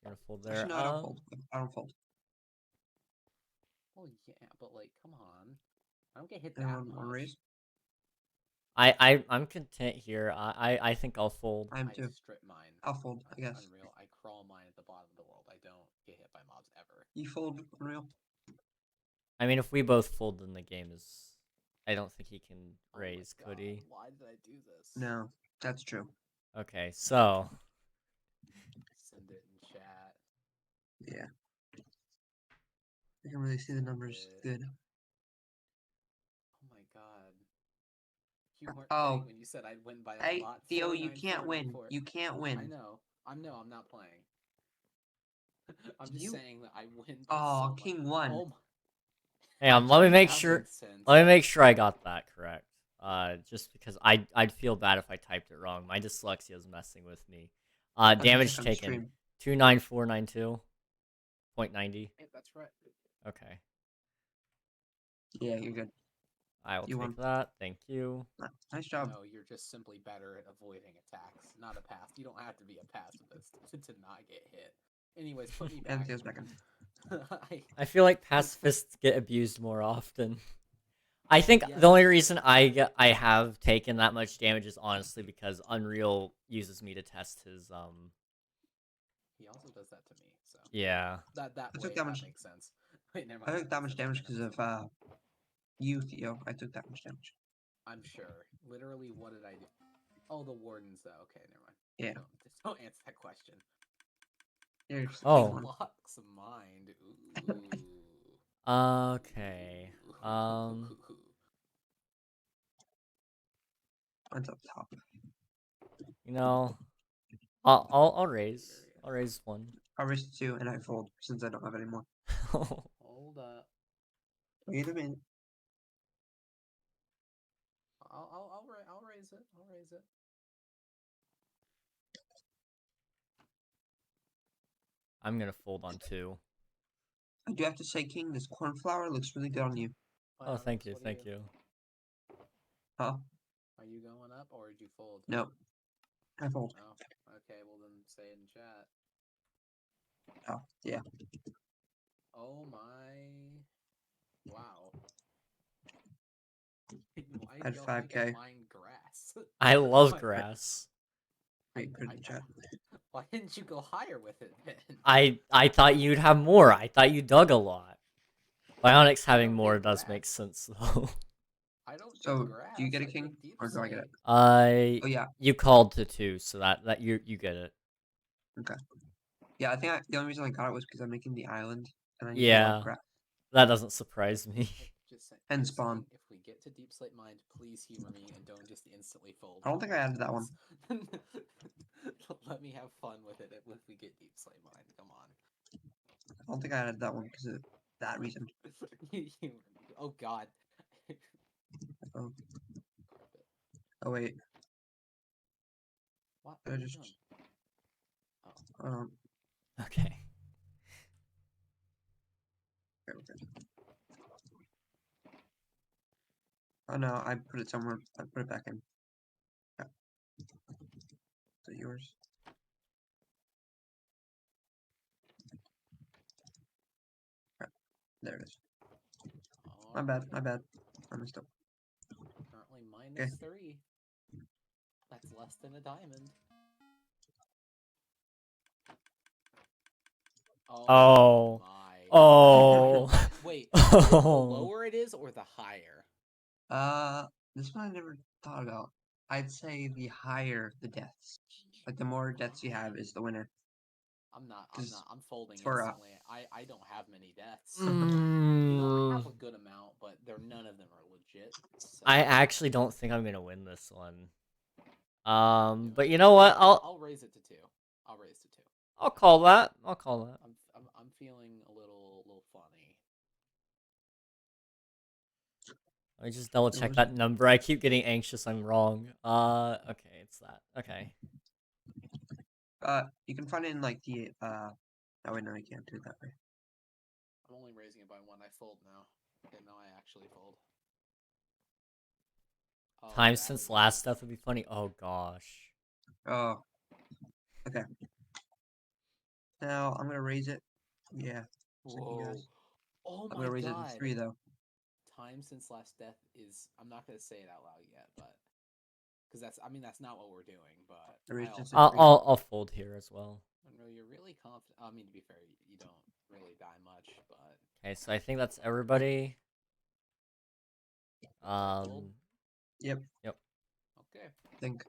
You're gonna fold there. Actually, no, I don't fold. I don't fold. Well, yeah, but like, come on. I don't get hit that Anyone much. want to raise? I'm content here. I think I'll fold. I am too. Strip mine. I'll fold, I guess. Unreal. I crawl mine at the bottom of the world. I don't get hit by mobs ever. You fold, Unreal? I mean, if we both fold, then the game is. I don't think he can Oh my raise, could God, he? Why did I do this? No, that's true. Okay, so. Send it in chat. Yeah. I can really see the numbers good. Oh my God. You weren't Oh. kidding when you said I'd win by a Hey, lot. Theo, you can't win. 49-44. You can't win. I know. I'm not playing. I'm just You- saying that I win by Oh, so much. King won. Oh my. Hey, let me make 20,000 sure. cents. Let me make sure I got that correct. Just because I'd feel bad if I typed it wrong. My dyslexia is messing with me. That's Damage on taken stream. 29492.90. Hey, that's right. Okay, Yeah, you're good. I will You take won. that. Thank you. Nice job. No, you're just simply better at avoiding attacks, not a pass. You don't have to be a pacifist to not get hit. Anyways, put me And back. Theo's back in. I feel like pacifists get abused more often. I think Yeah. the only reason I have taken that much damage is honestly because Unreal uses me to test his He also does that to me, so Yeah. that I took way that that much- makes sense. Wait, never I mind. took that much damage because of you, Theo. I took that much damage. I'm sure. Literally, what did I do? Oh, the wardens, though. Okay, never mind. Yeah. Don't answer that question. Here's the Oh. king one. Locks mind. Ooh. Okay. Mine's up top. You know, I'll raise. I'll raise one. I raise 2 and I fold since I don't have any more. Hold up. Wait a minute. I'll raise it. I'll raise it. I'm gonna fold on 2. I do have to say, King, this cornflower looks really good on you. Oh, thank you, thank you. Huh? Are you going up or did you fold? No. I fold. Oh, okay. Well then, say it in chat. Oh, yeah. Oh my! Wow. Why At did y'all think 5K. of mine grass? I love Why- grass. Wait, put it in the chat. Why didn't you go higher with it then? I thought you'd have more. I thought you dug a lot. Bionics having don't more dig does grass. make sense though. I don't So, dig grass. do you get a I king, dig deep or do I get it? slate. Oh, yeah. You called to 2, so that you get it. Okay. Yeah, I think the only reason I got it was because I'm making the island, and I need a Yeah. lot of grass. That doesn't surprise me. Just saying, And just saying, spawn. if we get to deep slate mind, please humor me and don't just instantly fold. I don't think I added that one. Let me have fun with it if we get deep slate mind. Come on. I don't think I added that one because of that reason. Oh God. Oh. Oh wait. What? I What are you just. doing? Okay. Okay. Oh no, I put it somewhere. I put it back in. Yeah. Is it yours? Right. There it is. My bad. My bad. I messed up. Currently -3. That's less than a diamond. Oh. My. Oh. Wait. The Oh. lower it is or the higher? This one I never thought about. I'd say the higher the deaths. Like the more deaths you have is the winner. I'm folding for, instantly. I don't have many deaths. Mm. You know, I have a good amount, but none of them are legit. So. I actually don't think I'm gonna win this one. But you know what? I'll raise it to 2. I'll raise to 2. I'll call that. I'll call that. I'm feeling a little funny. Let me just double check that number. I keep getting anxious. I'm wrong. Okay, it's that. Okay. You can find it in like the Oh wait, no, you can't do it that way. I'm only raising it by 1. I fold now. Okay, now I actually fold. Oh, Time since last stuff would be funny. Oh gosh. Oh. Okay. Now I'm gonna raise it. Yeah. Whoa. Oh I'm my gonna raise it God. to 3 though. Time since last death is. I'm not gonna say it out loud yet, but because that's not what we're doing. But I'll fold here as well. Monroe, you're really confident. I mean, to be fair, you don't really die much, but. Okay, so I think that's everybody. Yep. Yep. Okay. Think.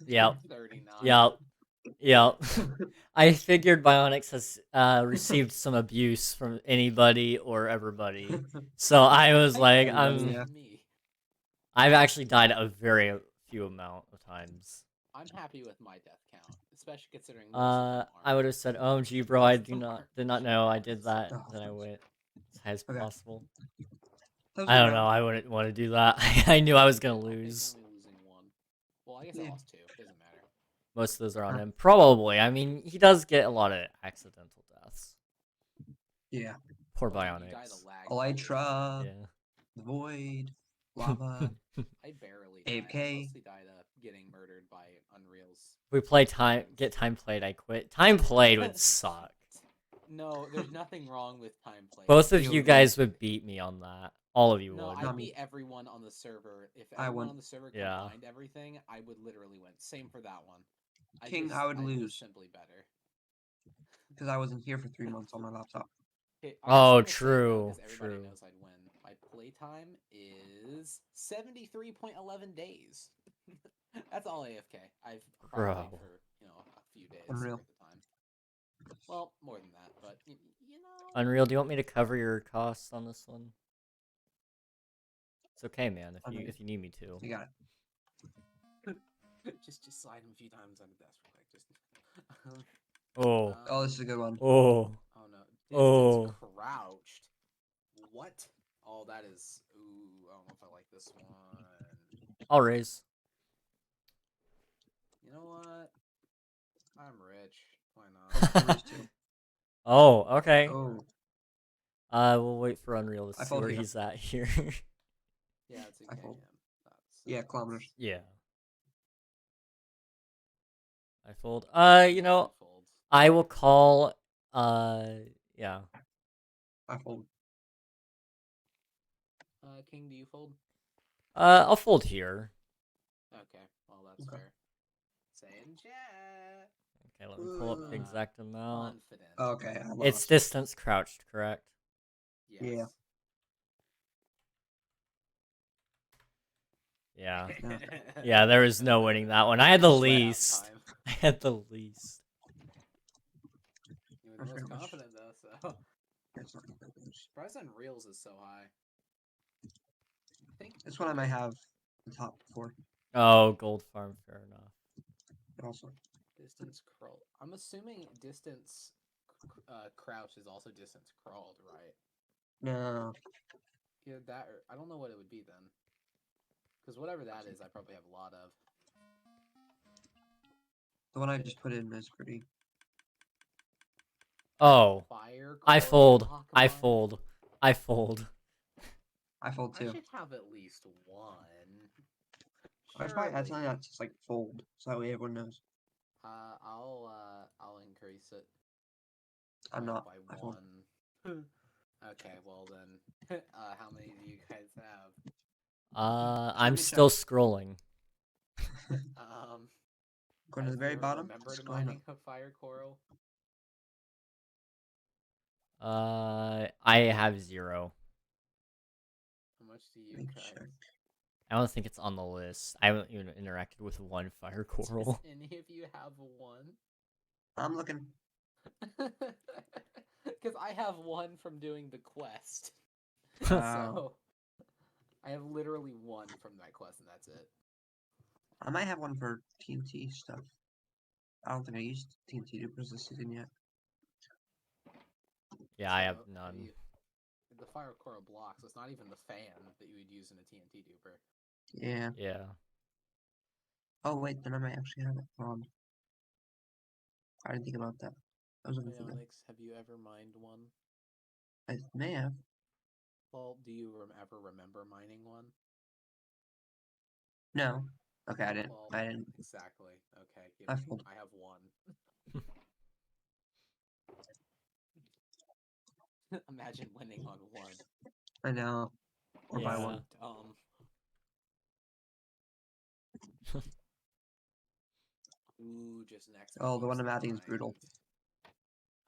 Yep. 39. Yep. I figured Bionics has received some abuse from anybody or everybody. So I was like, I've actually died a very few amount of times. I'm happy with my death count, especially considering. I would have said, "OMG, bro, I did not know I did that." Then I went as high as possible. I don't know. I wouldn't want to do that. I knew I was gonna lose. Only losing 1. Well, I guess I lost 2. Doesn't matter. Most of those are on him. Probably. I mean, he does get a lot of accidental deaths. Yeah. Poor Bionics. Elytra. Yeah. The Void. Lava. I barely died. I mostly died getting murdered by Unreals. Oh, If we play get time played, I quit. Time played would suck. No, there's nothing wrong with time played. Both of you guys would beat me on that. All of you would. No, I beat everyone on the server. If everyone on the server combined everything, I would literally win. Same for that one. King, I would lose. Simply better. Because I wasn't here for 3 months on my laptop. Oh, true. Everybody knows I'd win. My playtime is 73.11 days. That's all AFK. I've Bro. probably for a few days Unreal. worth of time. Well, more than that, but you know. Unreal, do you want me to cover your costs on this one? It's okay, man. If you need me to. You got it. just slide him a few times on the desk real quick. Just. Oh. Oh, this is a good one. Oh. Oh no. Oh. Distance crouched. What? Oh, that is. Ooh, I don't know if I like this one. I'll raise. You know what? I'm rich. Why not? Raise 2. Oh, okay. Oh, We'll wait for Unreal to I see fold where here. he's at here. Yeah, it's I okay. fold. That's, Yeah, kilometers. Yeah. I fold. You know, fold. I will call. Yeah. I fold. King, do you fold? I'll fold here. Okay, well that's Okay. fair. Say in chat. Okay, let me pull up the exact amount. Confident. Okay, I It's lost. distance crouched, correct? Yes. Yeah. Yeah. Yeah. Yeah, there was no winning that one. I had the Sweat out least. time. I had the least. You were I the most forgot which- confident though, so. That's not gonna be this. Price on reels is so high. I think This one I might have the top 4 Oh, gold farm, fair enough. also. distance crawl. I'm assuming distance crouch is also distance crawled, right? No. Yeah, that. Or, I don't know what it would be then. Because whatever that is, I probably have a lot of. The one I just put in is pretty. Oh, Fire. I coral fold. block I mine? fold. I fold. I fold I too. should have at least one. I should probably add something Surely. that's just like fold, so that way everyone knows. I'll increase it. I'm by, not. by I fold. one. Okay, well then, how many do you guys have? I'm me still check. scrolling. Going to the Have very you ever bottom. remembered Scroll up. mining a fire coral? I have 0. How much do you Let me guys? check. I don't think it's on the list. I haven't even interacted with one fire Does coral. any of you have one? I'm looking. Because I have one from doing the quest. Wow. So I have literally one from that quest, and that's it. I might have one for TNT stuff. I don't think I used TNT dupers this season yet. Yeah, I have So, none. The fire coral blocks. It's not even the fan that you would use in a TNT duper. Yeah. Yeah. Oh wait, then I might actually have it. I didn't think about that. I was looking for that. Onyx, have you ever mined one? I may have. Well, do you ever remember mining one? No. Okay, I didn't. Well, I didn't. exactly. Okay, I fold. I have one. Imagine winning on one. I know. Or by Yeah. one. Dumb. Ooh, just next. Oh, the Deep one I'm Sea adding is brutal. Mind.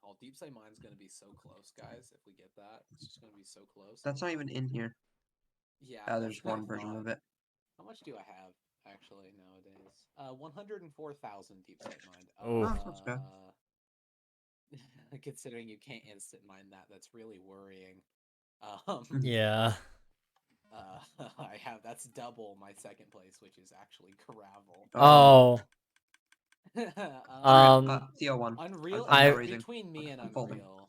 Oh, Deep Sea Mine's gonna be so close, guys. If we get that, it's just gonna be so close. That's not even in here. Yeah. There's one version of it. How much do I have actually nowadays? 104,000 Deep Sea Mind. Oh. That's good. Considering you can't instant mine that, that's really worrying. Yeah. I have that's double my second place, which is actually gravel. Oh. Theo won. Unreal. I'm not I- raising. Between me and I'm folding. Unreal.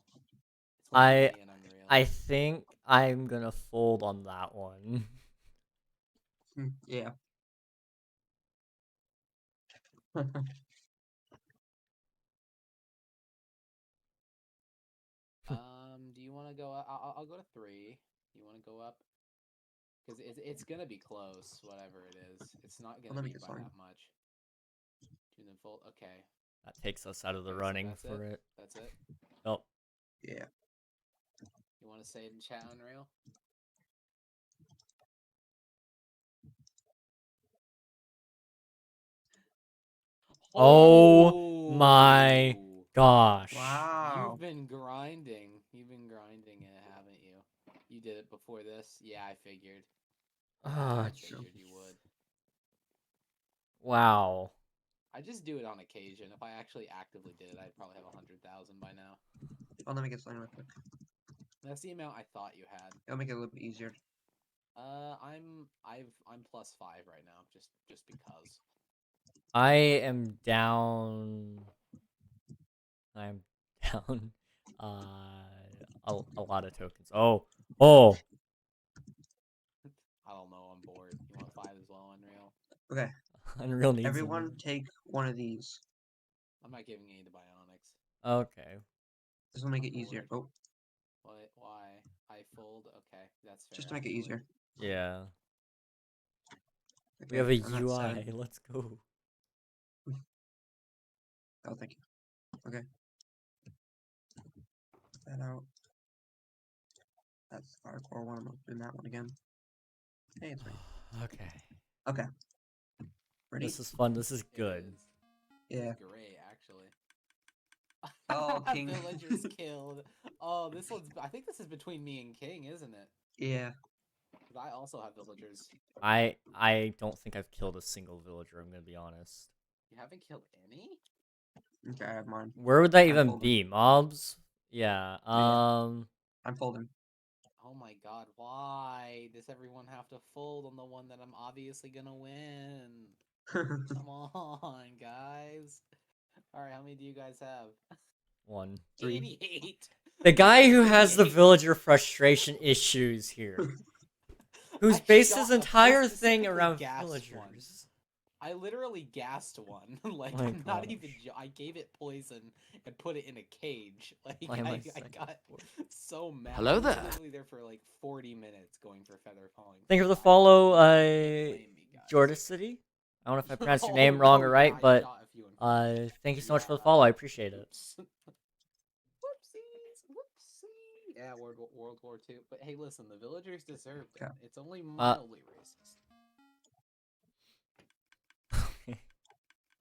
I- Me and Unreal. I think I'm gonna fold on that one. Yeah. Do you want to go up? I'll go to 3. You want to go up? Because it's gonna be close, whatever it is. It's not gonna let me be get by started. that much. Tune in full. Okay. That takes us out of the Okay, so running that's for it. That's it. Oh. Yeah. You want to say it in chat, Unreal? Oh my gosh. Wow. You've been grinding. You've been grinding it, haven't you? You did it before this? Yeah, I figured. Ah, I figured you would. Wow. I just do it on occasion. If I actually actively did it, I'd probably have 100,000 by now. Oh, let me get something real quick. That's the amount I thought you had. It'll make it a little bit easier. I'm +5 right now, just because. I am down. I'm down. A lot of tokens. Oh. I don't know. I'm bored. You want 5 as well, Unreal? Okay. Unreal needs Everyone them. take one of these. I'm not giving any to Bionics. Okay. This will make I'm it easier. bored. Oh, What? Why? I fold. Okay, that's fair. just to make it actually. easier. Yeah. We Okay, have a I'm at UI. 7. Let's go. Oh, thank you. Okay. Put that out. That's the hardcore one. I'm not doing that one again. Hey, it's right. Okay. Okay. Ready? This is fun. This is good. It is. Yeah. It's great, actually. Oh, King. Villagers killed. Oh, this one's. I think this is between me and King, isn't it? Yeah. 'Cause I also have villagers. I don't think I've killed a single villager. I'm gonna be honest. You haven't killed any? Okay, I have mine. Where would that I'm even folding. be? Mobs? Yeah. I'm folding. Oh my god, why does everyone have to fold on the one that I'm obviously gonna win? Come on, guys. Alright, how many do you guys have? 1. 3. 88! The guy who has the 88. villager frustration issues here. Who's I based his shot I entire thing specifically around gassed one. villagers. I literally gassed one. Like, My I'm not even. gosh. I gave it poison and put it in a cage. Like, Why am I I second got for? so mad. Hello I was there. literally there for like 40 minutes going for feather falling. Thank you for the flies. follow, Can't blame me, guys. Jordicity. I don't know if I pronounced your Oh, name wrong no, or yeah, right, I but shot a few in thank you so much Yeah, for the follow. I appreciate it. oops. Whoopsies, whoopsie. Yeah, World War II. But hey, listen, the villagers deserved it. Okay. It's only mildly racist.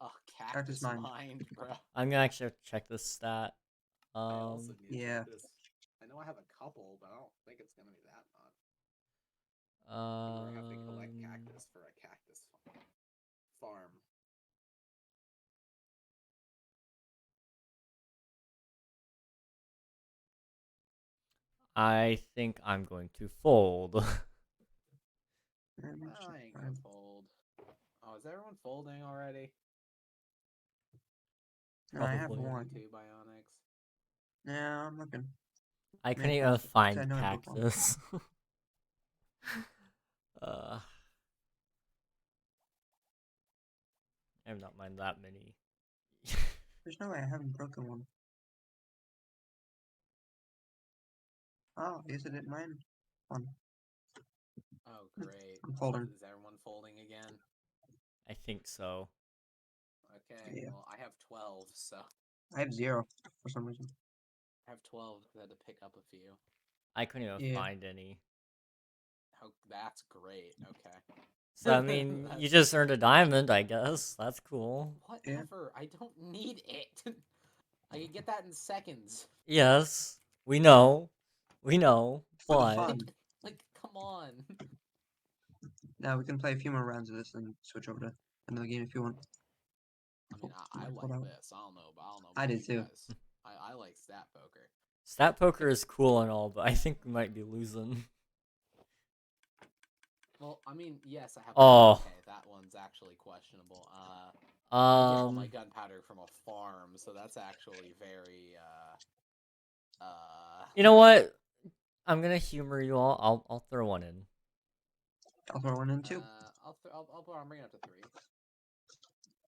Oh, cactus Mind. mind, bro. I'm gonna actually have to check this stat. I also need to yeah. check this. I know I have a couple, but I don't think it's gonna be that much. We're gonna have to collect cactus for a cactus farm. I think I'm going to fold. I ain't gonna fold. Oh, is everyone folding already? No, I have Probably. one. Two Bionics. Yeah, I'm looking. I couldn't Maybe even fold. find I know I broke one. cactus. I have not mind that many. There's no way I haven't broken one. Oh, I guess I didn't mind one. Oh, great. I'm folding. Is everyone folding again? I think so. Okay, Yeah. well, I have 12, so. I have 0 for some reason. I have 12 because I had to pick up a few. I couldn't even Yeah. find any. Oh, that's great. Okay. So I mean, you just earned a diamond, I guess. That's cool. Whatever. I don't need it. I can get that in seconds. Yes, we know. We know, For the but fun. Like, come on. Now we can play a few more rounds of this and switch over to another game if you want. I mean, I like this. I don't know, but I don't know. I About did you too. Guys. I like stat poker. stat poker is cool and all, but I think we might be losing. Well, I mean, yes, I have. Oh. Okay, that one's actually questionable. I get all my Um, gunpowder from a farm, so that's actually very. You know what? I'm gonna humor you all. I'll throw one in. I'll throw one in too. I'm bringing it up to 3.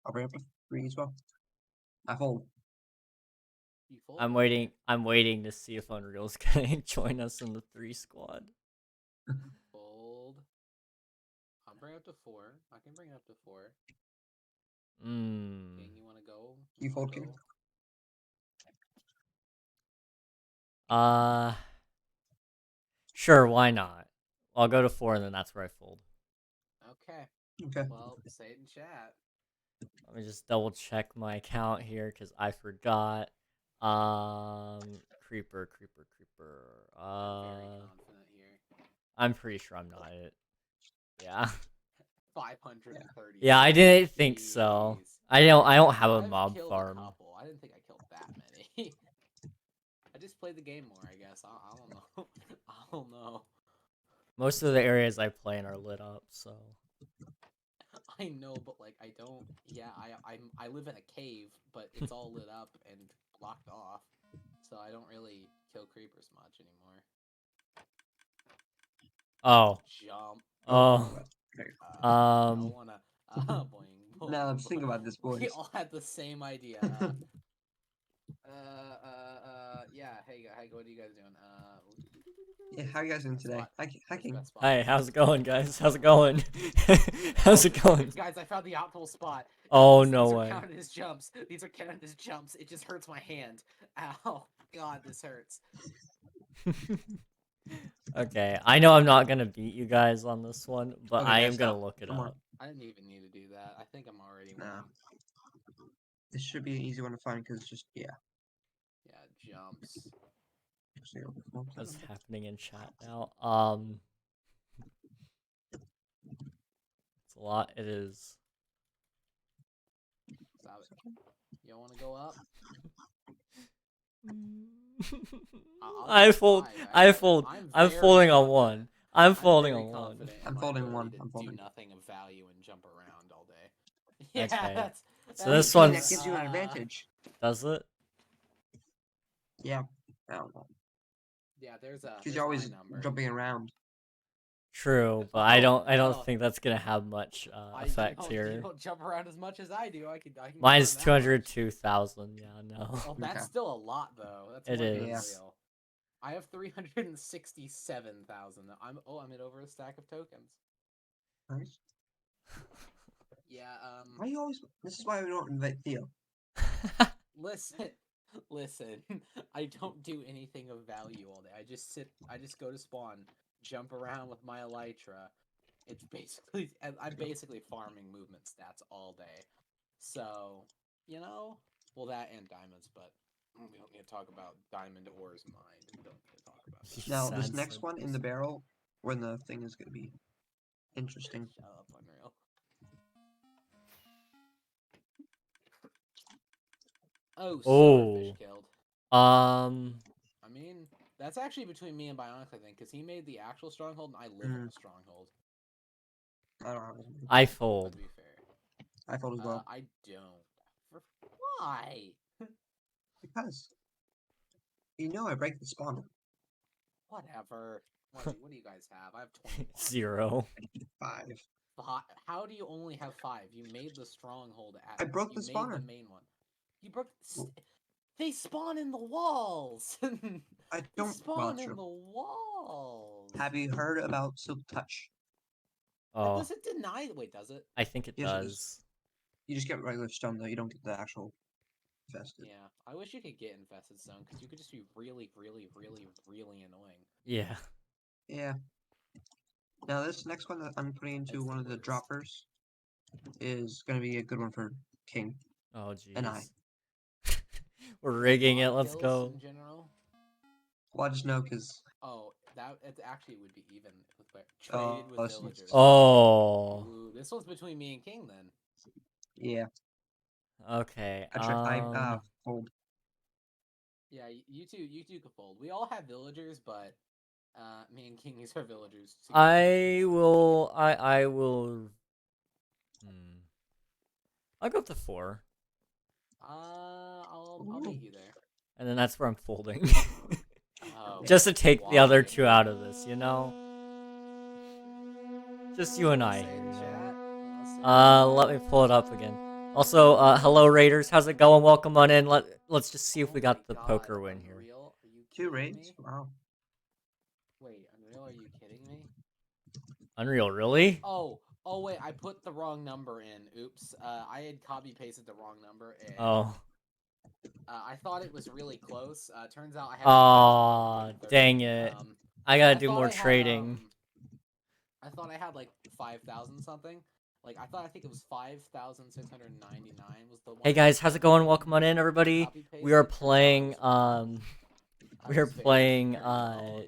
I'll bring up a 3 as well. I fold. You fold? I'm waiting. I'm waiting to see if Unreal's gonna join us in the 3 squad. Fold. I'll bring it up to 4. I can bring it up to 4. King, you wanna go? You fold, King? Sure. Why not? I'll go to 4, and then that's where I fold. Okay. Okay. Well, say it in chat. Let me just double check my account here because I forgot. Creeper. I'm very confident here. I'm pretty sure I'm not it. Yeah. 530. Yeah, I didn't think so. Jeez. I don't have a I've mob killed farm. a couple. I didn't think I killed that many. I just played the game more, I guess. I don't know. I don't know. Most of the areas I play in are lit up, so. I know, but like I don't. Yeah, I live in a cave, but it's all lit up and blocked off, so I don't really kill creepers much anymore. Oh. Jump. Oh. I don't wanna. Boing, boing, Now let's think about this, boys. We all had the same idea. Yeah. Hey, what are you guys doing? Yeah, how are you guys doing today? Spot. Hacking. Best spot. Hey, how's it going, guys? How's it going? How's it going? Guys, I found the optimal spot. Oh, These no are way. counted as jumps. These are counted as jumps. It just hurts my hand. Ow. God, this hurts. Okay, I know I'm not gonna beat you guys on this one, but Okay, I guys, am gonna stop. look it Come on. up. I didn't even need to do that. I think I'm already Nah. winning. This should be an easy one to find because it's just, yeah. Yeah, jumps. What's happening in chat now? It's a lot. It is. Stop it. You don't want to go up? I fold. I fold. I'm folding on one. I'm folding on one. I'm folding one. I'm Do folding. nothing of value and jump around all day. Yeah, Okay. that's. So this That one's- gives you an advantage. Does it? Yeah. I don't know. Yeah, there's a. Because you're always jumping around. True, but I don't think that's gonna have much effect here. You don't jump around as much as I do. I can Mine's go on that much. 202,000. Yeah, no. Oh, that's Okay. still a lot though. That's It more than is. real. I have 367,000. I'm at over a stack of tokens. Nice. Yeah. Why you always? This is why we don't invite Theo. Listen. I don't do anything of value all day. I just go to spawn, jump around with my elytra. It's basically I'm basically farming movement stats all day. So, well, that and diamonds, but we don't need to talk about diamond ores mined. We don't need to talk about that. Now, this Sounds next like one in the barrel, when the thing is going to be interesting. Shut up, Unreal. Oh, Swordfish killed. Um. I mean, that's actually between me and Bionic, I think, because he made the actual stronghold, and I live in the stronghold. I don't know. I To fold. be fair. I fold as well. I don't. Why? Because. You know I break the spawner. Whatever. What do you guys have? I have 21. 0. 5. How do you only have 5? You made the stronghold at. I broke the You spawner. made the main one. You broke. They spawn in the walls. I They don't. spawn Well, in the walls. have you heard about Silk Touch? Oh, Does it deny? Wait, does it? I think it Yes, it does. You just get regular stone though. You don't get the actual infested. Yeah, I wish you could get infested stone because you could just be really, really, really, really annoying. Yeah. Yeah. Now this next one that I'm putting into one of the droppers is going to be a good one for King. Oh, jeez. And I. We're rigging it. Lot Let's kills go. In general. Well, I just know because. Oh, it actually would be even with traded with this villagers. Oh. Ooh, this one's between me and King then. Yeah. Okay. I fold. Yeah, you two can fold. We all have villagers, but me and King use our villagers. I will. I'll go up to 4. I'll meet you there. And then that's where I'm folding. Oh, Just to take the other why? 2 out of this, you know? Just you and I Say here, in you the know? chat. Let me pull it up again. Also, hello Raiders, how's it going? Welcome on in. Let's just see if we got the poker win here. Unreal? Are you 2 kidding raids? me? Wow. Wait, Unreal, are you kidding me? Unreal, really? Oh wait, I put the wrong number in. Oops. I had copy pasted the wrong number and Oh. I thought it was really close. Turns out I have. Aw, dang it. I gotta do more trading. I thought I had like 5,000 something. Like I think it was 5,699 was the one. Hey guys, how's it going? Welcome on in, everybody. We are playing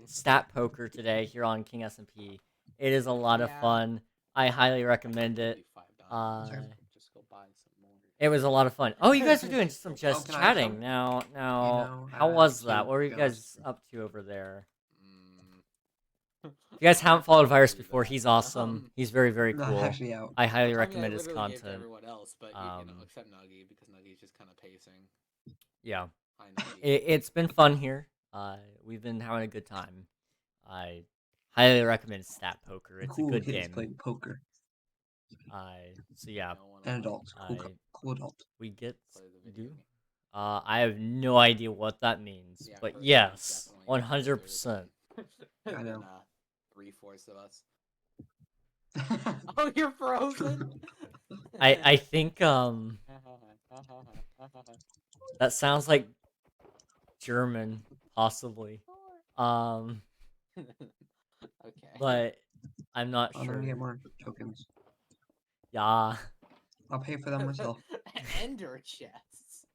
stat poker today here on King SMP. It is a lot of fun. I highly recommend it. Only $5. Uh, Just go buy some more. It was a lot of fun. Oh, you guys are doing some Oh, just can I have chatting some? now. Now, know, how I was have that? to, What were to you be honest. guys up to over there? Mm. If you guys I'm haven't not followed gonna Virus do before, that. he's awesome. He's very, very Not cool. actually out. I highly I recommend his literally gave to content. everyone else, but you know, except Nuggy, because Nuggy's just kind of pacing. Yeah, Hi, Nuggy. it's been fun here. We've been having a good time. I highly recommend Stat Poker. It's a Cool good kids game. playing poker. So yeah, No one An allowed adult. Cool, I- cool adult. we get to play the video do. game. I have no idea what that means, Yeah, but personally, yes, definitely 100%. I than know. 3/4 of us. Oh, you're frozen. I think that sounds like German, possibly. Okay. But I'm not I'm sure. gonna get more tokens. Yeah. I'll pay for them myself. Ender chests.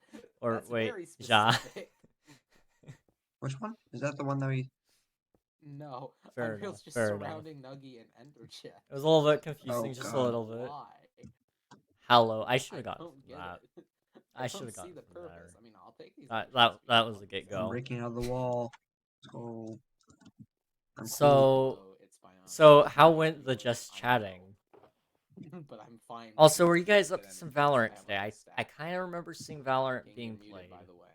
Or That's wait, very ja. specific. Which one? Is that the one that we... No, Fair Unreal's enough, just fair enough. surrounding Nuggy and Ender chests. It was a little bit confusing, Oh, just a God. little bit. Why? Hello, I should I have gotten don't from get that. it. I don't should have see gotten the from purpose. there. I mean, I'll take these. That was a good I'm go. breaking out of the wall. Let's go. I'm cool. So It's fine. so how went the just chatting? But I'm fine. Also, were you guys up But to some then Valorant I have, today? like, a I stack. kind of remember seeing Valorant King, being you're muted, played. by the way.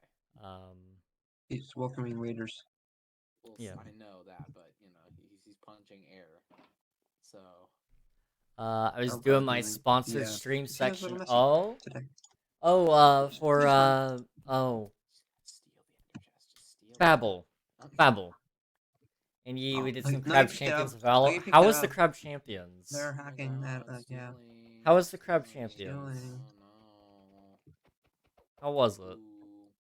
He's welcoming raiders. Well, Yeah. I know that, but you know he's punching air. So. I was I'm doing my doing sponsored the, stream see, I was a little section. messy today. For He's fine. Steal the ender chest. Just steal it. Babel. Babel. And Oh, we did no, some no, Crab you picked it Champions up. of No, Valor. you picked How it was the up. Crab Champions? They're Oh my hacking God, at yeah. stealing, How was the Crab stealing. Champions? Stealing. Oh no. How was it? Ooh,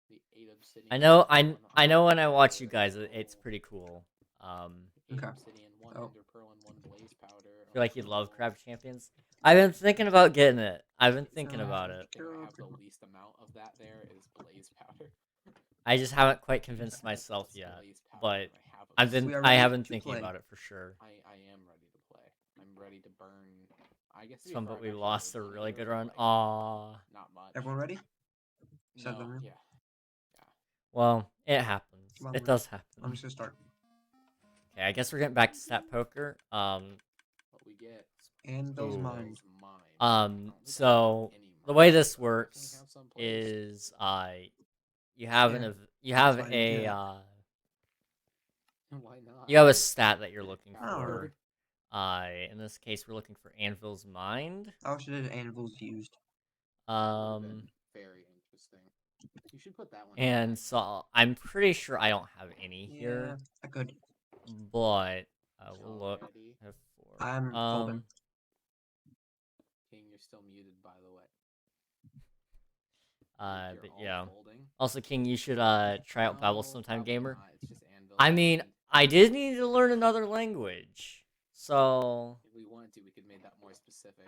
the 8 obsidian. I know one I know when I ender watch you pearl. guys, it's pretty cool. 8 Okay. obsidian, 1 Oh. ender pearl, and 1 blaze powder. I feel like you'd love no. Crab Champions. I've been thinking about getting it. I've been thinking about The it. thing I have the least amount of that there is blaze powder. I just haven't quite convinced myself Just yet. blaze powder, But and I have We are I ready have been to thinking play. about it for sure. I am ready to play. I'm ready to burn. I guess. Some, but we I've actually lost a played really plenty good of it, run. like, Aww. not much. Everyone ready? Said No, them. yeah. Well, it happens. Come on, It does happen. I'm just gonna start. Okay, I guess we're getting back to stat poker. What we get? Anvil's Ooh. mine. So the way this works is you have Yeah, you have fine, a yeah. Why not? you have a stat that you're looking I don't for. In this case, we're looking for Anvil's Mind. I wish it Anvil's used. Very interesting. You should put that one. And so I'm pretty sure I don't have any Yeah, here, I could. but we'll look. Already? I'm folding. King, you're still muted, by the way. But yeah. Folding? Also, King, you should try out Babel sometime, probably gamer. not. It's just Anvil I mean, Mind. I did need to learn another language, so If we wanted to, we could make that more specific.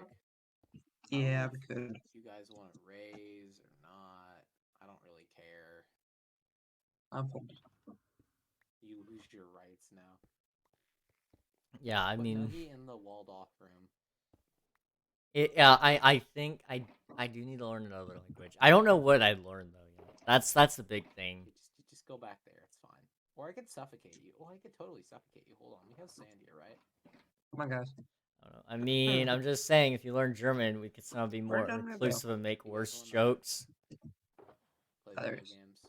Yeah, we could. If you guys want to raise or not, I don't really care. I'm folding. You lose your rights now. yeah. I Put mean, Nuggy in the walled-off room. I think I do need to learn another language. I don't know what I learned though yet. That's the big thing. You just go back there. It's fine. Or I could suffocate you. Oh, I could totally suffocate you. Hold on. We have sand here, right? Come on, guys. I don't know. I mean, I'm just saying, if you learn German, we could somehow be more done with inclusive and make You worse guys wanna- jokes. Play Oh, there video it is. games.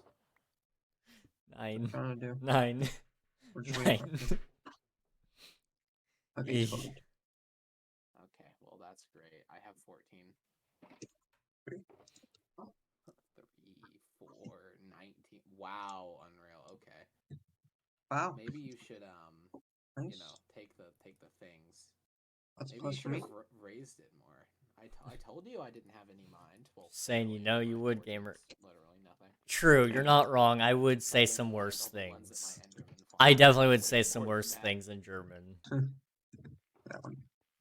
What I'm 9, trying to do. 9, We're just waiting 9. for it. Okay, he's Eesh. folded. Okay, well that's great. I have 14. 3. 3, 4, 19. Wow, Unreal. Okay. Wow. Maybe you should Nice. you know, take the things. That's a Maybe plus you for should me. have raised it more. I told you I didn't have any mind. Well, Saying you know you would, gamer. Literally nothing. True, you're not wrong. I would say Other some than worse all the ones that things. my Enderman I farmed. definitely would say Way some more worse than that. things in German. That one.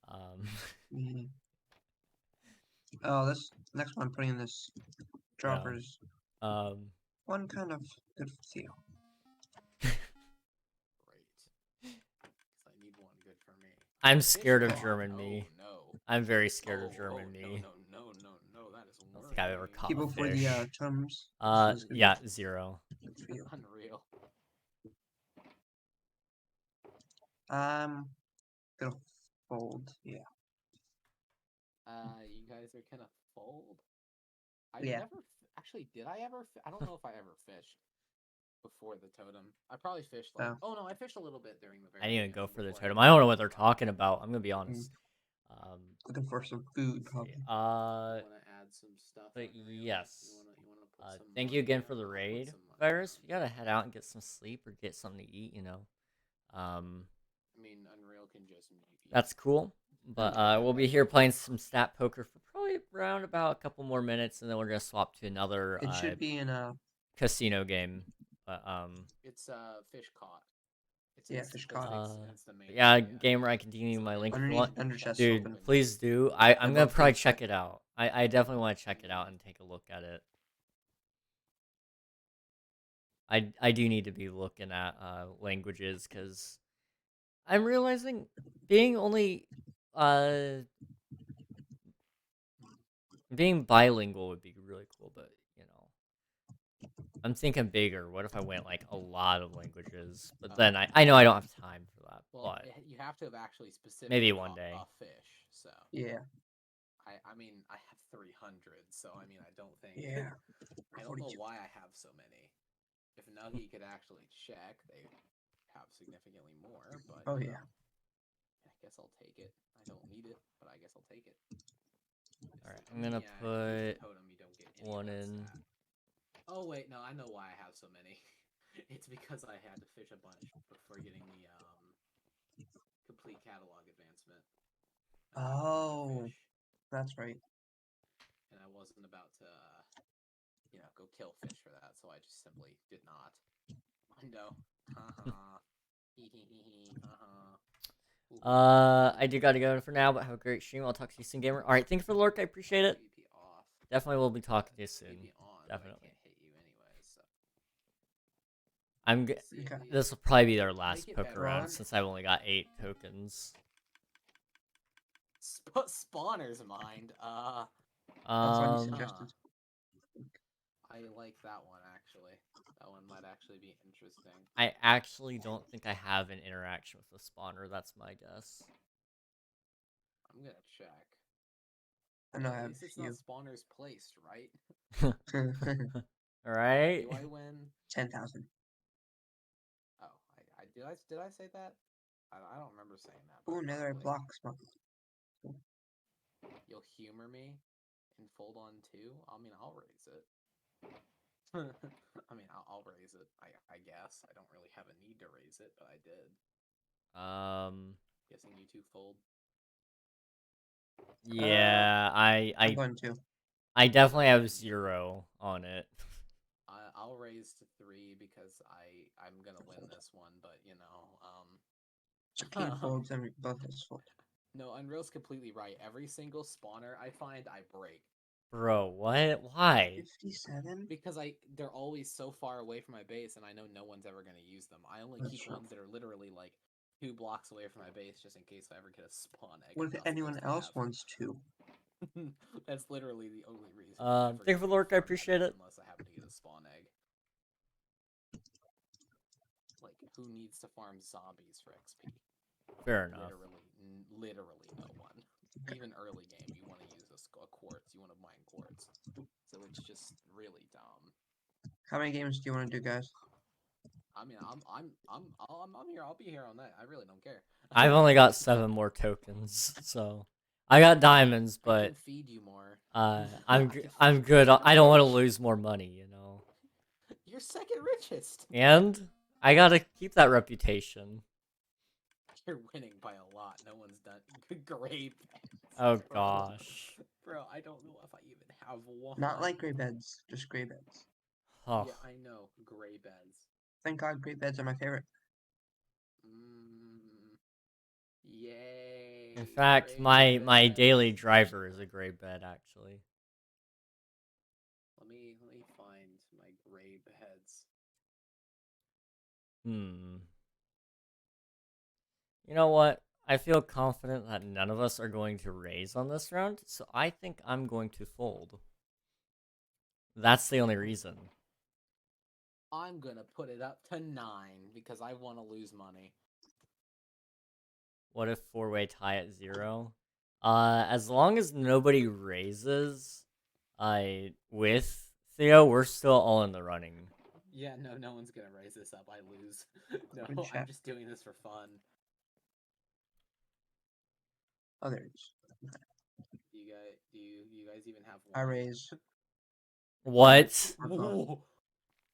Um, Oh, this next one I'm putting in this droppers. One kind of good for Theo. Great. Because I need one good for me. I'm scared of Fishbone. German Oh, me. no. I'm very scared of German no, me. no, that is I don't think I've ever caught People a for fish. the terms. Yeah, 0. Unreal. Gonna fold. Yeah. You guys are gonna fold. I Yeah. never actually. Did I ever? I don't know if I ever fished before the totem. I probably fished like. No. Oh no, I fished a little bit during the very. I didn't even go beginning for the before I totem. had I don't know what they're the talking about. I'm gonna be honest. Looking for some food, Let's see. probably. You want to add some stuff? But Unreal? yes. You wanna put some Thank money you again down? for the I'll put raid, some money Virus. down. You gotta head out and get some sleep or get something to eat. I mean, Unreal can just mute you. That's cool. But we'll be here playing some stat poker for probably around about a couple more minutes, and then we're gonna swap to another It should be in a casino game. But It's fish caught. It's Yeah, fish caught. It's the main. yeah, game where I continue So my like, link if you underneath want. under chest Dude, open. please do. I'm gonna Above probably the check check. it out. I definitely want to check it out and take a look at it. I do need to be looking at languages because I'm realizing being only being bilingual would be really cool, but I'm thinking bigger. What if I went like a lot of languages? But then I know I don't have time for that. Well, but you have to have actually specifically maybe one caught day. a fish. So Yeah. I mean I have 300, so I mean I don't think. Yeah. I don't know 42. why I have so many. If Nuggy could actually check, they have significantly more. But Oh you yeah. know, I guess I'll take it. I don't need it, but I guess I'll take it. All right, I'm gonna put totem, you don't get any one of that in. stat. Oh wait, no, I know why I have so many. It's because I had to fish a bunch before getting the complete catalog advancement. Oh, that's right. And I wasn't about to, go kill fish for that, so I just simply did not. I know. I do gotta go for now, but have a great stream. I'll talk to you soon, gamer. All right, thank you for the lurk. I appreciate it. Off. Definitely will be talking to you soon. On, Definitely. I can't hit you anyways, so. Okay. This will probably be their last poker better. round since I've only got 8 tokens. Spawner's mind. That's one you suggested. I like that one actually. That one might actually be interesting. I actually don't think I have an interaction with the spawner. That's my guess. I'm gonna check. I know I At have least it's a few. not spawner's placed, right? All right. Do I win 10,000? Oh, did I say that? I don't remember saying that. Oh, another block spot. You'll humor me and fold on 2? I mean, I'll raise it. I mean, I'll raise it. I guess I don't really have a need to raise it, but I did. Guessing you 2 fold. Yeah, I'm going to. I definitely have 0 on it. I'll raise to 3 because I'm gonna win this one, but So King folds and both his fold. No, Unreal's completely right. Every single spawner I find, I break. Bro, what? Why? 57? Because they're always so far away from my base, and I know no one's ever gonna use them. I only keep ones that are literally like 2 blocks away from my base, just in case I ever get a spawn egg. What if anyone else wants to? That's literally the only reason. Thank you for the work. I appreciate it. Unless I happen to get a spawn egg. Like, who needs to farm zombies for XP? Fair enough. Literally no one. Even early game, you want to use a quartz. You want to mine quartz. So it's just really dumb. How many games do you want to do, guys? I mean, I'm here. I'll be here all night. I really don't care. I've only got 7 more tokens, so I got diamonds, but I can feed you more. I'm good. I don't want to lose more money, You're second richest. And I gotta keep that reputation. You're winning by a lot. No one's done great. Oh gosh. Bro, I don't know if I even have one. Not like gray beds, just gray beds. Oh. Yeah, I know. Gray beds. Thank God gray beds are my favorite. Yay. In fact, my daily driver is a gray bed, actually. Let me find my gray beds. You know what? I feel confident that none of us are going to raise on this round, so I think I'm going to fold. That's the only reason. I'm gonna put it up to 9 because I want to lose money. What if four-way tie at 0? As long as nobody raises, with Theo, we're still all in the running. Yeah, no one's gonna raise this up. I lose. No, Good I'm chat. just doing this for fun. Oh, there it is. You guys even have I one? raise. What? Hold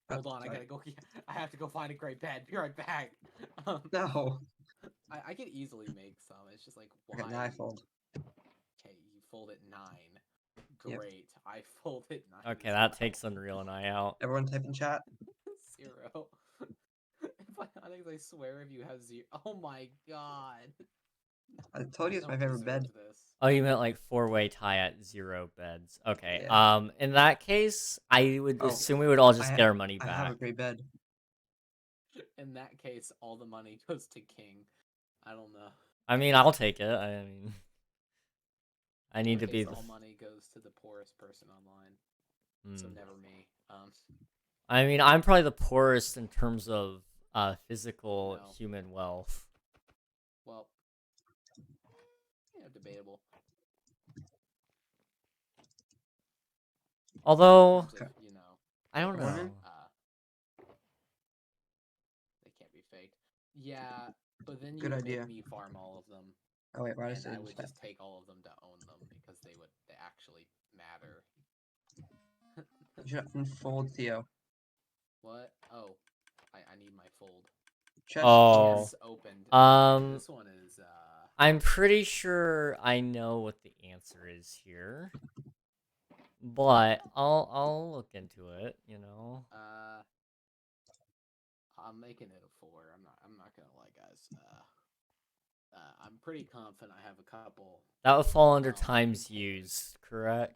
on, sorry. I gotta go. I have to go find a great bed. Be right back. No. I could easily make some. It's just like why? Okay, now I fold. Okay, you fold at 9. Yep. Great. I fold at 9. Okay, as that well. takes Unreal and I out. Everyone type in chat. 0. I swear if you have 0. Oh my god. I told you it's my don't favorite bed. deserve This. Oh, you meant like four-way tie at 0 beds. Okay. Yeah. In that case, I would Oh, assume we would all just get our money I have a back. great bed. In that case, all the money goes to King. I don't know. I mean, I'll take it. I mean, I need to In be case the. all money goes to the poorest person online. So never me. I mean, I'm probably the poorest in terms of physical No. human wealth. Well, debatable. Although, Of, I don't know. Women? They can't be faked. Yeah, but then you Good would idea. make me farm all of them. Oh wait, why did I And say I would that? just take all of them to own them because they actually matter. You should unfold Theo. What? Oh, I need my fold. Chest Oh. Yes, opened. This one is I'm pretty sure I know what the answer is here, but I'll look into it. I'm making it a 4. I'm not gonna lie, guys. I'm pretty confident I have a couple. That would fall under in times pairs. used, correct?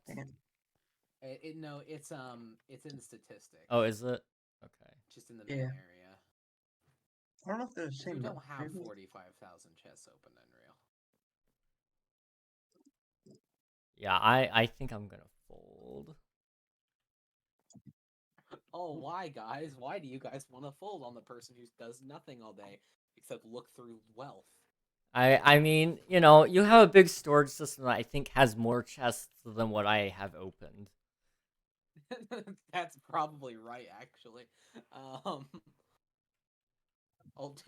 No, it's in statistics. Oh, is it? Okay. Just in the main area. I don't know if they're the same. You though. don't have Maybe- 45,000 chests open in real. Yeah, I think I'm gonna fold. Oh, why, guys? Why do you guys want to fold on the person who does nothing all day except look through wealth? I mean, you have a big storage system that I think has more chests than what I have opened. That's probably right, actually. Oh,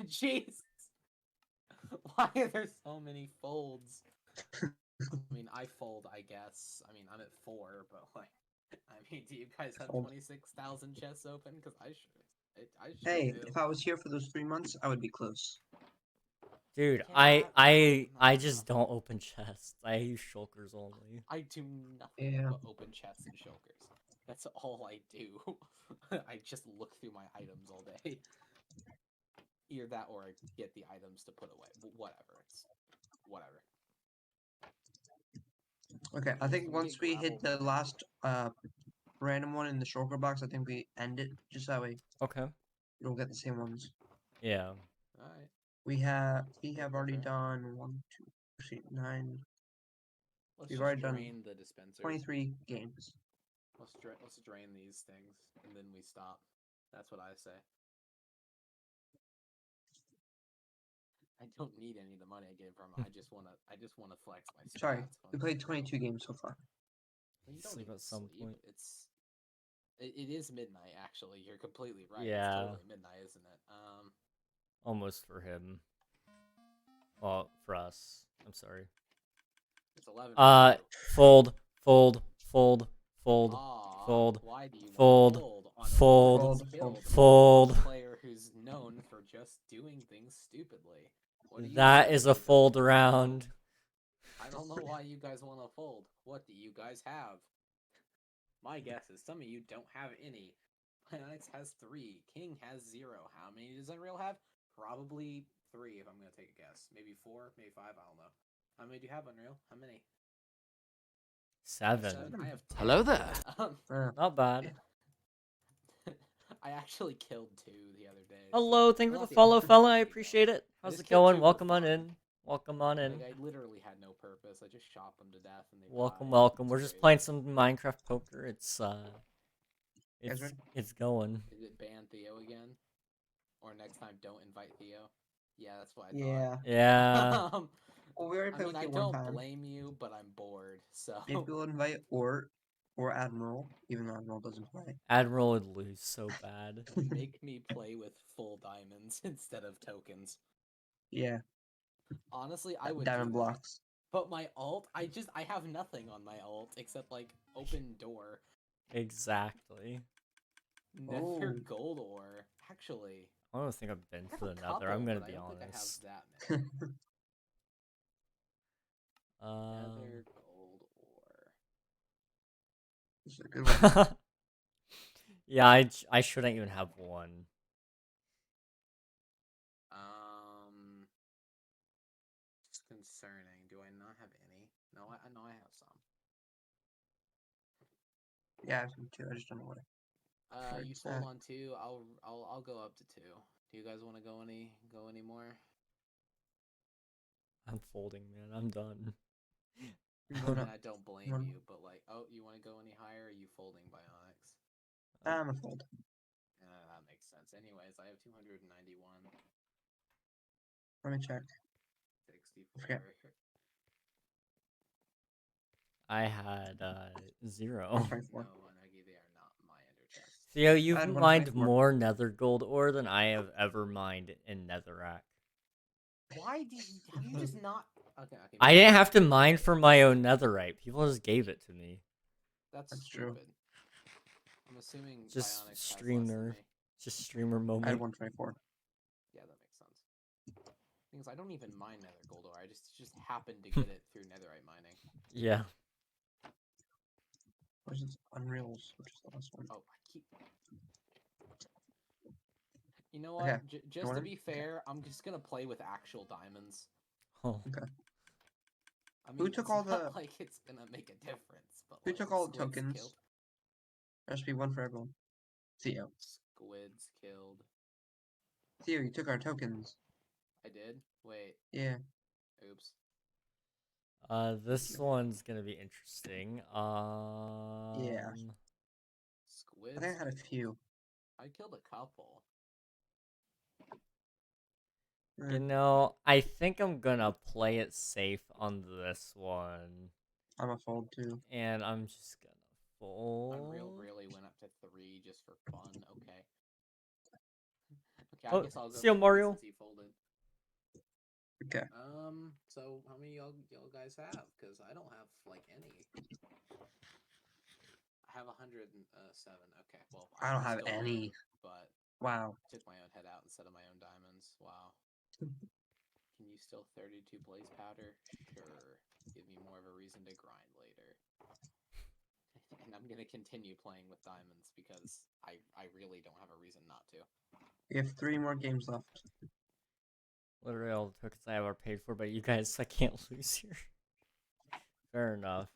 jeez. Why are there so many folds? I mean, I fold, I guess. I mean, I'm at 4, but do you guys have 26,000 chests open? Because I should. Hey, do. if I was here for those 3 months, I would be close. Dude, Yeah, I just don't open chests. I use shulkers only. I do nothing but open chests and shulkers. That's all I do. I just look through my items all day. Either that or I get the items to put away. Whatever. It's whatever. Okay, I think once we hit the last random one in the shulker box, I think we end it just that way. Okay. You don't get the same ones. Yeah. Alright. We have already done 1, 2, 3, 9. Let's We've just already done drain the dispenser. 23 games. Let's drain these things and then we stop. That's what I say. I don't need any of the money I get from it. I just wanna flex my stats. Sorry, we played 22 games so far. You don't Sleep even at some point. It is midnight, actually. You're completely right. Yeah. It's totally midnight, isn't it? Almost for him. Well, for us. I'm sorry. It's 11. Fold. Why do you fold, on fold, a fold. player who's known for just doing things stupidly? That is a fold round. I don't know why you guys want to fold. What do you guys have? My guess is some of you don't have any. Planix has 3. King has 0. How many does Unreal have? Probably 3, if I'm going to take a guess. Maybe 4, maybe 5, I don't know. How many do you have, Unreal? How many? 7. I have 10. Hello there. Not bad. I actually killed 2 the other day. Hello, thank you for the follow, fella. I appreciate it. How's it going? killed 2 for Welcome on fun. in. Welcome on in. Like, I literally had no purpose. I just shot them to death and they Welcome, died. welcome. It's We're just crazy. playing some Minecraft poker. It's ready? it's going. Is it ban Theo again? Or next time, don't invite Theo? Yeah, that's what I Yeah. Yeah. thought. Well, we already I played mean, with I you one don't time. blame you, but I'm bored, so... Maybe we'll invite or Admiral, even though Admiral doesn't play. Admiral would lose so bad. Make me play with full diamonds instead of tokens. Yeah. Honestly, I would Diamond do that. blocks. But my ult, I have nothing on my ult except, like, open door. Exactly. Nether Oh. gold ore. Actually, I don't think I've been I have to a the Nether. couple, I'm gonna but I be don't think I have honest. that many. Um, Nether gold ore. This is a good one. yeah, I shouldn't even have one. It's concerning. Do I not have any? No, I know I have some. Yeah, I have some too. I just don't know what. You sold on 2. I'll go up to 2. Do you guys want to go any more? I'm folding, man. I'm done. I mean, I don't blame One. you, but like, oh, you want to go any higher? Are you folding Bionics? I'm a fold. That makes sense. Anyways, I have 291. Let me check. 64. Forget. I had 0. 124. No, Nagi, they are not my ender chests. Theo, I you've had mined 124. more Nether gold ore than I have ever mined in Netherrack. Why have you just not? Okay. I didn't have to mine for my own Netherite. People just gave it to me. That's true. stupid. I'm assuming Just Bionics streamer. has less than me. Just streamer I had moment. 124. Yeah, that makes sense. Thing is, I don't even mine Nether gold ore. I just happen to get it through Netherite mining. Yeah. Which is Unreals, which is the last one. Oh, I keep. You know what? Okay. Just to be fair, I'm just gonna play with actual diamonds. Oh. Okay. I mean, Who took it's all not the? like it's gonna make a difference, but Who like, took all the squids tokens? killed. There should be one for everyone. Theo. Squids killed. Theo, you took our tokens. I did? Wait. Yeah. Oops. This one's gonna be interesting. Yeah. Squids. I think I had a few. I killed a couple. You know, I think I'm gonna play it safe on this one. I'm a fold too. And I'm just gonna fold. Unreal really went up to 3 just for fun. Okay. Okay, I Oh, guess I'll go see you, 3 Mario. since he folded. Okay. So how many y'all guys have? Because I don't have like any. I have 107. Okay, well I don't have still any. win, but Wow. I took my own head out instead of my own diamonds. Wow. Can you still 32 blaze powder? Sure. Give me more of a reason to grind later. And I'm gonna continue playing with diamonds because I really don't have a reason not to. We have 3 more games left. Literally all the tokens I have are paid for, but you guys, I can't lose here. Fair enough.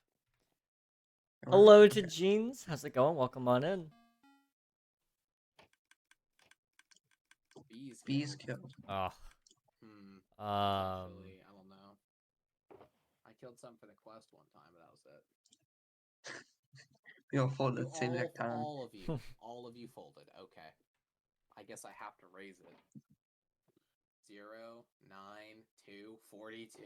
Hello to Jeans. How's it going? Welcome on in. Bees killed. Oh. Actually, I don't know. I killed some for the quest one time, but that was it. We all folded at the same exact time. All of you folded. Okay. I guess I have to raise it. 0, 9, 2, 42.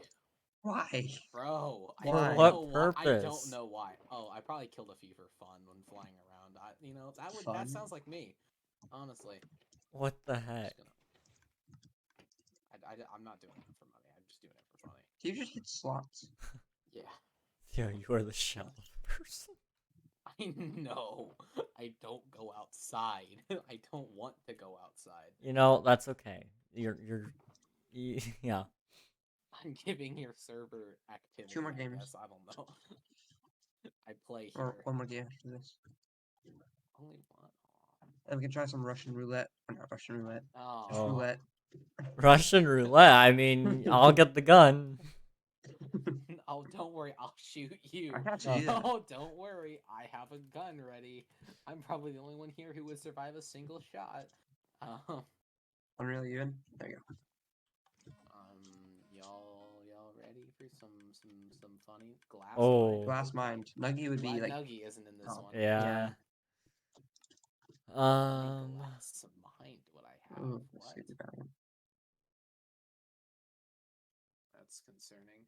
Why? Bro, For Why? what purpose? I don't know why. Oh, I probably killed a few for fun when flying around. That sounds like me, honestly. What the heck? I'm not doing it for money. I'm just doing it for funny. Do you just hit slots? Yeah. Yeah, you are the shell of a person. I know. I don't go outside. I don't want to go outside. You know, that's okay. Yeah. I'm giving your server activity. 2 more games. Guess. I don't know. I play Or here. 1 more game after this. Only one. And we can try some Russian roulette. Or not Russian roulette. Just Oh. roulette. Russian roulette. I mean, I'll get the gun. Oh, don't worry. I'll shoot you. I have to do that. Oh, don't worry. I have a gun ready. I'm probably the only one here who would survive a single shot. Unreal even? There you go. for some funny glass. Oh. Mine, Glass okay. mind. Nuggy would be Glad like. Nuggy isn't in this oh, one. Yeah. Funny glass mind. What I have? Ooh, What? let's see the guy. That's concerning.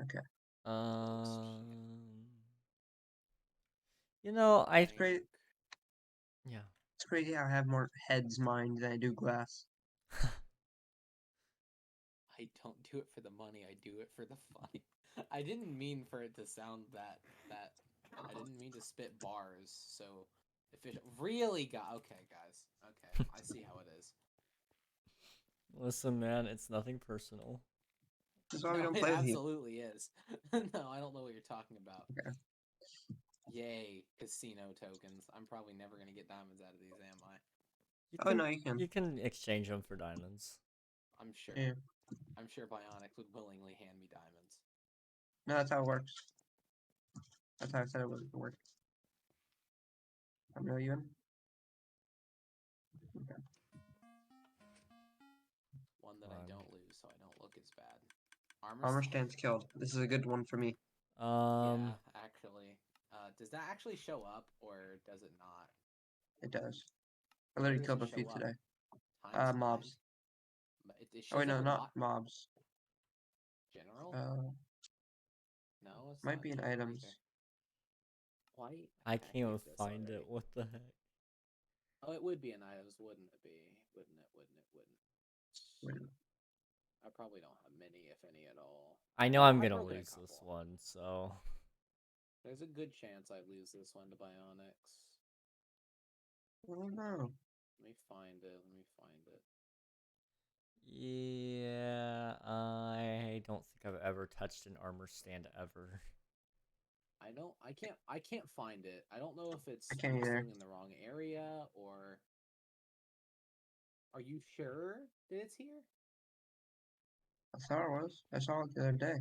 Okay. You know, I Think- Great. yeah. It's crazy how I have more heads mind than I do glass. I don't do it for the money. I do it for the fun. I didn't mean for it to sound that. I didn't mean to spit bars. So efficient. Really got okay, guys. Okay, I see how it is. Listen, man, it's nothing personal. That's why we No, don't it play with you. absolutely is. No, I don't know what you're talking about. Okay. Yay, casino tokens. I'm probably never gonna get diamonds out of these, am I? Oh no, you can. You can exchange them for diamonds. I'm sure. Yeah. I'm sure Bionic would willingly hand me diamonds. No, that's how it works. That's how I said it would work. I'm really in. Okay. One that I don't lose, so I don't look as bad. Armor stands killed. This is a good one for me. Yeah, actually. Does that actually show up, or does it not? It does. I Where literally does killed it a few show up? today. Times Mobs. 9? But it Oh wait, shows no, up a not lot. mobs. General? No, it's Might not be in general items. either. Why? I heck can't is this find already? it. What the heck? Oh, it would be in items, wouldn't it be? Wouldn't it? Wait, I probably don't have many, if any, at all. I know Well, I'm I've gonna broken a lose this couple. one, so. There's a good chance I lose this one to Bionics. oh no. Let me find it. Yeah, I don't think I've ever touched an armor stand ever. I can't find it. I don't know if it's I can't I'm just either. looking in the wrong area or. Are you sure that it's here? I thought it was. I saw it the other day.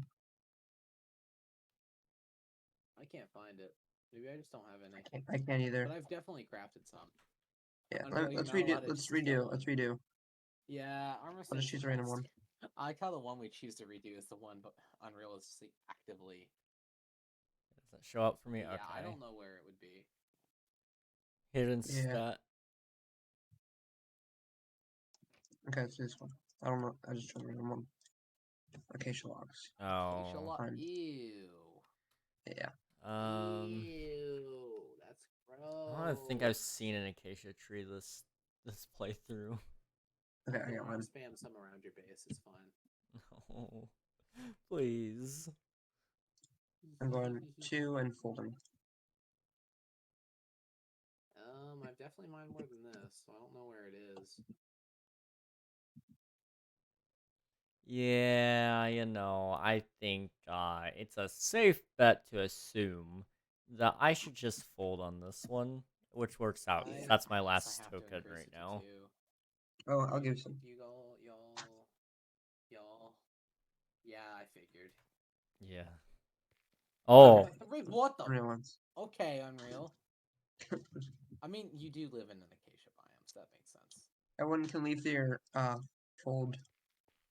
I can't find it. Maybe I just don't have any. I can't either. But I've definitely crafted some. Yeah, Unreal, you're let's not redo. allowed to Let's just kill redo. them. Let's redo. Yeah, armor I'll stands just choose the a random best. one. I like how the one we choose to redo is the one, but Unreal is actively. Does that show up for me? Yeah, Okay. I don't know where it would be. Hidden Yeah. stat. Okay, it's this one. I don't know. I just chose a random one. Acacia logs. Acacia Oh. log. Fine. Ew. Yeah. Ew. That's gross. I don't think I've seen an acacia tree this playthrough. Okay, I got one. Spam some around your base. It's fine. No. Please. I'm going 2 and folding. I've definitely mined more than this, so I don't know where it is. Yeah, you know, I think it's a safe bet to assume that I should just fold on this one, which works out. 'Cause that's my last token right now. Oh, I'll give you some. Y'all. Yeah, I figured. Yeah. Oh. What the? Real ones. Okay, Unreal. I mean, you do live in an acacia biome, so that makes sense. Everyone can leave their fold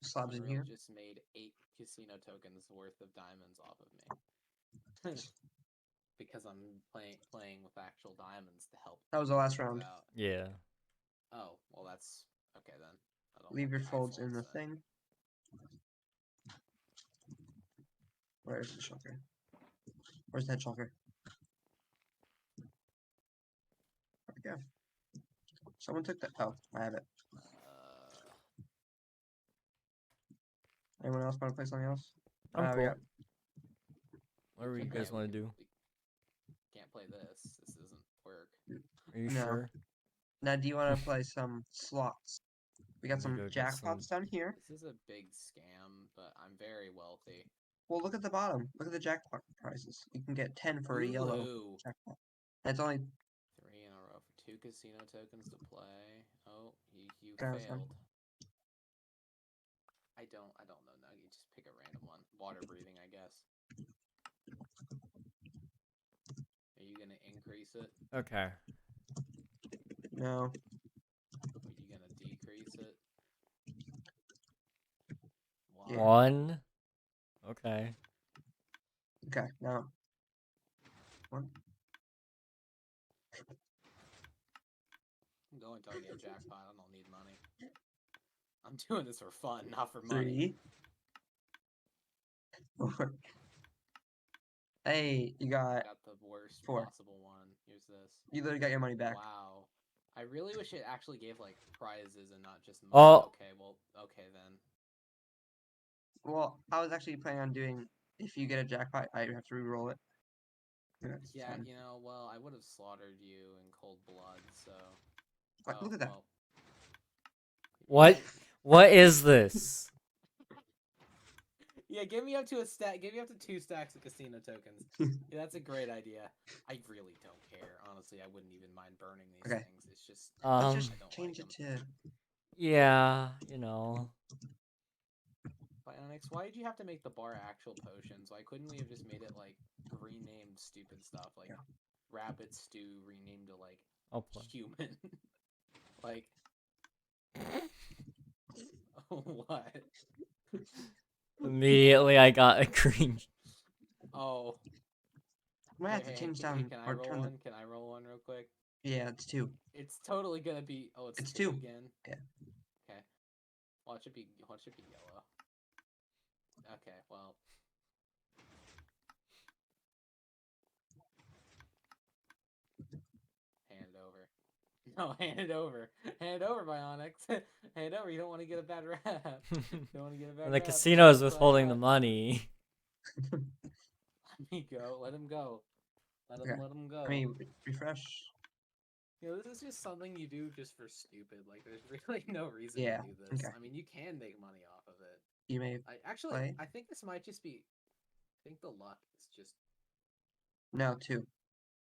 slabs in Unreal here. just made 8 casino tokens worth of diamonds off of me. Because I'm playing with actual diamonds to help. That was the last round. Out. Yeah. Oh, well, that's okay then. I don't Leave your want folds my in the then. thing. Where's the shulker? Where's that shulker? There we go. Someone took that. Oh, I have it. Anyone else want to play something else? I'm We cool. got... Whatever you guys want to do. Can't play this. This doesn't work. Are you sure? Now, do you want to play some slots? We got some jackpots down here. This is a big scam, but I'm very wealthy. Well, look at the bottom. Look at the jackpot prices. You can get 10 for a yellow jackpot. That's only 3 in a row for 2 casino tokens to play. Oh, you Guys, failed. I don't know. Now you just pick a random one. Water breathing, I guess. Are you gonna increase it? No. Are you gonna decrease it? Yeah. 1. Okay. Okay, now. One. I'm going until I get a jackpot. I don't need money. I'm doing this for fun, not for money. 3. 4. Hey, you got. Got the worst 4. possible one. Here's this. You literally got your money back. Wow. I really wish it actually gave like prizes and not just money. Oh. Okay, well, okay then. Well, I was actually planning on doing. If you get a jackpot, I have to re-roll it. That's Yeah, fine. you know, well, I would have slaughtered you in cold blood, so. Like, look at that. Well. What? What is this? Yeah, give me up to a stack. Give me up to 2 stacks of casino tokens. Yeah, that's a great idea. I really don't care. Honestly, I wouldn't even mind burning these Okay. things. It's just Let's just I don't change like it to. Yeah, you know. Bionics, why did you have to make the bar actual potions? Why couldn't we have just made it like renamed stupid stuff like Yeah. rabbit stew renamed to like I'll play. human? Like what? Immediately, I got a green. Oh, I might have to change down can I or roll turn one? Can I roll one real quick? Yeah, it's 2. It's totally gonna be. Oh, it's It's 2 2. again. Yeah. Okay. Watch it be yellow. Okay. Well. Hand it over. No, hand it over. Hand it over, Bionics. Hand it over. You don't want to get a bad rap. Don't want to get a bad And the rap. casino is That's what I withholding the thought. money. Let me go. Let him go. Let him. Okay. Let him go. I mean, refresh. You know, this is just something you do just for stupid. Like, there's really no reason Yeah, to do this. okay. I mean, you can make money off of it. You may Actually, play. I think this might just be. I think the luck is just. No, 2.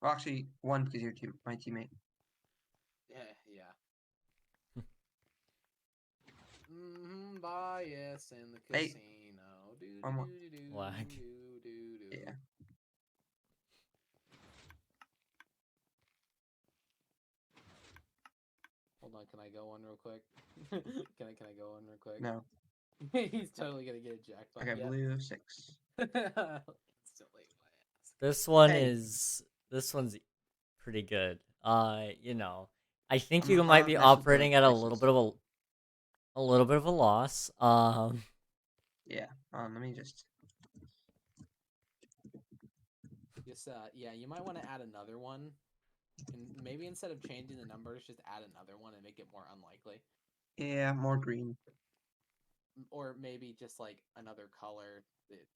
Well, actually, 1 because you're my teammate. Yeah. Bias in the Hey. casino. One more. Lag. Yeah. Hold on, can I go one real quick? Can I go one real quick? No. He's totally gonna get a jackpot. Okay, Yep. blue 6. Instantly my ass. This one Hey. is. This one's pretty good. You know, I think I'm you might gonna be mess with the operating at a little prices. bit of a little bit of a loss. Yeah. Let me just. Just yeah, you might want to add another one, and maybe instead of changing the numbers, just add another one and make it more unlikely. Yeah, more green. Or maybe just like another color that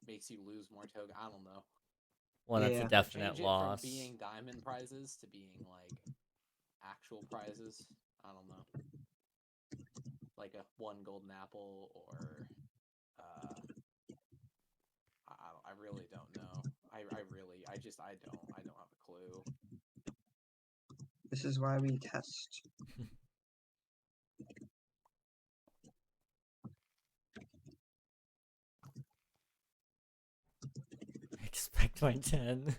makes you lose more token. I don't know. Well, that's a Yeah. definite Change it from loss. being diamond prizes to being like actual prizes. I don't know. Like a 1 golden apple or I really don't know. I don't have a clue. This is why we test. Expect my 10.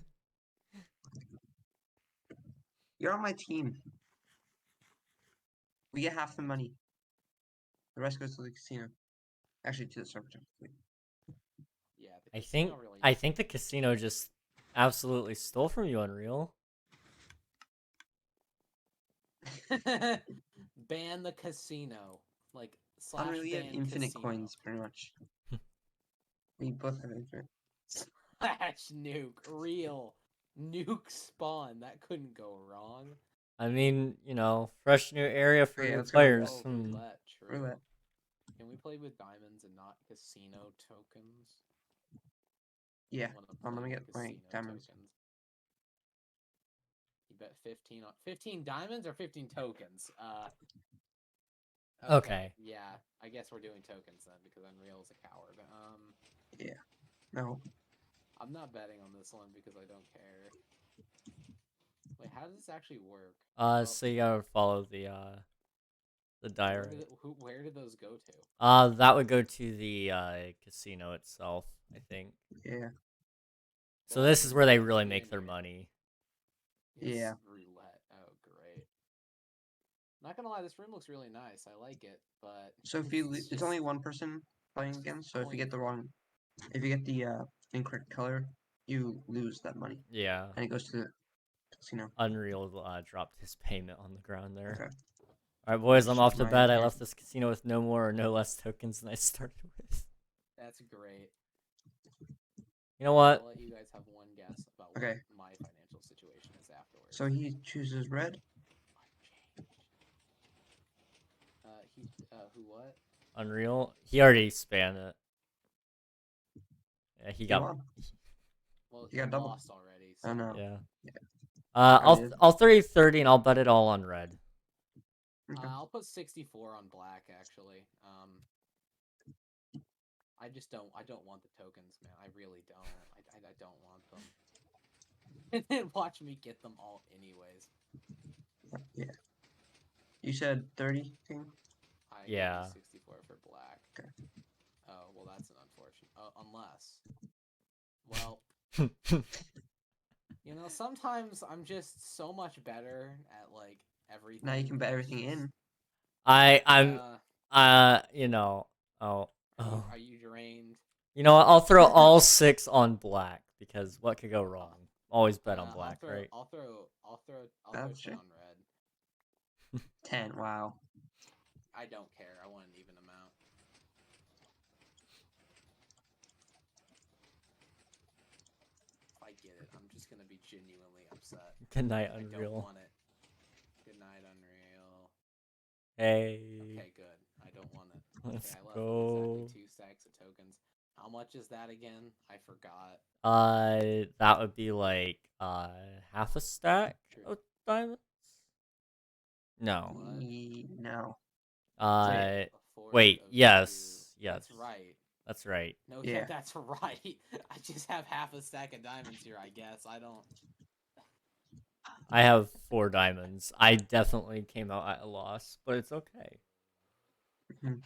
You're on my team. We get half the money. The rest goes to the casino. Actually, to the server. Yeah, the I casino think really I think the casino just absolutely stole from you, Unreal. ban the casino. Like / Unreal, you have ban infinite casino. coins, pretty much. We both have infinite. / nuke. Real. Nuke spawn. That couldn't go wrong. I mean, you know, fresh new area for Okay, new let's go roulette. players. Oh, roulette. True. Roulette. Can we play with diamonds and not casino tokens? Yeah. I wanna Let play me with get my casino diamonds. tokens. You bet 15 on 15 diamonds or 15 tokens? Okay. Yeah, I guess we're doing tokens then because Unreal is a coward. Yeah. No. I'm not betting on this one because I don't care. Wait, how does this actually work? So you gotta follow the diary. Where did those go to? That would go to the casino itself, I think. Yeah. So this is where they really make their money. Yes, Yeah. roulette. Oh, great. Not gonna lie, this room looks really nice. I like it, but So if you, it's only one person playing again. So if you get the wrong If you get the incorrect color, you lose that money, Yeah. and it goes to the casino. Unreal dropped his payment on the ground there. Okay. Alright, boys, I'm Just off to my bed. I hand. left this casino with no more or no less tokens than I started with. That's great. You know what? I'll let you guys have one guess about Okay. what my financial situation is afterwards. So he chooses red. Who what? Unreal. He already spanned it. Yeah, he He got. won. Well, He got doubled. lost already. So. Oh no. Yeah. Yeah. I'll 30 and I'll bet it all on red. Okay. I'll put 64 on black actually. I don't want the tokens, man. I really don't. I don't want them. And then watch me get them all anyways. Yeah. You said 30, King? I Yeah. 64 for black. Okay. Oh, well, that's an unfortunate. Unless. Well, you know, sometimes I'm just so much better at, like, everything. Now you can bet that it's everything just- in. I'm you know. Are you drained? You know what? I'll throw all 6 on black because what could go wrong? Always bet on black, right? I'll throw That's 10 true. on red. 10. Wow. I don't care. I want an even amount. If I get it, I'm just gonna be genuinely upset. Good night, I don't Unreal. want it. Good night, Unreal. Hey. Okay, good. I don't want it. Let's Okay, I left go. exactly 2 stacks of tokens. How much is that again? I forgot. That would be like half a stack of diamonds. No. What? No. Wait. Yes. Yes. That's right. That's right. No, Yeah. that's right. I just have half a stack of diamonds here, I guess. I don't... I have 4 diamonds. I definitely came out at a loss, but it's okay.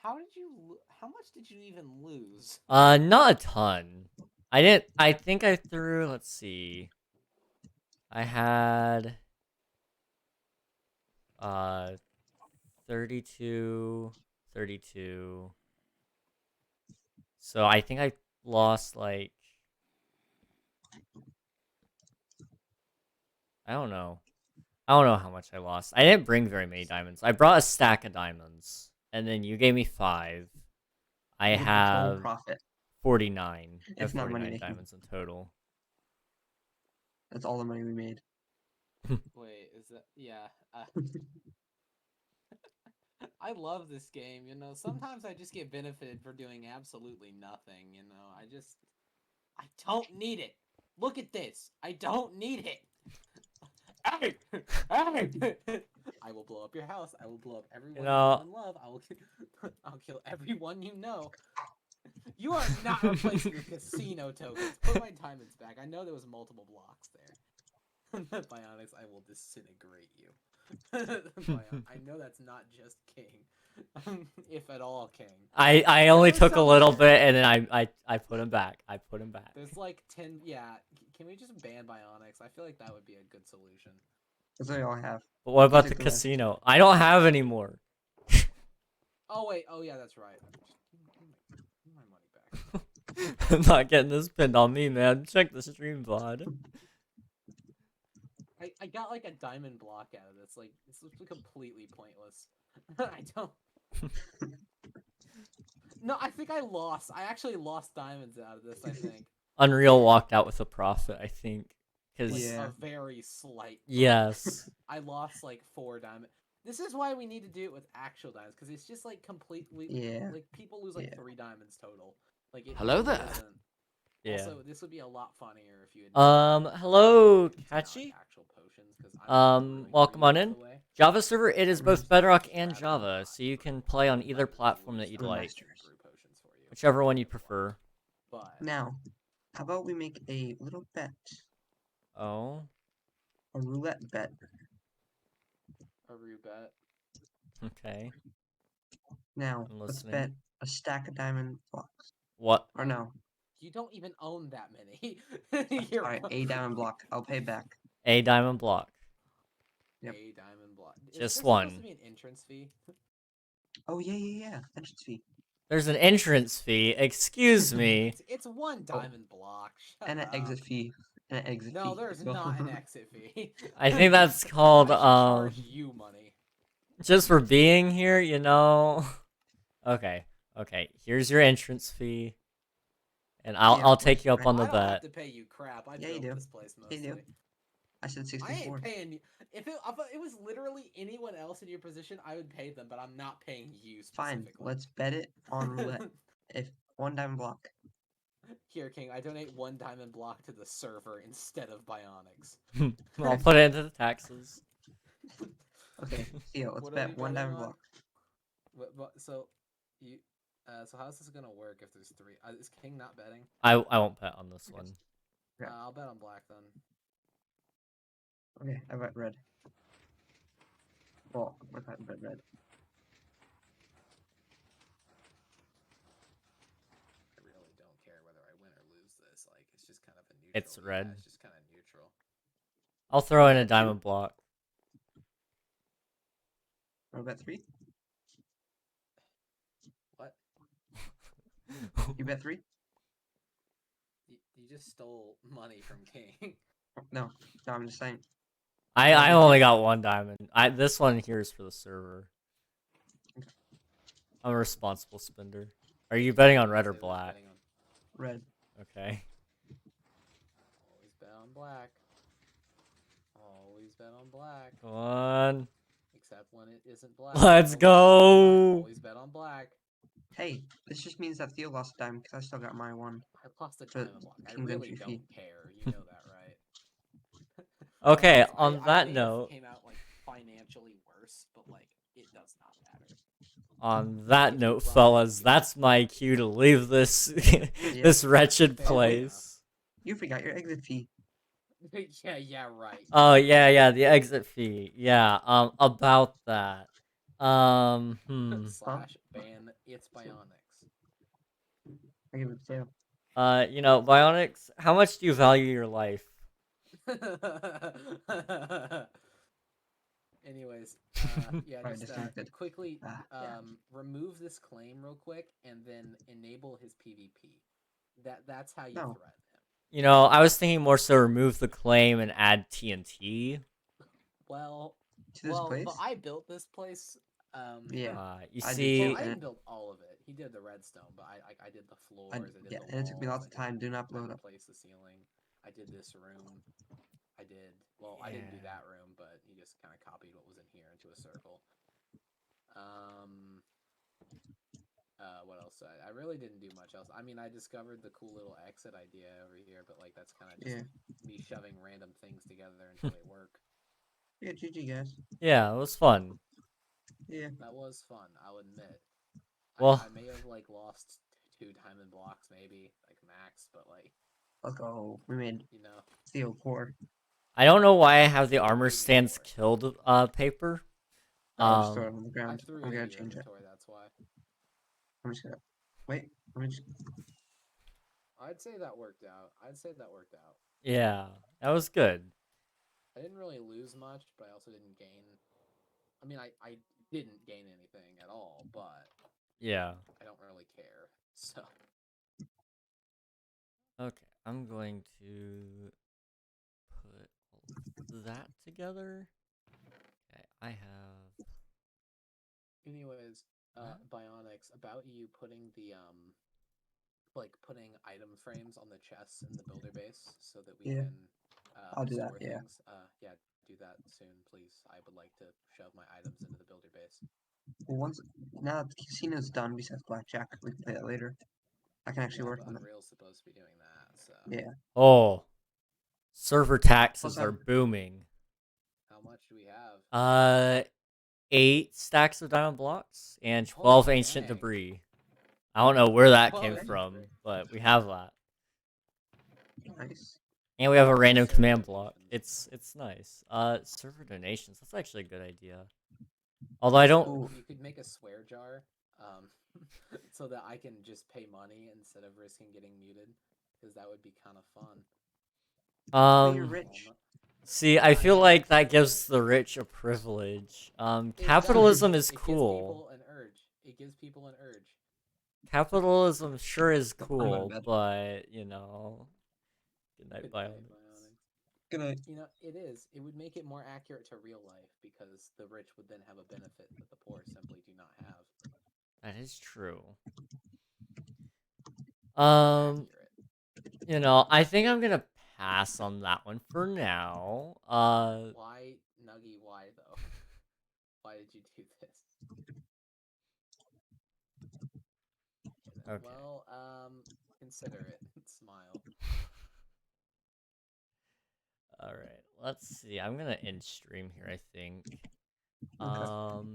How much did you even lose? Not a ton. I think I threw, let's see. I had 32. So I think I lost like, I don't know how much I lost. I didn't bring very many diamonds. I brought a stack of diamonds, and then you gave me 5. I What's the total have profit? 49. I have It's not money 49 making. diamonds in total. That's all the money we made. Wait, is that... Yeah. I love this game, you know. Sometimes I just get benefited for doing absolutely nothing, you know. I don't need it. Look at this. I don't need it. Hey! Hey! I will blow up your house. I will blow up everyone you know and love. I'll kill everyone you know. You are not replacing your casino tokens. Put my diamonds back. I know there was multiple blocks there. Bionics, I will disintegrate you. I know that's not just King. If at all King. I only took a little bit and then I put him back. There's like 10, yeah. Can we just ban Bionics? I feel like that would be a good solution. That's all I have. But what about the took the rest. casino? I don't have any more. Oh wait, oh yeah, that's right. Give my money back. I'm not getting this pinned on me, man. Check the stream VOD. I got like a diamond block out of this. Like, this was completely pointless. I don't... No, I think I lost. I actually lost diamonds out of this, I think. Unreal walked out with a profit, I think. Cause a very slight profit. Yes. I lost like 4 diamonds. This is why we need to do it with actual diamonds, because it's just like completely... Yeah. Like, people lose like 3 diamonds total. Like, it Hello really there. doesn't... Yeah. Also, this would be a lot funnier if you had... Hello, Catchy. Like, actual potions, 'cause I'm welcome on in. by the way. Java server, it is both Bedrock and Java, so you can play on either platform that you'd like. Whichever one you prefer. But Now, how about we make a little bet? Oh. A roulette bet. A roulette. Okay. Now, let's bet a stack of diamond blocks. What? Or no. You don't even own that many. Alright, a diamond block. I'll pay back. A diamond block. Yep. A diamond block. Just is one. Supposed to be an entrance fee? Oh yeah. Entrance fee. There's an entrance fee. Excuse me. It's one diamond block. Shut And an up. exit fee. And an exit fee. No, there's as well. not an exit fee. I think that's called I should charge you money. just for being here, you know. Okay. Okay. Here's your entrance fee. And I'll take you up on the I don't have bet. to pay you crap. I Yeah, you built do. this place Yeah, you mostly. do. I said I 64. ain't paying you. If it was literally anyone else in your position, I would pay them, but I'm not paying you Fine, specifically. let's bet it on roulette. If one diamond block. Here, King, I donate one diamond block to the server instead of Bionics. I'll put it into the taxes. Okay, Theo, let's What are bet we one betting diamond on? block. So, you, so how's this gonna work if there's 3? Is King not betting? I won't bet on this one. Yeah. I'll bet on black then. Okay, I bet red. Well, I bet red. I really don't care whether I win or lose this. Like, it's just kind of a neutral. It's red. It's just kind of neutral. I'll throw in a diamond block. Or bet 3? What? You bet 3? You just stole money from King. No, I'm just saying. I only got one diamond. This one here is for the server. I'm a responsible spender. Are you betting on red or Say we're black? betting on- Red. Okay. Always bet on black. Always bet on black. Come on. Except when it isn't black. Let's go. Always bet on black. Hey, this just means that Theo lost a diamond because I still got my one. I lost a For diamond block. I King really SMP. don't care. You know that, right? Okay, Yes, on I that may have note, came out like financially worse, but like it does not matter. on that If note, you run fellas, it, that's my cue to leave this this wretched Fair place. You forgot your exit fee. yeah, right. Oh yeah, the exit fee. Yeah, about that. Slash ban it's Bionics. I give it to Theo. You know, Bionics, how much do you value your life? Anyways, yeah, Alright, just disconnected. quickly Yeah. remove this claim real quick, and then enable his PvP. That's how you No. threaten him. You know, I was thinking more so remove the claim and add TNT. Well, To this place? but I built this place. Yeah. You I did see, too, Well, I and didn't build all of it. He did the redstone, but I did the floors. I did yeah, the and it took me walls, lots of time. Do not blow it up. replace the ceiling. I did this room. I did. Well, I didn't do Yeah. that room, but he just kind of copied what was in here into a circle. What else? I really didn't do much else. I mean, I discovered the cool little exit idea over here, but like that's kind of just me shoving random things together until they work. Yeah, GG guys. yeah, it was fun. Yeah. That was fun, I'll admit. Well- I may have like lost 2 diamond blocks, maybe like max, but like Let's go. We made you know. Theo poor. I don't know why I have the armor stands killed paper. I'll just throw it on the I ground. threw I'm it gonna in your change it. inventory. That's why. I'm just gonna wait. Let me just. I'd say that worked out. Yeah, that was good. I didn't really lose much, but I also didn't gain. I mean, I didn't gain anything at all, but Yeah. I don't really care. So Okay, I'm going to put all of that together. Okay, I have. anyways, Bionics, about you putting the like putting item frames on the chests in the builder base so that we Yeah. can I'll do that, store yeah. things. Yeah, do that soon, please. I would like to shove my items into the builder base. Well, once now that the casino's done, besides blackjack, we can play that later. I can actually Yeah, work but on it. Unreal's supposed to be doing that, so Yeah. Oh, server taxes Plus, are booming. how much do we have? 8 stacks of diamond blocks and Oh, 12 ancient dang. debris. I don't know where that 12 came ancient from, debris. but we have that. Nice. And we have a random Server command block. donations. It's nice. Server donations. That's actually a good idea. Although I don't. Ooh. You could make a swear jar, so that I can just pay money instead of risking getting muted, because that would be kind of fun. But you're Um. rich. See, I feel like that gives the rich a privilege. It Capitalism does. is It gives cool. people an urge. It gives people an urge. Capitalism sure is I'm cool, bed. but you know. Good night, Bionics. Good night. You know, it is. It would make it more accurate to real life because the rich would then have a benefit that the poor simply do not have. That is true. More accurate. You know, I think I'm gonna pass on that one for now. Why, Nuggy? Why though? Why did you do this? Okay. Well, consider it. Smile. All right. Let's see. I'm gonna end stream here, I think. Okay.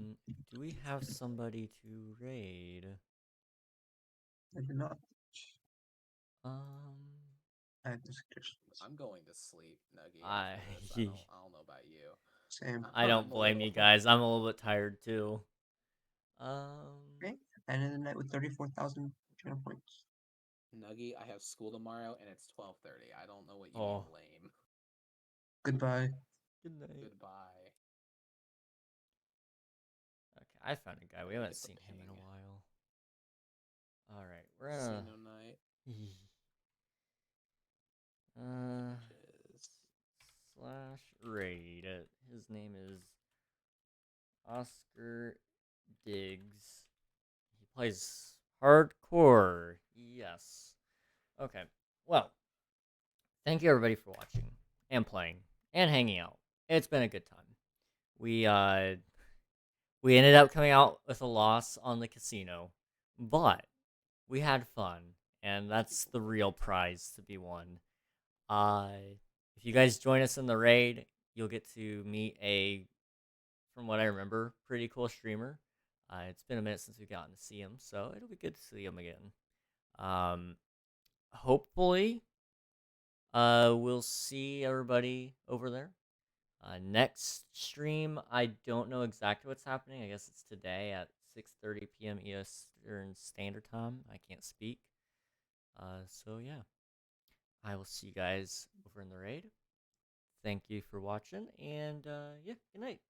Do we have somebody to raid? Maybe not. Um, I have the suggestions. I'm going to sleep, Nuggy. I After this, I don't know about you. Same. I don't I'm a blame you little- guys. I'm a little bit tired too. Okay. End of the night with 34,000 channel points. Nuggy, I have school tomorrow and it's 12:30. I don't know what you Oh. mean lame. Goodbye. Good night. Goodbye. Okay, I found a guy. We Let me haven't get the seen him in a ping. while. All right, we're See gonna. no night. Matches. Slash raid. His name is Oscar Diggs. He plays hardcore. Yes. Okay. Well, thank you everybody for watching and playing and hanging out. It's been a good time. We ended up coming out with a loss on the casino, but we had fun, and that's the real prize to be won. If you guys join us in the raid, you'll get to meet a, from what I remember, pretty cool streamer. It's been a minute since we've gotten to see him, so it'll be good to see him again. Hopefully, we'll see everybody over there. Next stream, I don't know exactly what's happening. I guess it's today at 6:30 p.m. Eastern Standard Time. I can't speak. So yeah, I will see you guys over in the raid. Thank you for watching, and yeah, good night.